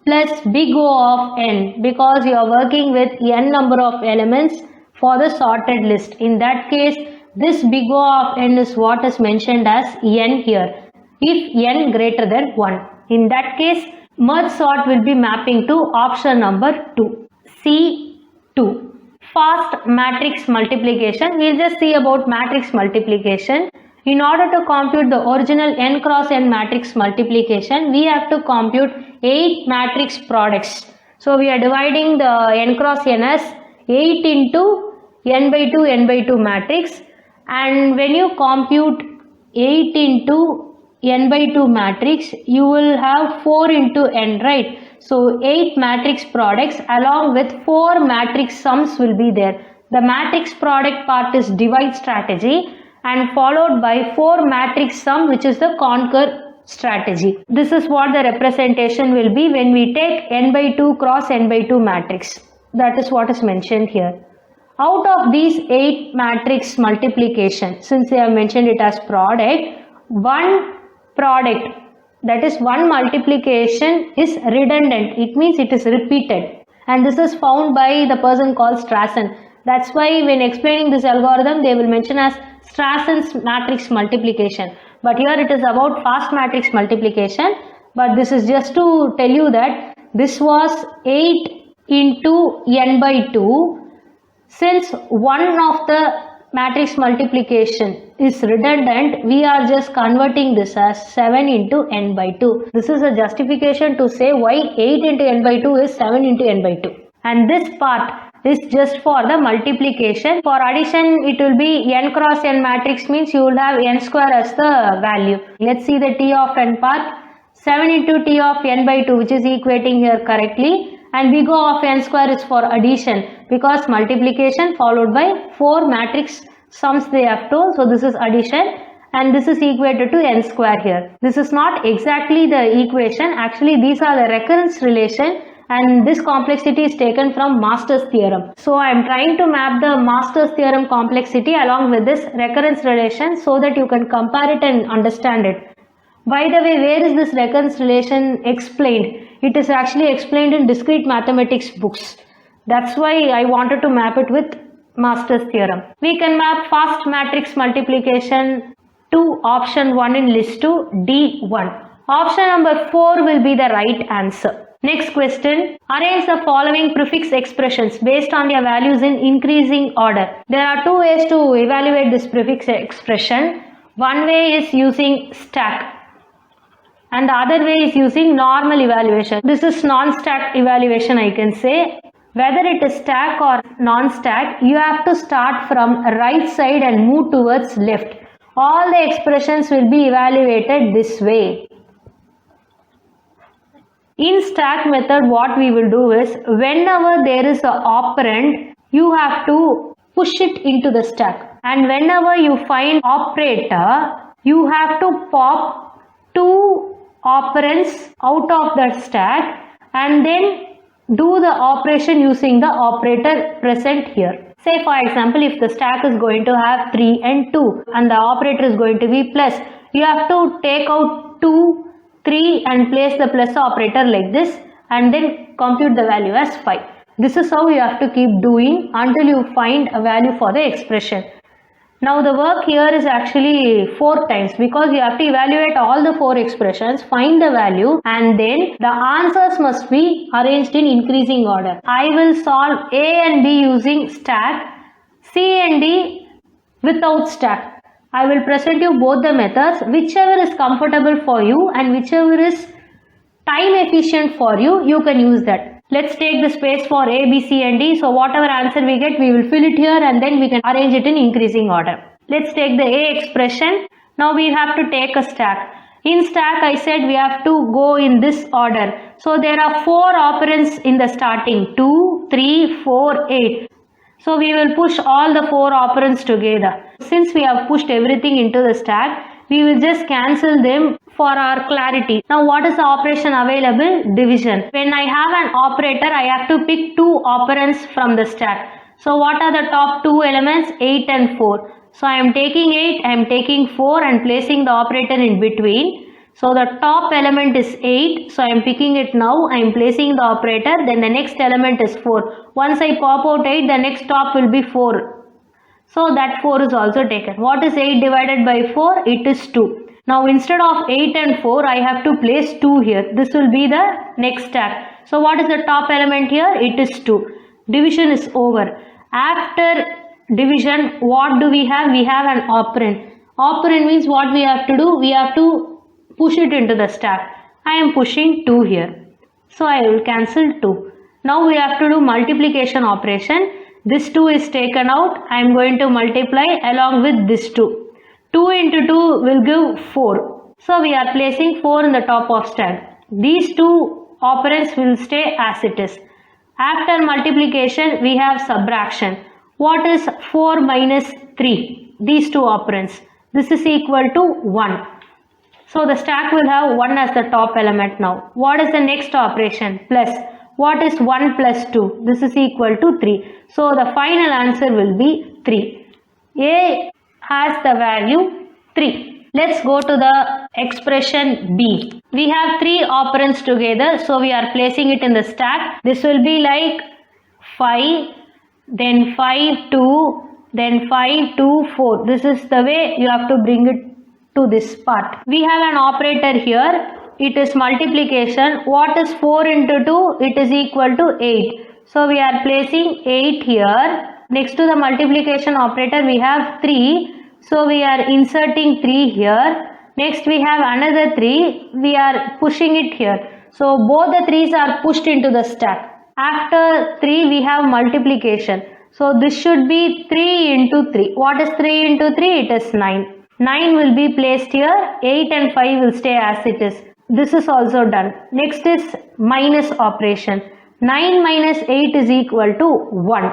Speaker 1: plus big O of n, because you are working with n number of elements for the sorted list. In that case, this big O of n is what is mentioned as n here, if n greater than 1. In that case, merge sort will be mapping to option number 2, C2. Fast matrix multiplication. We will just see about matrix multiplication. In order to compute the original n cross n matrix multiplication, we have to compute 8 matrix products. So we are dividing the n cross n as 8 into n by 2 matrix, and when you compute 8 into n by 2 matrix, you will have 4 into n, right? So 8 matrix products along with 4 matrix sums will be there. The matrix product part is divide strategy, and followed by 4 matrix sum, which is the conquer strategy. This is what the representation will be when we take n by 2 cross n by 2 matrix. That is what is mentioned here. Out of these 8 matrix multiplication, since they have mentioned it as product, one product, that is one multiplication, is redundant. It means it is repeated, and this is found by the person called Strassen. That's why when explaining this algorithm, they will mention as Strassen's matrix multiplication. But here it is about fast matrix multiplication. But this is just to tell you that this was 8 into n by 2. Since one of the matrix multiplication is redundant, we are just converting this as 7 into n by 2. This is a justification to say why 8 into n by 2 is 7 into n by 2. And this part, is just for the multiplication. For addition, it will be n cross n matrix, means you will have n square as the value. Let's see the t of n part. 7 into t of n by 2, which is equating here correctly, and big O of n square is for addition because multiplication followed by 4 matrix sums they have told. So this is addition and this is equated to n square here. This is not exactly the equation. Actually, these are the recurrence relation, and this complexity is taken from Master's theorem. So I am trying to map the Master's theorem complexity along with this recurrence relation so that you can compare it and understand it. By the way, where is this recurrence relation explained? It is actually explained in discrete mathematics books. That's why I wanted to map it with Master's theorem. We can map fast matrix multiplication to option 1 in list 2, D1. Option number 4 will be the right answer. Next question. Arrange the following prefix expressions based on their values in increasing order. There are two ways to evaluate this prefix expression. One way is using stack and the other way is using normal evaluation. This is non-stack evaluation, I can say. Whether it is stack or non-stack, you have to start from right side and move towards left. All the expressions will be evaluated this way. In stack method, what we will do is, whenever there is an operand, you have to push it into the stack. And whenever you find operator, you have to pop 2 operands out of that stack and then do the operation using the operator present here. Say for example, if the stack is going to have 3 and 2 and the operator is going to be plus, you have to take out 2, 3 and place the plus operator like this and then compute the value as 5. This is how you have to keep doing until you find a value for the expression. Now the work here is actually 4 times because you have to evaluate all the 4 expressions, find the value, and then the answers must be arranged in increasing order. I will solve A and B using stack, C and D without stack. I will present you both the methods, whichever is comfortable for you and whichever is time efficient for you, you can use that. Let's take the space for A, B, C and D. So whatever answer we get, we will fill it here and then we can arrange it in increasing order. Let's take the A expression. Now we have to take a stack. In stack, I said we have to go in this order. So there are 4 operands in the starting, 2, 3, 4, 8. So we will push all the 4 operands together. Since we have pushed everything into the stack, we will just cancel them for our clarity. Now what is the operation available? Division. When I have an operator, I have to pick 2 operands from the stack. So what are the top 2 elements? 8 and 4. So I am taking 8, I am taking 4 and placing the operator in between. So the top element is 8. So I am picking it now. I am placing the operator. Then the next element is 4. Once I pop out 8, the next top will be 4. So that 4 is also taken. What is 8 divided by 4? It is 2. Now instead of 8 and 4, I have to place 2 here. This will be the next stack. So what is the top element here? It is 2. Division is over. After division, what do we have? We have an operand. Operand means what we have to do? We have to push it into the stack. I am pushing 2 here. So I will cancel 2. Now we have to do multiplication operation. This 2 is taken out. I am going to multiply along with this 2. 2 into 2 will give 4. So we are placing 4 in the top of stack. These 2 operands will stay as it is. After multiplication, we have subtraction. What is 4 minus 3? These 2 operands. This is equal to 1. So the stack will have 1 as the top element now. What is the next operation? Plus. What is 1 plus 2? This is equal to 3. So the final answer will be 3. A has the value 3. Let's go to the expression B. We have 3 operands together. So we are placing it in the stack. This will be like 5, then 5, 2, then 5, 2, 4. This is the way you have to bring it to this part. We have an operator here. It is multiplication. What is 4 into 2? It is equal to 8. So we are placing 8 here. Next to the multiplication operator, we have 3. So we are inserting 3 here. Next we have another 3. We are pushing it here. So both the 3s are pushed into the stack. After 3 we have multiplication. So this should be 3 into 3. What is 3 into 3? It is 9. 9 will be placed here. 8 and 5 will stay as it is. This is also done. Next is minus operation. 9 minus 8 is equal to 1.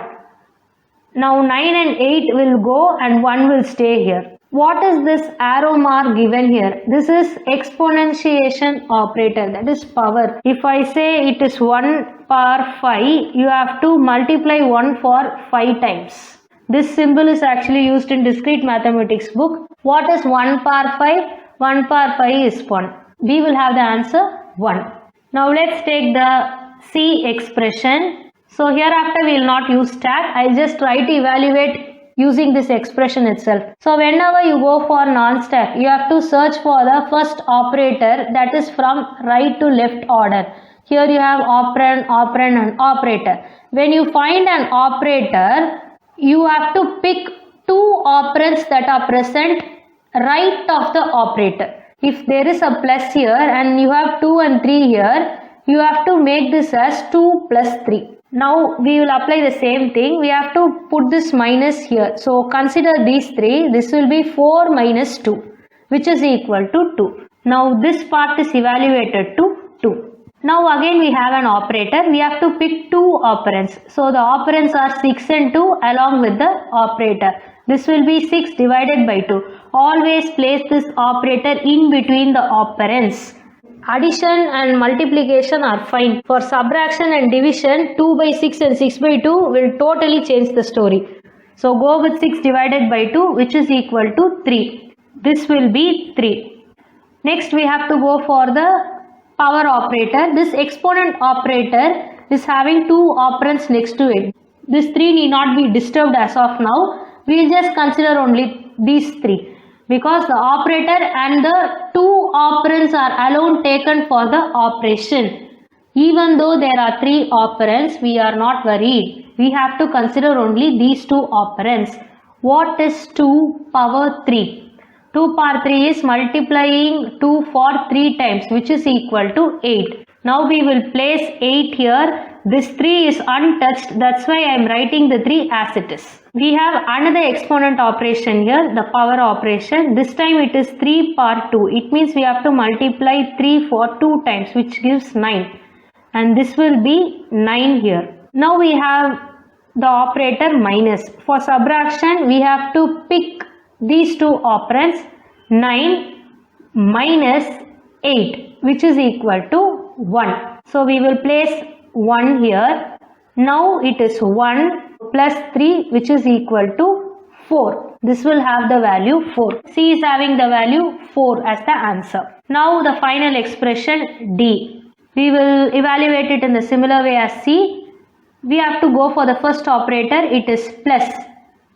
Speaker 1: Now 9 and 8 will go and 1 will stay here. What is this arrow mark given here? This is exponentiation operator, that is power. If I say it is 1 power 5, you have to multiply 1 for 5 times. This symbol is actually used in discrete mathematics book. What is 1 power 5? 1 power 5 is 1. We will have the answer 1. Now let's take the C expression. So hereafter we will not use stat. I will just try to evaluate using this expression itself. So whenever you go for non-stat, you have to search for the first operator, that is from right to left order. Here you have operand, operand and operator. When you find an operator, you have to pick 2 operands that are present right of the operator. If there is a plus here and you have 2 and 3 here, you have to make this as 2 plus 3. Now we will apply the same thing. We have to put this minus here. So consider these 3. This will be 4 minus 2, which is equal to 2. Now this part is evaluated to 2. Now again we have an operator. We have to pick 2 operands. So the operands are 6 and 2 along with the operator. This will be 6 divided by 2. Always place this operator in between the operands. Addition and multiplication are fine. For subtraction and division, 2 by 6 and 6 by 2 will totally change the story. So go with 6 divided by 2, which is equal to 3. This will be 3. Next we have to go for the power operator. This exponent operator is having 2 operands next to it. This 3 need not be disturbed as of now. We will just consider only these 3. Because the operator and the 2 operands are alone taken for the operation. Even though there are 3 operands, we are not worried. We have to consider only these 2 operands. What is 2 power 3? 2 power 3 is multiplying 2 for 3 times, which is equal to 8. Now we will place 8 here. This 3 is untouched. That's why I am writing the 3 as it is. We have another exponent operation here, the power operation. This time it is 3 power 2. It means we have to multiply 3 for 2 times, which gives 9. And this will be 9 here. Now we have the operator minus. For subtraction, we have to pick these 2 operands, 9 minus 8, which is equal to 1. So we will place 1 here. Now it is 1 plus 3, which is equal to 4. This will have the value 4. C is having the value 4 as the answer. Now the final expression D. We will evaluate it in the similar way as C. We have to go for the first operator. It is plus.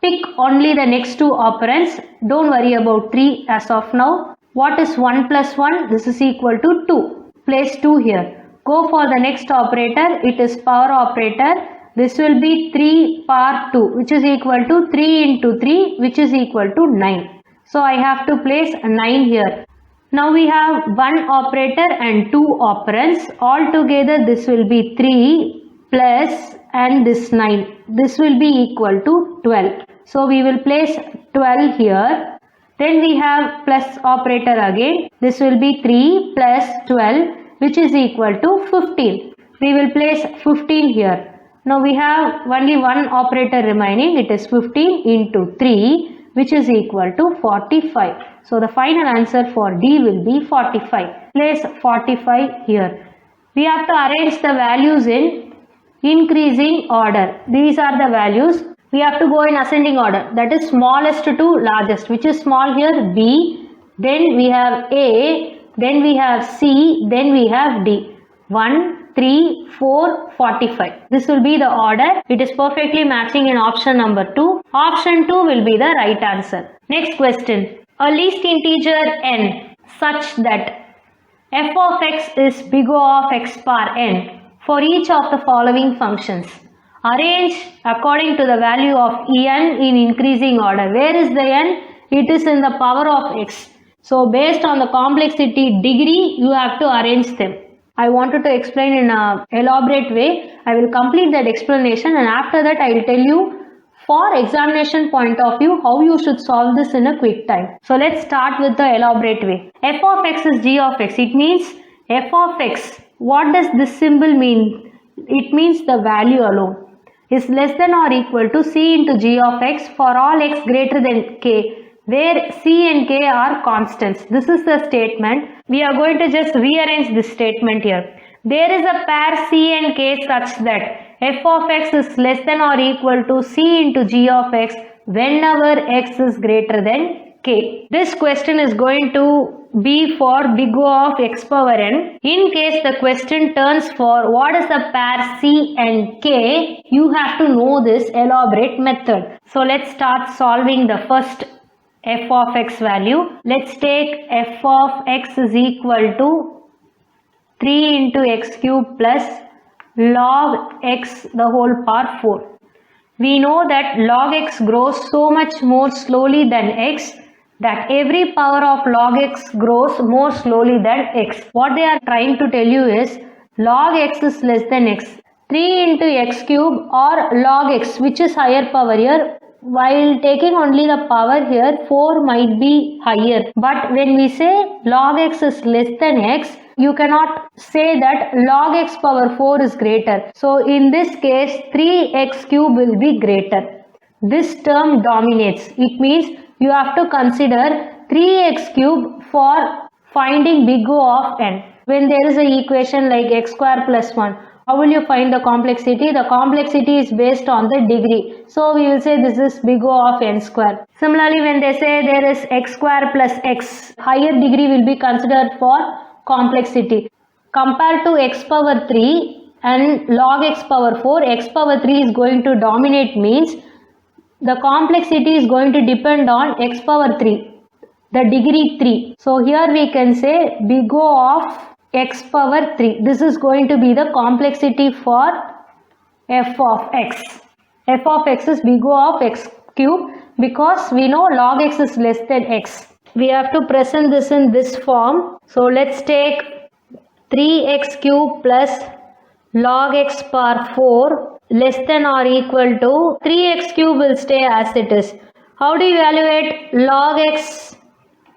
Speaker 1: Pick only the next 2 operands. Don't worry about 3 as of now. What is 1 plus 1? This is equal to 2. Place 2 here. Go for the next operator. It is power operator. This will be 3 power 2, which is equal to 3 into 3, which is equal to 9. So I have to place 9 here. Now we have one operator and 2 operands. Altogether this will be 3 plus and this 9. This will be equal to 12. So we will place 12 here. Then we have plus operator again. This will be 3 plus 12, which is equal to 15. We will place 15 here. Now we have only one operator remaining. It is 15 into 3, which is equal to 45. So the final answer for D will be 45. Place 45 here. We have to arrange the values in increasing order. These are the values. We have to go in ascending order. That is smallest to largest. Which is small here? B. Then we have A. Then we have C. Then we have D. 1, 3, 4, 45. This will be the order. It is perfectly matching in option number 2. Option 2 will be the right answer. Next question. A least integer n such that f of x is big O of x power n for each of the following functions. Arrange according to the value of en in increasing order. Where is the n? It is in the power of x. So based on the complexity degree, you have to arrange them. I wanted to explain in an elaborate way. I will complete that explanation, and after that I will tell you for examination point of view how you should solve this in a quick time. So let's start with the elaborate way. F of x is g of x. It means f of x. What does this symbol mean? It means the value alone is less than or equal to c into g of x for all x greater than k, where c and k are constants. This is the statement. We are going to just rearrange this statement here. There is a pair c and k such that f of x is less than or equal to c into g of x whenever x is greater than k. This question is going to be for big O of x power n. In case the question turns for what is the pair c and k, you have to know this elaborate method. So let's start solving the first f of x value. Let's take f of x is equal to 3 into x cube plus log x the whole power 4. We know that log x grows so much more slowly than x, that every power of log x grows more slowly than x. What they are trying to tell you is log x is less than x. 3 into x cube or log x, which is higher power here. While taking only the power here, 4 might be higher. But when we say log x is less than x, you cannot say that log x power 4 is greater. So in this case, 3x cube will be greater. This term dominates. It means you have to consider 3x cube for finding big O of n. When there is an equation like x square plus 1, how will you find the complexity? The complexity is based on the degree. So we will say this is big O of n square. Similarly, when they say there is x square plus x, higher degree will be considered for complexity. Compared to x power 3 and log x power 4, x power 3 is going to dominate, means the complexity is going to depend on x power 3, the degree 3. So here we can say big O of x power 3. This is going to be the complexity for f of x. F of x is big O of x cube because we know log x is less than x. We have to present this in this form. So let's take 3x cube plus log x power 4 less than or equal to 3x cube will stay as it is. How do you evaluate log x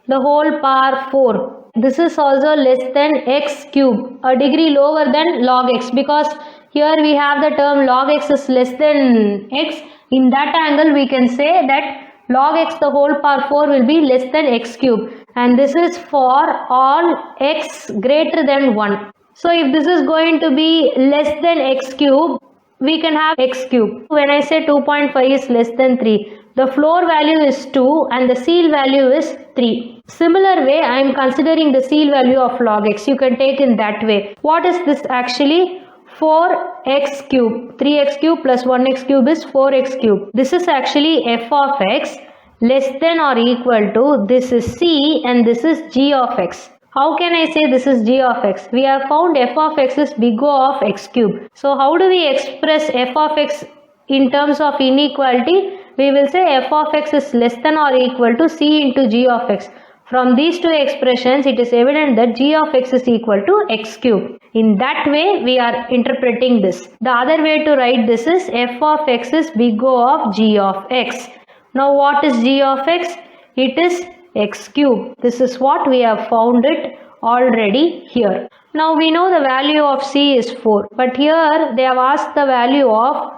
Speaker 1: the whole power 4? This is also less than x cube, a degree lower than log x, because here we have the term log x is less than x. In that angle we can say that log x the whole power 4 will be less than x cube, and this is for all x greater than 1. So if this is going to be less than x cube, we can have x cube. When I say 2.5 is less than 3, the floor value is 2 and the ceil value is 3. Similar way, I am considering the ceil value of log x. You can take in that way. What is this actually? 4x cube. 3x cube plus 1x cube is 4x cube. This is actually f of x less than or equal to, this is c and this is g of x. How can I say this is g of x? We have found f of x is big O of x cube. So how do we express f of x in terms of inequality? We will say f of x is less than or equal to c into g of x. From these two expressions, it is evident that g of x is equal to x cube. In that way, we are interpreting this. The other way to write this is f of x is big O of g of x. Now what is g of x? It is x cube. This is what we have found it already here. Now we know the value of c is 4, but here they have asked the value of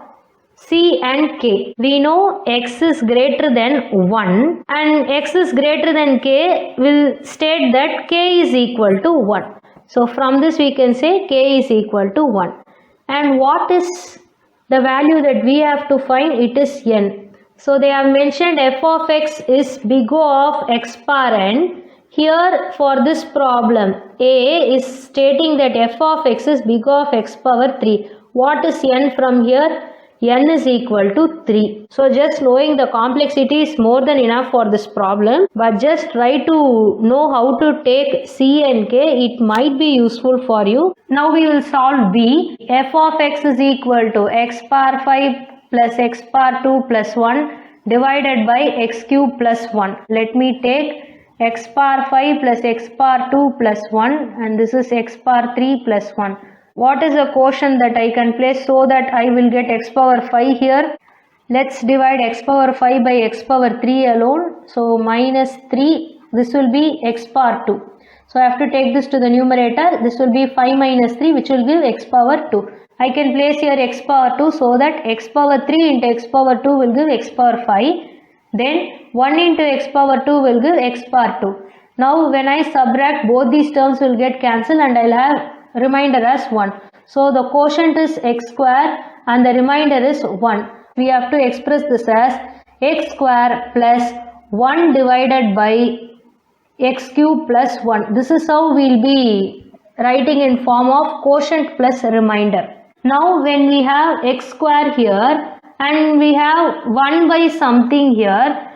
Speaker 1: c and k. We know x is greater than 1 and x is greater than k will state that k is equal to 1. So from this we can say k is equal to 1. And what is the value that we have to find? It is n. So they have mentioned f of x is big O of x power n. Here for this problem, A is stating that f of x is big O of x power 3. What is n from here? N is equal to 3. So just knowing the complexity is more than enough for this problem, but just try to know how to take c and k. It might be useful for you. Now we will solve B. F of x is equal to x power 5 plus x power 2 plus 1 divided by x cube plus 1. Let me take x power 5 plus x power 2 plus 1, and this is x power 3 plus 1. What is the quotient that I can place so that I will get x power 5 here? Let's divide x power 5 by x power 3 alone. So minus 3, this will be x power 2. So I have to take this to the numerator. This will be 5 minus 3, which will give x power 2. I can place here x power 2 so that x power 3 into x power 2 will give x power 5. Then 1 into x power 2 will give x power 2. Now when I subtract, both these terms will get cancelled and I will have remainder as 1. So the quotient is x square and the remainder is 1. We have to express this as x square plus 1 divided by x cube plus 1. This is how we will be writing in form of quotient plus remainder. Now when we have x square here and we have 1 by something here,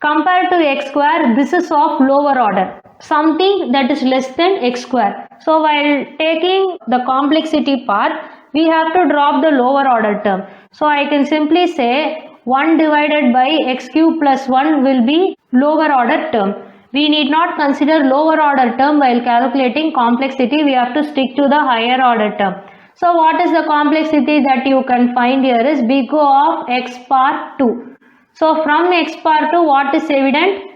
Speaker 1: compared to x square, this is of lower order, something that is less than x square. So while taking the complexity part, we have to drop the lower order term. So I can simply say 1 divided by x cube plus 1 will be lower order term. We need not consider lower order term while calculating complexity. We have to stick to the higher order term. So what is the complexity that you can find here is big O of x power 2. So from x power 2, what is evident?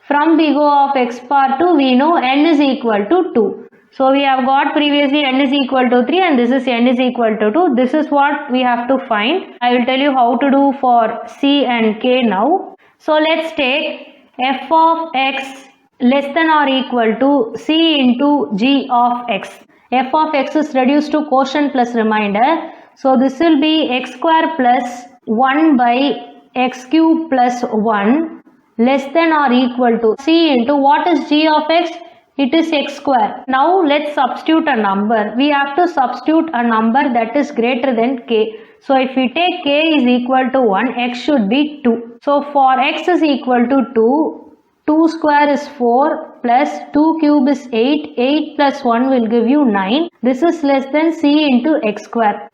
Speaker 1: From big O of x power 2, we know n is equal to 2. So we have got previously n is equal to 3 and this is n is equal to 2. This is what we have to find. I will tell you how to do for c and k now. So let's take f of x less than or equal to c into g of x. F of x is reduced to quotient plus remainder. So this will be x square plus 1 by x cube plus 1 less than or equal to c into what is g of x? It is x square. Now let's substitute a number. We have to substitute a number that is greater than k. So if we take k is equal to 1, x should be 2. So for x is equal to 2, 2 square is 4 plus 2 cube is 8. 8 plus 1 will give you 9. This is less than c into x square.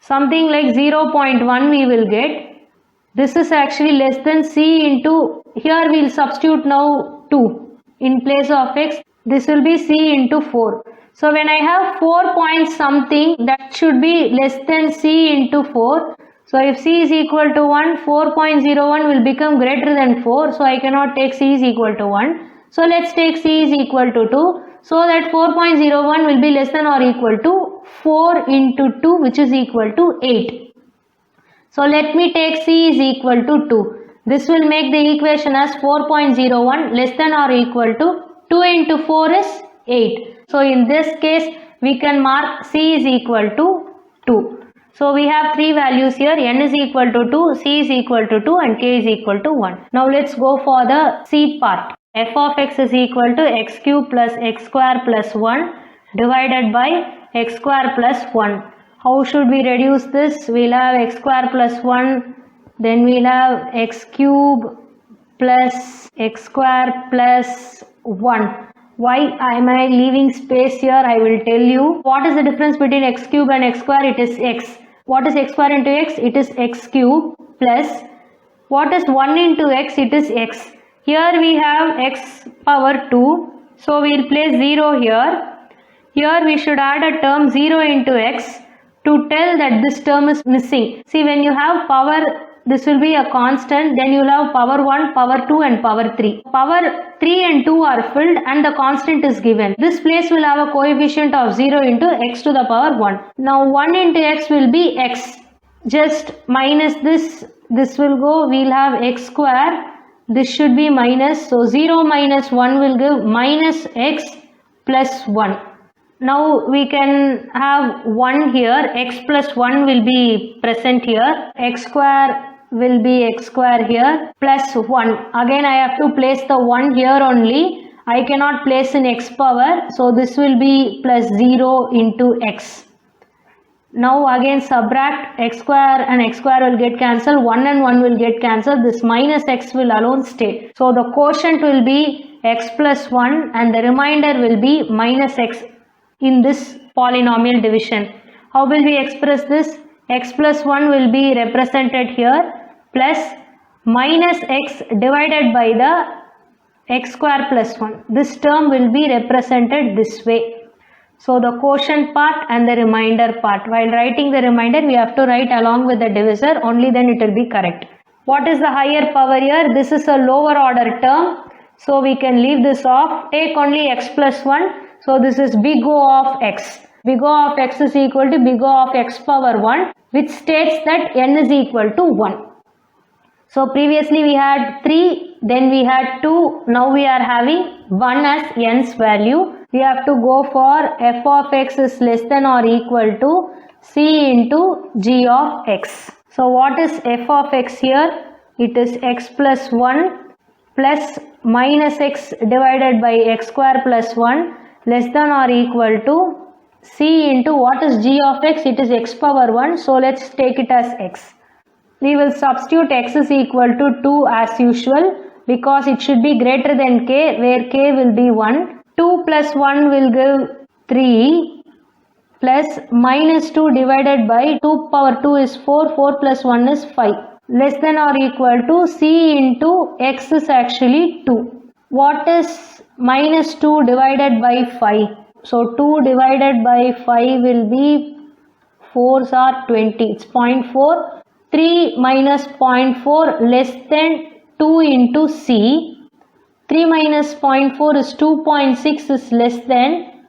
Speaker 1: Something like 0.1 we will get. This is actually less than c into, here we will substitute now 2 in place of x. This will be c into 4. So when I have 4 point something, that should be less than c into 4. So if c is equal to 1, 4.01 will become greater than 4. So I cannot take c is equal to 1. So let's take c is equal to 2. So that 4.01 will be less than or equal to 4 into 2, which is equal to 8. So let me take c is equal to 2. This will make the equation as 4.01 less than or equal to 2 into 4 is 8. So in this case, we can mark c is equal to 2. So we have three values here, n is equal to 2, c is equal to 2 and k is equal to 1. Now let's go for the c part. F of x is equal to x cube plus x square plus 1 divided by x square plus 1. How should we reduce this? We'll have x square plus 1, then we'll have x cube plus x square plus 1. Why am I leaving space here? I will tell you. What is the difference between x cube and x square? It is x. What is x square into x? It is x cube plus what is 1 into x? It is x. Here we have x power 2. So we will place 0 here. Here we should add a term 0 into x to tell that this term is missing. See, when you have power, this will be a constant, then you will have power 1, power 2 and power 3. Power 3 and 2 are filled and the constant is given. This place will have a coefficient of 0 into x to the power 1. Now 1 into x will be x. Just minus this, this will go, we will have x square. This should be minus, so 0 minus 1 will give minus x plus 1. Now we can have 1 here, x plus 1 will be present here, x square will be x square here plus 1. Again I have to place the 1 here only, I cannot place in x power, so this will be plus 0 into x. Now again subtract, x square and x square will get cancelled, 1 and 1 will get cancelled, this minus x will alone stay. So the quotient will be x plus 1 and the remainder will be minus x in this polynomial division. How will we express this? X plus 1 will be represented here plus minus x divided by the x square plus 1. This term will be represented this way. So the quotient part and the remainder part. While writing the remainder, we have to write along with the divisor, only then it will be correct. What is the higher power here? This is a lower order term. So we can leave this off. Take only x plus 1. So this is big O of x. Big O of x is equal to big O of x power 1, which states that n is equal to 1. So previously we had 3, then we had 2, now we are having 1 as n's value. We have to go for f of x is less than or equal to c into g of x. So what is f of x here? It is x plus 1 plus minus x divided by x square plus 1 less than or equal to c into what is g of x? It is x power 1. So let's take it as x. We will substitute x is equal to 2 as usual because it should be greater than k, where k will be 1. 2 plus 1 will give 3 plus minus 2 divided by 2 power 2 is 4, 4 plus 1 is 5. Less than or equal to c into x is actually 2. What is minus 2 divided by 5? So 2 divided by 5 will be 4s are 20. It's 0.4. 3 minus 0.4 less than 2 into c. 3 minus 0.4 is 2.6 is less than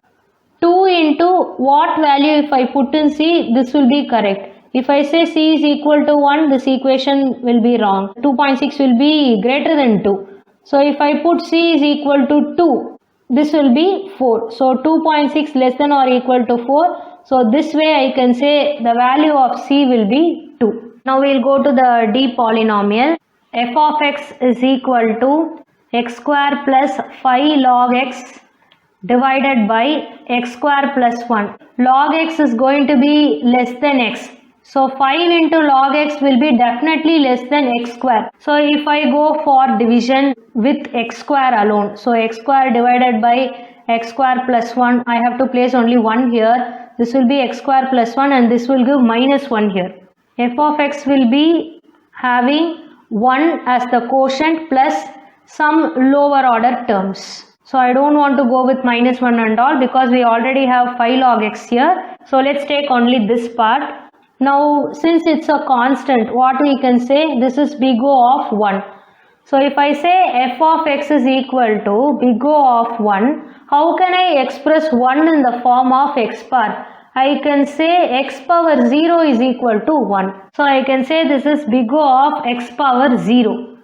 Speaker 1: 2 into what value if I put in c? This will be correct. If I say c is equal to 1, this equation will be wrong. 2.6 will be greater than 2. So if I put c is equal to 2, this will be 4. So 2.6 less than or equal to 4. So this way I can say the value of c will be 2. Now we will go to the D polynomial. F of x is equal to x square plus 5 log x divided by x square plus 1. Log x is going to be less than x. So 5 into log x will be definitely less than x square. So if I go for division with x square alone, so x square divided by x square plus 1, I have to place only 1 here. This will be x square plus 1 and this will give minus 1 here. F of x will be having 1 as the quotient plus some lower order terms. So I don't want to go with minus 1 and all because we already have 5 log x here. So let's take only this part. Now since it's a constant, what we can say? This is big O of 1. So if I say f of x is equal to big O of 1, how can I express 1 in the form of x bar? I can say x power 0 is equal to 1. So I can say this is big O of x power 0.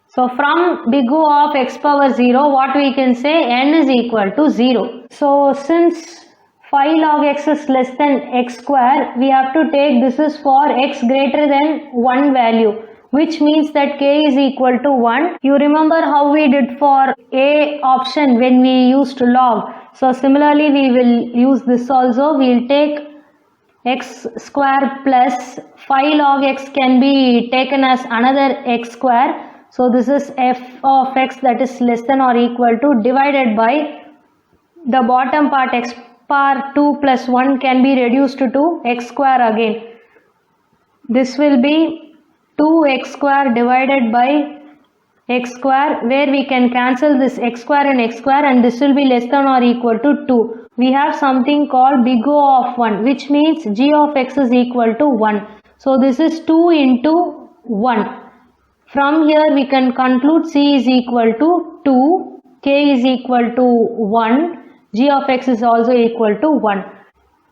Speaker 1: So from big O of x power 0, what we can say? N is equal to 0. So since 5 log x is less than x square, we have to take this is for x greater than 1 value, which means that k is equal to 1. You remember how we did for A option when we used log. So similarly we will use this also. We will take x square plus 5 log x can be taken as another x square. So this is f of x that is less than or equal to divided by the bottom part x power 2 plus 1 can be reduced to x square again. This will be 2x square divided by x square, where we can cancel this x square and this will be less than or equal to 2. We have something called big O of 1, which means g of x is equal to 1. So this is 2 into 1. From here we can conclude c is equal to 2, k is equal to 1, g of x is also equal to 1.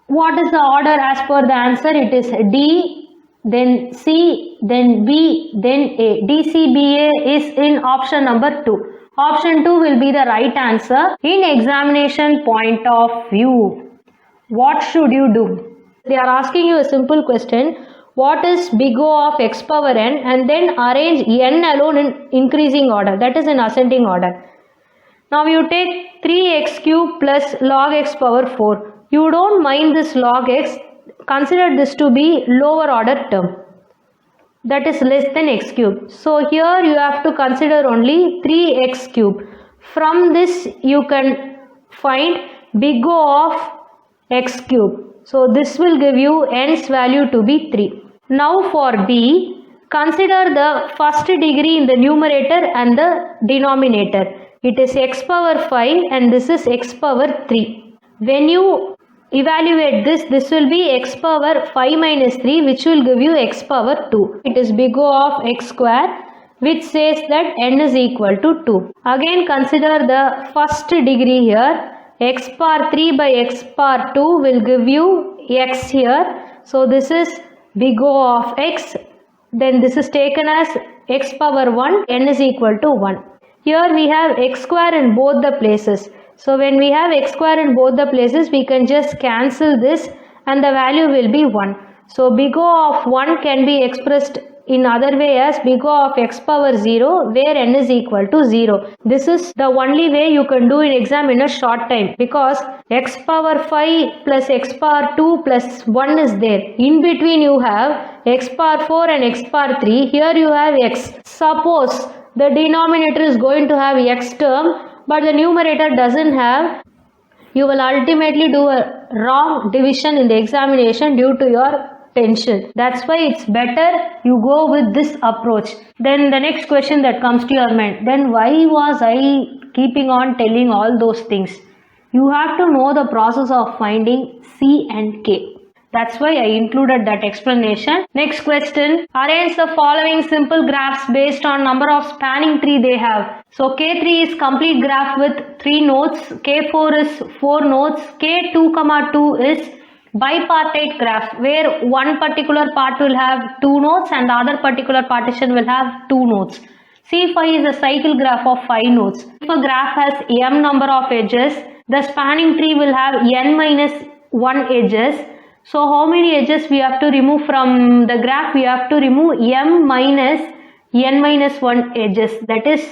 Speaker 1: What is the order as per the answer? It is D, then C, then B, then A. DCBA is in option number 2. Option 2 will be the right answer. In examination point of view, what should you do? They are asking you a simple question. What is big O of x power n, and then arrange n alone in increasing order, that is in ascending order. Now you take 3x cube plus log x power 4. You don't mind this log x. Consider this to be lower order term, that is less than x cube. So here you have to consider only 3x cube. From this you can find big O of x cube. So this will give you n's value to be 3. Now for B, Consider the first degree in the numerator and the denominator. It is x power 5 and this is x power 3. When you evaluate this, this will be x power 5 minus 3, which will give you x power 2. It is big O of x square, which says that n is equal to 2. Again consider the first degree here. X power 3 by x power 2 will give you x here. So this is big O of x. Then this is taken as x power 1, n is equal to 1. Here we have x square in both the places. So when we have x square in both the places, we can just cancel this and the value will be 1. So big O of 1 can be expressed in other way as big O of x power 0, where n is equal to 0. This is the only way you can do in exam in a short time, because x power 5 plus x power 2 plus 1 is there. In between you have x power 4 and x power 3. Here you have x. Suppose the denominator is going to have x term, but the numerator doesn't have, you will ultimately do a wrong division in the examination due to your tension. That's why it's better you go with this approach. Then the next question that comes to your mind, then why was I keeping on telling all those things? You have to know the process of finding C and K. That's why I included that explanation. Next question, arrange the following simple graphs based on number of spanning tree they have. So K3 is complete graph with 3 nodes, K4 is 4 nodes, K2, 2 is bipartite graph, where one particular part will have 2 nodes and the other particular partition will have 2 nodes. C5 is a cycle graph of 5 nodes. If a graph has m number of edges, the spanning tree will have n minus 1 edges. So how many edges we have to remove from the graph? We have to remove m minus n minus 1 edges. That is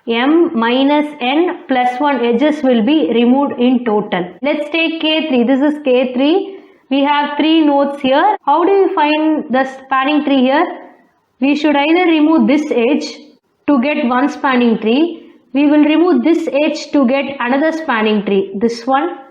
Speaker 1: m minus n plus 1 edges will be removed in total. Let's take K3. This is K3. We have 3 nodes here. How do you find the spanning tree here? We should either remove this edge to get one spanning tree. We will remove this edge to get another spanning tree. This one,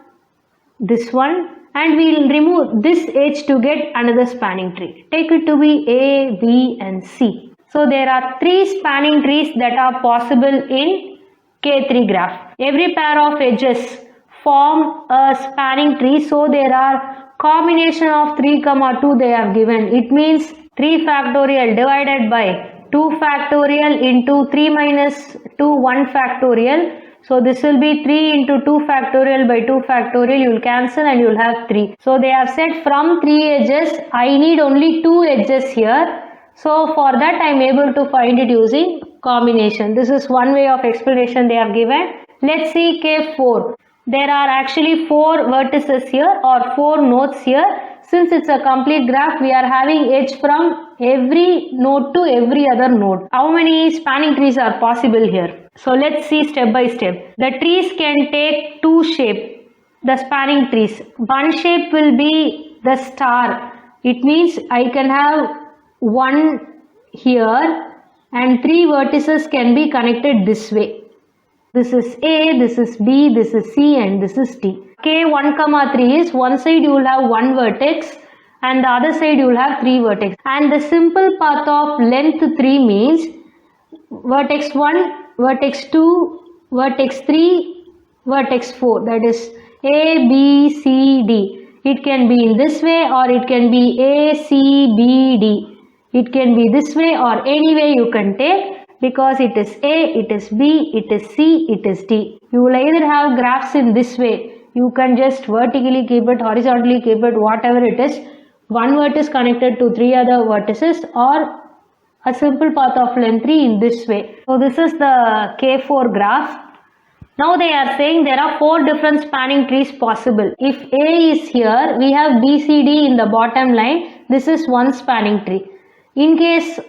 Speaker 1: and we will remove this edge to get another spanning tree. Take it to be A, B and C. So there are 3 spanning trees that are possible in K3 graph. Every pair of edges form a spanning tree. So there are combination of 3, 2 they have given. It means 3 factorial divided by 2 factorial into 3 minus 2, 1 factorial. So this will be 3 into 2 factorial by 2 factorial. You will cancel and you will have 3. So they have said from 3 edges, I need only 2 edges here. So for that I am able to find it using combination. This is one way of explanation they have given. Let's see K4. There are actually 4 vertices here or 4 nodes here. Since it's a complete graph, we are having edge from every node to every other node. How many spanning trees are possible here? So let's see step by step. The trees can take 2 shapes, the spanning trees. One shape will be the star. It means I can have 1 here and 3 vertices can be connected this way. This is A, this is B, this is C and this is T. K1, 3 is one side you will have 1 vertex and the other side you will have 3 vertex. And the simple path of length 3 means vertex 1, vertex 2, vertex 3, vertex 4. That is A, B, C, D. It can be in this way or it can be A, C, B, D. It can be this way or any way you can take. Because it is A, it is B, it is C, it is D. You will either have graphs in this way. You can just vertically keep it, horizontally keep it, whatever it is. One vertex connected to 3 other vertices or a simple path of length 3 in this way. So this is the K4 graph. Now they are saying there are 4 different spanning trees possible. If A is here, we have B, C, D in the bottom line. This is one spanning tree. In case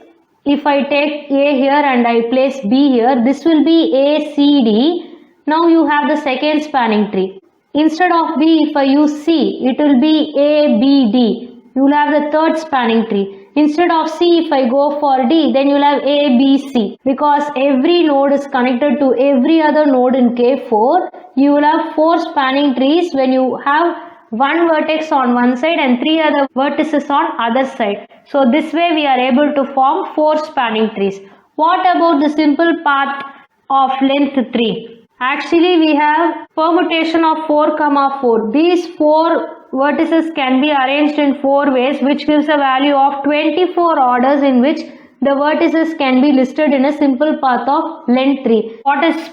Speaker 1: if I take A here and I place B here, this will be A, C, D. Now you have the second spanning tree. Instead of B, if I use C, it will be A, B, D. You will have the third spanning tree. Instead of C, if I go for D, then you will have A, B, C. Because every node is connected to every other node in K4, you will have 4 spanning trees when you have one vertex on one side and 3 other vertices on other side. So this way we are able to form 4 spanning trees. What about the simple path of length 3? Actually we have permutation of 4, 4. These 4 vertices can be arranged in 4 ways, which gives a value of 24 orders in which the vertices can be listed in a simple path of length 3. What is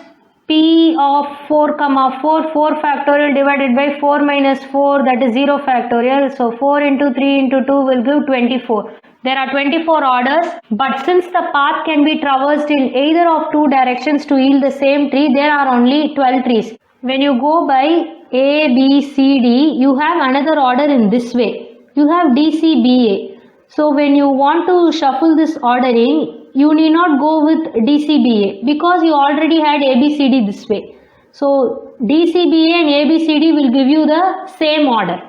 Speaker 1: P of 4, 4? 4 factorial divided by 4 minus 4, that is 0 factorial. So 4 into 3 into 2 will give 24. There are 24 orders, but since the path can be traversed in either of 2 directions to yield the same tree, there are only 12 trees. When you go by A, B, C, D, you have another order in this way. You have D, C, B, A. So when you want to shuffle this ordering, you need not go with D, C, B, A because you already had A, B, C, D this way. So D, C, B, A and A, B, C, D will give you the same order.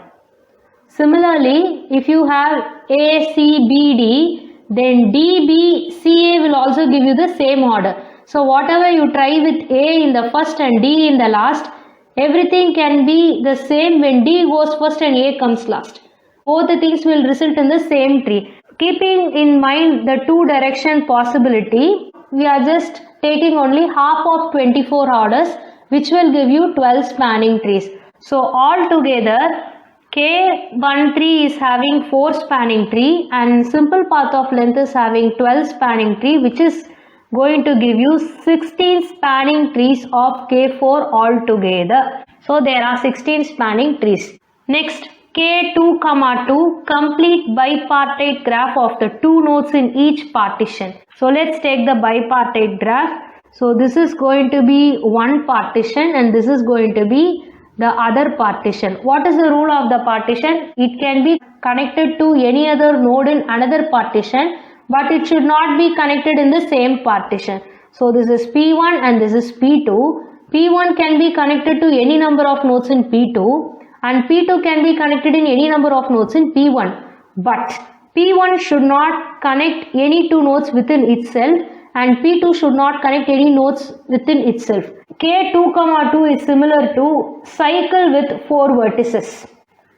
Speaker 1: Similarly, if you have A, C, B, D, then D, B, C, A will also give you the same order. So whatever you try with A in the first and D in the last, everything can be the same when D goes first and A comes last. Both the things will result in the same tree. Keeping in mind the 2 direction possibility, we are just taking only half of 24 orders, which will give you 12 spanning trees. So altogether, K1 tree is having 4 spanning tree and simple path of length is having 12 spanning tree, which is going to give you 16 spanning trees of K4 altogether. So there are 16 spanning trees. Next, K2, 2, complete bipartite graph of the 2 nodes in each partition. So let's take the bipartite graph. So this is going to be one partition and this is going to be the other partition. What is the rule of the partition? It can be connected to any other node in another partition, but it should not be connected in the same partition. So this is P1 and this is P2. P1 can be connected to any number of nodes in P2 and P2 can be connected in any number of nodes in P1. But P1 should not connect any 2 nodes within itself and P2 should not connect any nodes within itself. K2, 2 is similar to cycle with 4 vertices.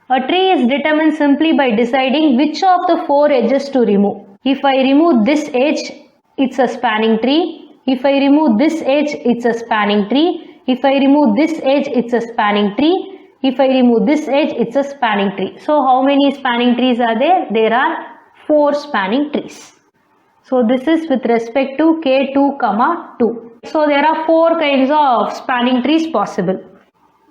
Speaker 1: A tree is determined simply by deciding which of the 4 edges to remove. If I remove this edge, it's a spanning tree. If I remove this edge, it's a spanning tree. If I remove this edge, it's a spanning tree. If I remove this edge, it's a spanning tree. So how many spanning trees are there? There are 4 spanning trees. So this is with respect to K2, 2. So there are 4 kinds of spanning trees possible.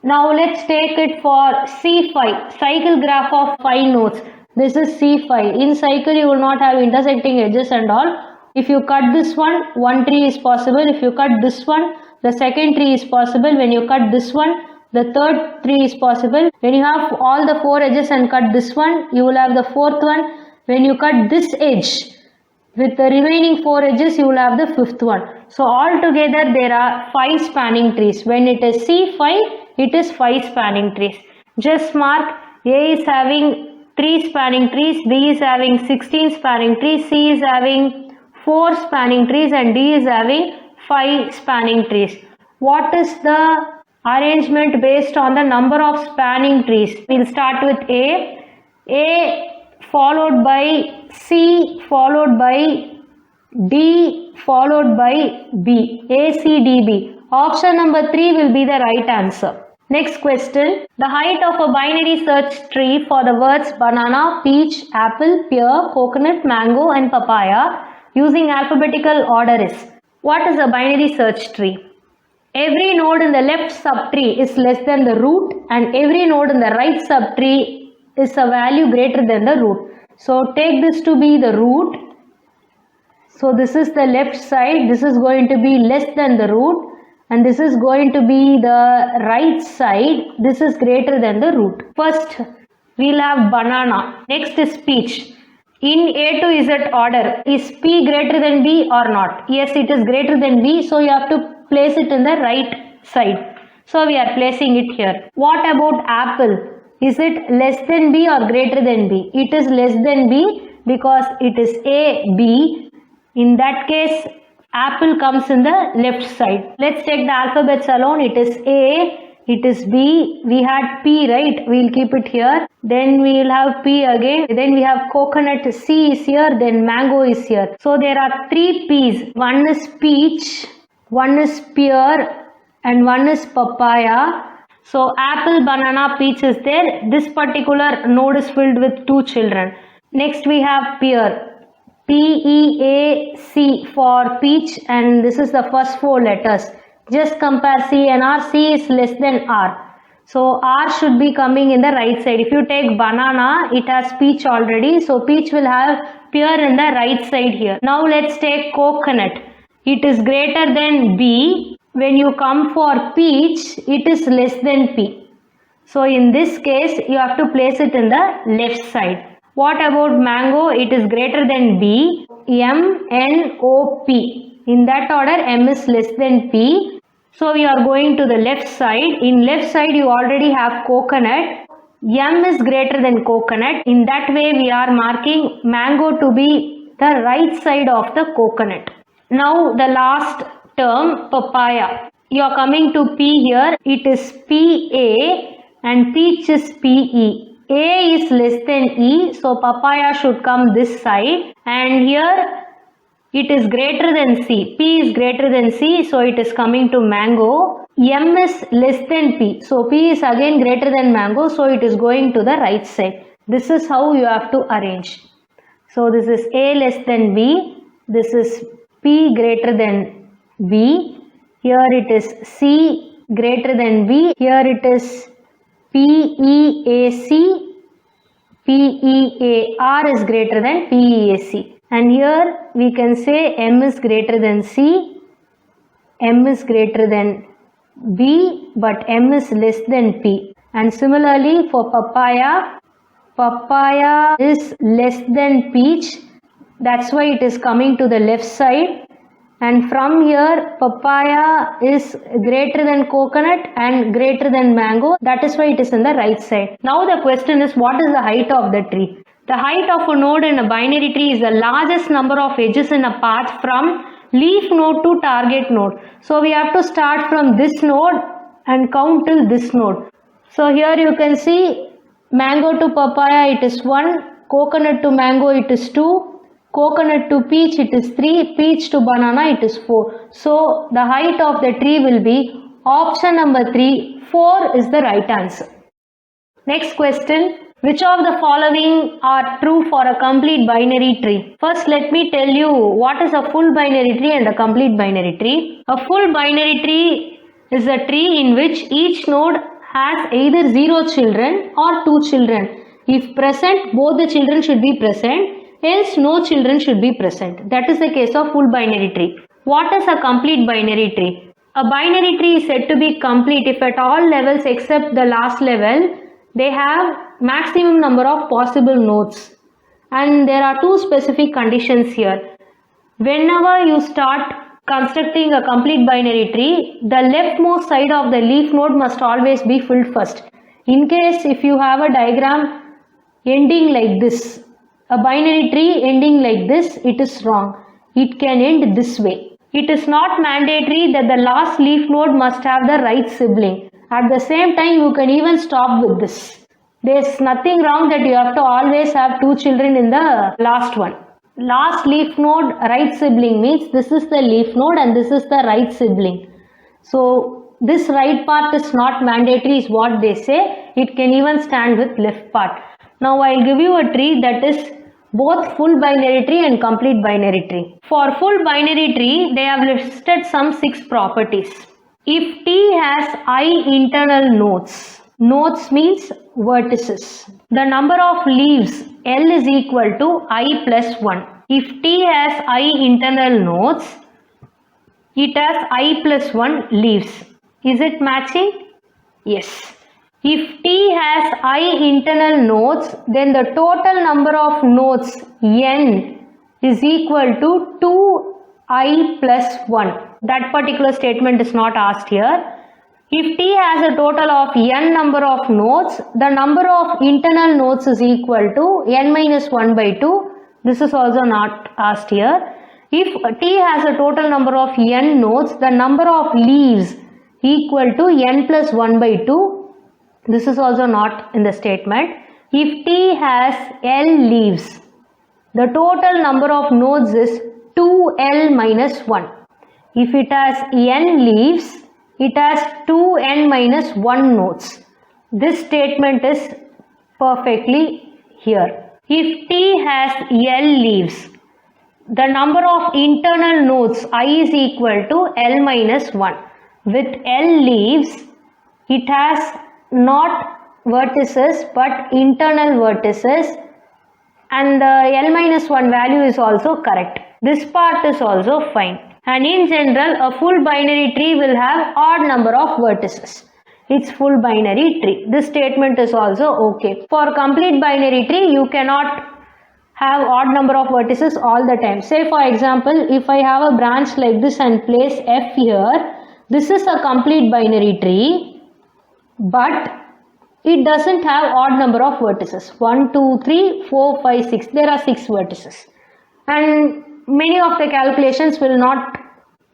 Speaker 1: Now let's take it for C5, cycle graph of 5 nodes. This is C5. In cycle you will not have intersecting edges and all. If you cut this one tree is possible. If you cut this one, the second tree is possible. When you cut this one, the third tree is possible. When you have all the 4 edges and cut this one, you will have the 4th one. When you cut this edge, with the remaining 4 edges, you will have the 5th one. So altogether there are 5 spanning trees. When it is C5, it is 5 spanning trees. Just mark A is having 3 spanning trees, B is having 16 spanning trees, C is having 4 spanning trees and D is having 5 spanning trees. What is the arrangement based on the number of spanning trees? We'll start with A followed by C followed by D followed by B. A, C, D, B. Option number 3 will be the right answer. Next question. The height of a binary search tree for the words banana, peach, apple, pear, coconut, mango and papaya using alphabetical order is. What is a binary search tree? Every node in the left subtree is less than the root and every node in the right subtree is a value greater than the root. So take this to be the root. So this is the left side. This is going to be less than the root. And this is going to be the right side. This is greater than the root. First, we'll have banana. Next is peach. In A to Z order, is P greater than B or not? Yes, it is greater than B. So you have to place it in the right side. So we are placing it here. What about apple? Is it less than B or greater than B? It is less than B because it is A, B. In that case, apple comes in the left side. Let's take the alphabets alone. It is A, It is B. We had P, right? We'll keep it here. Then we will have P again. Then we have coconut. C is here. Then mango is here. So there are 3 P's. One is peach, one is pear, and one is papaya. So apple, banana, peach is there. This particular node is filled with 2 children. Next we have pear. P-E-A-C for peach, and this is the first 4 letters. Just compare C and R. C is less than R. So R should be coming in the right side. If you take banana, it has peach already. So peach will have pear in the right side here. Now let's take coconut. It is greater than B. When you come for peach, it is less than P. So in this case, you have to place it in the left side. What about mango? It is greater than B. M, N, O, P. In that order, M is less than P. So we are going to the left side. In left side, you already have coconut. M is greater than coconut. In that way, we are marking mango to be the right side of the coconut. Now the last term, papaya. You are coming to P here. It is PA and peach is PE. A is less than E, so papaya should come this side, and here it is greater than C. P is greater than C, so it is coming to mango. M is less than P, so P is again greater than mango, so it is going to the right side. This is how you have to arrange. So this is A less than B, this is P greater than B, here it is C greater than B, here it is PEAC, PEAR is greater than PEAC, and here we can say M is greater than C, M is greater than B, but M is less than P. And similarly for papaya, papaya is less than peach, that's why it is coming to the left side. And from here, papaya is greater than coconut and greater than mango. That is why it is in the right side. Now the question is, what is the height of the tree? The height of a node in a binary tree is the largest number of edges in a path from leaf node to target node. So we have to start from this node and count till this node. So here you can see mango to papaya it is 1, coconut to mango it is 2, coconut to peach it is 3, peach to banana it is 4. So the height of the tree will be option number 3, 4 is the right answer. Next question, which of the following are true for a complete binary tree? First let me tell you what is a full binary tree and a complete binary tree. A full binary tree is a tree in which each node has either 0 children or 2 children. If present, both the children should be present. Else no children should be present. That is the case of full binary tree. What is a complete binary tree? A binary tree is said to be complete if at all levels except the last level they have maximum number of possible nodes. And there are 2 specific conditions here. Whenever you start constructing a complete binary tree, the leftmost side of the leaf node must always be filled first. In case if you have a diagram ending like this, a binary tree ending like this, it is wrong. It can end this way. It is not mandatory that the last leaf node must have the right sibling. At the same time, you can even stop with this. There is nothing wrong that you have to always have 2 children in the last one. Last leaf node right sibling means this is the leaf node and this is the right sibling. So this right part is not mandatory is what they say. It can even stand with left part. Now I will give you a tree that is both full binary tree and complete binary tree. For full binary tree, they have listed some 6 properties. If T has I internal nodes, nodes means vertices, the number of leaves L is equal to I plus 1. If T has I internal nodes, it has I plus 1 leaves. Is it matching? Yes. If T has I internal nodes, then the total number of nodes N is equal to 2I plus 1. That particular statement is not asked here. If T has a total of N number of nodes, the number of internal nodes is equal to N minus 1 by 2. This is also not asked here. If T has a total number of N nodes, the number of leaves equal to n plus 1 by 2. This is also not in the statement. If T has L leaves, the total number of nodes is 2L minus 1. If it has N leaves, it has 2N minus 1 nodes. This statement is perfectly here. If T has L leaves, the number of internal nodes I is equal to L minus 1. With L leaves, it has not vertices but internal vertices, and the L minus 1 value is also correct. This part is also fine. And in general, a full binary tree will have odd number of vertices. It's full binary tree. This statement is also okay. For complete binary tree, you cannot have odd number of vertices all the time. Say for example, if I have a branch like this and place F here, this is a complete binary tree, but it doesn't have odd number of vertices. 1, 2, 3, 4, 5, 6. There are 6 vertices. And many of the calculations will not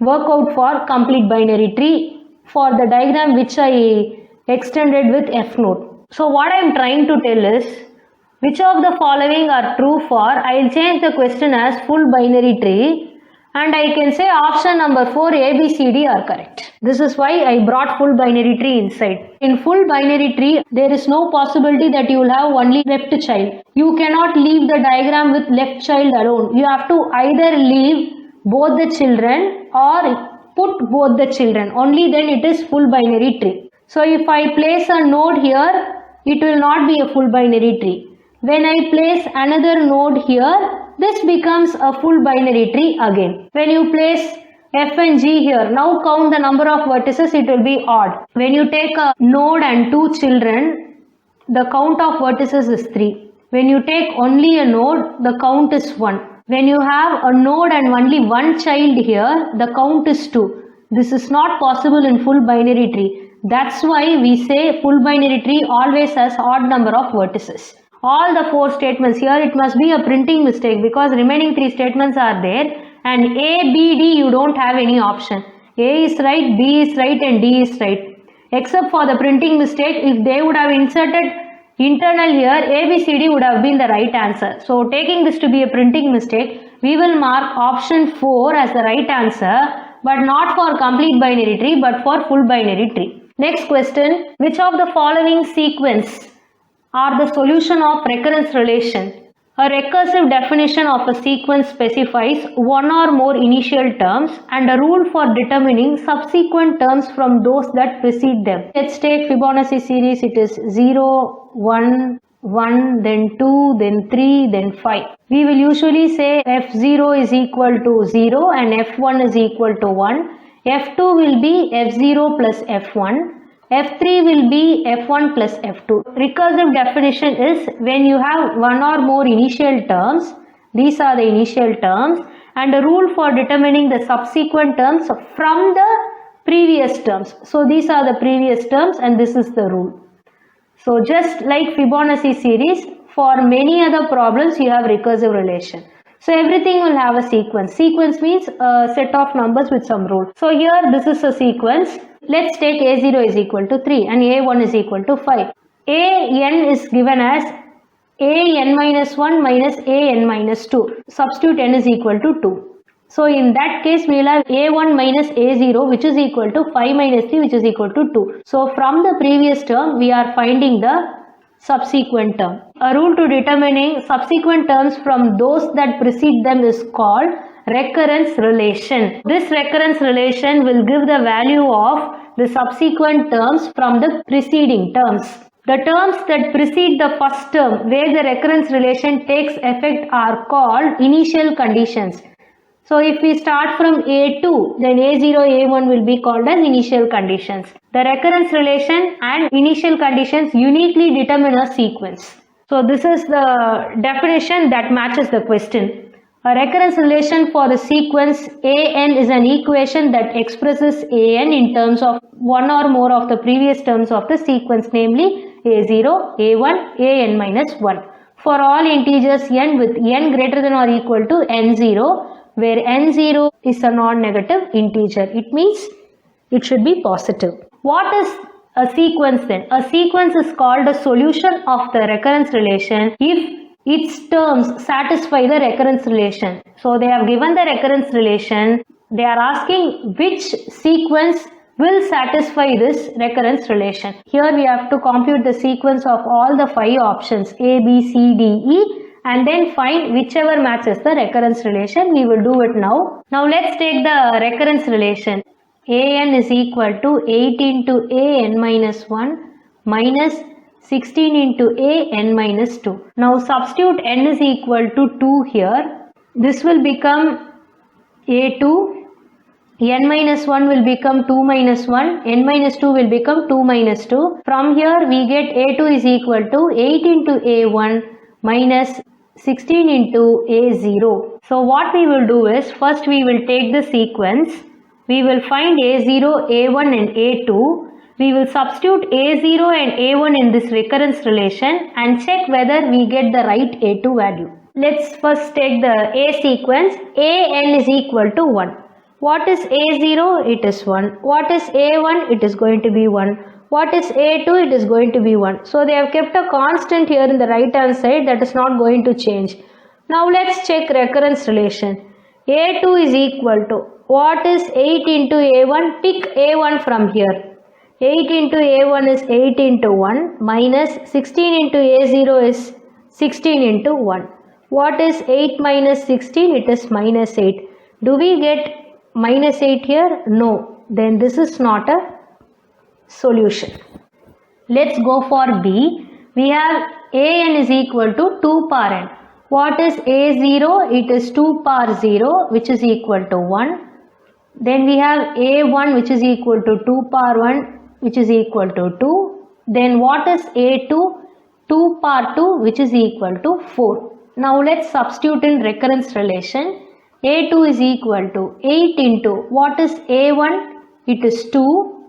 Speaker 1: work out for complete binary tree for the diagram which I extended with F node. So what I am trying to tell is, which of the following are true for, I will change the question as full binary tree, and I can say option number 4 A, B, C, D are correct. This is why I brought full binary tree inside. In full binary tree, there is no possibility that you will have only left child. You cannot leave the diagram with left child alone. You have to either leave both the children or put both the children. Only then it is full binary tree. So if I place a node here, it will not be a full binary tree. When I place another node here, this becomes a full binary tree again. When you place F and G here, now count the number of vertices, it will be odd. When you take a node and 2 children, the count of vertices is 3. When you take only a node, the count is 1. When you have a node and only 1 child here, the count is 2. This is not possible in full binary tree. That's why we say full binary tree always has odd number of vertices. All the 4 statements here, it must be a printing mistake because remaining 3 statements are there, and A, B, D you don't have any option. A is right, B is right and D is right. Except for the printing mistake, if they would have inserted internal here, A, B, C, D would have been the right answer. So taking this to be a printing mistake, we will mark option 4 as the right answer, but not for complete binary tree but for full binary tree. Next question, which of the following sequence are the solution of recurrence relation? A recursive definition of a sequence specifies one or more initial terms and a rule for determining subsequent terms from those that precede them. Let's take Fibonacci series. It is 0, 1, 1, then 2, then 3, then 5. We will usually say F0 is equal to 0 and F1 is equal to 1. F2 will be F0 plus F1. F3 will be F1 plus F2. Recursive definition is when you have one or more initial terms, these are the initial terms, and a rule for determining the subsequent terms from the previous terms. So these are the previous terms and this is the rule. So just like Fibonacci series, for many other problems you have recursive relation. So everything will have a sequence. Sequence means a set of numbers with some rule. So here this is a sequence. Let's take A0 is equal to 3 and A1 is equal to 5. AN is given as AN minus 1 minus AN minus 2. Substitute n is equal to 2. So in that case we will have A1 minus A0 which is equal to 5 minus 3 which is equal to 2. So from the previous term we are finding the subsequent term. A rule to determining subsequent terms from those that precede them is called recurrence relation. This recurrence relation will give the value of the subsequent terms from the preceding terms. The terms that precede the first term where the recurrence relation takes effect are called initial conditions. So if we start from A2, then A0, A1 will be called as initial conditions. The recurrence relation and initial conditions uniquely determine a sequence. So this is the definition that matches the question. A recurrence relation for a sequence AN is an equation that expresses AN in terms of one or more of the previous terms of the sequence, namely A0, A1, AN minus 1. For all integers n with n greater than or equal to n0, where n0 is a non-negative integer. It means It should be positive. What is a sequence then? A sequence is called a solution of the recurrence relation if its terms satisfy the recurrence relation. So they have given the recurrence relation. They are asking which sequence will satisfy this recurrence relation. Here we have to compute the sequence of all the 5 options A, B, C, D, E and then find whichever matches the recurrence relation. We will do it now. Now let's take the recurrence relation. An is equal to 8 into an minus 1 minus 16 into an minus 2. Now substitute n is equal to 2 here. This will become a2. N minus 1 will become 2 minus 1. N minus 2 will become 2 minus 2. From here we get a2 is equal to 8 into a1 minus 16 into a0. So what we will do is, first we will take the sequence. We will find a0, a1 and a2. We will substitute a0 and a1 in this recurrence relation and check whether we get the right a2 value. Let's first take the a sequence. An is equal to 1. What is a0? It is 1. What is a1? It is going to be 1. What is a2? It is going to be 1. So they have kept a constant here in the right hand side, that is not going to change. Now let's check recurrence relation. a2 is equal to, what is 8 into a1? Pick a1 from here. 8 into a1 is 8 into 1 minus 16 into a0 is 16 into 1. What is 8 minus 16? It is minus 8. Do we get minus 8 here? No. Then this is not a solution. Let's go for B. We have an is equal to 2 power n. What is a0? It is 2 power 0 which is equal to 1. Then we have a1 which is equal to 2 power 1 which is equal to 2. Then what is a2? 2 power 2 which is equal to 4. Now let's substitute in recurrence relation. a2 is equal to 8 into, what is a1? It is 2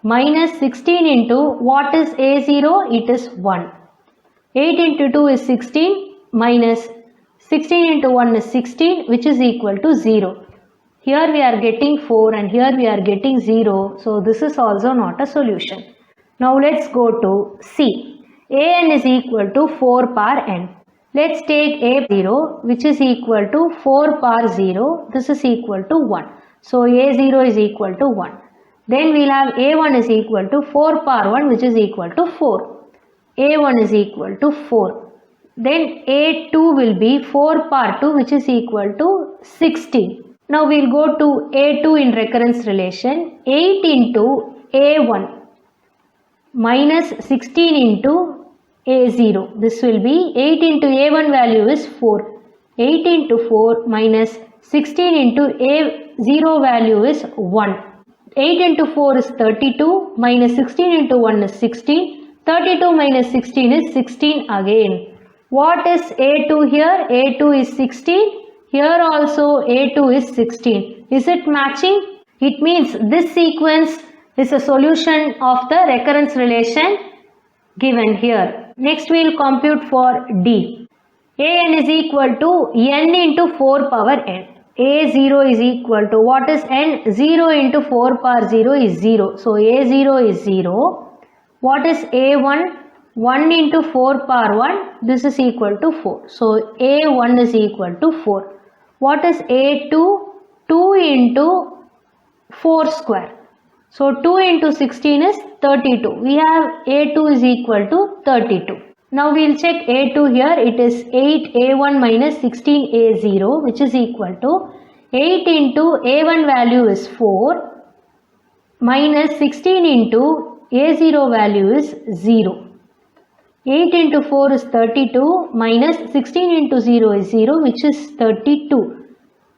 Speaker 1: minus 16 into, what is a0? It is 1. 8 into 2 is 16 minus 16 into 1 is 16 which is equal to 0. Here we are getting 4 and here we are getting 0. So this is also not a solution. Now let's go to C. An is equal to 4 power n. Let's take a0 which is equal to 4 power 0. This is equal to 1. So a0 is equal to 1. Then we'll have a1 is equal to 4 power 1 which is equal to 4. a1 is equal to 4. Then a2 will be 4 power 2 which is equal to 16. Now we'll go to a2 in recurrence relation. 8 into a1 minus 16 into a0. This will be 8 into a1 value is 4. 8 into 4 minus 16 into a0 value is 1. 8 into 4 is 32 minus 16 into 1 is 16. 32 minus 16 is 16 again. What is a2 here? a2 is 16. Here also a2 is 16. Is it matching? It means this sequence is a solution of the recurrence relation given here. Next we will compute for D. An is equal to n into 4 power n. a0 is equal to, what is n? 0 into 4 power 0 is 0. So a0 is 0. What is a1? 1 into 4 power 1. This is equal to 4. So a1 is equal to 4. What is a2? 2 into 4 square. So 2 into 16 is 32. We have a2 is equal to 32. Now we will check a2 here. It is 8 a1 minus 16 a0 which is equal to 8 into a1 value is 4 minus 16 into a0 value is 0. 8 into 4 is 32 minus 16 into 0 is 0 which is 32.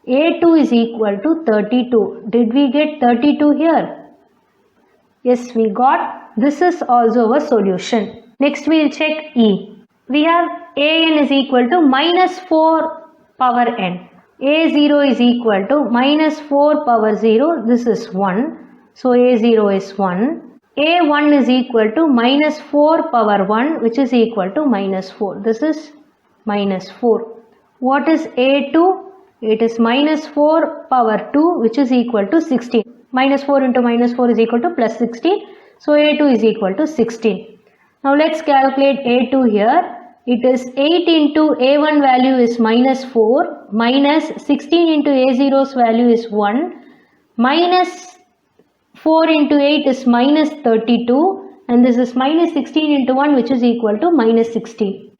Speaker 1: a2 is equal to 32. Did we get 32 here? Yes, we got. This is also a solution. Next we will check E. We have an is equal to minus 4 power n. a0 is equal to minus 4 power 0. This is 1. So a0 is 1. a1 is equal to minus 4 power 1 which is equal to minus 4. This is minus 4. What is a2? It is minus 4 power 2 which is equal to 16.
Speaker 2: minus 4 into minus 4 is equal to plus 16. So A2 is equal to 16. Now let's calculate A2 here. It is 8 into A1 value is minus 4 minus 16 into A0's value is 1 minus 4 into 8 is minus 32 and this is minus 16 into 1 which is equal to minus 16.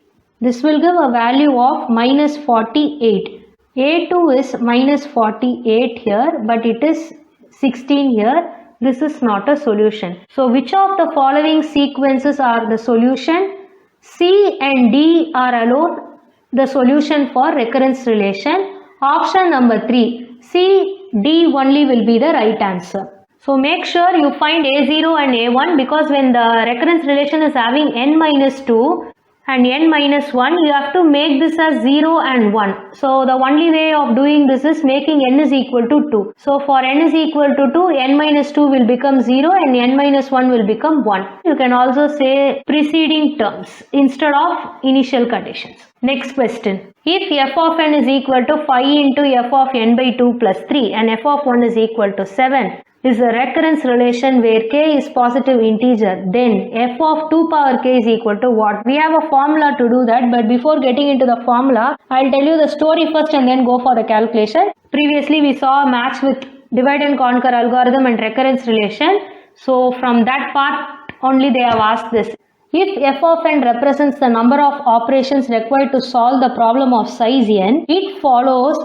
Speaker 2: This will give a value of minus 48. A2 is minus 48 here but it is 16 here. This is not a solution. So which of the following sequences are the solution? C and D are alone the solution for recurrence relation. Option number 3, C, D only will be the right answer. So make sure you find A0 and A1 because when the recurrence relation is having n minus 2 and n minus 1, you have to make this as 0 and 1. So the only way of doing this is making n is equal to 2. So for n is equal to 2, n minus 2 will become 0 and n minus 1 will become 1. You can also say preceding terms instead of initial conditions. Next question. If f of n is equal to 5 into f of n by 2 plus 3 and f of 1 is equal to 7, is a recurrence relation where k is positive integer, then f of 2 power k is equal to what? We have a formula to do that, but before getting into the formula, I'll tell you the story first and then go for the calculation. Previously we saw a match with divide and conquer algorithm and recurrence relation. So from that part only they have asked this. If f of n represents the number of operations required to solve the problem of size n, it follows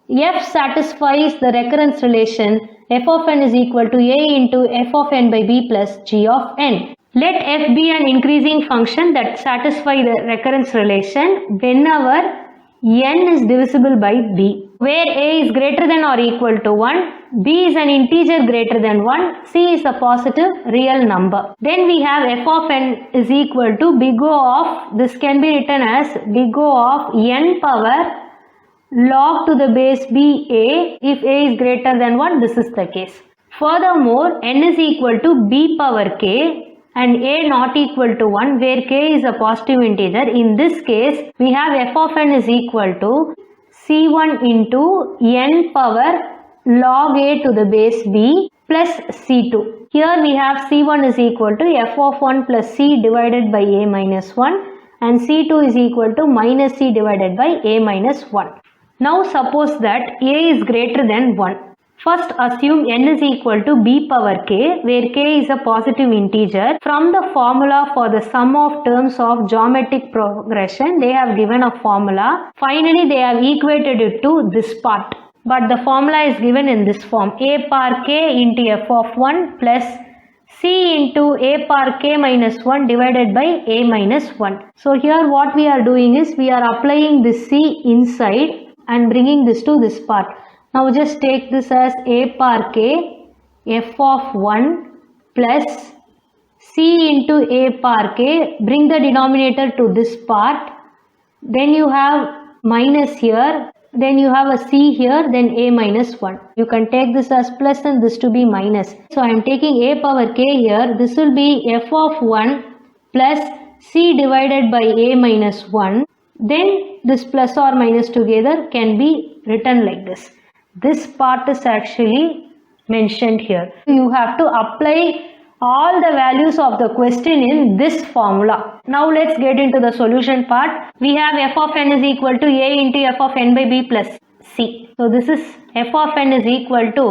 Speaker 2: f satisfies the recurrence relation f of n is equal to a into f of n by b plus g of n. Let f be an increasing function that satisfies the recurrence relation whenever n is divisible by b, where a is greater than or equal to 1, b is an integer greater than 1, c is a positive real number. Then we have f of n is equal to big O of, this can be written as big O of n power log to the base b a if a is greater than 1, this is the case. Furthermore, n is equal to b power k and a not equal to 1 where k is a positive integer. In this case, we have f of n is equal to c1 into n power log a to the base b plus c2. Here we have c1 is equal to f of 1 plus c divided by a minus 1 and c2 is equal to minus c divided by a minus 1. Now suppose that a is greater than 1. First assume n is equal to b power k where k is a positive integer. From the formula for the sum of terms of geometric progression, they have given a formula. Finally, they have equated it to this part. But the formula is given in this form. A power k into f of 1 plus c into a power k minus 1 divided by a minus 1. So here what we are doing is we are applying this c inside and bringing this to this part. Now just take this as a power k f of 1 plus c into a power k, bring the denominator to this part, then you have minus here, then you have a c here, then a minus 1. You can take this as plus and this to be minus. So I am taking a power k here, this will be f of 1 plus c divided by a minus 1. Then this plus or minus together can be written like this. This part is actually mentioned here. You have to apply all the values of the question in this formula. Now let's get into the solution part. We have f of n is equal to a into f of n by b plus c. So this is f of n is equal to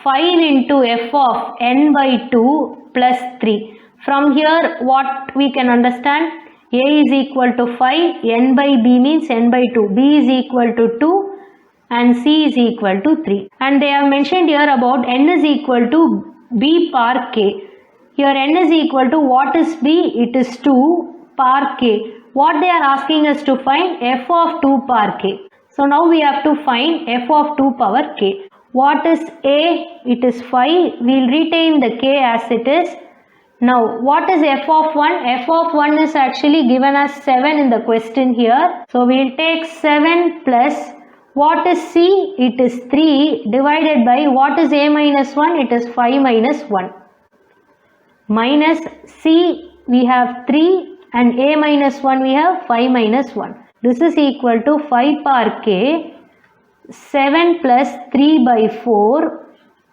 Speaker 2: 5 into f of n by 2 plus 3. From here what we can understand? A is equal to 5, n by b means n by 2, b is equal to 2 and c is equal to 3. And they have mentioned here about n is equal to b power k. Here n is equal to what is b? It is 2 power k. What they are asking us to find? F of 2 power k. So now we have to find f of 2 power k. What is a? It is 5. We will retain the k as it is. Now, what is f of 1? F of 1 is actually given as 7 in the question here. So, we will take 7 plus, what is c? It is 3 divided by, what is a minus 1? It is 5 minus 1. Minus c, we have 3 and a minus 1, we have 5 minus 1. This is equal to 5 power k, 7 plus 3 by 4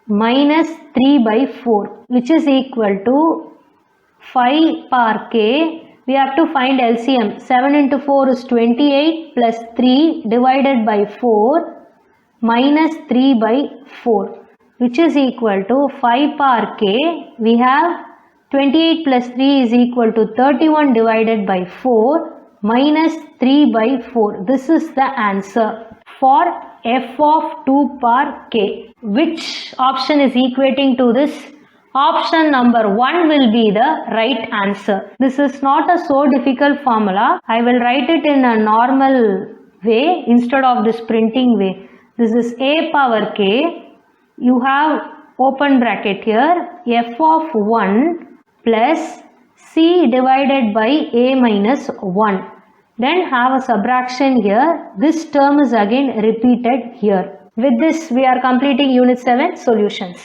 Speaker 2: minus 3 by 4, which is equal to 5 power k. We have to find LCM. 7 into 4 is 28 plus 3 divided by 4 minus 3 by 4, which is equal to 5 power k. We have 28 plus 3 is equal to 31 divided by 4 minus 3 by 4. This is the answer for f of 2 power k. Which option is equating to this? Option number 1 will be the right answer. This is not a so difficult formula. I will write it in a normal way instead of this printing way. This is a power k. You have open bracket here, f of 1 plus c divided by a minus 1. Then have a subtraction here. This term is again repeated here. With this, we are completing Unit 7 solutions.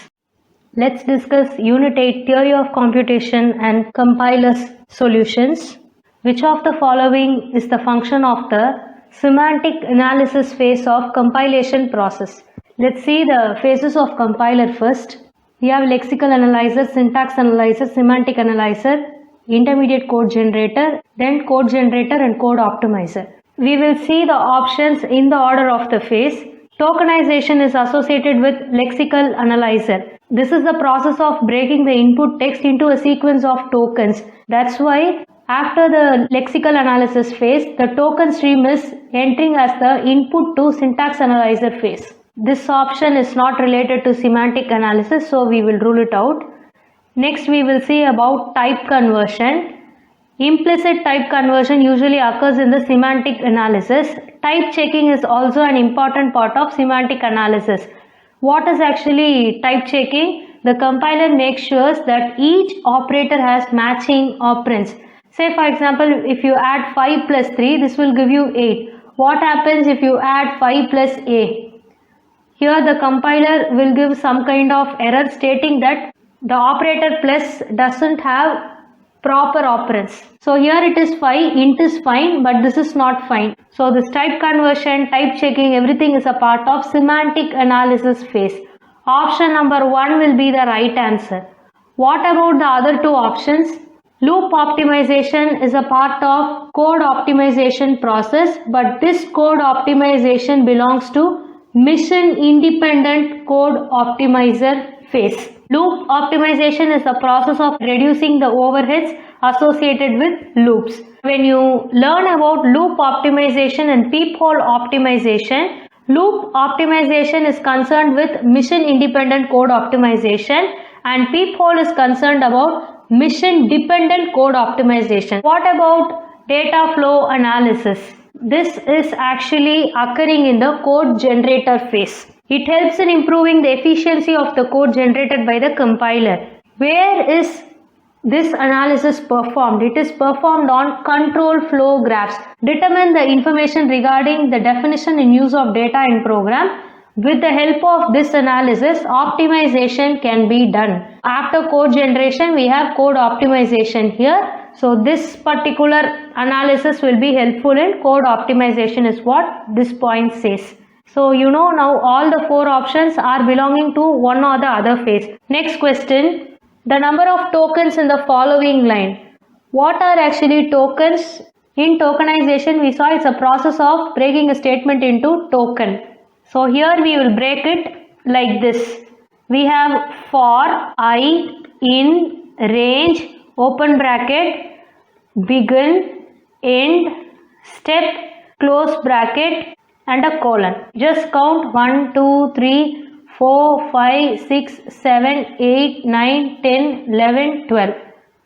Speaker 2: Let's discuss Unit 8 Theory of Computation and Compilers solutions. Which of the following is the function of the semantic analysis phase of compilation process? Let's see the phases of compiler first. We have lexical analyzer, syntax analyzer, semantic analyzer, intermediate code generator, then code generator and code optimizer. We will see the options in the order of the phase. Tokenization is associated with lexical analyzer. This is the process of breaking the input text into a sequence of tokens. That's why after the lexical analysis phase, the token stream is entering as the input to syntax analyzer phase. This option is not related to semantic analysis, so we will rule it out. Next, we will see about type conversion. Implicit type conversion usually occurs in the semantic analysis. Type checking is also an important part of semantic analysis. What is actually type checking? The compiler makes sure that each operator has matching operands. Say for example, if you add 5 plus 3, this will give you 8. What happens if you add 5 plus a? Here the compiler will give some kind of error stating that the operator plus doesn't have proper operands. So here it is 5, int is fine, but this is not fine. So this type conversion, type checking, everything is a part of semantic analysis phase. Option number 1 will be the right answer. What about the other two options? Loop optimization is a part of code optimization process, but this code optimization belongs to mission independent code optimizer phase. Loop optimization is the process of reducing the overheads associated with loops. When you learn about loop optimization and peephole optimization, loop optimization is concerned with mission independent code optimization and peephole is concerned about mission dependent code optimization. What about data flow analysis? This is actually occurring in the code generator phase. It helps in improving the efficiency of the code generated by the compiler. Where is this analysis performed? It is performed on control flow graphs. Determine the information regarding the definition and use of data in program. With the help of this analysis, optimization can be done. After code generation, we have code optimization here. So this particular analysis will be helpful in code optimization is what this point says. So you know now all the 4 options are belonging to one or the other phase. Next question. The number of tokens in the following line. What are actually tokens? In tokenization, we saw it's a process of breaking a statement into token. So here we will break it like this. We have for, I, in, range, open bracket, begin, end, step, close bracket and a colon. Just count 1, 2, 3, 4, 5, 6, 7, 8, 9, 10, 11, 12.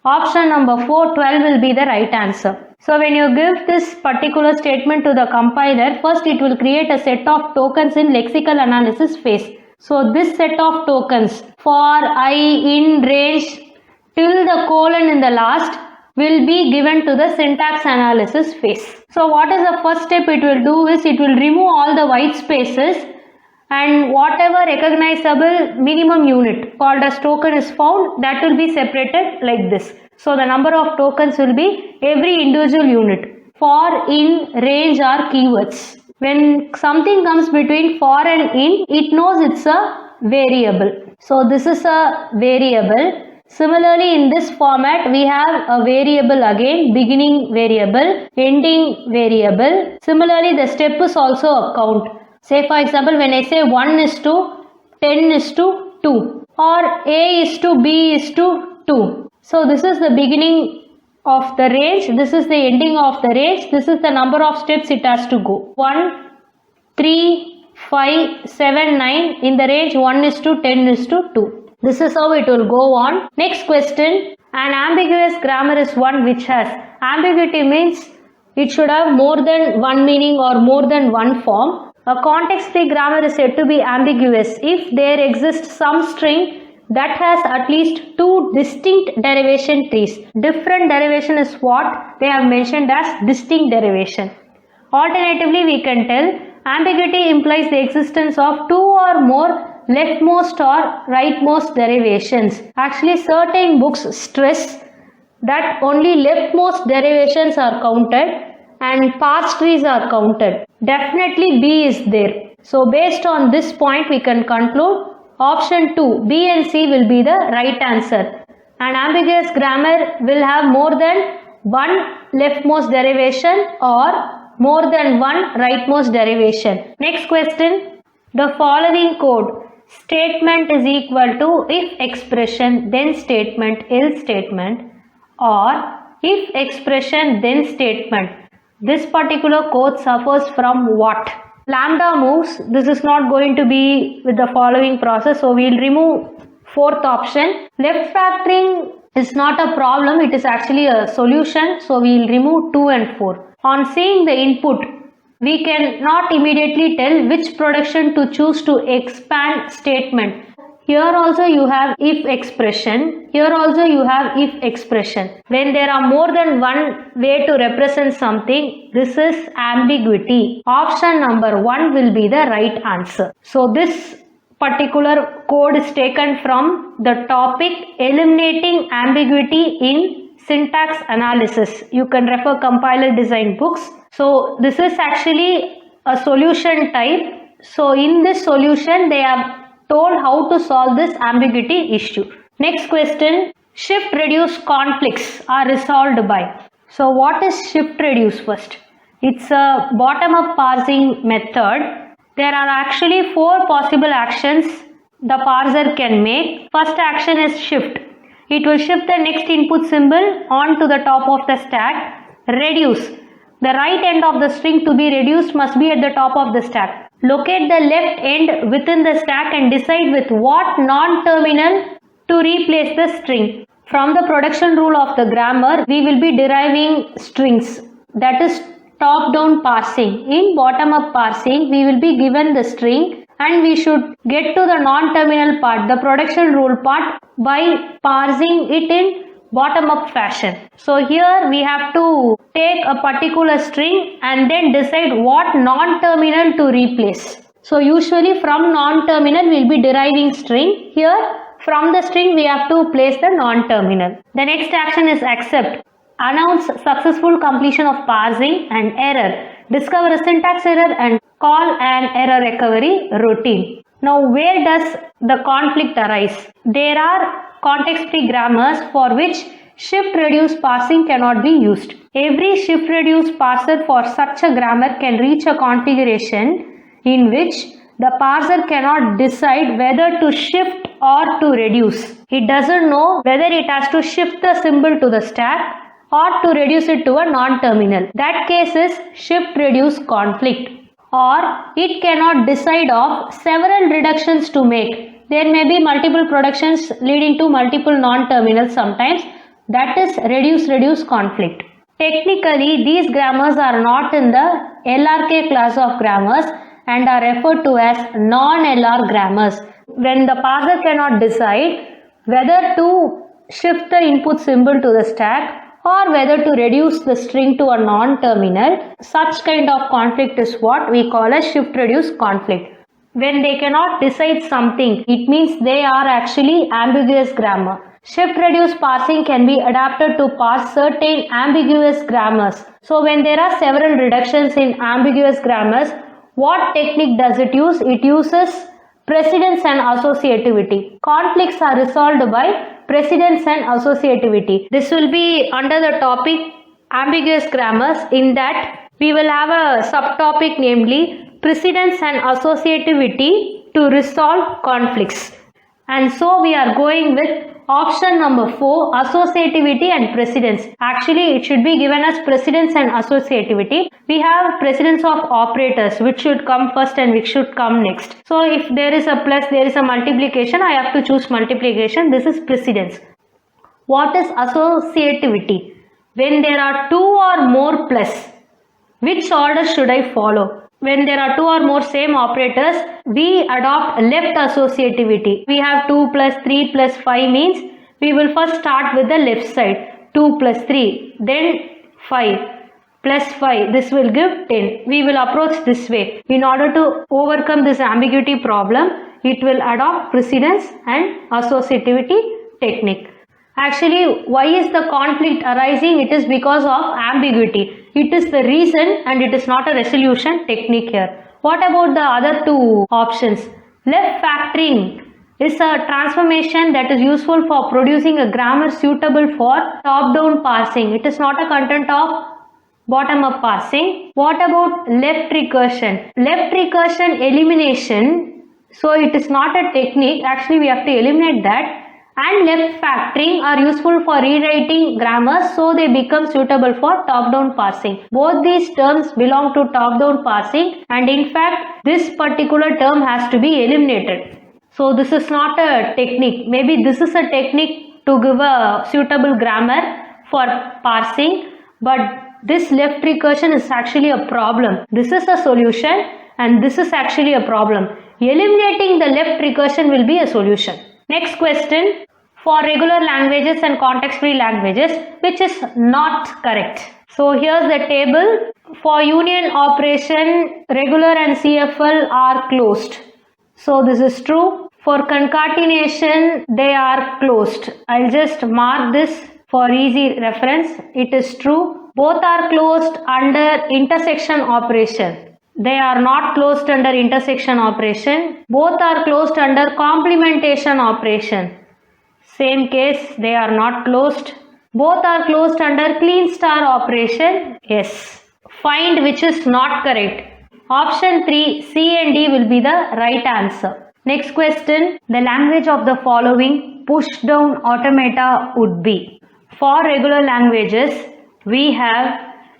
Speaker 2: Option number 4, 12 will be the right answer. So when you give this particular statement to the compiler, first it will create a set of tokens in lexical analysis phase. So this set of tokens for, I, in, range till the colon in the last will be given to the syntax analysis phase. So what is the first step it will do is it will remove all the white spaces and whatever recognizable minimum unit called as token is found, that will be separated like this. So the number of tokens will be every individual unit. For, in, range are keywords. When something comes between for and in, it knows it's a variable. So this is a variable. Similarly, in this format, we have a variable again, beginning variable, ending variable. Similarly, the step is also a count. Say for example, when I say 1 is to 10 is to 2 or A is to B is to 2. So this is the beginning of the range, this is the ending of the range, this is the number of steps it has to go. 1, 3, 5, 7, 9 in the range 1 is to 10 is to 2. This is how it will go on. Next question. An ambiguous grammar is one which has ambiguity means it should have more than one meaning or more than one form. A context-free grammar is said to be ambiguous if there exists some string that has at least two distinct derivation trees. Different derivation is what they have mentioned as distinct derivation. Alternatively, we can tell ambiguity implies the existence of two or more leftmost or rightmost derivations. Actually, certain books stress that only leftmost derivations are counted and parse trees are counted. Definitely B is there. So based on this point, we can conclude option 2, B and C will be the right answer. An ambiguous grammar will have more than one leftmost derivation or more than one rightmost derivation. Next question. The following code. Statement is equal to if expression then statement else statement or if expression then statement. This particular code suffers from what? Lambda moves. This is not going to be with the following process, so we will remove fourth option. Left factoring is not a problem, it is actually a solution, so we will remove 2 and 4. On seeing the input, we can not immediately tell which production to choose to expand statement. Here also you have if expression, here also you have if expression. When there are more than one way to represent something, this is ambiguity. Option number 1 will be the right answer. So this particular code is taken from the topic eliminating ambiguity in syntax analysis. You can refer compiler design books. So this is actually a solution type. So in this solution they have told how to solve this ambiguity issue. Next question. Shift reduce conflicts are resolved by. So what is shift reduce first? It's a bottom up parsing method. There are actually 4 possible actions the parser can make. First action is shift. It will shift the next input symbol onto the top of the stack. Reduce. The right end of the string to be reduced must be at the top of the stack. Locate the left end within the stack and decide with what non-terminal to replace the string. From the production rule of the grammar, we will be deriving strings. That is top-down parsing. In bottom-up parsing, we will be given the string and we should get to the non-terminal part, the production rule part, by parsing it in bottom-up fashion. So here we have to take a particular string and then decide what non-terminal to replace. So usually from non-terminal we will be deriving string. Here from the string we have to place the non-terminal. The next action is accept. Announce successful completion of parsing and error. Discover a syntax error and call an error recovery routine. Now where does the conflict arise? There are context-free grammars for which shift-reduce parsing cannot be used. Every shift-reduce parser for such a grammar can reach a configuration in which the parser cannot decide whether to shift or to reduce. It doesn't know whether it has to shift the symbol to the stack or to reduce it to a non-terminal. That case is shift-reduce conflict. Or it cannot decide of several reductions to make. There may be multiple productions leading to multiple non-terminals sometimes. That is reduce conflict. Technically, these grammars are not in the LRK class of grammars and are referred to as non-LR grammars. When the parser cannot decide whether to shift the input symbol to the stack or whether to reduce the string to a non-terminal, such kind of conflict is what we call a shift-reduce conflict. When they cannot decide something, it means they are actually ambiguous grammar. Shift-reduce parsing can be adapted to parse certain ambiguous grammars. So when there are several reductions in ambiguous grammars, what technique does it use? It uses precedence and associativity. Conflicts are resolved by precedence and associativity. This will be under the topic ambiguous grammars. In that we will have a subtopic, namely precedence and associativity to resolve conflicts. And so we are going with option number 4, associativity and precedence. Actually, it should be given as precedence and associativity. We have precedence of operators, which should come first and which should come next. So if there is a plus, there is a multiplication, I have to choose multiplication. This is precedence. What is associativity? When there are 2 or more plus, which order should I follow? When there are 2 or more same operators, we adopt left associativity. We have 2 plus 3 plus 5 means we will first start with the left side. 2 plus 3, then 5 plus 5. This will give 10. We will approach this way. In order to overcome this ambiguity problem, it will adopt precedence and associativity technique. Actually, why is the conflict arising? It is because of ambiguity. It is the reason and it is not a resolution technique here. What about the other 2 options? Left factoring is a transformation that is useful for producing a grammar suitable for top-down parsing. It is not a content of bottom-up parsing. What about left recursion? Left recursion elimination. So it is not a technique. Actually, we have to eliminate that. And left factoring are useful for rewriting grammars, so they become suitable for top-down parsing. Both these terms belong to top-down parsing, and in fact this particular term has to be eliminated. So this is not a technique. Maybe this is a technique to give a suitable grammar for parsing, but this left recursion is actually a problem. This is a solution and this is actually a problem. Eliminating the left recursion will be a solution. Next question, for regular languages and context-free languages, which is not correct. So here's the table. For union operation, regular and CFL are closed. So this is true. For concatenation, they are closed. I'll just mark this for easy reference. It is true. Both are closed under intersection operation. They are not closed under intersection operation. Both are closed under complementation operation. Same case, they are not closed. Both are closed under clean star operation. Yes. Find which is not correct. Option 3, C and D will be the right answer. Next question, the language of the following push down automata would be. For regular languages, we have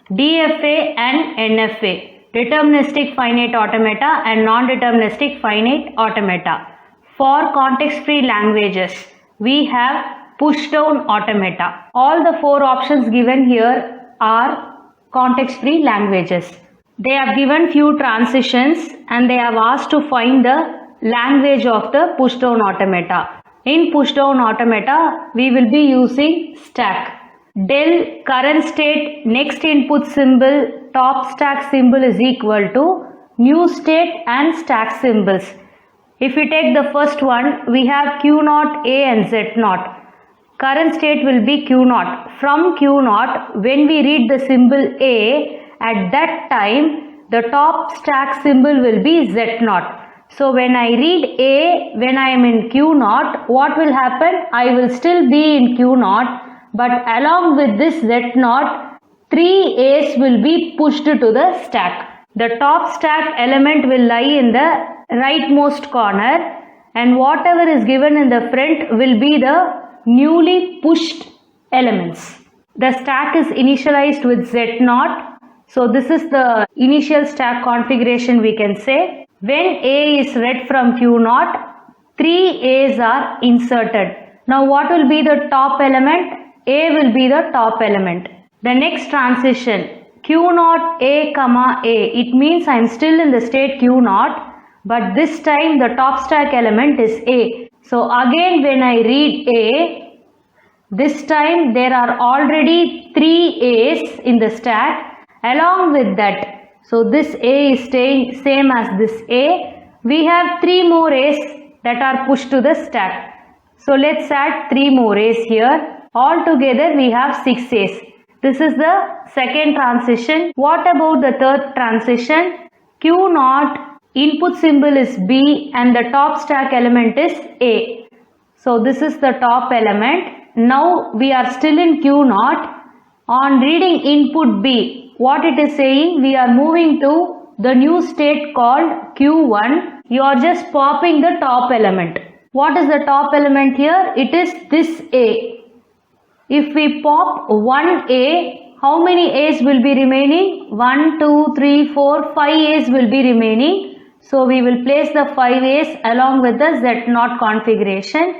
Speaker 2: DFA and NFA. Deterministic finite automata and non-deterministic finite automata. For context-free languages, we have push-down automata. All the 4 options given here are context-free languages. They have given few transitions and they have asked to find the language of the push-down automata. In push-down automata, we will be using stack. Del current state next input symbol top stack symbol is equal to new state and stack symbols. If we take the first one, we have Q0, A and Z0. Current state will be Q0. From Q0, when we read the symbol A, at that time the top stack symbol will be Z0. So when I read A, when I am in Q0, what will happen? I will still be in Q0, but along with this Z0, 3 A's will be pushed to the stack. The top stack element will lie in the rightmost corner and whatever is given in the front will be the newly pushed elements. The stack is initialized with Z0. So this is the initial stack configuration we can say. When A is read from Q0, 3 A's are inserted. Now what will be the top element? A will be the top element. The next transition, Q0 A comma A. It means I am still in the state Q0, but this time the top stack element is A. So again when I read A, this time there are already 3 A's in the stack. Along with that, so this A is staying same as this A. We have 3 more A's that are pushed to the stack. So let's add 3 more A's here. Altogether we have 6 A's. This is the second transition. What about the third transition? Q0
Speaker 1: input symbol is B and the top stack element is A. So this is the top element. Now we are still in Q0. On reading input B, what it is saying, we are moving to the new state called Q1. You are just popping the top element. What is the top element here? It is this A. If we pop 1A, how many A's will be remaining? 1, 2, 3, 4, 5 A's will be remaining. So we will place the 5 A's along with the Z0 configuration.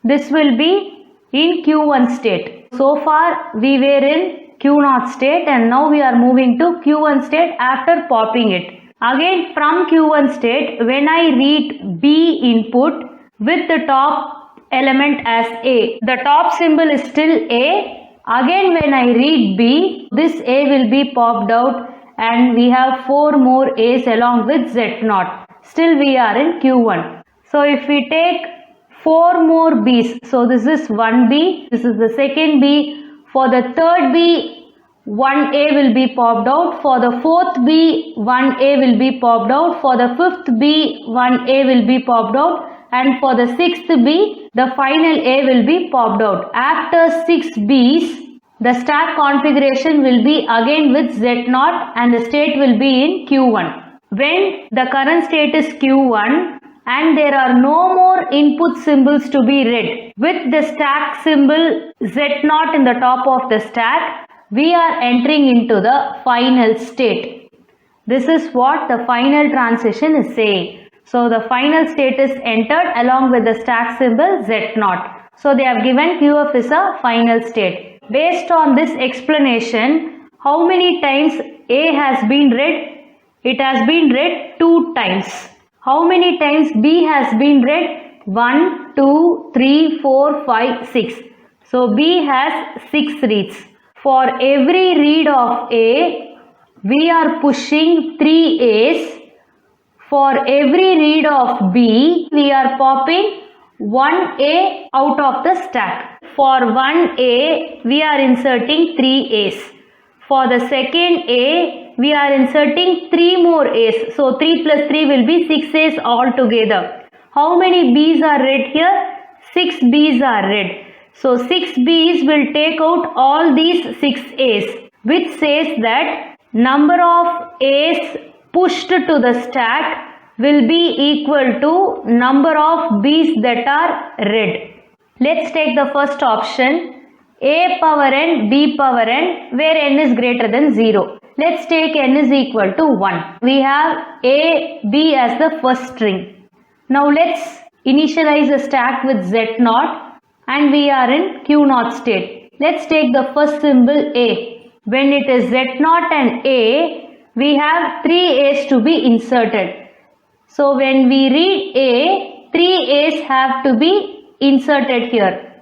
Speaker 1: This will be in Q1 state. So far we were in Q0 state and now we are moving to Q1 state after popping it. Again from Q1 state, when I read B input with the top element as A, the top symbol is still A. Again when I read B, this A will be popped out and we have 4 more A's along with Z0. Still we are in Q1. So if we take 4 more B's, so this is 1 B, this is the second B. For the third B, 1A will be popped out. For the fourth B, 1A will be popped out. For the fifth B, 1A will be popped out. And for the sixth B, the final A will be popped out. After 6 B's, the stack configuration will be again with Z0 and the state will be in Q1. When the current state is Q1 and there are no more input symbols to be read, with the stack symbol Z0 in the top of the stack, we are entering into the final state. This is what the final transition is saying. So the final state is entered along with the stack symbol Z0. So they have given QF is a final state. Based on this explanation, how many times A has been read? It has been read 2 times. How many times B has been read? 1, 2, 3, 4, 5, 6. So B has 6 reads. For every read of A, we are pushing 3 A's. For every read of B, we are popping 1 A out of the stack. For 1 A, we are inserting 3 A's. For the second A, we are inserting 3 more A's. So 3 plus 3 will be 6 A's altogether. How many B's are read here? 6 B's are read. So 6 B's will take out all these 6 A's, which says that number of A's pushed to the stack will be equal to number of B's that are read. Let's take the first option, A power n, B power n, where n is greater than 0. Let's take n is equal to 1. We have A, B as the first string. Now let's initialize the stack with Z0 and we are in Q0 state. Let's take the first symbol A. When it is Z0 and A, we have 3 A's to be inserted. So when we read A, 3 A's have to be inserted here.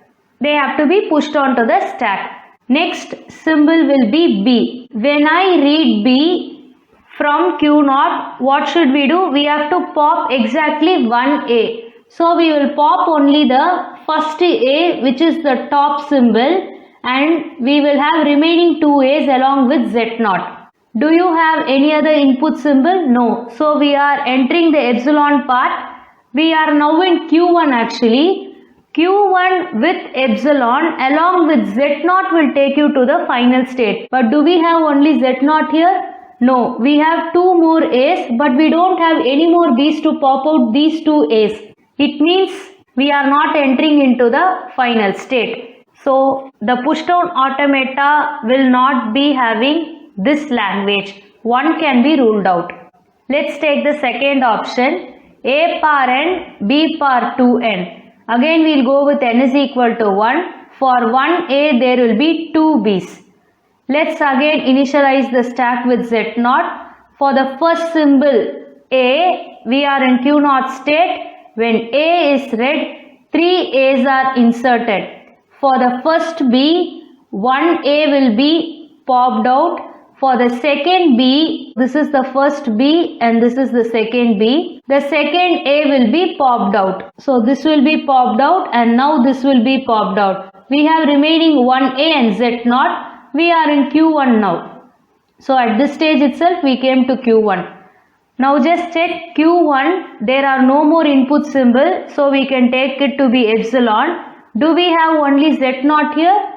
Speaker 1: They have to be pushed onto the stack. Next symbol will be B. When I read B from Q0, what should we do? We have to pop exactly 1 A. So we will pop only the first A, which is the top symbol, and we will have remaining 2 A's along with Z0. Do you have any other input symbol? No. So we are entering the epsilon part. We are now in Q1 actually. Q1 with epsilon along with Z0 will take you to the final state. But do we have only Z0 here? No. We have 2 more A's, but we don't have any more B's to pop out these 2 A's. It means we are not entering into the final state. So the pushdown automata will not be having this language. One can be ruled out. Let's take the second option, A power n, B power 2n. Again we will go with n is equal to 1. For 1 A there will be 2 B's. Let's again initialize the stack with Z0. For the first symbol A, we are in Q0 state. When A is read, 3 A's are inserted. For the first B, 1 A will be popped out. For the second B, this is the first B and this is the second B. The second A will be popped out. So this will be popped out and now this will be popped out. We have remaining 1A and Z0. We are in Q1 now. So at this stage itself we came to Q1. Now just check Q1, there are no more input symbol, so we can take it to be epsilon. Do we have only Z0 here?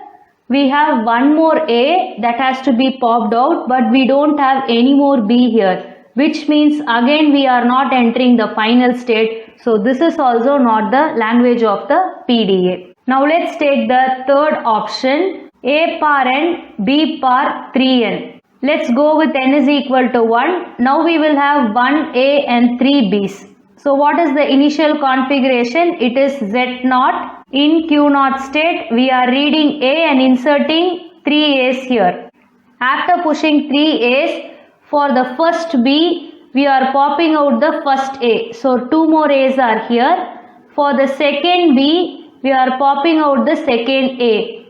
Speaker 1: We have one more A that has to be popped out, but we don't have any more B here, which means again we are not entering the final state. So this is also not the language of the PDA. Now let's take the third option, A par n, B par 3n. Let's go with n is equal to 1. Now we will have 1 A and 3 B's. So what is the initial configuration? It is Z0. In Q0 state, we are reading A and inserting 3 A's here. After pushing 3 A's, for the first B, we are popping out the first A. So 2 more A's are here. For the second B, we are popping out the second A.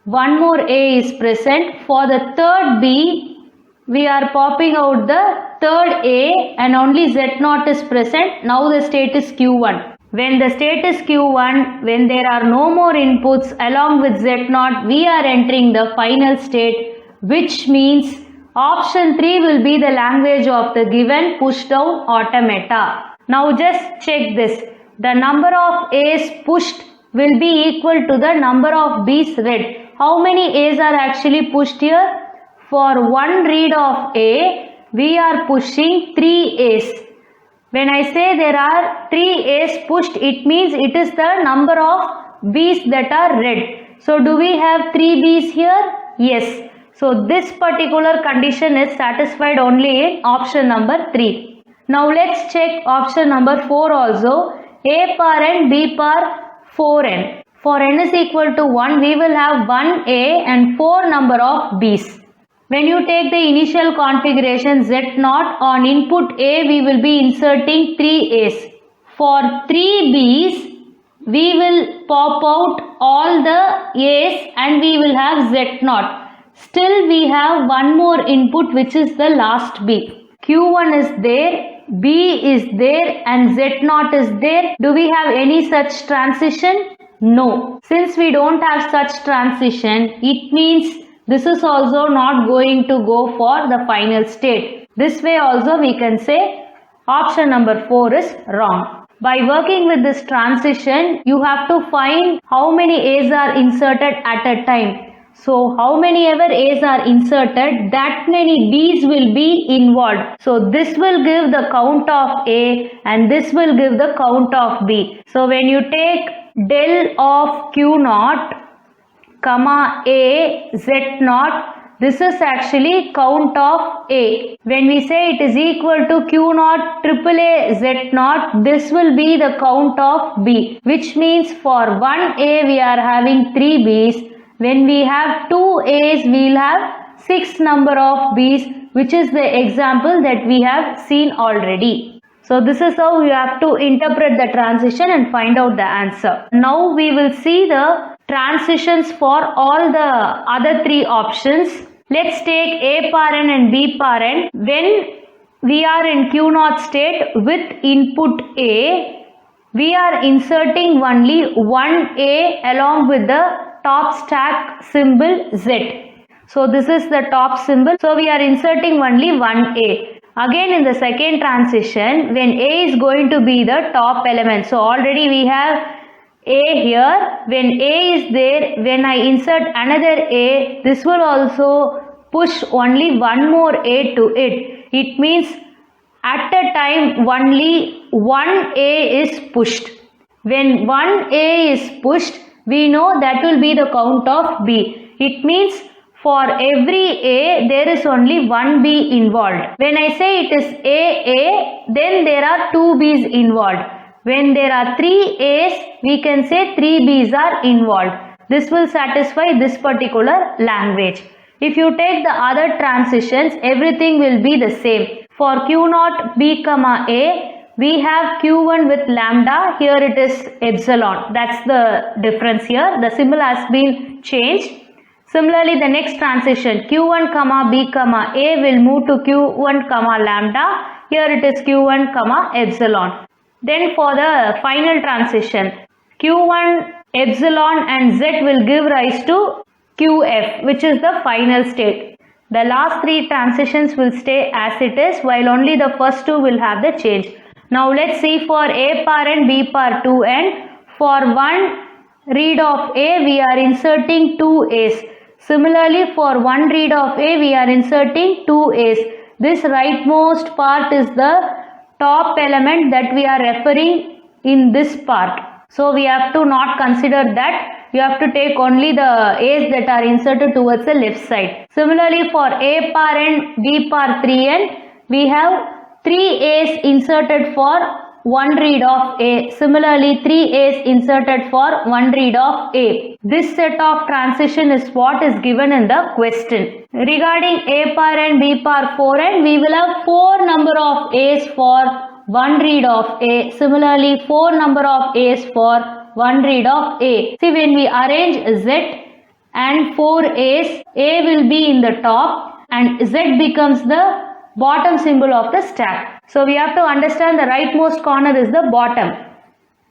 Speaker 1: One more A is present. For the third B, we are popping out the third A and only Z0 is present. Now the state is Q1. When the state is Q1, when there are no more inputs along with Z0, we are entering the final state, which means option 3 will be the language of the given push down automata. Now just check this. The number of A's pushed will be equal to the number of B's read. How many A's are actually pushed here? For one read of A, we are pushing 3 A's. When I say there are 3 A's pushed, it means it is the number of B's that are read. So do we have 3 B's here? Yes. So this particular condition is satisfied only in option number 3. Now let's check option number 4 also. A par n, B par 4n. For n is equal to 1, we will have 1 A and 4 number of B's. When you take the initial configuration Z0 on input A, we will be inserting 3 A's. For 3 B's, we will pop out all the A's and we will have Z0. Still we have one more input, which is the last B. Q1 is there, B is there and Z0 is there. Do we have any such transition? No. Since we don't have such transition, it means this is also not going to go for the final state. This way also we can say option number 4 is wrong. By working with this transition, you have to find how many A's are inserted at a time. So how many ever A's are inserted, that many B's will be involved. So this will give the count of A and this will give the count of B. So when you take del of Q0, comma A, Z0, this is actually count of A. When we say it is equal to Q0 triple A Z0, this will be the count of B, which means for 1 A we are having 3 B's. When we have 2 A's, we will have 6 number of B's, which is the example that we have seen already. So this is how you have to interpret the transition and find out the answer. Now we will see the transitions for all the other 3 options. Let's take A par n and B par n. When we are in Q0 state with input A, we are inserting only 1 A along with the top stack symbol Z. So this is the top symbol. So we are inserting only 1 A. Again in the second transition, when A is going to be the top element. So already we have A here. When A is there, when I insert another A, this will also push only one more A to it. It means at a time only 1 A is pushed. When 1 A is pushed, we know that will be the count of B. It means for every A, there is only 1 B involved. When I say it is A, then there are 2 B's involved. When there are 3 A's, we can say 3 B's are involved. This will satisfy this particular language. If you take the other transitions, everything will be the same. For Q0 B comma A, we have Q1 with lambda, here it is epsilon. That's the difference here. The symbol has been changed. Similarly, the next transition Q1 comma B comma A will move to Q1 comma lambda. Here it is Q1 comma epsilon. Then for the final transition, Q1 epsilon and Z will give rise to QF, which is the final state. The last 3 transitions will stay as it is, while only the first 2 will have the change. Now let's see for A parent, B par 2, and for one read of A, we are inserting 2 A's. Similarly, for one read of A, we are inserting 2 A's. This rightmost part is the top element that we are referring in this part. So we have to not consider that. You have to take only the A's that are inserted towards the left side. Similarly, for A par and B par 3n, we have 3 A's inserted for one read of A. Similarly, 3 A's inserted for one read of A. This set of transition is what is given in the question. Regarding A par and B par 4n, we will have 4 number of A's for one read of A. Similarly, 4 number of A's for one read of A. See, when we arrange Z and 4 A's, A will be in the top and Z becomes the bottom symbol of the stack. So we have to understand the rightmost corner is the bottom.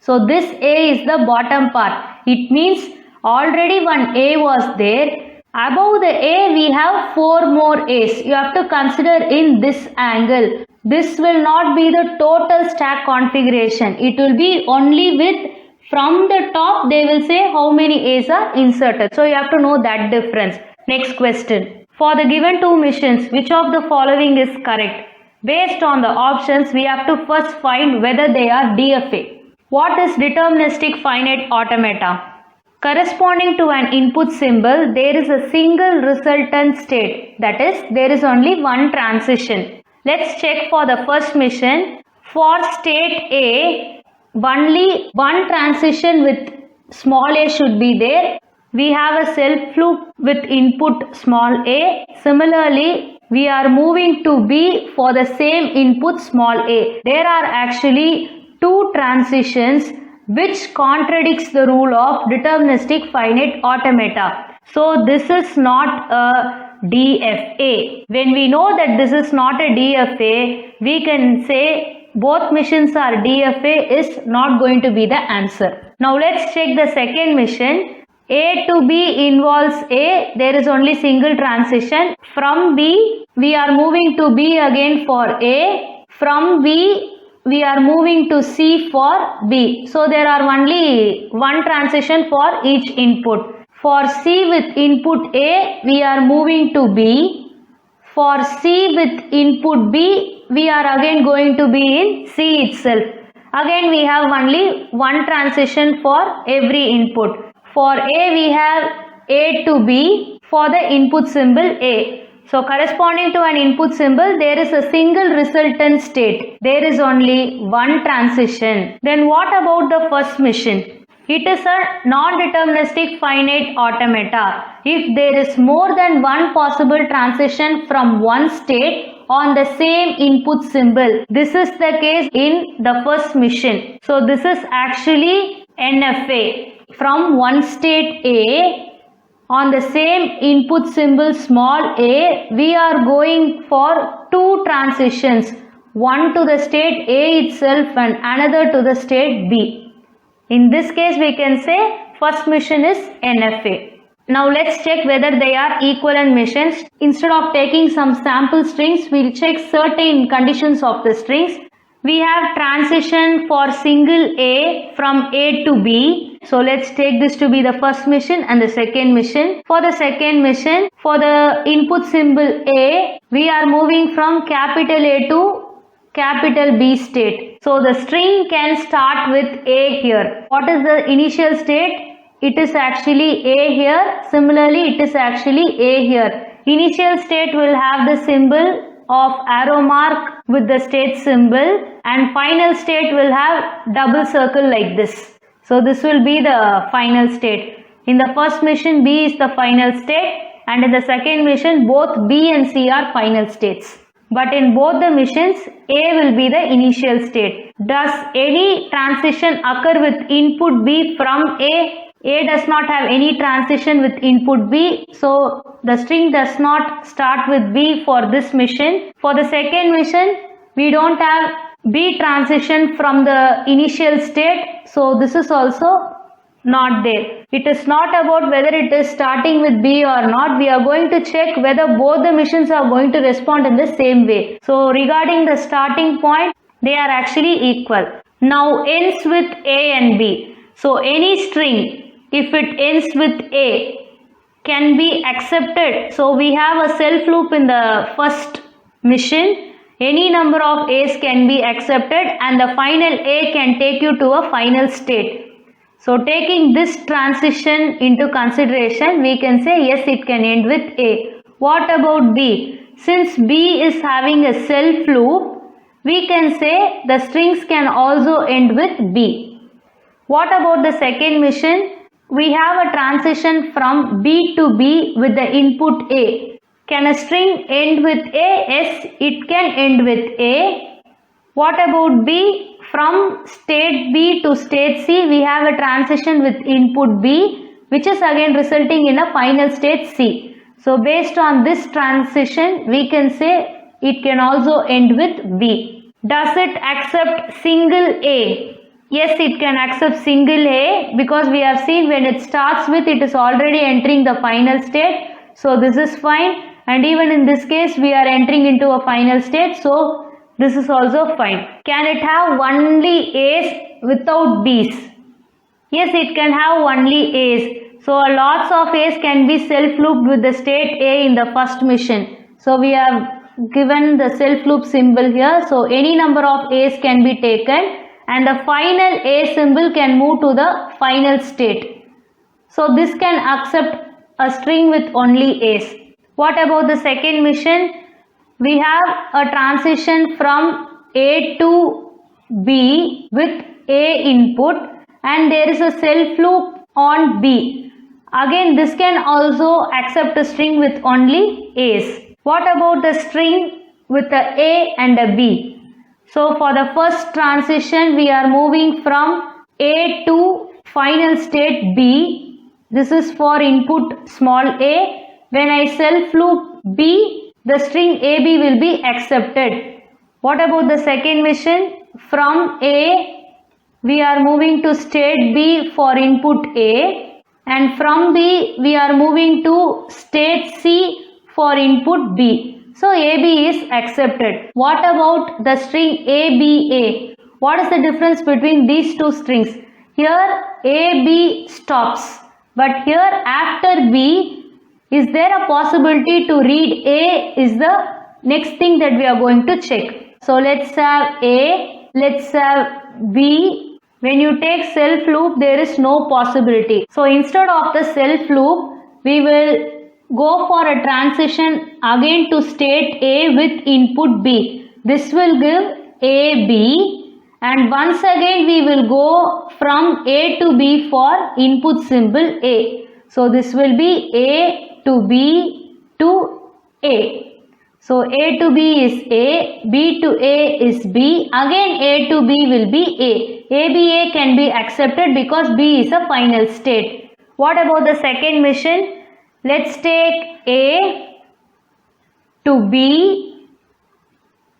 Speaker 1: So this A is the bottom part. It means already one A was there. Above the A we have 4 more A's. You have to consider in this angle. This will not be the total stack configuration. It will be only with from the top they will say how many A's are inserted. So you have to know that difference. Next question. For the given 2 missions, which of the following is correct? Based on the options, we have to first find whether they are DFA. What is deterministic finite automata? Corresponding to an input symbol, there is a single resultant state. That is, there is only one transition. Let's check for the first mission. For state A, only one transition with small a should be there. We have a self loop with input small a. Similarly, we are moving to B for the same input small a. There are actually 2 transitions which contradicts the rule of deterministic finite automata. So this is not a DFA. When we know that this is not a DFA, we can say both missions are DFA is not going to be the answer. Now let's check the second mission. A to B involves A. There is only single transition. From B, we are moving to B again for A. From B, we are moving to C for B. So there are only one transition for each input. For C with input A, we are moving to B. For C with input B, we are again going to be in C itself. Again we have only one transition for every input. For A, we have A to B for the input symbol A. So corresponding to an input symbol, there is a single resultant state. There is only one transition. Then what about the first mission? It is a non-deterministic finite automata. If there is more than one possible transition from one state on the same input symbol, this is the case in the first mission. So this is actually NFA. From one state A on the same input symbol small a, we are going for 2 transitions, one to the state A itself and another to the state B. In this case we can say first mission is NFA. Now let's check whether they are equivalent missions. Instead of taking some sample strings, we will check certain conditions of the strings. We have transition for single A from A to B. So let's take this to be the first mission and the second mission. For the second mission, for the input symbol A, we are moving from capital A to capital B state. So the string can start with A here. What is the initial state? It is actually A here. Similarly, it is actually A here. Initial state will have the symbol of arrow mark with the state symbol, and final state will have double circle like this. So this will be the final state. In the first mission, B is the final state, and in the second mission, both B and C are final states. But in both the missions, A will be the initial state. Does any transition occur with input B from A? A does not have any transition with input B, so the string does not start with B for this mission. For the second mission, we don't have B transition from the initial state, so this is also not there. It is not about whether it is starting with B or not. We are going to check whether both the machines are going to respond in the same way. So regarding the starting point, they are actually equal. Now ends with A and B. So any string, if it ends with A, can be accepted. So we have a self loop in the first mission. Any number of A's can be accepted and the final A can take you to a final state. So taking this transition into consideration, we can say yes, it can end with A. What about B? Since B is having a self loop, we can say the strings can also end with B. What about the second mission? We have a transition from B to B with the input A. Can a string end with A? Yes, it can end with A. What about B? From state B to state C, we have a transition with input B, which is again resulting in a final state C. So based on this transition, we can say it can also end with B. Does it accept single A? Yes, it can accept single A because we have seen when it starts with, it is already entering the final state. So this is fine, and even in this case we are entering into a final state, so this is also fine. Can it have only A's without B's? Yes, it can have only A's. So lots of A's can be self-looped with the state A in the first mission. So we have given the self-loop symbol here. So any number of A's can be taken and the final A symbol can move to the final state. So this can accept a string with only A's. What about the second mission? We have a transition from A to B with A input and there is a self loop on B. Again, this can also accept a string with only A's. What about the string with a A and a B? So for the first transition, we are moving from A to final state B. This is for input small a. When I self loop B, the string AB will be accepted. What about the second mission? From A, we are moving to state B for input A, and from B, we are moving to state C for input B. So AB is accepted. What about the string ABA? What is the difference between these two strings? Here AB stops, but here after B, is there a possibility to read A is the next thing that we are going to check. So let's have A, let's have B. When you take self loop, there is no possibility. So instead of the self loop, we will go for a transition again to state A with input B. This will give AB, and once again we will go from A to B for input symbol A. So this will be A to B to A. So A to B is A, B to A is B, again A to B will be A. ABA can be accepted because B is a final state. What about the second mission? Let's take A to B.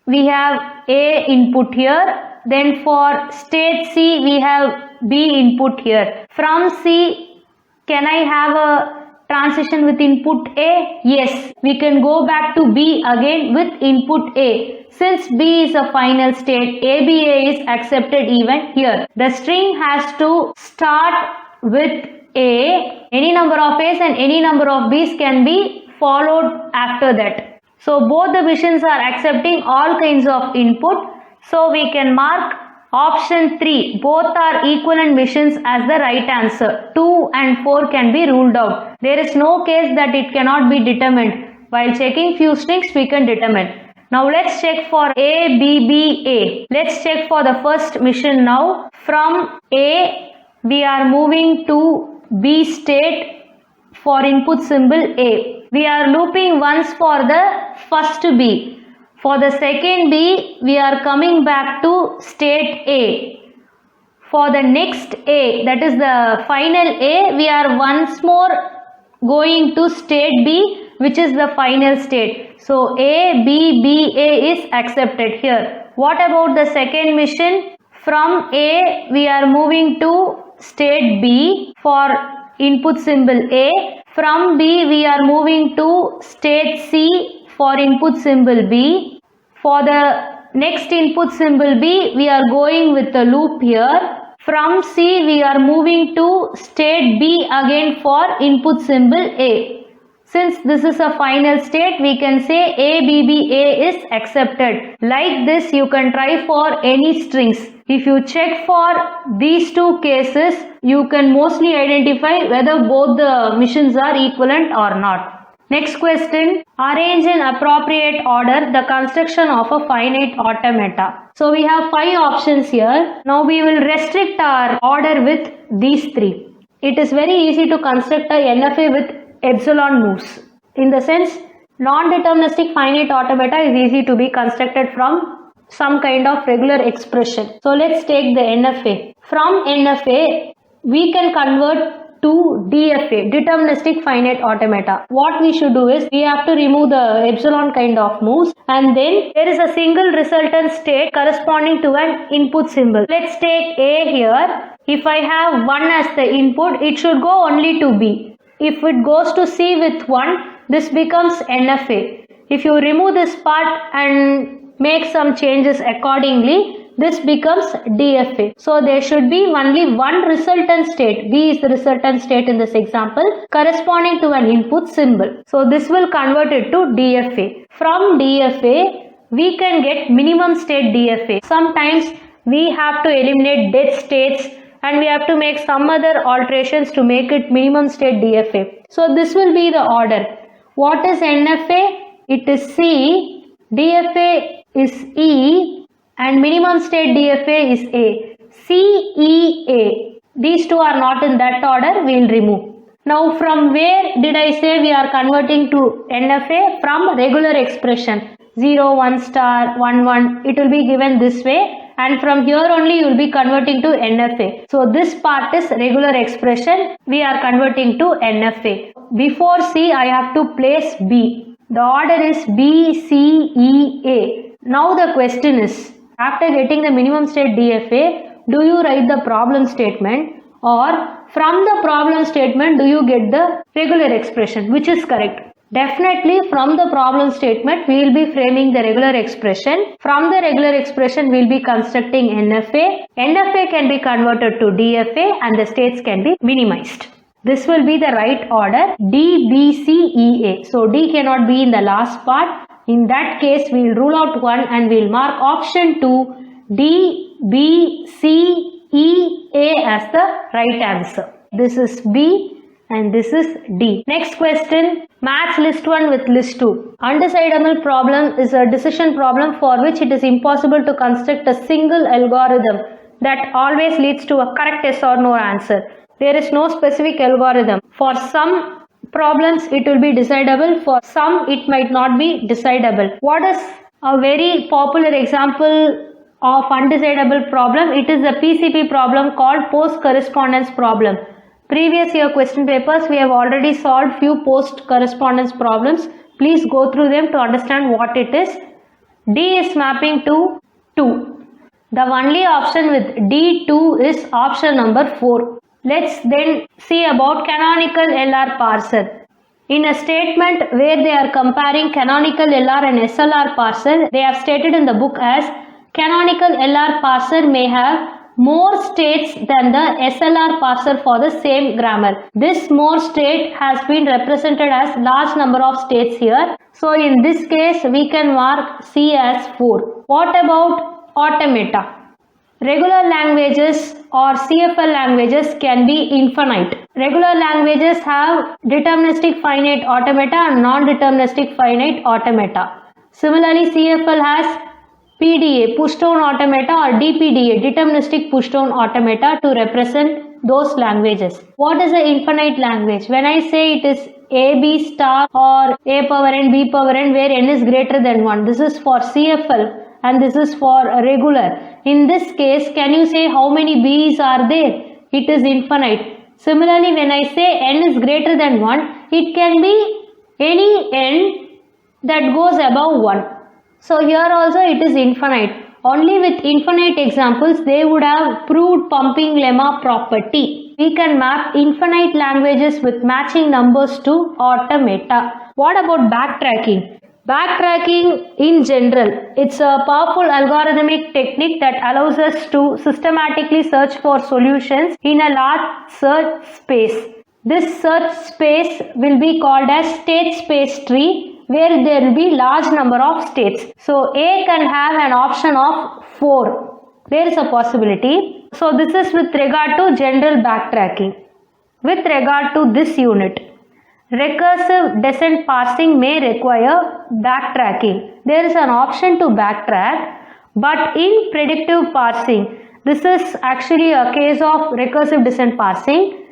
Speaker 1: We have A input here. Then for state C, we have B input here. From C, can I have a transition with input A? Yes, we can go back to B again with input A. Since B is a final state, ABA is accepted even here. The string has to start with A. Any number of A's and any number of B's can be followed after that. So both the missions are accepting all kinds of input. So we can mark option 3. Both are equivalent missions as the right answer. 2 and 4 can be ruled out. There is no case that it cannot be determined. While checking few strings, we can determine. Now let's check for A, B, B, A. Let's check for the first mission now. From A, we are moving to B state for input symbol A. We are looping once for the first B. For the second B, we are coming back to state A. For the next A, that is the final A, we are once more going to state B, which is the final state. So A, B, B, A is accepted here. What about the second mission? From A, we are moving to state B for input symbol A. From B we are moving to state C for input symbol B. For the next input symbol B we are going with the loop here. From C we are moving to state B again for input symbol A. Since this is a final state, we can say ABBA is accepted. Like this, you can try for any strings. If you check for these two cases, you can mostly identify whether both the machines are equivalent or not. Next question, arrange in appropriate order the construction of a finite automata. So we have 5 options here. Now we will restrict our order with these 3. It is very easy to construct a NFA with epsilon moves. In the sense, non-deterministic finite automata is easy to be constructed from some kind of regular expression. So let's take the NFA. From NFA, we can convert to DFA, deterministic finite automata. What we should do is, we have to remove the epsilon kind of moves, and then there is a single resultant state corresponding to an input symbol. Let's take A here. If I have 1 as the input, it should go only to B. If it goes to C with 1, this becomes NFA. If you remove this part and make some changes accordingly, this becomes DFA. So there should be only one resultant state. B is the resultant state in this example, corresponding to an input symbol. So this will convert it to DFA. From DFA, we can get minimum state DFA. Sometimes we have to eliminate dead states and we have to make some other alterations to make it minimum state DFA. So this will be the order. What is NFA? It is C, DFA is E, and minimum state DFA is A. C, E, A. These two are not in that order, we will remove. Now from where did I say we are converting to NFA? From regular expression. 0, 1 star, 1, 1. It will be given this way. And from here only you will be converting to NFA. So this part is regular expression. We are converting to NFA. Before C, I have to place B. The order is B, C, E, A. Now the question is, after getting the minimum state DFA, do you write the problem statement, or from the problem statement do you get the regular expression? Which is correct? Definitely from the problem statement we will be framing the regular expression. From the regular expression we will be constructing NFA. NFA can be converted to DFA and the states can be minimized. This will be the right order, D, B, C, E, A. So D cannot be in the last part. In that case we will rule out 1 and we will mark option 2, D, B, C, E, A as the right answer. This is B and this is D. Next question, match list 1 with list 2. Undecidable problem is a decision problem for which it is impossible to construct a single algorithm that always leads to a correct yes or no answer. There is no specific algorithm. For some problems it will be decidable, for some it might not be decidable. What is a very popular example of undecidable problem? It is a PCP problem called post correspondence problem. Previous year question papers we have already solved few post correspondence problems. Please go through them to understand what it is. D is mapping to 2. The only option with D2 is option number 4. Let's then see about canonical LR parser. In a statement where they are comparing canonical LR and SLR parser, they have stated in the book as canonical LR parser may have more states than the SLR parser for the same grammar. This more state has been represented as large number of states here. So in this case we can mark C as 4. What about automata? Regular languages or CFL languages can be infinite. Regular languages have deterministic finite automata and non-deterministic finite automata. Similarly, CFL has PDA, push-down automata, or DPDA, deterministic push-down automata, to represent those languages. What is an infinite language? When I say it is AB star or A power n, B power n, where n is greater than 1, this is for CFL and this is for regular. In this case, can you say how many B's are there? It is infinite. Similarly, when I say n is greater than 1, it can be any n that goes above 1. So here also it is infinite.
Speaker 2: only with infinite examples they would have proved pumping lemma property. We can map infinite languages with matching numbers to automata. What about backtracking? Backtracking in general, it's a powerful algorithmic technique that allows us to systematically search for solutions in a large search space. This search space will be called as state space tree, where there will be large number of states. So A can have an option of 4. There is a possibility. So this is with regard to general backtracking. With regard to this unit, recursive descent parsing may require backtracking. There is an option to backtrack, but in predictive parsing, this is actually a case of recursive descent parsing.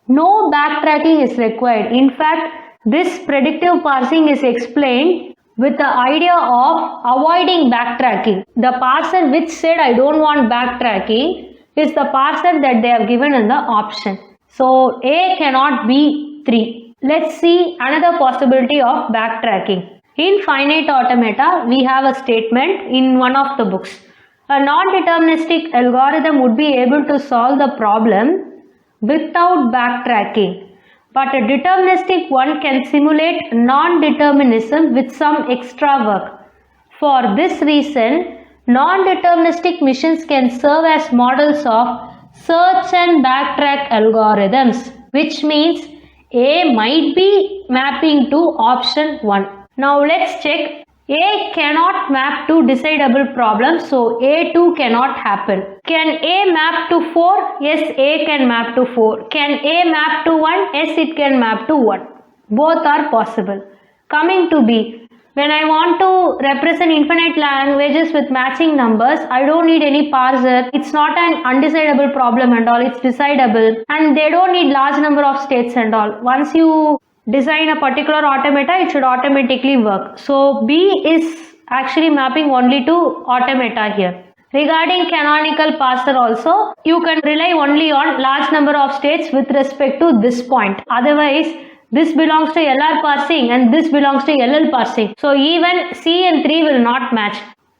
Speaker 2: No backtracking is required. In fact, this predictive parsing is explained with the idea of avoiding backtracking. The parser which said I don't want backtracking is the parser that they have given in the option. So A cannot be 3. Let's see another possibility of backtracking. In finite automata, we have a statement in one of the books. A non-deterministic algorithm would be able to solve the problem without backtracking, but a deterministic one can simulate non-determinism with some extra work. For this reason, non-deterministic missions can serve as models of search and backtrack algorithms, which means A might be mapping to option 1. Now let's check. A cannot map to decidable problems, so A2 cannot happen. Can A map to 4? Yes, A can map to 4. Can A map to 1? Yes, it can map to 1. Both are possible. Coming to B. When I want to represent infinite languages with matching numbers, I don't need any parser. It's not an undecidable problem and all, it's decidable. And they don't need large number of states and all. Once you design a particular automata, it should automatically work. So B is actually mapping only to automata here. Regarding canonical parser also, you can rely only on large number of states with respect to this point. Otherwise, this belongs to LR parsing and this belongs to LL parsing. So even C and 3 will not match.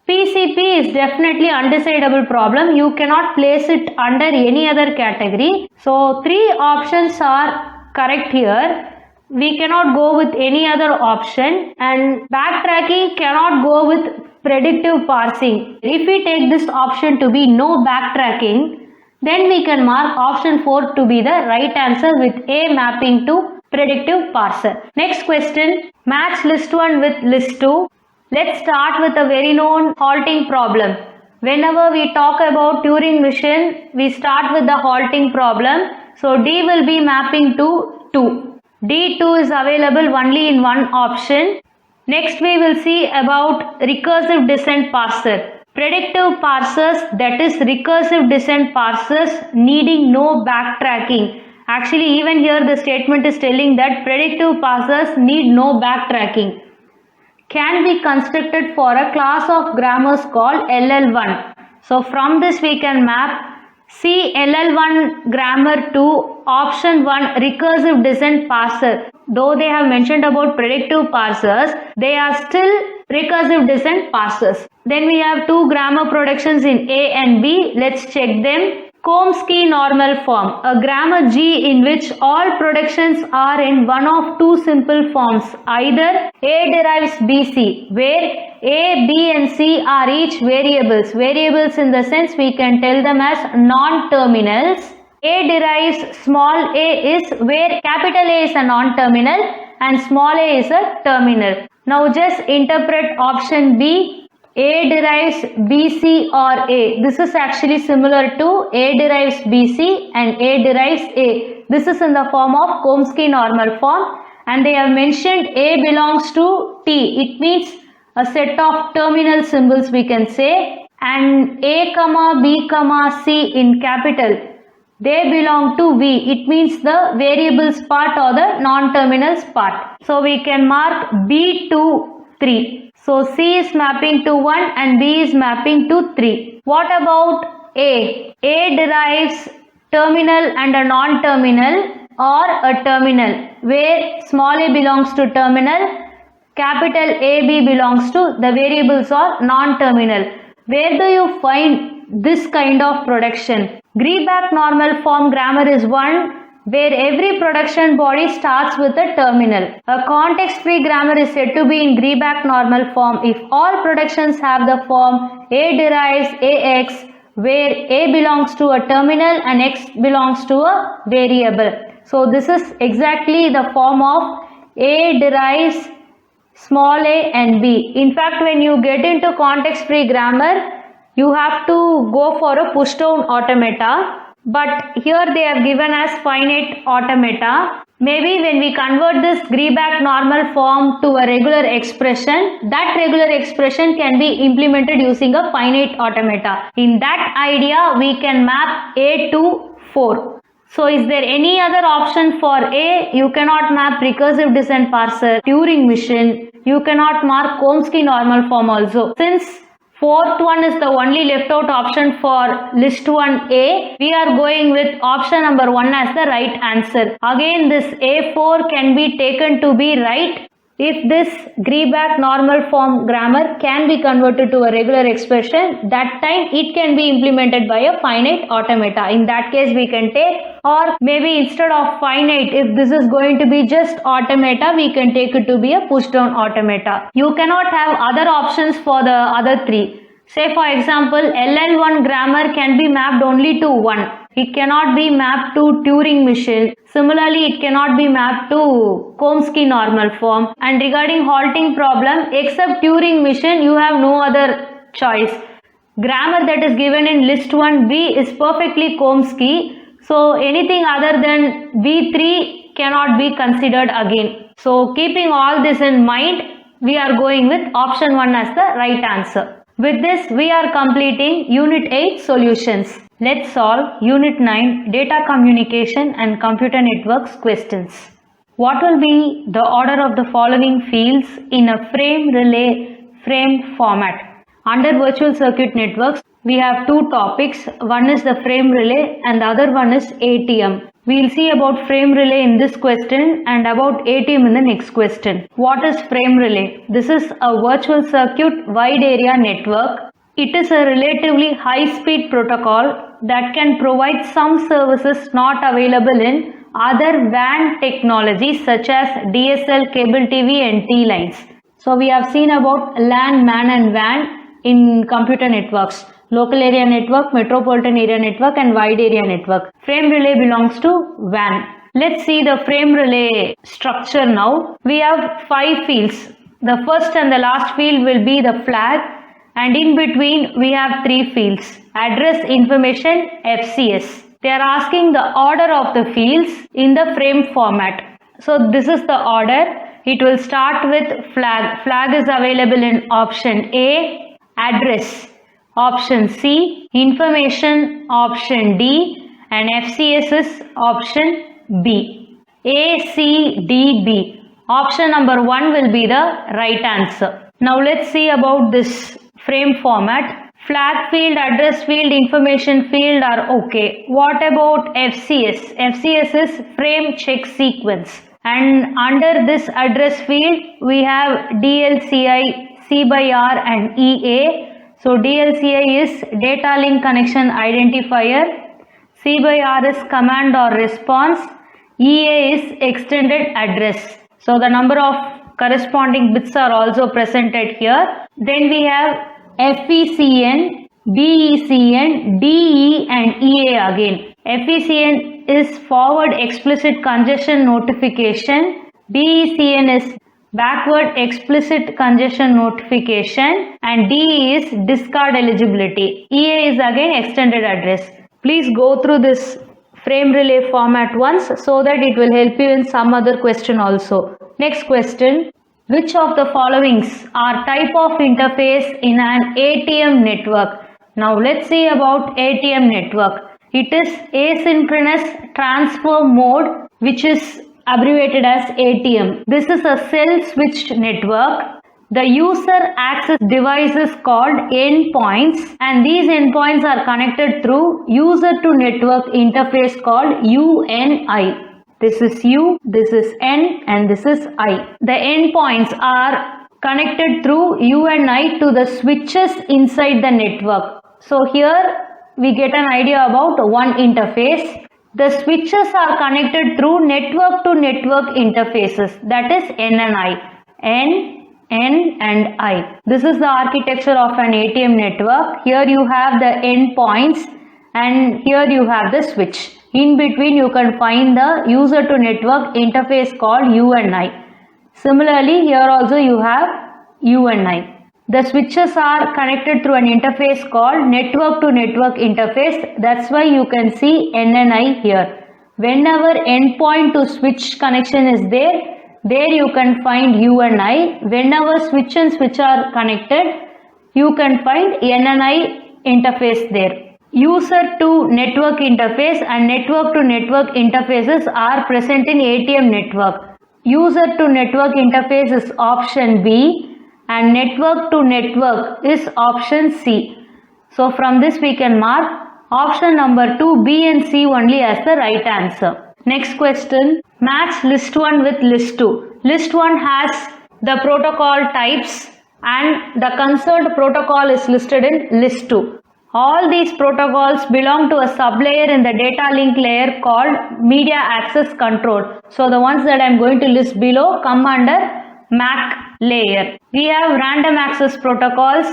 Speaker 2: PCP is definitely undecidable problem. You cannot place it under any other category. So 3 options are correct here. We cannot go with any other option, and backtracking cannot go with predictive parsing. If we take this option to be no backtracking, then we can mark option 4 to be the right answer with A mapping to predictive parser. Next question, match list 1 with list 2. Let's start with a very known halting problem. Whenever we talk about Turing machine, we start with the halting problem. So D will be mapping to 2. D2 is available only in one option. Next we will see about recursive descent parser. Predictive parsers, that is recursive descent parsers needing no backtracking. Actually, even here the statement is telling that predictive parsers need no backtracking. Can be constructed for a class of grammars called LL1. So from this we can map C LL1 grammar to option 1 recursive descent parser. Though they have mentioned about predictive parsers, they are still recursive descent parsers. Then we have 2 grammar productions in A and B. Let's check them. Chomsky normal form, a grammar G in which all productions are in one of 2 simple forms. Either A derives BC, where A, B and C are each variables. Variables in the sense we can tell them as non-terminals. A derives small a is where capital A is a non-terminal and small a is a terminal. Now just interpret option B. A derives BC or A. This is actually similar to A derives BC and A derives A. This is in the form of Chomsky normal form, and they have mentioned A belongs to T. It means a set of terminal symbols we can say, and A, B, C in capital, they belong to V. It means the variables part or the non-terminals part. So we can mark B to 3. So C is mapping to 1 and B is mapping to 3. What about A? A derives terminal and a non-terminal or a terminal, where small a belongs to terminal, capital AB belongs to the variables or non-terminal.
Speaker 1: Where do you find this kind of production? Greeback normal form grammar is one where every production body starts with a terminal. A context-free grammar is said to be in Greeback normal form if all productions have the form A derives AX, where A belongs to a terminal and X belongs to a variable. So this is exactly the form of A derives small a and b. In fact, when you get into context-free grammar, you have to go for a push-down automata. But here they have given as finite automata. Maybe when we convert this Greeback normal form to a regular expression, that regular expression can be implemented using a finite automata. In that idea, we can map A to 4. So is there any other option for A? You cannot map recursive descent parser, Turing machine. You cannot mark Chomsky normal form also. Since fourth one is the only left out option for list 1A, we are going with option number 1 as the right answer. Again, this A4 can be taken to be right if this Greeback normal form grammar can be converted to a regular expression. That time it can be implemented by a finite automata. In that case we can take, or maybe instead of finite, if this is going to be just automata, we can take it to be a push down automata. You cannot have other options for the other three. Say for example, LL1 grammar can be mapped only to 1. It cannot be mapped to Turing machine. Similarly, it cannot be mapped to Chomsky normal form. And regarding halting problem, except Turing machine, you have no other choice. Grammar that is given in list 1B is perfectly Chomsky. So anything other than B3 cannot be considered again. So keeping all this in mind, we are going with option 1 as the right answer. With this, we are completing Unit 8 solutions. Let's solve Unit 9 Data Communication and Computer Networks questions. What will be the order of the following fields in a frame relay frame format? Under virtual circuit networks, we have two topics. One is the frame relay and the other one is ATM. We will see about frame relay in this question and about ATM in the next question. What is frame relay? This is a virtual circuit wide area network. It is a relatively high-speed protocol that can provide some services not available in other WAN technologies such as DSL, cable TV and T-lines. So we have seen about LAN, MAN and WAN in computer networks. Local area network, metropolitan area network and wide area network. Frame relay belongs to WAN. Let's see the frame relay structure now. We have 5 fields. The first and the last field will be the flag, and in between we have 3 fields: address, information, FCS. They are asking the order of the fields in the frame format. So this is the order. It will start with flag. Flag is available in option A, address option C, information option D and FCS is option B. A, C, D, B. Option number 1 will be the right answer. Now let's see about this frame format. Flag field, address field, information field are okay. What about FCS? FCS is frame check sequence. And under this address field, we have DLCI, C by R and EA. So DLCI is data link connection identifier. C by R is command or response. EA is extended address. So the number of corresponding bits are also presented here. Then we have FECN, BECN, DE and EA again. FECN is forward explicit congestion notification. BECN is backward explicit congestion notification and DE is discard eligibility. EA is again extended address. Please go through this frame relay format once so that it will help you in some other question also. Next question. Which of the followings are type of interface in an ATM network? Now let's see about ATM network. It is asynchronous transfer mode, which is abbreviated as ATM. This is a cell switched network. The user access devices called endpoints, and these endpoints are connected through user to network interface called UNI. This is U, this is N and this is I. The endpoints are connected through UNI to the switches inside the network. So here we get an idea about one interface. The switches are connected through network to network interfaces, that is N and I. N and I. This is the architecture of an ATM network. Here you have the endpoints and here you have the switch. In between you can find the user to network interface called UNI. Similarly, here also you have UNI. The switches are connected through an interface called network to network interface. That's why you can see NNI here. Whenever endpoint to switch connection is there you can find UNI. Whenever switch and switch are connected, you can find NNI interface there. User to network interface and network to network interfaces are present in ATM network. User to network interface is option B and network to network is option C. So from this we can mark option number 2, B and C only as the right answer. Next question, match list 1 with list 2. List 1 has the protocol types and the concerned protocol is listed in list 2. All these protocols belong to a sublayer in the data link layer called media access control. So the ones that I am going to list below come under MAC layer. We have random access protocols,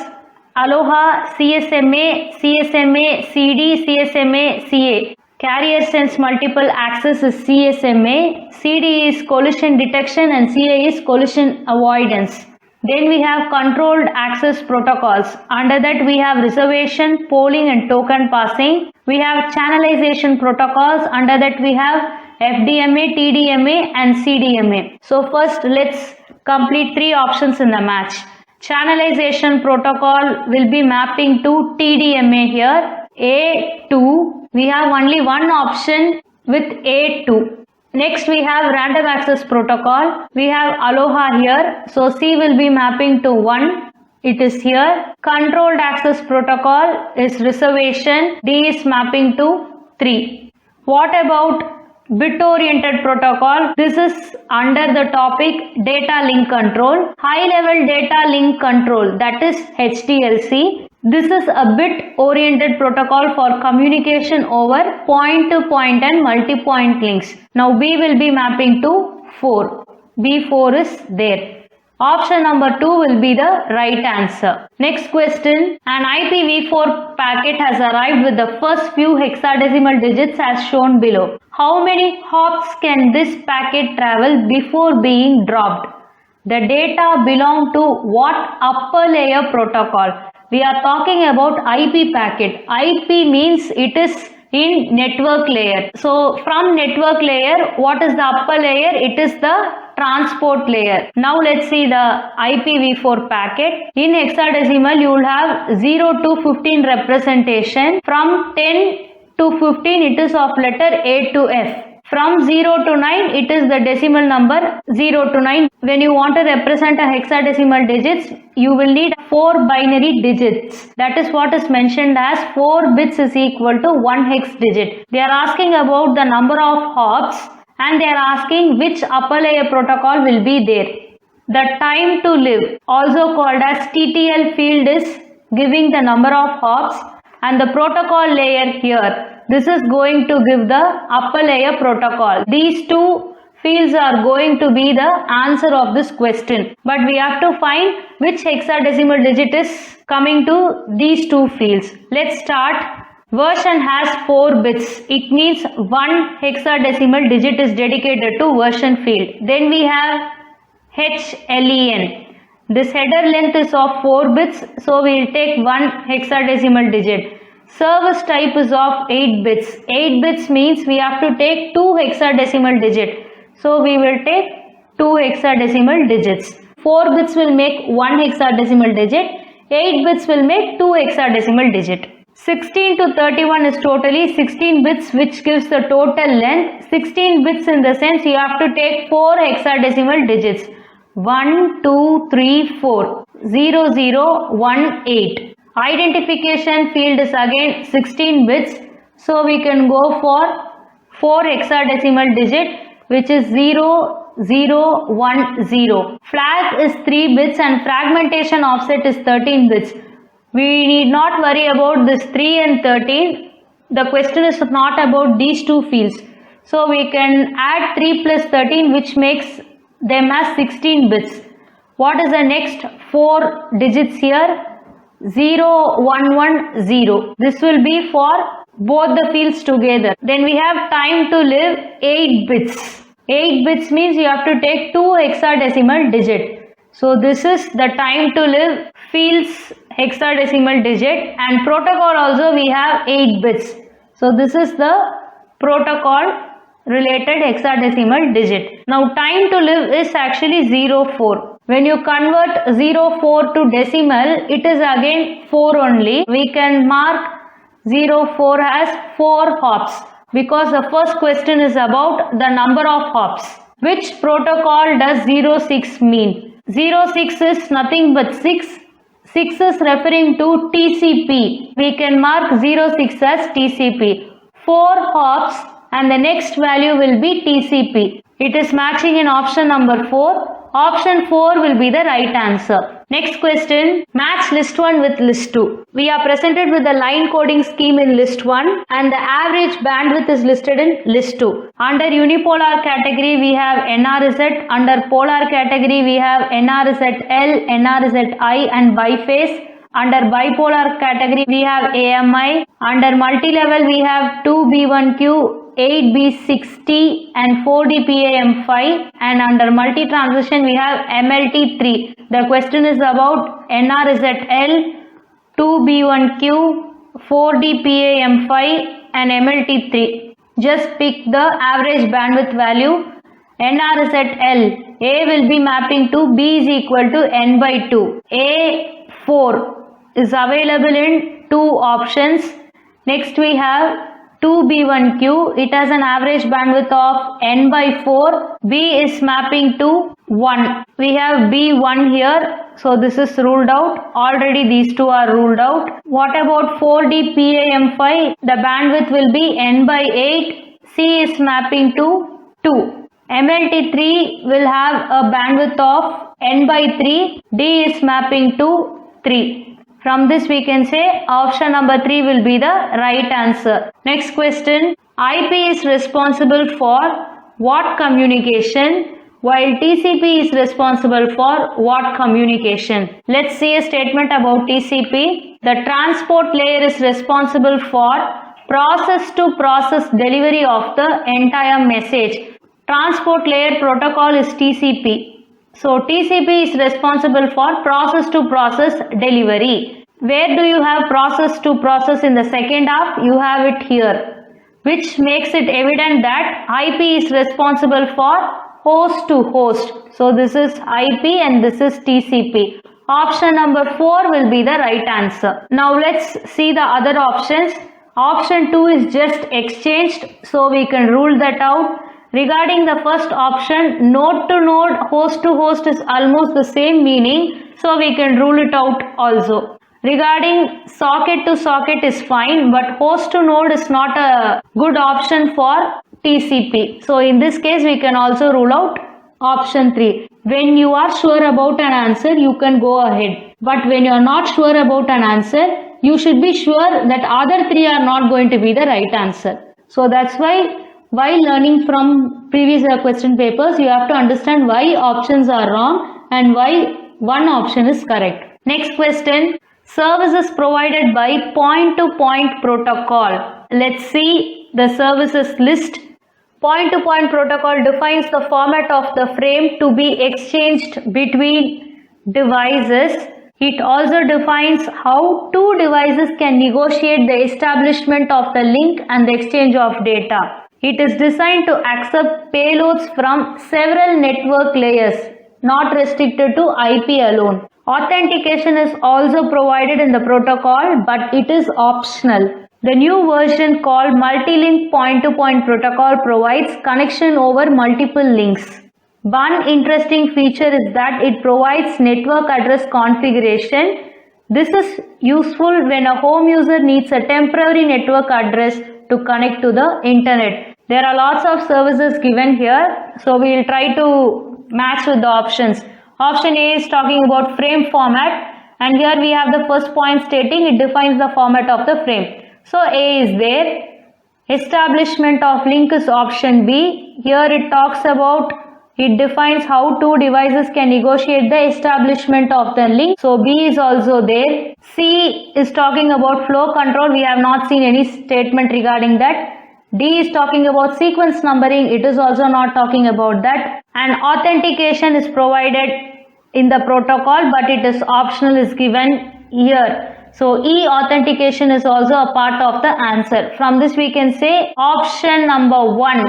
Speaker 1: Aloha, CSMA, CSMA, CD, CSMA, CA. Carrier sense multiple access is CSMA, CD is collision detection and CA is collision avoidance. Then we have controlled access protocols. Under that we have reservation, polling and token passing. We have channelization protocols. Under that we have FDMA, TDMA and CDMA. So first let's complete 3 options in the match. Channelization protocol will be mapping to TDMA here. A2, we have only one option with A2. Next we have random access protocol. We have Aloha here. So C will be mapping to 1. It is here. Controlled access protocol is reservation. D is mapping to 3. What about bit oriented protocol? This is under the topic data link control. High level data link control, that is HDLC. This is a bit oriented protocol for communication over point to point and multi-point links. Now B will be mapping to 4. B4 is there. Option number 2 will be the right answer. Next question. An IPv4 packet has arrived with the first few hexadecimal digits as shown below. How many hops can this packet travel before being dropped? The data belong to what upper layer protocol? We are talking about IP packet. IP means it is in network layer. So from network layer, what is the upper layer? It is the transport layer. Now let's see the IPv4 packet. In hexadecimal, you will have 0 to 15 representation. From 10 to 15, it is of letter A to F. From 0 to 9, it is the decimal number 0 to 9. When you want to represent a hexadecimal digits, you will need 4 binary digits. That is what is mentioned as 4 bits is equal to 1 hex digit. They are asking about the number of hops and they are asking which upper layer protocol will be there. The time to live, also called as TTL field, is giving the number of hops, and the protocol layer here, this is going to give the upper layer protocol. These two fields are going to be the answer of this question. But we have to find which hexadecimal digit is coming to these two fields. Let's start. Version has 4 bits. It means 1 hexadecimal digit is dedicated to version field. Then we have HLEN. This header length is of 4 bits. So we will take 1 hexadecimal digit. Service type is of 8 bits. 8 bits means we have to take 2 hexadecimal digit. So we will take 2 hexadecimal digits. 4 bits will make 1 hexadecimal digit. 8 bits will make 2 hexadecimal digit. 16 to 31 is totally 16 bits, which gives the total length. 16 bits in the sense you have to take 4 hexadecimal digits. 1, 2, 3, 4. 0, 0, 1, 8. Identification field is again 16 bits. So we can go for 4 hexadecimal digit, which is 0, 0, 1, 0. Flag is 3 bits and fragmentation offset is 13 bits. We need not worry about this 3 and 13. The question is not about these two fields. So we can add 3 plus 13, which makes them as 16 bits. What is the next 4 digits here? 0, 1, 1, 0. This will be for both the fields together. Then we have time to live 8 bits. 8 bits means you have to take 2 hexadecimal digit. So this is the time to live fields hexadecimal digit, and protocol also we have 8 bits. So this is the protocol related hexadecimal digit. Now time to live is actually 04. When you convert 04 to decimal, it is again 4 only. We can mark 04 as 4 hops because the first question is about the number of hops. Which protocol does 06 mean? 06 is nothing but 6. 6 is referring to TCP. We can mark 06 as TCP. 4 hops and the next value will be TCP. It is matching in option number 4. Option 4 will be the right answer. Next question, match list 1 with list 2. We are presented with the line coding scheme in list 1 and the average bandwidth is listed in list 2. Under unipolar category we have NRZ, under polar category we have NRZL, NRZI and biphase. Under bipolar category we have AMI. Under multilevel we have 2B1Q, 8B60 and 4DPAM5, and under multi-transition we have MLT3. The question is about NRZL, 2B1Q, 4DPAM5 and MLT3. Just pick the average bandwidth value. NRZL, A will be mapping to B is equal to N by 2. A4 is available in 2 options. Next we have 2B1Q, it has an average bandwidth of N by 4. B is mapping to 1. We have B1 here, so this is ruled out. Already these two are ruled out. What about 4DPAM5? The bandwidth will be N by 8. C is mapping to 2. MLT3 will have a bandwidth of N by 3. D is mapping to 3. From this we can say option number 3 will be the right answer. Next question, IP is responsible for what communication while TCP is responsible for what communication? Let's see a statement about TCP. The transport layer is responsible for process to process delivery of the entire message. Transport layer protocol is TCP. So TCP is responsible for process to process delivery. Where do you have process to process in the second half? You have it here, which makes it evident that IP is responsible for host to host. So this is IP and this is TCP. Option number 4 will be the right answer. Now let's see the other options. Option 2 is just exchanged, so we can rule that out. Regarding the first option, node to node, host to host is almost the same meaning, so we can rule it out also. Regarding socket to socket is fine, but host to node is not a good option for TCP. So in this case, we can also rule out option 3. When you are sure about an answer, you can go ahead. But when you are not sure about an answer, you should be sure that other 3 are not going to be the right answer. So that's why while learning from previous question papers, you have to understand why options are wrong and why one option is correct. Next question, services provided by point-to-point protocol. Let's see the services list. Point-to-point protocol defines the format of the frame to be exchanged between devices. It also defines how 2 devices can negotiate the establishment of the link and the exchange of data. It is designed to accept payloads from several network layers, not restricted to IP alone. Authentication is also provided in the protocol, but it is optional. The new version called Multi-Link Point-to-Point Protocol provides connection over multiple links. One interesting feature is that it provides network address configuration. This is useful when a home user needs a temporary network address to connect to the internet. There are lots of services given here, so we will try to match with the options. Option A is talking about frame format, and here we have the first point stating it defines the format of the frame. So A is there. Establishment of link is option B. Here it talks about, it defines how two devices can negotiate the establishment of the link. So B is also there. C is talking about flow control. We have not seen any statement regarding that. D is talking about sequence numbering. It is also not talking about that. And authentication is provided in the protocol, but it is optional, is given here. So E, authentication, is also a part of the answer. From this we can say option number 1,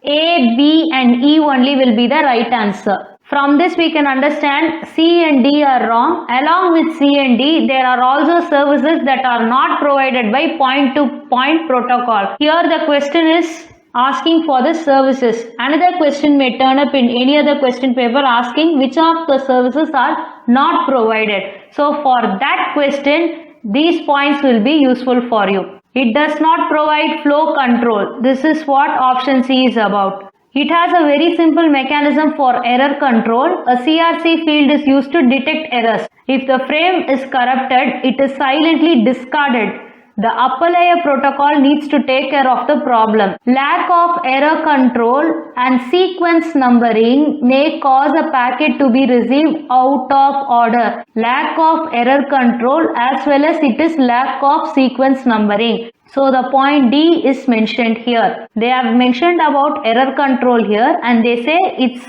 Speaker 1: A, B and E only will be the right answer. From this we can understand C and D are wrong. Along with C and D, there are also services that are not provided by point-to-point protocol. Here the question is asking for the services. Another question may turn up in any other question paper asking which of the services are not provided. So for that question, these points will be useful for you. It does not provide flow control. This is what option C is about. It has a very simple mechanism for error control. A CRC field is used to detect errors. If the frame is corrupted, it is silently discarded. The upper layer protocol needs to take care of the problem. Lack of error control and sequence numbering may cause a packet to be received out of order. Lack of error control as well as it is lack of sequence numbering. So the point D is mentioned here. They have mentioned about error control here and they say it's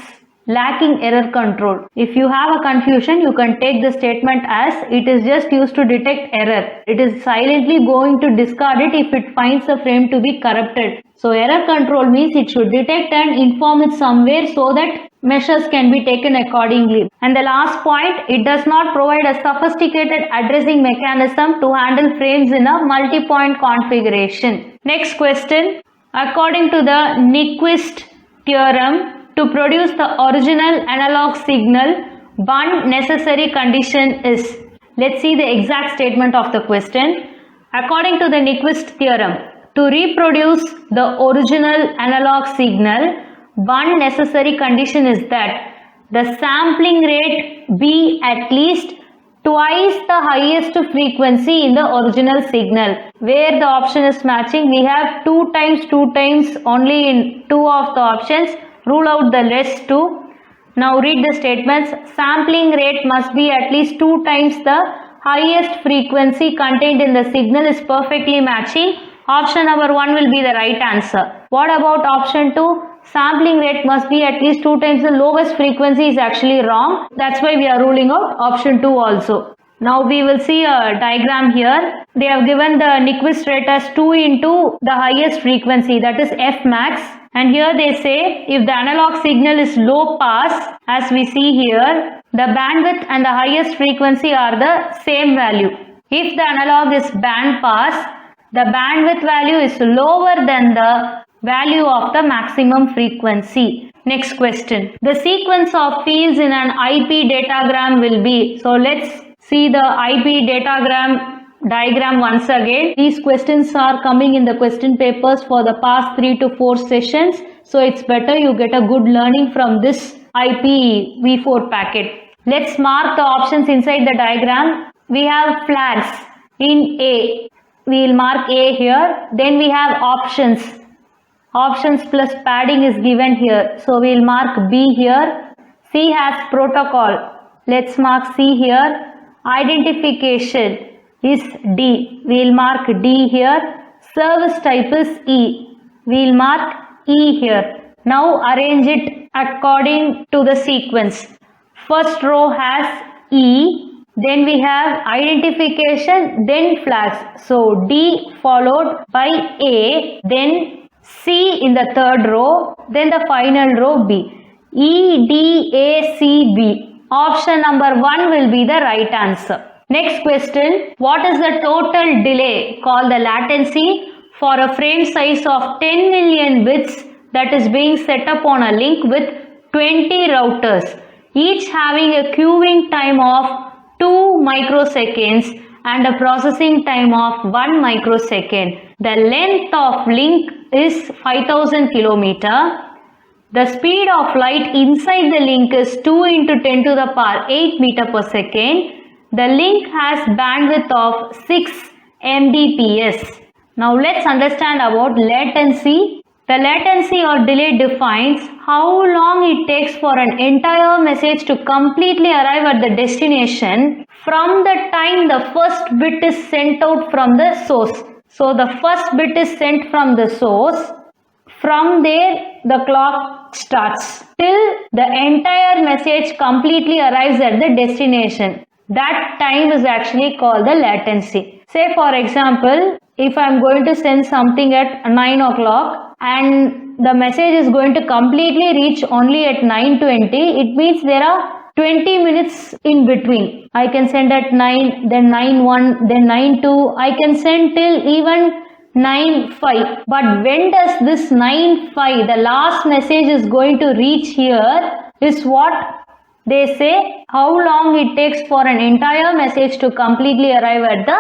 Speaker 1: lacking error control. If you have a confusion, you can take the statement as it is just used to detect error. It is silently going to discard it if it finds the frame to be corrupted. So error control means it should detect and inform it somewhere so that measures can be taken accordingly. And the last point, it does not provide a sophisticated addressing mechanism to handle frames in a multi-point configuration. Next question. According to the Nyquist theorem, to produce the original analog signal, one necessary condition is. Let's see the exact statement of the question. According to the Nyquist theorem, to reproduce the original analog signal, one necessary condition is that the sampling rate be at least twice the highest frequency in the original signal. Where the option is matching, we have 2 times only in 2 of the options. Rule out the rest 2. Now read the statements. Sampling rate must be at least 2 times the highest frequency contained in the signal is perfectly matching. Option number 1 will be the right answer. What about option 2? Sampling rate must be at least 2 times the lowest frequency is actually wrong. That's why we are ruling out option 2 also. Now we will see a diagram here. They have given the Nyquist rate as 2 into the highest frequency, that is F max. And here they say if the analog signal is low pass, as we see here, the bandwidth and the highest frequency are the same value. If the analog is band pass, the bandwidth value is lower than the value of the maximum frequency. Next question. The sequence of fields in an IP datagram will be. So let's see the IP datagram diagram once again. These questions are coming in the question papers for the past 3 to 4 sessions. So it's better you get a good learning from this IP V4 packet. Let's mark the options inside the diagram. We have flags in A. We will mark A here. Then we have options. Options plus padding is given here. So we will mark B here. C has protocol. Let's mark C here. Identification is D. We will mark D here. Service type is E. We will mark E here. Now arrange it according to the sequence. First row has E. Then we have identification, then flags. So D followed by A, then C in the third row, then the final row B. E, D, A, C, B. Option number 1 will be the right answer. Next question. What is the total delay called the latency for a frame size of 10 million bits that is being set up on a link with 20 routers, each having a queuing time of 2 microseconds and a processing time of 1 microsecond. The length of link is 5000 kilometer. The speed of light inside the link is 2 into 10 to the power 8 meter per second. The link has bandwidth of 6 Mbps. Now let's understand about latency. The latency or delay defines how long it takes for an entire message to completely arrive at the destination from the time the first bit is sent out from the source. So the first bit is sent from the source. From there the clock starts till the entire message completely arrives at the destination. That time is actually called the latency. Say for example, if I am going to send something at 9 o'clock and the message is going to completely reach only at 9:20, it means there are 20 minutes in between. I can send at 9, then 9:1, then 9:2. I can send till even 9:05. But when does this 9:05, the last message is going to reach here, is what they say how long it takes for an entire message to completely arrive at the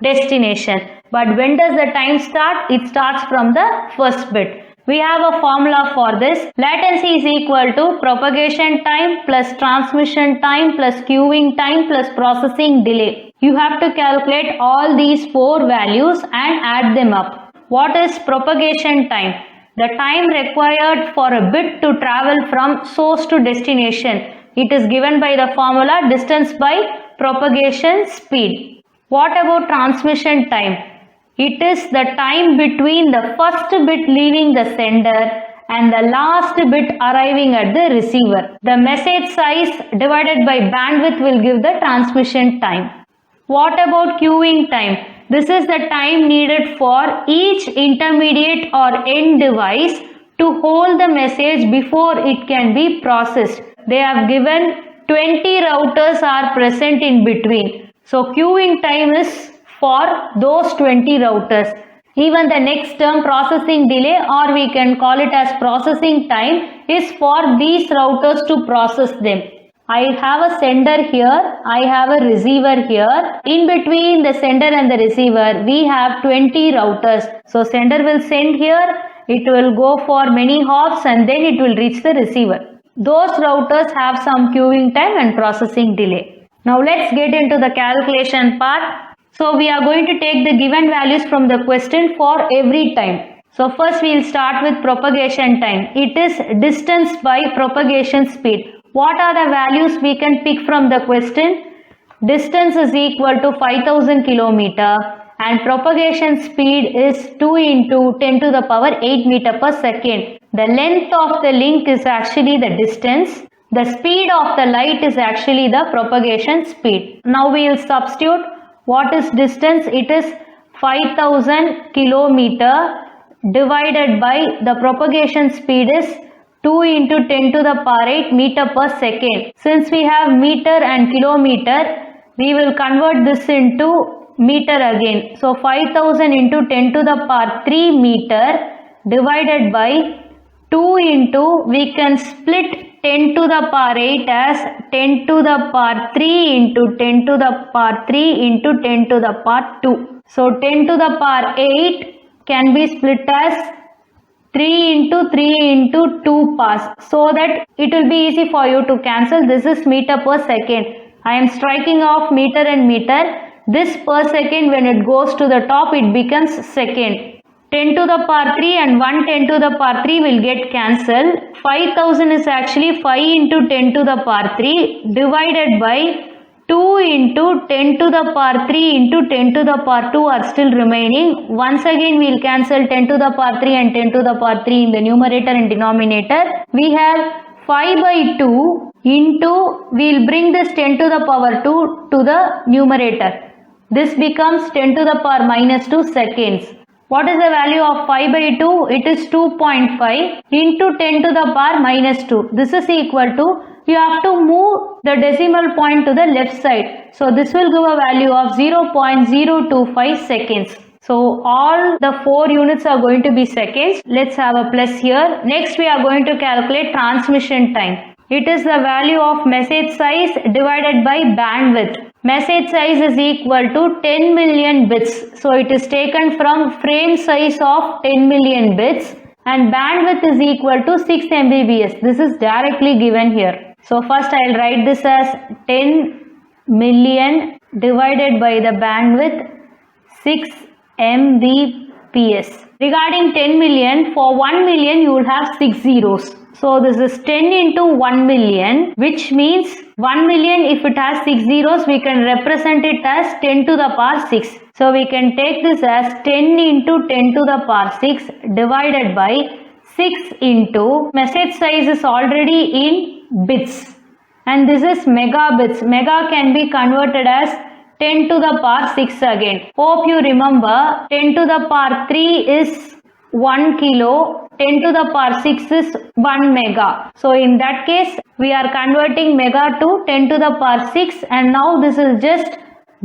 Speaker 1: destination. But when does the time start? It starts from the first bit. We have a formula for this. Latency is equal to propagation time plus transmission time plus queuing time plus processing delay. You have to calculate all these four values and add them up. What is propagation time? The time required for a bit to travel from source to destination. It is given by the formula distance by propagation speed. What about transmission time? It is the time between the first bit leaving the sender and the last bit arriving at the receiver. The message size divided by bandwidth will give the transmission time. What about queuing time? This is the time needed for each intermediate or end device to hold the message before it can be processed. They have given 20 routers are present in between. So queuing time is for those 20 routers. Even the next term processing delay, or we can call it as processing time, is for these routers to process them. I have a sender here, I have a receiver here. In between the sender and the receiver, we have 20 routers. So sender will send here, it will go for many hops and then it will reach the receiver. Those routers have some queuing time and processing delay. Now let's get into the calculation part. So we are going to take the given values from the question for every time. So first we will start with propagation time. It is distance by propagation speed. What are the values we can pick from the question? Distance is equal to 5000 kilometer and propagation speed is 2 into 10 to the power 8 meter per second. The length of the link is actually the distance. The speed of the light is actually the propagation speed. Now we will substitute. What is distance? It is 5000 kilometer divided by the propagation speed is 2 into 10 to the power 8 meter per second. Since we have meter and kilometer, we will convert this into meter again. So 5000 into 10 to the power 3 meter divided by 2 into, we can split 10 to the power 8 as 10 to the power 3 into 10 to the power 3 into 10 to the power 2. So 10 to the power 8 can be split as 3 into 3 into 2 parts, so that it will be easy for you to cancel. This is meter per second. I am striking off meter and meter. This per second, when it goes to the top, it becomes second. 10 to the power 3 and 1 10 to the power 3 will get cancelled. 5000 is actually 5 into 10 to the power 3 divided by 2 into 10 to the power 3 into 10 to the power 2 are still remaining. Once again we will cancel 10 to the power 3 and 10 to the power 3 in the numerator and denominator. We have 5 by 2 into, we will bring this 10 to the power 2 to the numerator. This becomes 10 to the power minus 2 seconds. What is the value of 5 by 2? It is 2.5 into 10 to the power minus 2. This is equal to, you have to move the decimal point to the left side. So this will give a value of 0.025 seconds. So all the 4 units are going to be seconds. Let's have a plus here. Next we are going to calculate transmission time. It is the value of message size divided by bandwidth. Message size is equal to 10 million bits. So it is taken from frame size of 10 million bits and bandwidth is equal to 6 Mbps. This is directly given here. So first I'll write this as 10 million divided by the bandwidth 6 Mbps. Regarding 10 million, for 1 million you will have 6 zeros. So this is 10 into 1 million, which means 1 million, if it has 6 zeros, we can represent it as 10 to the power 6. So we can take this as 10 into 10 to the power 6 divided by 6 into, message size is already in bits and this is megabits. Mega can be converted as 10 to the power 6 again. Hope you remember 10 to the power 3 is 1 kilo, 10 to the power 6 is 1 mega. So in that case, we are converting mega to 10 to the power 6 and now this is just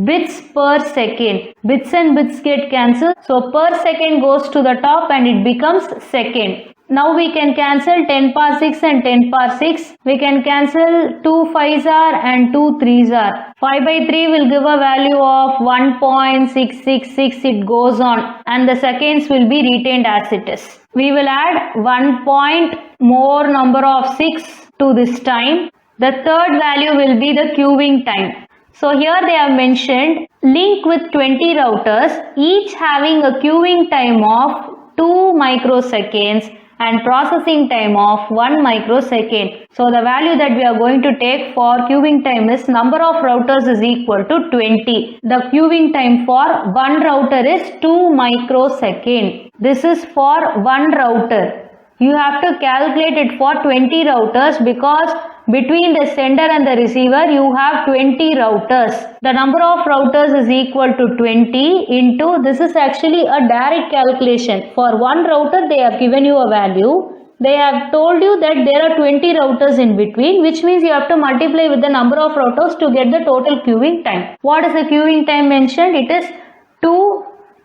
Speaker 1: bits per second. Bits and bits get cancelled. So per second goes to the top and it becomes second. Now we can cancel 10 power 6 and 10 power 6. We can cancel 2 5s are and 2 3s are. 5 by 3 will give a value of 1.666. It goes on and the seconds will be retained as it is. We will add 1 point more number of 6 to this time. The third value will be the queuing time. So here they have mentioned link with 20 routers, each having a queuing time of 2 microseconds and processing time of 1 microsecond. So the value that we are going to take for queuing time is number of routers is equal to 20. The queuing time for one router is 2 microsecond. This is for one router. You have to calculate it for 20 routers because between the sender and the receiver you have 20 routers. The number of routers is equal to 20 into, this is actually a direct calculation. For one router they have given you a value. They have told you that there are 20 routers in between, which means you have to multiply with the number of routers to get the total queuing time. What is the queuing time mentioned? It is 2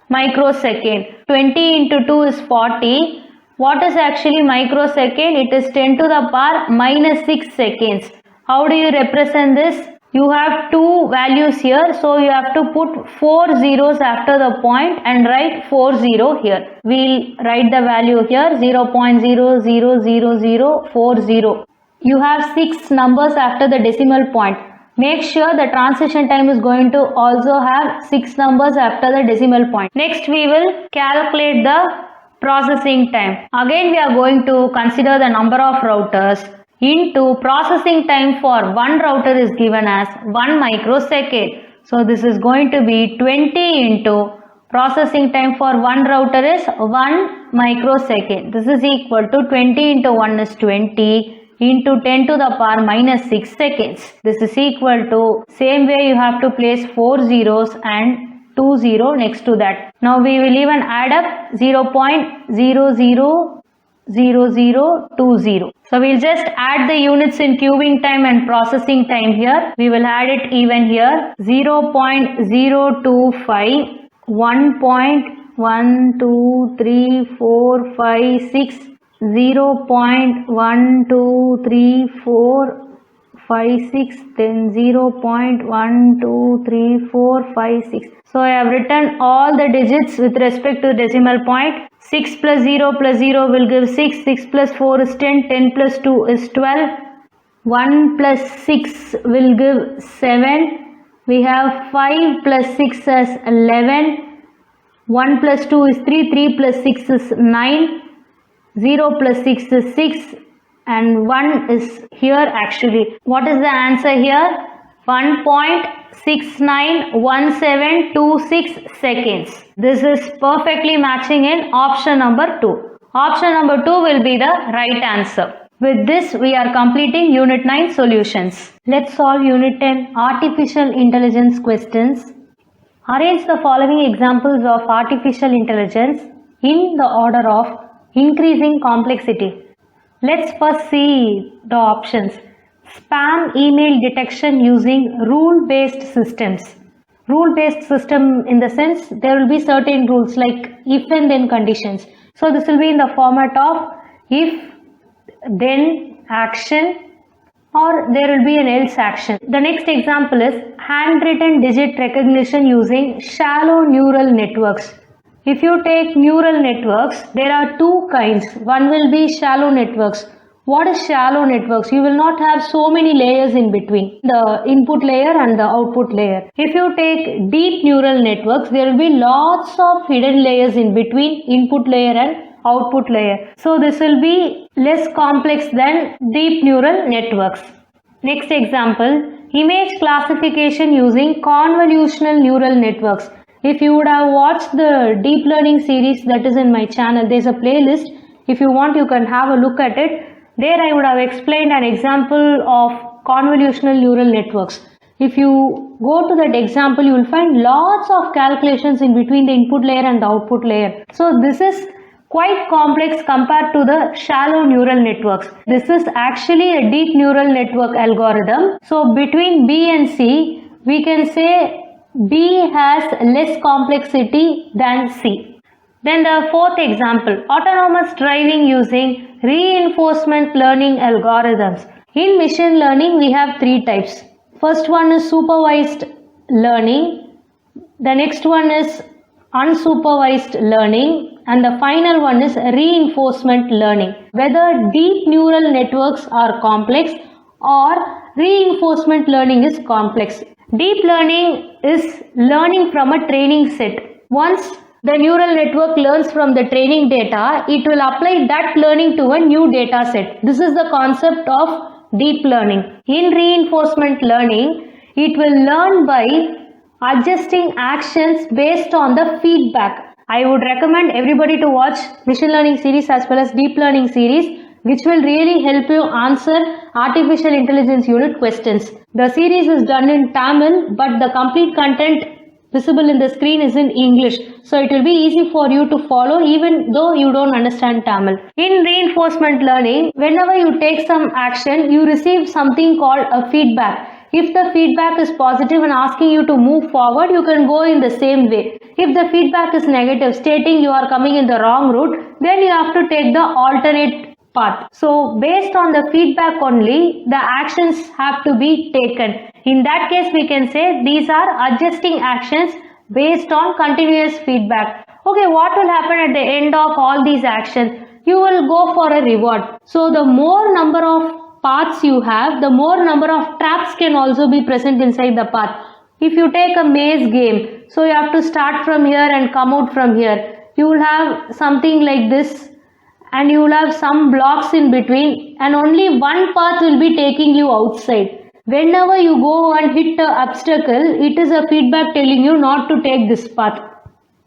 Speaker 1: microsecond. 20 into 2 is 40. What is actually microsecond? It is 10 to the power minus 6 seconds. How do you represent this? You have two values here, so you have to put 4 zeros after the point and write 40 here. We'll write the value here 0.0000040. You have 6 numbers after the decimal point. Make sure the transition time is going to also have 6 numbers after the decimal point. Next we will calculate the processing time. Again we are going to consider the number of routers into processing time for one router is given as 1 microsecond. So this is going to be 20 into processing time for one router is 1 microsecond. This is equal to 20 into 1 is 20 into 10 to the power minus 6 seconds. This is equal to, same way you have to place 4 zeros and 2 0 next to that. Now we will even add up 0.000020. So we'll just add the units in queuing time and processing time here. We will add it even here. 0.025, 1.12345 0.12345 then 0.12345. So I have written all the digits with respect to decimal point. 6 plus 0 will give 6, 6 plus 4 is 10, 10 plus 2 is 12, 1 plus 6 will give 7, we have 5 plus 6 as 11, 1 plus 2 is 3, 3 plus 6 is 9, 0 plus 6 is 6 and 1 is here actually. What is the answer here? 1.691726 seconds. This is perfectly matching in option number 2. Option number 2 will be the right answer. With this, we are completing Unit 9 solutions. Let's solve Unit 10 Artificial Intelligence questions. Arrange the following examples of artificial intelligence in the order of increasing complexity. Let's first see the options. Spam email detection using rule-based systems. Rule-based system in the sense there will be certain rules like if and then conditions. So this will be in the format of if, then, action, or there will be an else action. The next example is handwritten digit recognition using shallow neural networks. If you take neural networks, there are two kinds. One will be shallow networks. What is shallow networks? You will not have so many layers in between, the input layer and the output layer. If you take deep neural networks, there will be lots of hidden layers in between input layer and output layer. So this will be less complex than deep neural networks. Next example, image classification using convolutional neural networks. If you would have watched the deep learning series that is in my channel, there is a playlist. If you want, you can have a look at it. There I would have explained an example of convolutional neural networks. If you go to that example, you will find lots of calculations in between the input layer and the output layer. So this is quite complex compared to the shallow neural networks. This is actually a deep neural network algorithm. So between B and C, we can say B has less complexity than C. Then the fourth example, autonomous driving using reinforcement learning algorithms. In machine learning, we have three types. First one is supervised learning. The next one is unsupervised learning. And the final one is reinforcement learning. Whether deep neural networks are complex or reinforcement learning is complex. Deep learning is learning from a training set. Once the neural network learns from the training data, it will apply that learning to a new data set. This is the concept of deep learning. In reinforcement learning, it will learn by adjusting actions based on the feedback. I would recommend everybody to watch machine learning series as well as deep learning series, which will really help you answer artificial intelligence unit questions. The series is done in Tamil, but the complete content visible in the screen is in English. So it will be easy for you to follow even though you don't understand Tamil. In reinforcement learning, whenever you take some action, you receive something called a feedback. If the feedback is positive and asking you to move forward, you can go in the same way. If the feedback is negative, stating you are coming in the wrong route, then you have to take the alternate path. So based on the feedback only, the actions have to be taken. In that case, we can say these are adjusting actions based on continuous feedback. Okay, what will happen at the end of all these actions? You will go for a reward. So the more number of paths you have, the more number of traps can also be present inside the path. If you take a maze game, so you have to start from here and come out from here. You will have something like this and you will have some blocks in between and only one path will be taking you outside. Whenever you go and hit an obstacle, it is a feedback telling you not to take this path.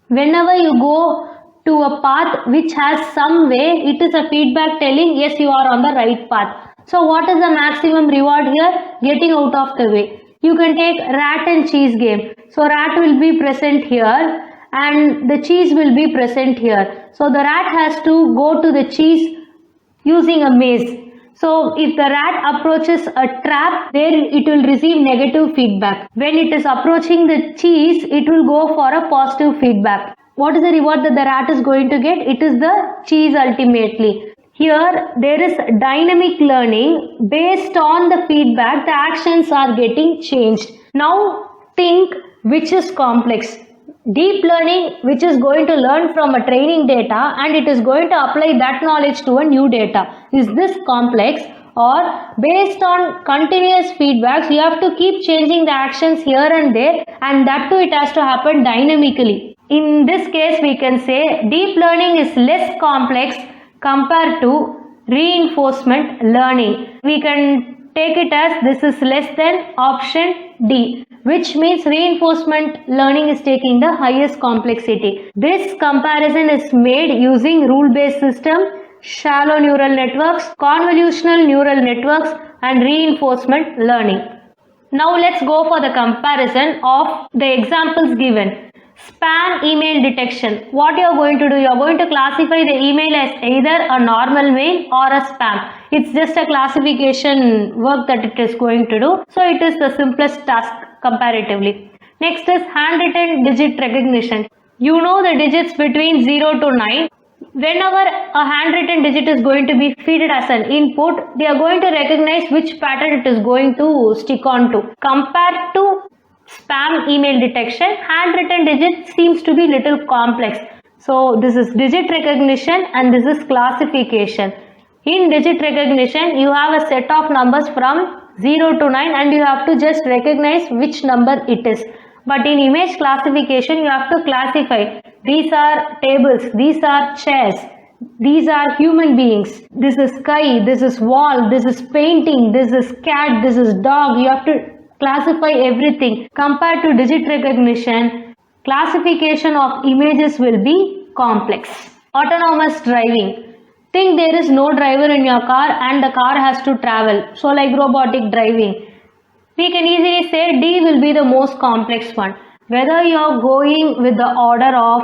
Speaker 1: Whenever you go to a path which has some way, it is a feedback telling yes, you are on the right path. So what is the maximum reward here? Getting out of the way. You can take rat and cheese game. So rat will be present here and the cheese will be present here. So the rat has to go to the cheese using a maze. So if the rat approaches a trap, there it will receive negative feedback. When it is approaching the cheese, it will go for a positive feedback. What is the reward that the rat is going to get? It is the cheese ultimately. Here there is dynamic learning. Based on the feedback, the actions are getting changed. Now think which is complex. Deep learning, which is going to learn from a training data and it is going to apply that knowledge to a new data. Is this complex? Or based on continuous feedbacks, you have to keep changing the actions here and there, and that too it has to happen dynamically. In this case, we can say deep learning is less complex compared to reinforcement learning. We can take it as this is less than option D, which means reinforcement learning is taking the highest complexity. This comparison is made using rule-based system, shallow neural networks, convolutional neural networks, and reinforcement learning. Now let's go for the comparison of the examples given. Spam email detection. What you are going to do? You are going to classify the email as either a normal mail or a spam. It's just a classification work that it is going to do. So it is the simplest task comparatively. Next is handwritten digit recognition. You know the digits between 0 to 9. Whenever a handwritten digit is going to be fed as an input, they are going to recognize which pattern it is going to stick on to. Compared to spam email detection, handwritten digit seems to be little complex. So this is digit recognition and this is classification. In digit recognition, you have a set of numbers from 0 to 9 and you have to just recognize which number it is. But in image classification, you have to classify. These are tables, these are chairs, these are human beings. This is sky, this is wall, this is painting, this is cat, this is dog. You have to classify everything. Compared to digit recognition, classification of images will be complex. Autonomous driving. Think there is no driver in your car and the car has to travel. So like robotic driving. We can easily say D will be the most complex one. Whether you are going with the order of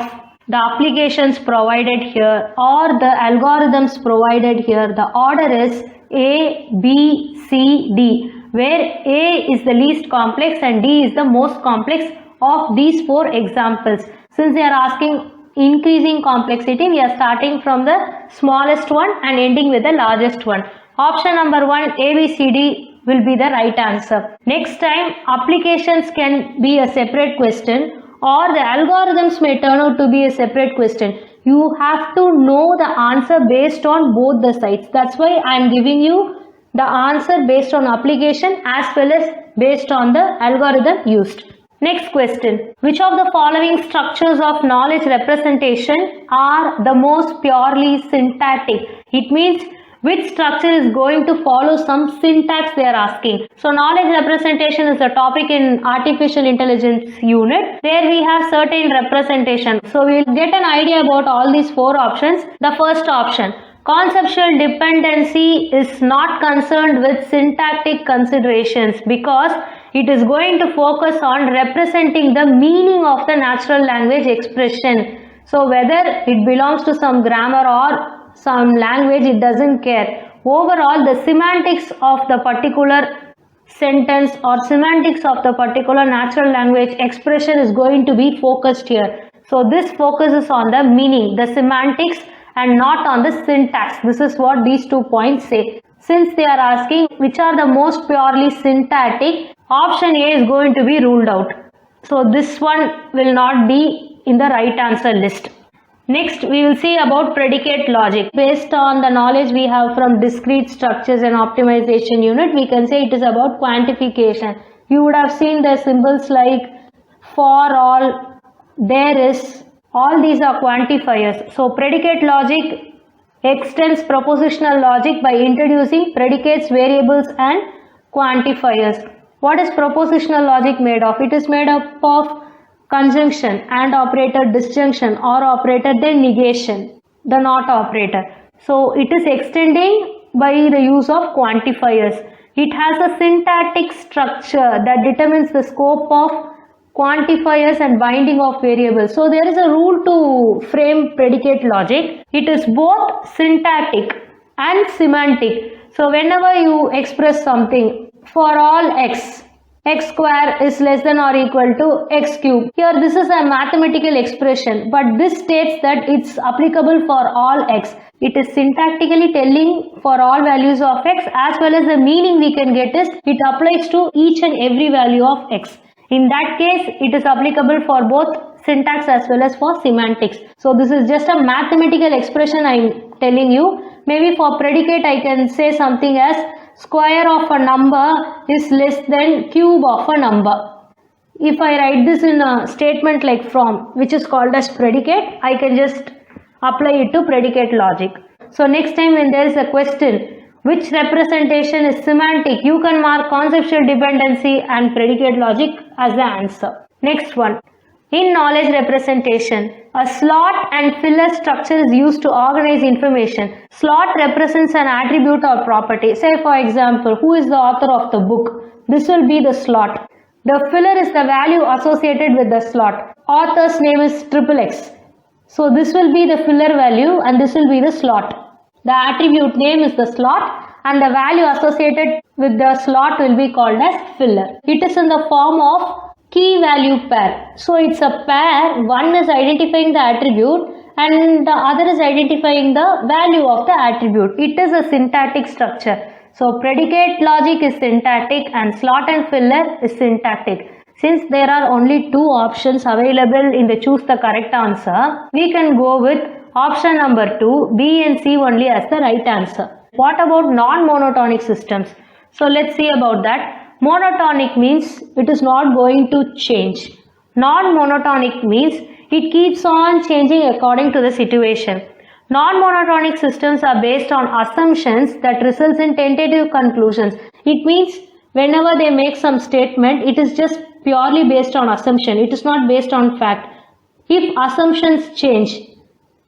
Speaker 1: the applications provided here or the algorithms provided here, the order is A, B, C, D, where A is the least complex and D is the most complex of these 4 examples. Since they are asking increasing complexity, we are starting from the smallest one and ending with the largest one. Option number 1, A, B, C, D will be the right answer. Next time, applications can be a separate question or the algorithms may turn out to be a separate question. You have to know the answer based on both the sides. That's why I am giving you the answer based on application as well as based on the algorithm used. Next question. Which of the following structures of knowledge representation are the most purely syntactic? It means which structure is going to follow some syntax they are asking. So knowledge representation is a topic in artificial intelligence unit where we have certain representation. So we will get an idea about all these 4 options. The first option, conceptual dependency is not concerned with syntactic considerations because it is going to focus on representing the meaning of the natural language expression. So whether it belongs to some grammar or some language, it doesn't care. Overall, the semantics of the particular sentence or semantics of the particular natural language expression is going to be focused here. So this focuses on the meaning, the semantics, and not on the syntax. This is what these 2 points say. Since they are asking which are the most purely syntactic, option A is going to be ruled out. So this one will not be in the right answer list. Next, we will see about predicate logic. Based on the knowledge we have from discrete structures and optimization unit, we can say it is about quantification. You would have seen the symbols like for, all, there is, all these are quantifiers. So predicate logic extends propositional logic by introducing predicates, variables and quantifiers. What is propositional logic made of? It is made up of conjunction, and operator, disjunction, or operator, then negation, the not operator. So it is extending by the use of quantifiers. It has a syntactic structure that determines the scope of quantifiers and binding of variables. So there is a rule to frame predicate logic. It is both syntactic and semantic. So whenever you express something, for all x square is less than or equal to x cube. Here this is a mathematical expression, but this states that it's applicable for all x. It is syntactically telling for all values of x, as well as the meaning we can get is it applies to each and every value of x. In that case, it is applicable for both syntax as well as for semantics. So this is just a mathematical expression I am telling you. Maybe for predicate I can say something as square of a number is less than cube of a number. If I write this in a statement like from, which is called as predicate, I can just apply it to predicate logic. So next time when there is a question, which representation is semantic, you can mark conceptual dependency and predicate logic as the answer. Next one. In knowledge representation, a slot and filler structure is used to organize information. Slot represents an attribute or property. Say for example, who is the author of the book? This will be the slot. The filler is the value associated with the slot. Author's name is XXX. So this will be the filler value and this will be the slot. The attribute name is the slot and the value associated with the slot will be called as filler. It is in the form of key value pair. So it's a pair, one is identifying the attribute
Speaker 2: and the other is identifying the value of the attribute. It is a syntactic structure. So predicate logic is syntactic and slot and filler is syntactic. Since there are only two options available in the choose the correct answer, we can go with option number 2, B and C only as the right answer. What about non-monotonic systems? So let's see about that. Monotonic means it is not going to change. Non-monotonic means it keeps on changing according to the situation. Non-monotonic systems are based on assumptions that results in tentative conclusions. It means whenever they make some statement, it is just purely based on assumption. It is not based on fact. If assumptions change,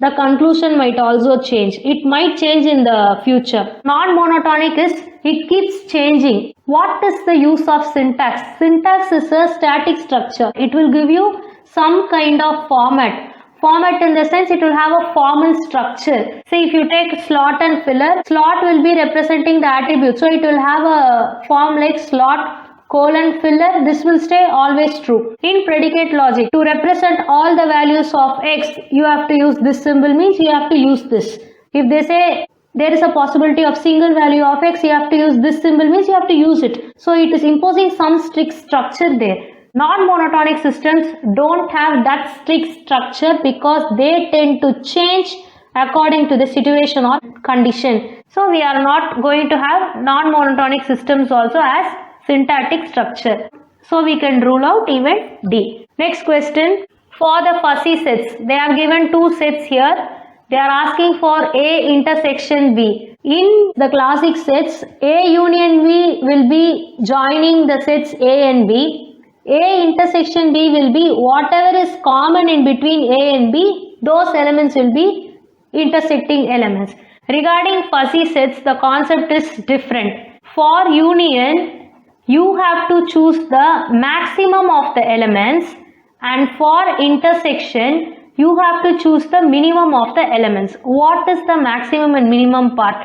Speaker 2: the conclusion might also change. It might change in the future. Non-monotonic is it keeps changing. What is the use of syntax? Syntax is a static structure. It will give you some kind of format. Format in the sense it will have a formal structure. See, if you take slot and filler, slot will be representing the attribute. So it will have a form like slot colon filler. This will stay always true. In predicate logic, to represent all the values of x, you have to use this symbol, means you have to use this. If they say there is a possibility of single value of x, you have to use this symbol, means you have to use it. So it is imposing some strict structure there. Non-monotonic systems don't have that strict structure because they tend to change according to the situation or condition. So we are not going to have non-monotonic systems also as syntactic structure. So we can rule out even D. Next question. For the fuzzy sets, they are given two sets here. They are asking for A intersection B. In the classic sets, A union B will be joining the sets A and B. A intersection B will be whatever is common in between A and B, those elements will be intersecting elements. Regarding fuzzy sets, the concept is different. For union, you have to choose the maximum of the elements, and for intersection, you have to choose the minimum of the elements. What is the maximum and minimum part?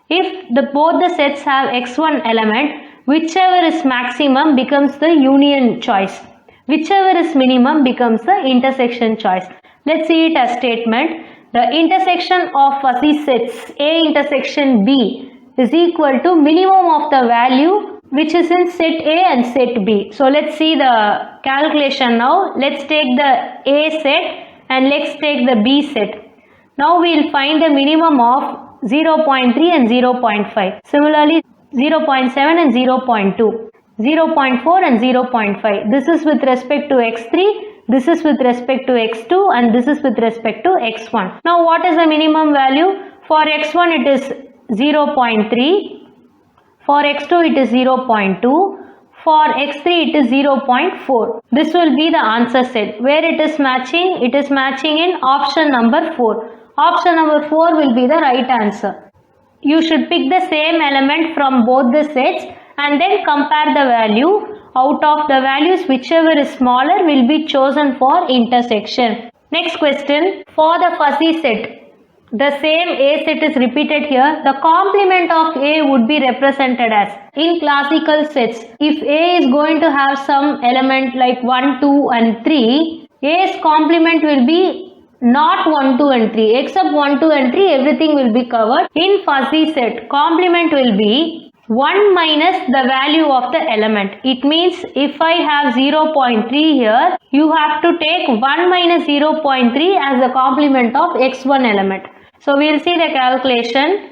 Speaker 2: If both the sets have x1 element, whichever is maximum becomes the union choice. Whichever is minimum becomes the intersection choice. Let's see it as statement. The intersection of fuzzy sets A intersection B is equal to minimum of the value which is in set A and set B. So let's see the calculation now. Let's take the A set and let's take the B set. Now we will find the minimum of 0.3 and 0.5. Similarly, 0.7 and 0.2, 0.4 and 0.5. This is with respect to x3, this is with respect to x2, and this is with respect to x1. Now what is the minimum value? For x1 it is 0.3, for x2 it is 0.2, for x3 it is 0.4. This will be the answer set. Where it is matching? It is matching in option number 4. Option number 4 will be the right answer. You should pick the same element from both the sets and then compare the value. Out of the values, whichever is smaller will be chosen for intersection. Next question. For the fuzzy set, the same A set is repeated here. The complement of A would be represented as, in classical sets, if A is going to have some element like 1, 2 and 3, A's complement will be not 1, 2 and 3. Except 1, 2 and 3, everything will be covered. In fuzzy set, complement will be 1 minus the value of the element. It means if I have 0.3 here, you have to take 1 minus 0.3 as the complement of x1 element. So we will see the calculation.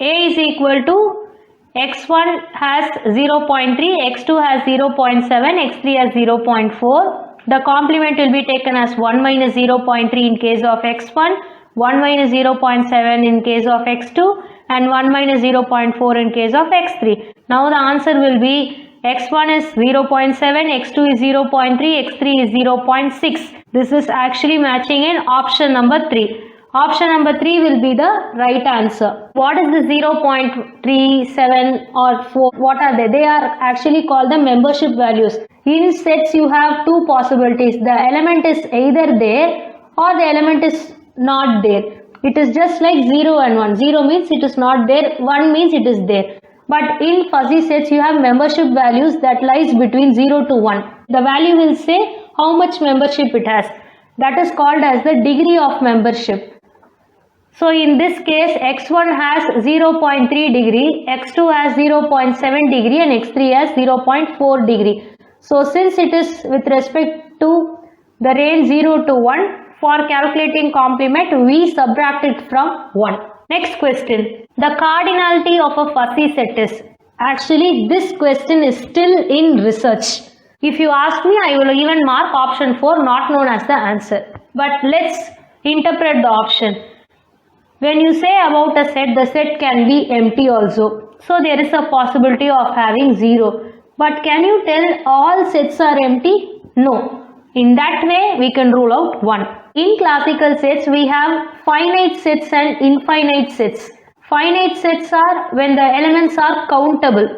Speaker 2: A is equal to x1 has 0.3, x2 has 0.7, x3 has 0.4. The complement will be taken as 1 minus 0.3 in case of x1, 1 minus 0.7 in case of x2 and 1 minus 0.4 in case of x3. Now the answer will be x1 is 0.7, x2 is 0.3, x3 is 0.6. This is actually matching in option number 3. Option number 3 will be the right answer. What is the 0.37 or 4? What are they? They are actually called the membership values. In sets you have two possibilities. The element is either there or the element is not there. It is just like 0 and 1. 0 means it is not there, 1 means it is there. But in fuzzy sets you have membership values that lies between 0 to 1. The value will say how much membership it has. That is called as the degree of membership.
Speaker 1: So in this case, x1 has 0.3 degree, x2 has 0.7 degree and x3 has 0.4 degree. So since it is with respect to the range 0 to 1, for calculating complement, we subtract it from 1. Next question. The cardinality of a fuzzy set is. Actually, this question is still in research. If you ask me, I will even mark option 4 not known as the answer. But let's interpret the option. When you say about a set, the set can be empty also. So there is a possibility of having 0. But can you tell all sets are empty? No. In that way, we can rule out 1. In classical sets, we have finite sets and infinite sets. Finite sets are when the elements are countable.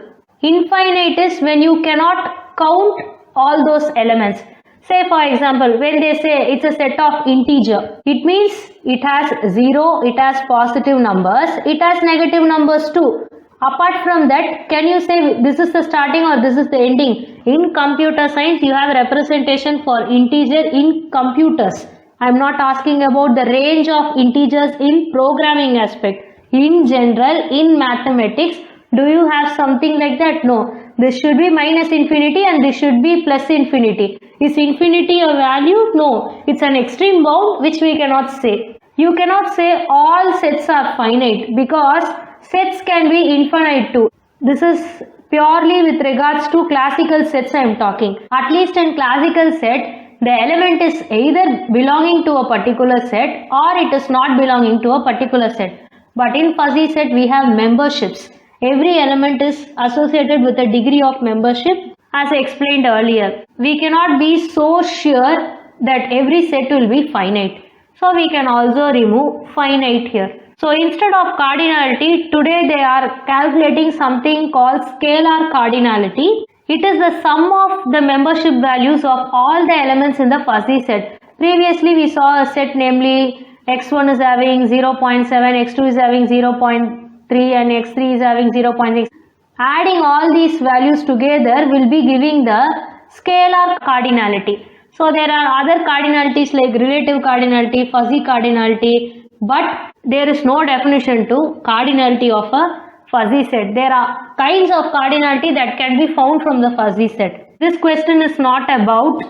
Speaker 1: Infinite is when you cannot count all those elements. Say for example, when they say it's a set of integer, it means it has 0, it has positive numbers, it has negative numbers too. Apart from that, can you say this is the starting or this is the ending? In computer science, you have representation for integer in computers. I am not asking about the range of integers in programming aspect. In general, in mathematics, do you have something like that? No. This should be minus infinity and this should be plus infinity. Is infinity a value? No. It's an extreme bound which we cannot say. You cannot say all sets are finite because sets can be infinite too. This is purely with regards to classical sets I am talking. At least in classical set, the element is either belonging to a particular set or it is not belonging to a particular set. But in fuzzy set, we have memberships. Every element is associated with a degree of membership as I explained earlier. We cannot be so sure that every set will be finite. So we can also remove finite here. So instead of cardinality, today they are calculating something called scalar cardinality. It is the sum of the membership values of all the elements in the fuzzy set. Previously we saw a set, namely x1 is having 0.7, x2 is having 0.3 and x3 is having 0.6. Adding all these values together will be giving the scalar cardinality. So there are other cardinalities like relative cardinality, fuzzy cardinality, but there is no definition to cardinality of a fuzzy set. There are kinds of cardinality that can be found from the fuzzy set. This question is not about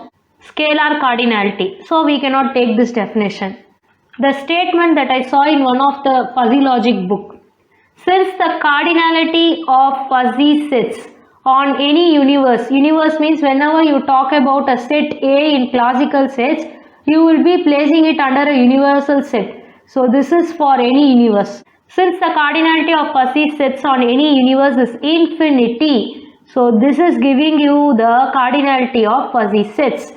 Speaker 1: scalar cardinality, so we cannot take this definition. The statement that I saw in one of the fuzzy logic book. Since the cardinality of fuzzy sets on any universe means whenever you talk about a set A in classical sets, you will be placing it under a universal set. So this is for any universe. Since the cardinality of fuzzy sets on any universe is infinity, so this is giving you the cardinality of fuzzy sets.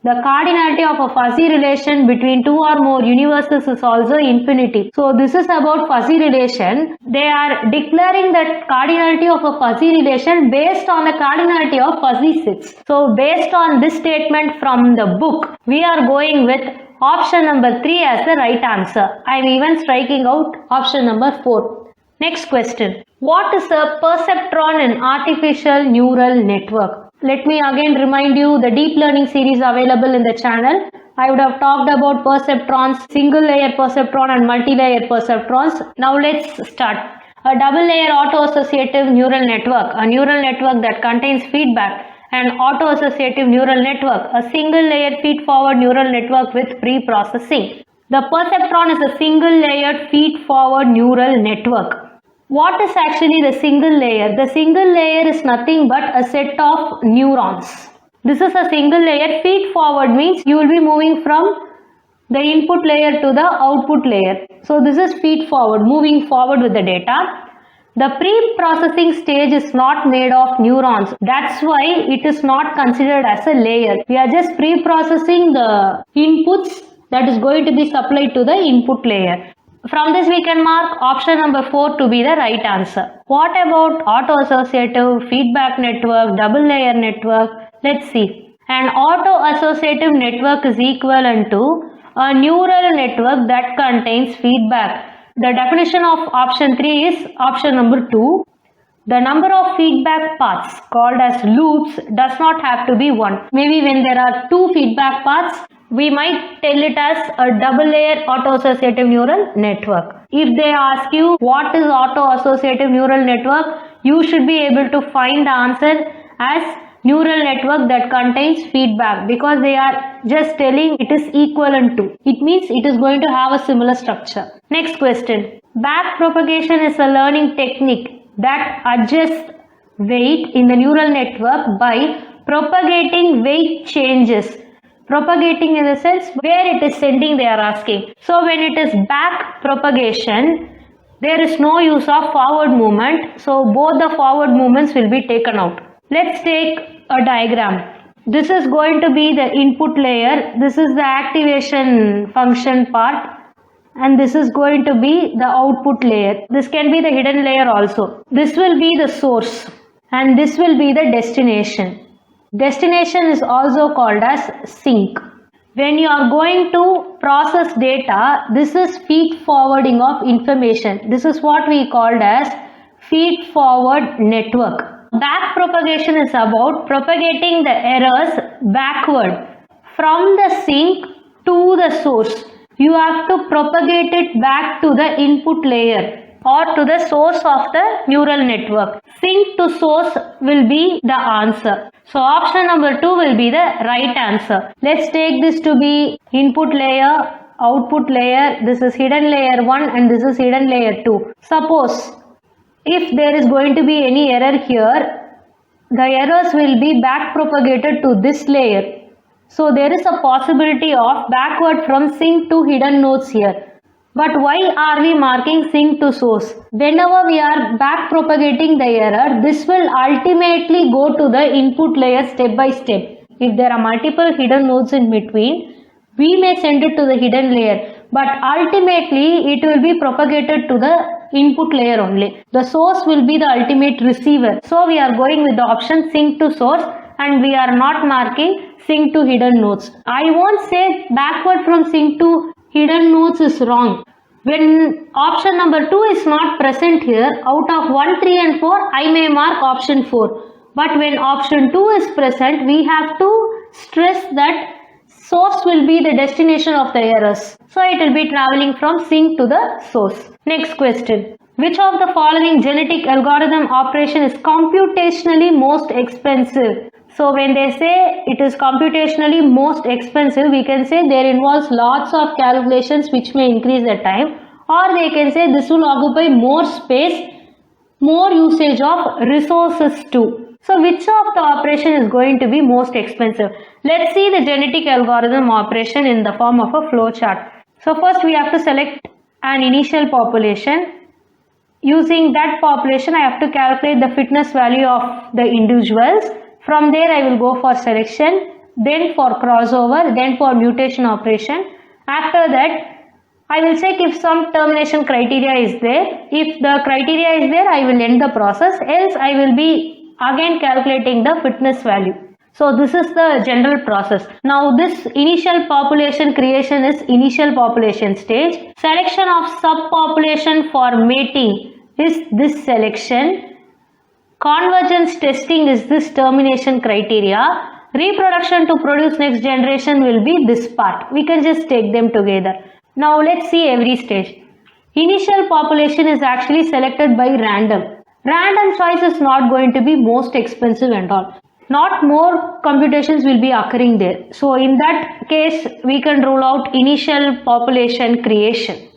Speaker 1: The cardinality of a fuzzy relation between two or more universes is also infinity. So this is about fuzzy relation. They are declaring that cardinality of a fuzzy relation based on the cardinality of fuzzy sets. So based on this statement from the book, we are going with option number 3 as the right answer. I am even striking out option number 4. Next question. What is a perceptron in artificial neural network? Let me again remind you the deep learning series available in the channel. I would have talked about perceptrons, single layer perceptron and multi-layer perceptrons. Now let's start. A double layer auto-associative neural network, a neural network that contains feedback, and auto-associative neural network, a single layer feed-forward neural network with pre-processing. The perceptron is a single layer feed-forward neural network. What is actually the single layer? The single layer is nothing but a set of neurons. This is a single layer. Feed forward means you will be moving from the input layer to the output layer. So this is feed forward, moving forward with the data. The pre-processing stage is not made of neurons. That's why it is not considered as a layer. We are just pre-processing the inputs that is going to be supplied to the input layer. From this we can mark option number 4 to be the right answer. What about auto-associative, feedback network, double layer network? Let's see. An auto-associative network is equivalent to a neural network that contains feedback. The definition of option 3 is option number 2. The number of feedback paths called as loops does not have to be 1. Maybe when there are 2 feedback paths, we might tell it as a double layer auto-associative neural network. If they ask you what is auto-associative neural network, you should be able to find the answer as neural network that contains feedback, because they are just telling it is equivalent to. It means it is going to have a similar structure. Next question. Back propagation is a learning technique that adjusts weight in the neural network by propagating weight changes. Propagating in the sense where it is sending, they are asking. So when it is back propagation, there is no use of forward movement. So both the forward movements will be taken out. Let's take a diagram. This is going to be the input layer. This is the activation function part. And this is going to be the output layer. This can be the hidden layer also. This will be the source. And this will be the destination. Destination is also called as sink. When you are going to process data, this is feed forwarding of information. This is what we called as feed forward network. Back propagation is about propagating the errors backward from the sink to the source. You have to propagate it back to the input layer or to the source of the neural network. Sink to source will be the answer. So option number 2 will be the right answer. Let's take this to be input layer, output layer. This is hidden layer 1 and this is hidden layer 2. Suppose if there is going to be any error here, the errors will be back propagated to this layer. So there is a possibility of backward from sink to hidden nodes here. But why are we marking sink to source? Whenever we are back propagating the error, this will ultimately go to the input layer step by step. If there are multiple hidden nodes in between, we may send it to the hidden layer, but ultimately it will be propagated to the input layer only. The source will be the ultimate receiver. So we are going with the option sink to source and we are not marking sink to hidden nodes. I won't say backward from sink to hidden nodes is wrong. When option number 2 is not present here, out of 1, 3 and 4, I may mark option 4. But when option 2 is present, we have to stress that source will be the destination of the errors. So it will be traveling from sink to the source. Next question. Which of the following genetic algorithm operation is computationally most expensive? So when they say it is computationally most expensive, we can say there involves lots of calculations which may increase the time, or they can say this will occupy more space, more usage of resources too. So which of the operation is going to be most expensive? Let's see the genetic algorithm operation in the form of a flow chart. So first we have to select an initial population. Using that population, I have to calculate the fitness value of the individuals. From there I will go for selection, then for crossover, then for mutation operation. After that, I will check if some termination criteria is there. If the criteria is there, I will end the process. Else I will be again calculating the fitness value. So this is the general process. Now this initial population creation is initial population stage. Selection of subpopulation for mating is this selection. Convergence testing is this termination criteria. Reproduction to produce next generation will be this part. We can just take them together. Now let's see every stage. Initial population is actually selected by random. Random choice is not going to be most expensive and all. Not more computations will be occurring there. So in that case, we can rule out initial population creation.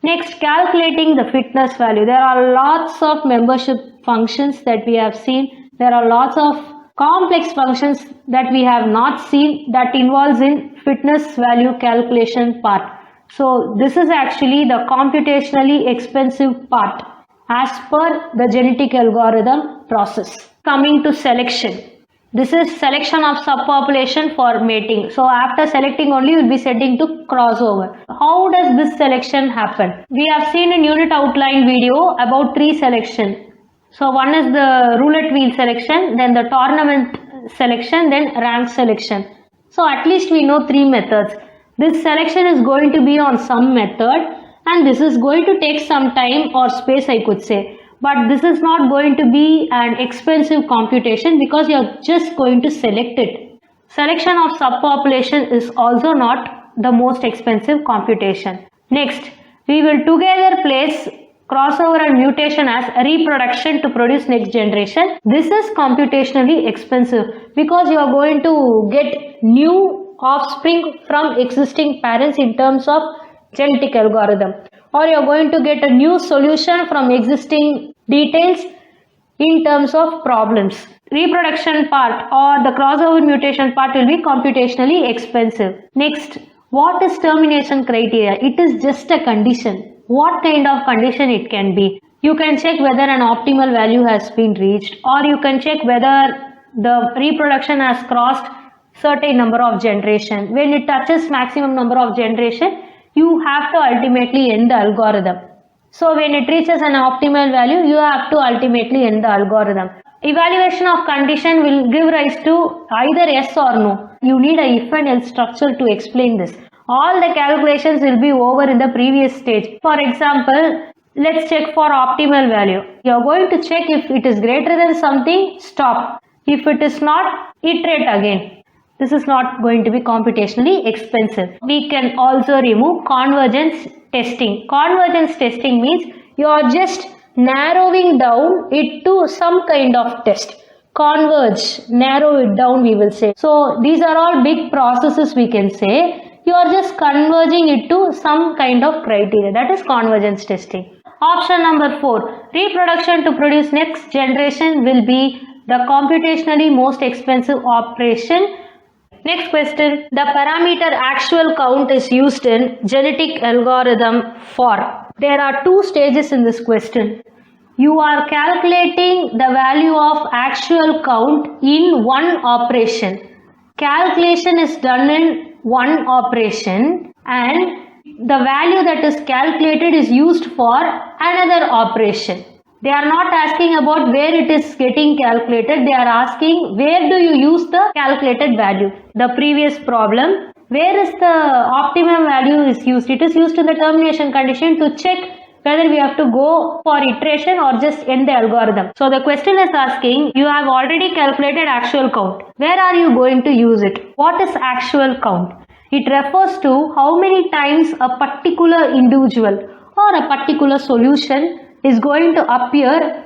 Speaker 1: Next, calculating the fitness value. There are lots of membership functions that we have seen. There are lots of complex functions that we have not seen that involves in fitness value calculation part. So this is actually the computationally expensive part as per the genetic algorithm process. Coming to selection. This is selection of subpopulation for mating. So after selecting only, you will be setting to crossover. How does this selection happen? We have seen in unit outline video about 3 selection. So one is the roulette wheel selection, then the tournament selection, then rank selection. So at least we know 3 methods. This selection is going to be on some method and this is going to take some time or space, I could say.
Speaker 2: But this is not going to be an expensive computation because you are just going to select it. Selection of subpopulation is also not the most expensive computation. Next, we will together place crossover and mutation as reproduction to produce next generation. This is computationally expensive because you are going to get new offspring from existing parents in terms of genetic algorithm, or you are going to get a new solution from existing details in terms of problems. Reproduction part or the crossover mutation part will be computationally expensive. Next, what is termination criteria? It is just a condition. What kind of condition it can be? You can check whether an optimal value has been reached, or you can check whether the reproduction has crossed certain number of generation. When it touches maximum number of generation, you have to ultimately end the algorithm. So when it reaches an optimal value, you have to ultimately end the algorithm. Evaluation of condition will give rise to either yes or no. You need a if and else structure to explain this. All the calculations will be over in the previous stage. For example, let's check for optimal value. You are going to check if it is greater than something, stop. If it is not, iterate again. This is not going to be computationally expensive. We can also remove convergence testing. Convergence testing means you are just narrowing down it to some kind of test. Converge, narrow it down, we will say. So these are all big processes, we can say. You are just converging it to some kind of criteria. That is convergence testing. Option number 4. Reproduction to produce next generation will be the computationally most expensive operation. Next question. The parameter actual count is used in genetic algorithm for. There are 2 stages in this question. You are calculating the value of actual count in one operation. Calculation is done in one operation and the value that is calculated is used for another operation. They are not asking about where it is getting calculated. They are asking where do you use the calculated value. The previous problem, where is the optimum value is used? It is used in the termination condition to check whether we have to go for iteration or just end the algorithm. So the question is asking, you have already calculated actual count. Where are you going to use it? What is actual count? It refers to how many times a particular individual or a particular solution is going to appear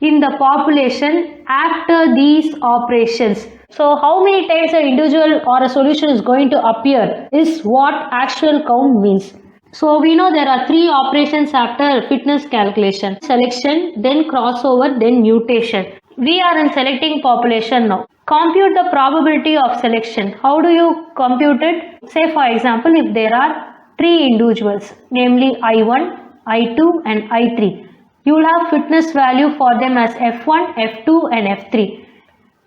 Speaker 2: in the population after these operations. So how many times an individual or a solution is going to appear is what actual count means. So we know there are 3 operations after fitness calculation. Selection, then crossover, then mutation. We are in selecting population now. Compute the probability of selection. How do you compute it? Say for example, if there are 3 individuals, namely I1, I2 and I3. You will have fitness value for them as F1, F2 and F3.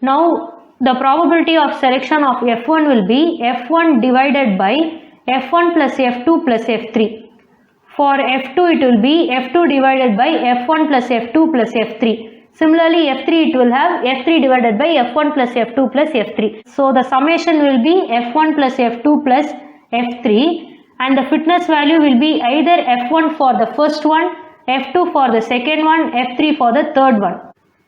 Speaker 2: Now the probability of selection of F1 will be F1 divided by F1 plus F2 plus F3. For F2 it will be F2 divided by F1 plus F2 plus F3. Similarly F3 it will have F3 divided by F1 plus F2 plus F3. So the summation will be F1 plus F2 plus F3 and the fitness value will be either F1 for the first one, F2 for the second one, F3 for the third one.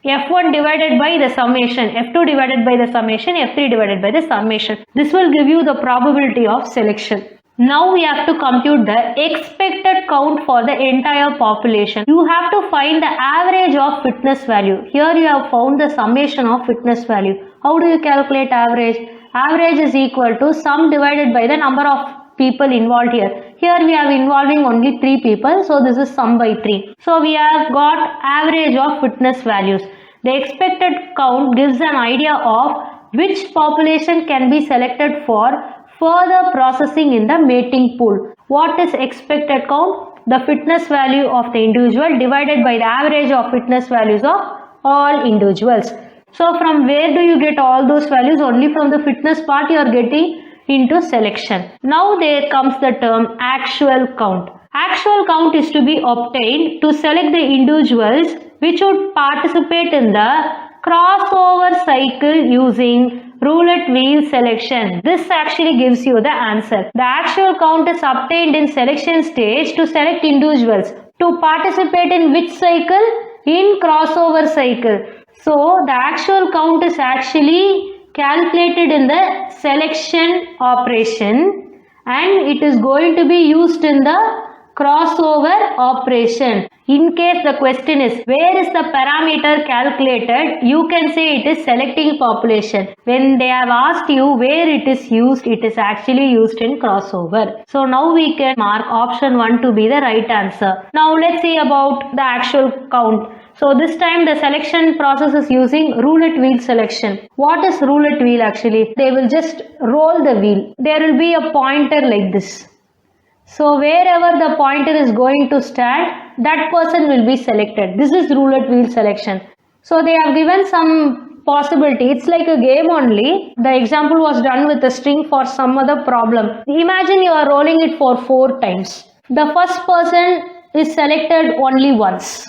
Speaker 2: F1 divided by the summation, F2 divided by the summation, F3 divided by the summation. This will give you the probability of selection. Now we have to compute the expected count for the entire population. You have to find the average of fitness value. Here you have found the summation of fitness value. How do you calculate average? Average is equal to sum divided by the number of people involved here. Here we are involving only 3 people, so this is sum by 3. So we have got average of fitness values. The expected count gives an idea of which population can be selected for further processing in the mating pool. What is expected count? The fitness value of the individual divided by the average of fitness values of all individuals. So from where do you get all those values? Only from the fitness part you are getting into selection. Now there comes the term actual count. Actual count is to be obtained to select the individuals which would participate in the crossover cycle using roulette wheel selection. This actually gives you the answer. The actual count is obtained in selection stage to select individuals to participate in which cycle? in crossover cycle. So the actual count is actually calculated in the selection operation and it is going to be used in the crossover operation. In case the question is where is the parameter calculated, you can say it is selecting population. When they have asked you where it is actually used in crossover. So now we can mark option 1 to be the right answer. Now let's see about the actual count. So this time the selection process is using roulette wheel selection. What is roulette wheel actually? They will just roll the wheel. There will be a pointer like this. So wherever the pointer is going to stand, that person will be selected. This is roulette wheel selection. So they have given some possibility. It's like a game only. The example was done with a string for some other problem. Imagine you are rolling it for 4 times. The first person is selected only once.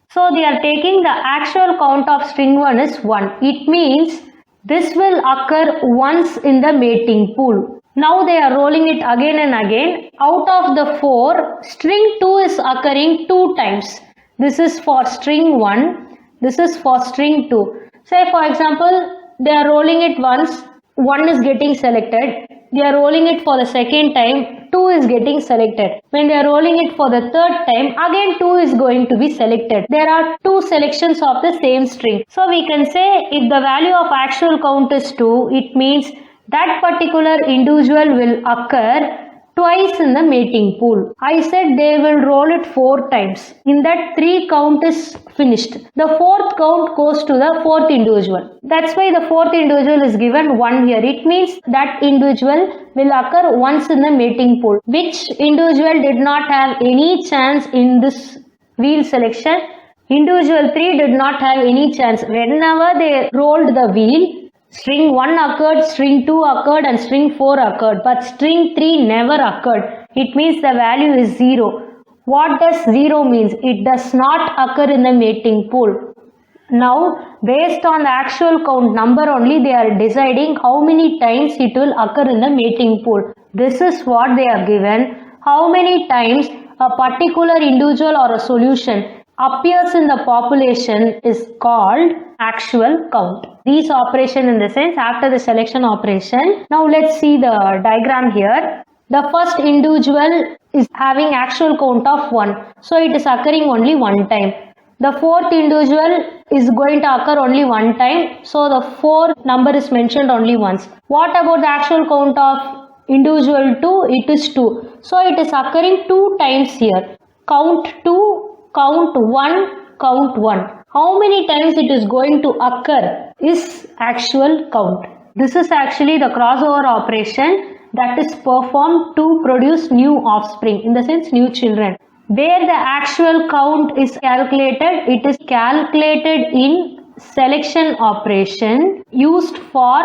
Speaker 2: So they are taking the actual count of string 1 is 1. It means this will occur once in the mating pool. Now they are rolling it again and again. Out of the 4, string 2 is occurring 2 times. This is for string 1. This is for string 2. Say for example, they are rolling it once, 1 is getting selected. They are rolling it for the second time, 2 is getting selected. When they are rolling it for the third time, again 2 is going to be selected. There are 2 selections of the same string. So we can say if the value of actual count is 2, it means that particular individual will occur twice in the mating pool. I said they will roll it 4 times. In that 3 count is finished. The 4th count goes to the 4th individual. That's why the 4th individual is given 1 here. It means that individual will occur once in the mating pool. Which individual did not have any chance in this wheel selection? Individual 3 did not have any chance. Whenever they rolled the wheel, string 1 occurred, string 2 occurred and string 4 occurred, but string 3 never occurred. It means the value is 0. What does 0 means? It does not occur in the mating pool. Now, based on the actual count number only, they are deciding how many times it will occur in the mating pool. This is what they are given. How many times a particular individual or a solution appears in the population is called actual count. These operation in the sense after the selection operation. Now let's see the diagram here. The first individual is having actual count of 1. So it is occurring only 1 time. The 4th individual is going to occur only 1 time. So the 4th number is mentioned only once. What about the actual count of individual 2? It is 2. So it is occurring 2 times here. Count 2. Count 1, count 1. How many times it is going to occur is actual count. This is actually the crossover operation that is performed to produce new offspring, in the sense new children. Where the actual count is calculated, it is calculated in selection operation used for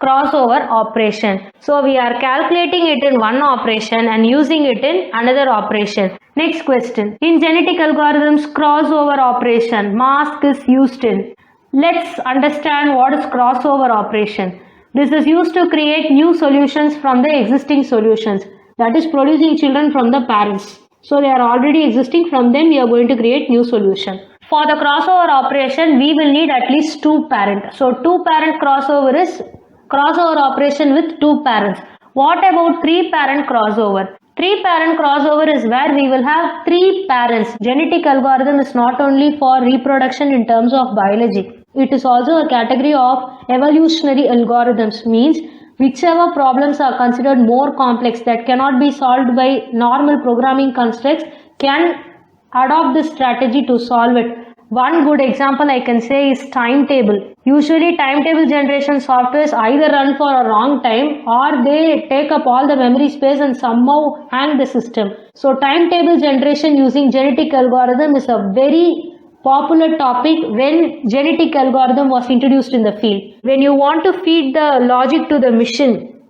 Speaker 2: crossover operation. So we are calculating it in one operation and using it in another operation. Next question. In genetic algorithms, crossover operation mask is used in. Let's understand what is crossover operation. This is used to create new solutions from the existing solutions. That is producing children from the parents. So they are already existing, from them we are going to create new solution. For the crossover operation, we will need at least 2 parents. So 2 parent crossover is crossover operation with 2 parents. What about 3 parent crossover? 3 parent crossover is where we will have 3 parents. Genetic algorithm is not only for reproduction in terms of biology. It is also a category of evolutionary algorithms, means whichever problems are considered more complex that cannot be solved by normal programming constructs can adopt this strategy to solve it. One good example I can say is timetable. Usually timetable generation softwares either run for a wrong time or they take up all the memory space and somehow hang the system. So timetable generation using genetic algorithm is a very popular topic when genetic algorithm was introduced in the field. When you want to feed the logic to the machine,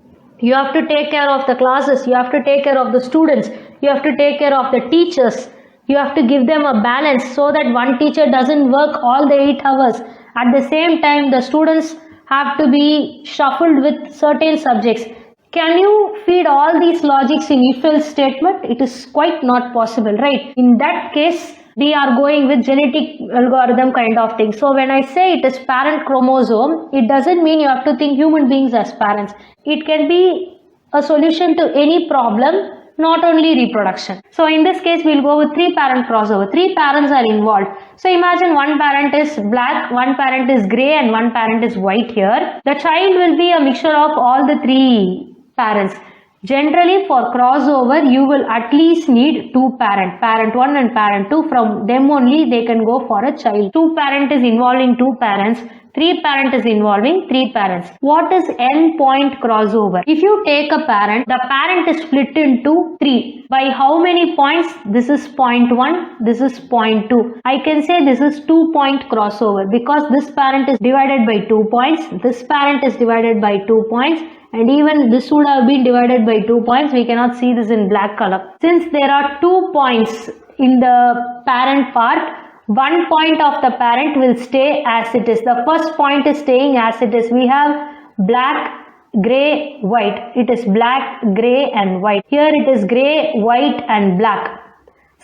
Speaker 2: you have to take care of the classes, you have to take care of the students, you have to take care of the teachers. You have to give them a balance so that one teacher doesn't work all the 8 hours. At the same time, the students have to be shuffled with certain subjects. Can you feed all these logics in if-else statement? It is quite not possible, right? In that case, We are going with genetic algorithm kind of thing. So when I say it is parent chromosome, it doesn't mean you have to think human beings as parents. It can be a solution to any problem, not only reproduction. So in this case, we'll go with 3 parent crossover. 3 parents are involved. So imagine one parent is black, one parent is grey, and one parent is white here. The child will be a mixture of all the 3 parents. Generally for crossover, you will at least need 2 parent, parent 1 and parent 2. From them only they can go for a child. 2 parent is involving 2 parents. 3 parent is involving 3 parents. What is n point crossover? If you take a parent, the parent is split into 3. By how many points? This is 0.1, this is 0.2. I can say this is 2 point crossover because this parent is divided by 2 points, this parent is divided by 2 points, and even this would have been divided by 2 points. We cannot see this in black color. Since there are 2 points in the parent part, 1 point of the parent will stay as it is. The first point is staying as it is. We have black, grey, white. It is black, grey and white. Here it is grey, white and black.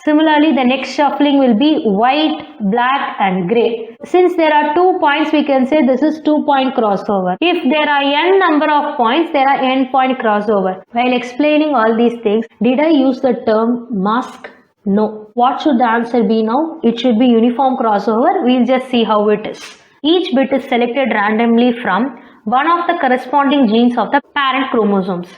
Speaker 2: Similarly, the next shuffling will be white, black and grey. Since there are 2 points, we can say this is 2 point crossover. If there are n number of points, there are n point crossover. While explaining all these things, did I use the term mask? No. What should the answer be now? It should be uniform crossover. We'll just see how it is. Each bit is selected randomly from one of the corresponding genes of the parent chromosomes.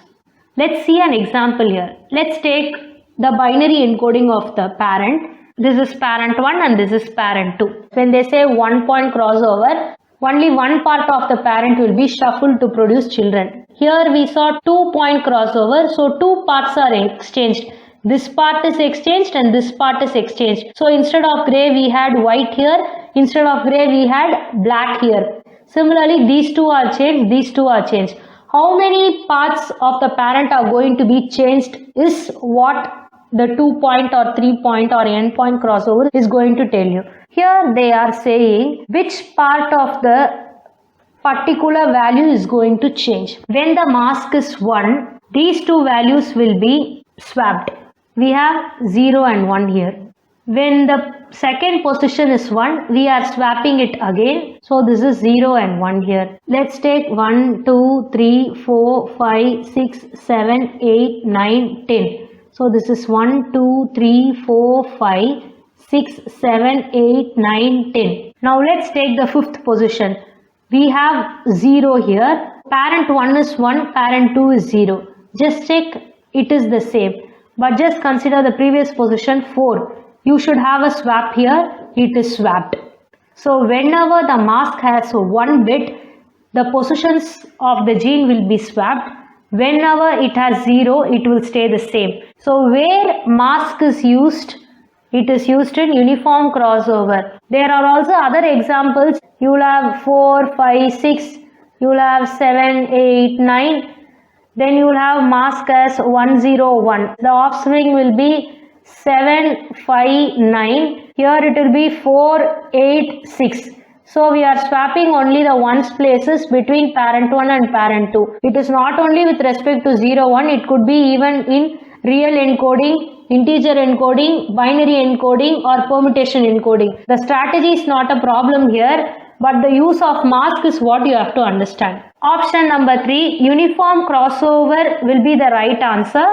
Speaker 2: Let's see an example here. Let's take the binary encoding of the parent. This is parent 1 and this is parent 2. When they say 1 point crossover, only one part of the parent will be shuffled to produce children. Here we saw 2 point crossover, so 2 parts are exchanged. This part is exchanged and this part is exchanged. So instead of grey we had white here, instead of grey we had black here. Similarly, these two are changed, these two are changed. How many parts of the parent are going to be changed is what the 2 point or 3 point or n point crossover is going to tell you. Here they are saying which part of the particular value is going to change. When the mask is 1, these two values will be swapped. We have 0 and 1 here. When the second position is 1, we are swapping it again. So this is 0 and 1 here. Let's take 1, 2, 3, 4, 5, 6, 7, 8, 9, 10. So this is 1, 2, 3, 4, 5, 6, 7, 8, 9, 10. Now let's take the fifth position. We have 0 here. Parent 1 is 1, parent 2 is 0. Just check it is the same. But just consider the previous position 4. You should have a swap here. It is swapped. So whenever the mask has 1 bit, the positions of the gene will be swapped. Whenever it has 0, it will stay the same. So where mask is used, it is used in uniform crossover. There are also other examples. You will have 4, 5, 6. You will have 7, 8, 9. Then you will have mask as 1, 0, 1. The offspring will be 7, 5, 9. Here it will be 4, 8, 6. So we are swapping only the ones places between parent 1 and parent 2. It is not only with respect to 0, 1. It could be even in real encoding, integer encoding, binary encoding or permutation encoding. The strategy is not a problem here, but the use of mask is what you have to understand. Option number 3, uniform crossover will be the right answer.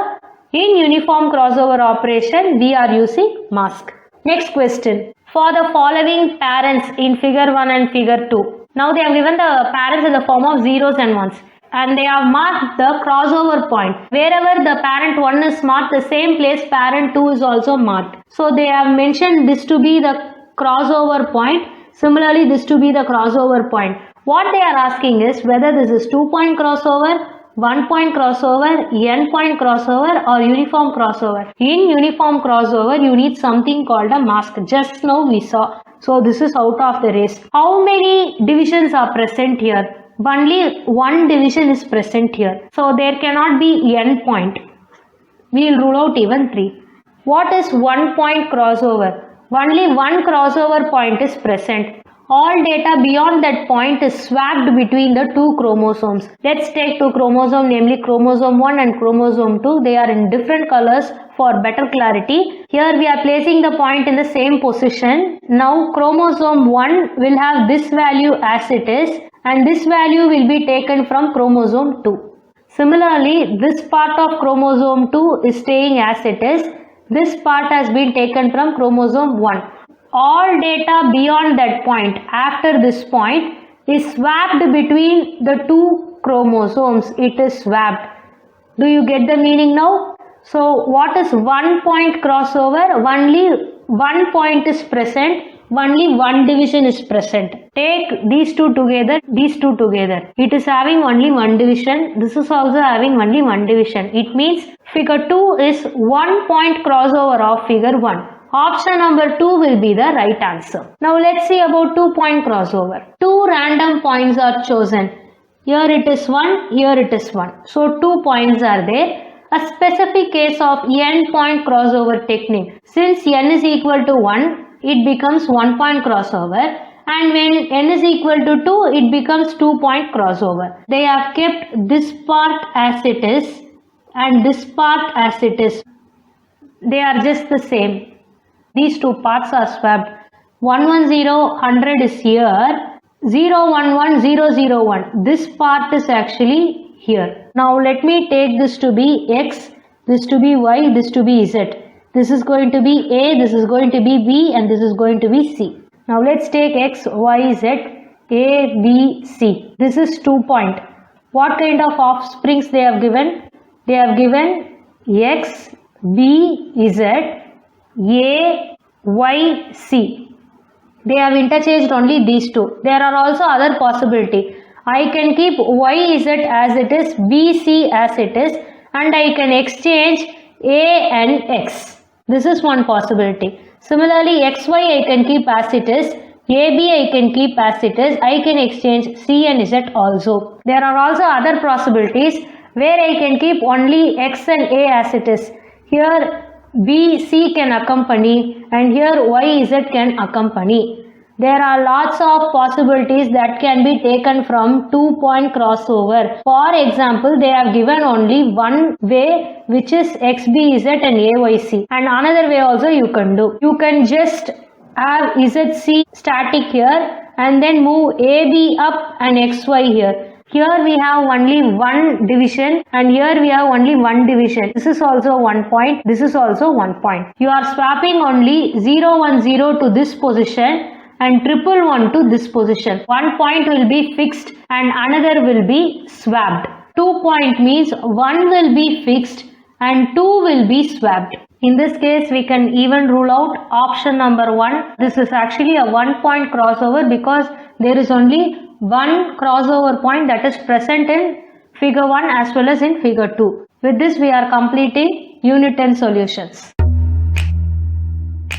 Speaker 2: In uniform crossover operation, we are using mask. Next question. For the following parents in figure 1 and figure 2. Now they have given the parents in the form of zeros and ones. And they have marked the crossover point. Wherever the parent 1 is marked, the same place parent 2 is also marked. So they have mentioned this to be the crossover point. Similarly, this to be the crossover point. What they are asking is whether this is 2 point crossover, 1 point crossover, n point crossover or uniform crossover. In uniform crossover, you need something called a mask. Just now we saw. So this is out of the race. How many divisions are present here? Only one division is present here. So there cannot be n point. We will rule out even 3. What is 1 point crossover? Only one crossover point is present. All data beyond that point is swapped between the two chromosomes. Let's take two chromosomes, namely chromosome 1 and chromosome 2. They are in different colors for better clarity. Here we are placing the point in the same position. Now chromosome 1 will have this value as it is, and this value will be taken from chromosome 2. Similarly, this part of chromosome 2 is staying as it is. This part has been taken from chromosome 1. All data beyond that point, after this point, is swapped between the two chromosomes. It is swapped. Do you get the meaning now? So what is one point crossover? Only one point is present. Only one division is present. Take these two together, these two together. It is having only one division. This is also having only one division. It means figure 2 is one point crossover of figure 1. Option number 2 will be the right answer. Now let's see about 2-point crossover. Two random points are chosen. Here it is 1, here it is 1. So 2 points are there. A specific case of n-point crossover technique. Since n is equal to 1, it becomes 1-point crossover, and when n is equal to 2, it becomes 2-point crossover. They have kept this part as it is and this part as it is. They are just the same. These two parts are swapped. 110, 100 is here. 011, 001. This part is actually here. Now let me take this to be x, this to be y, this to be z. This is going to be A, this is going to be B, and this is going to be C. Now let's take X, Y, Z, A, B, C. This is 2-point. What kind of offsprings they have given? They have given X, B, Z, A, Y, C. They have interchanged only these two. There are also other possibility. I can keep Y, Z as it is, B, C as it is, and I can exchange A and X. This is one possibility. Similarly, XY I can keep as it is, AB I can keep as it is, I can exchange C and Z also. There are also other possibilities where I can keep only X and A as it is. Here B, C can accompany, and here Y, Z can accompany. There are lots of possibilities that can be taken from 2-point crossover. For example, they have given only one way, which is XBZ and AYC, and another way also you can do. You can just have ZC static here and then move AB up and XY here. Here we have only one division, and here we have only one division. This is also 1 point. This is also 1 point. You are swapping only 010 to this position and 111 to this position. 1 point will be fixed and another will be swapped. 2-point means one will be fixed and two will be swapped. In this case, we can even rule out option number 1. This is actually a 1-point crossover because there is only one crossover point that is present in figure 1 as well as in figure 2. With this, we are completing Unit 10 solutions.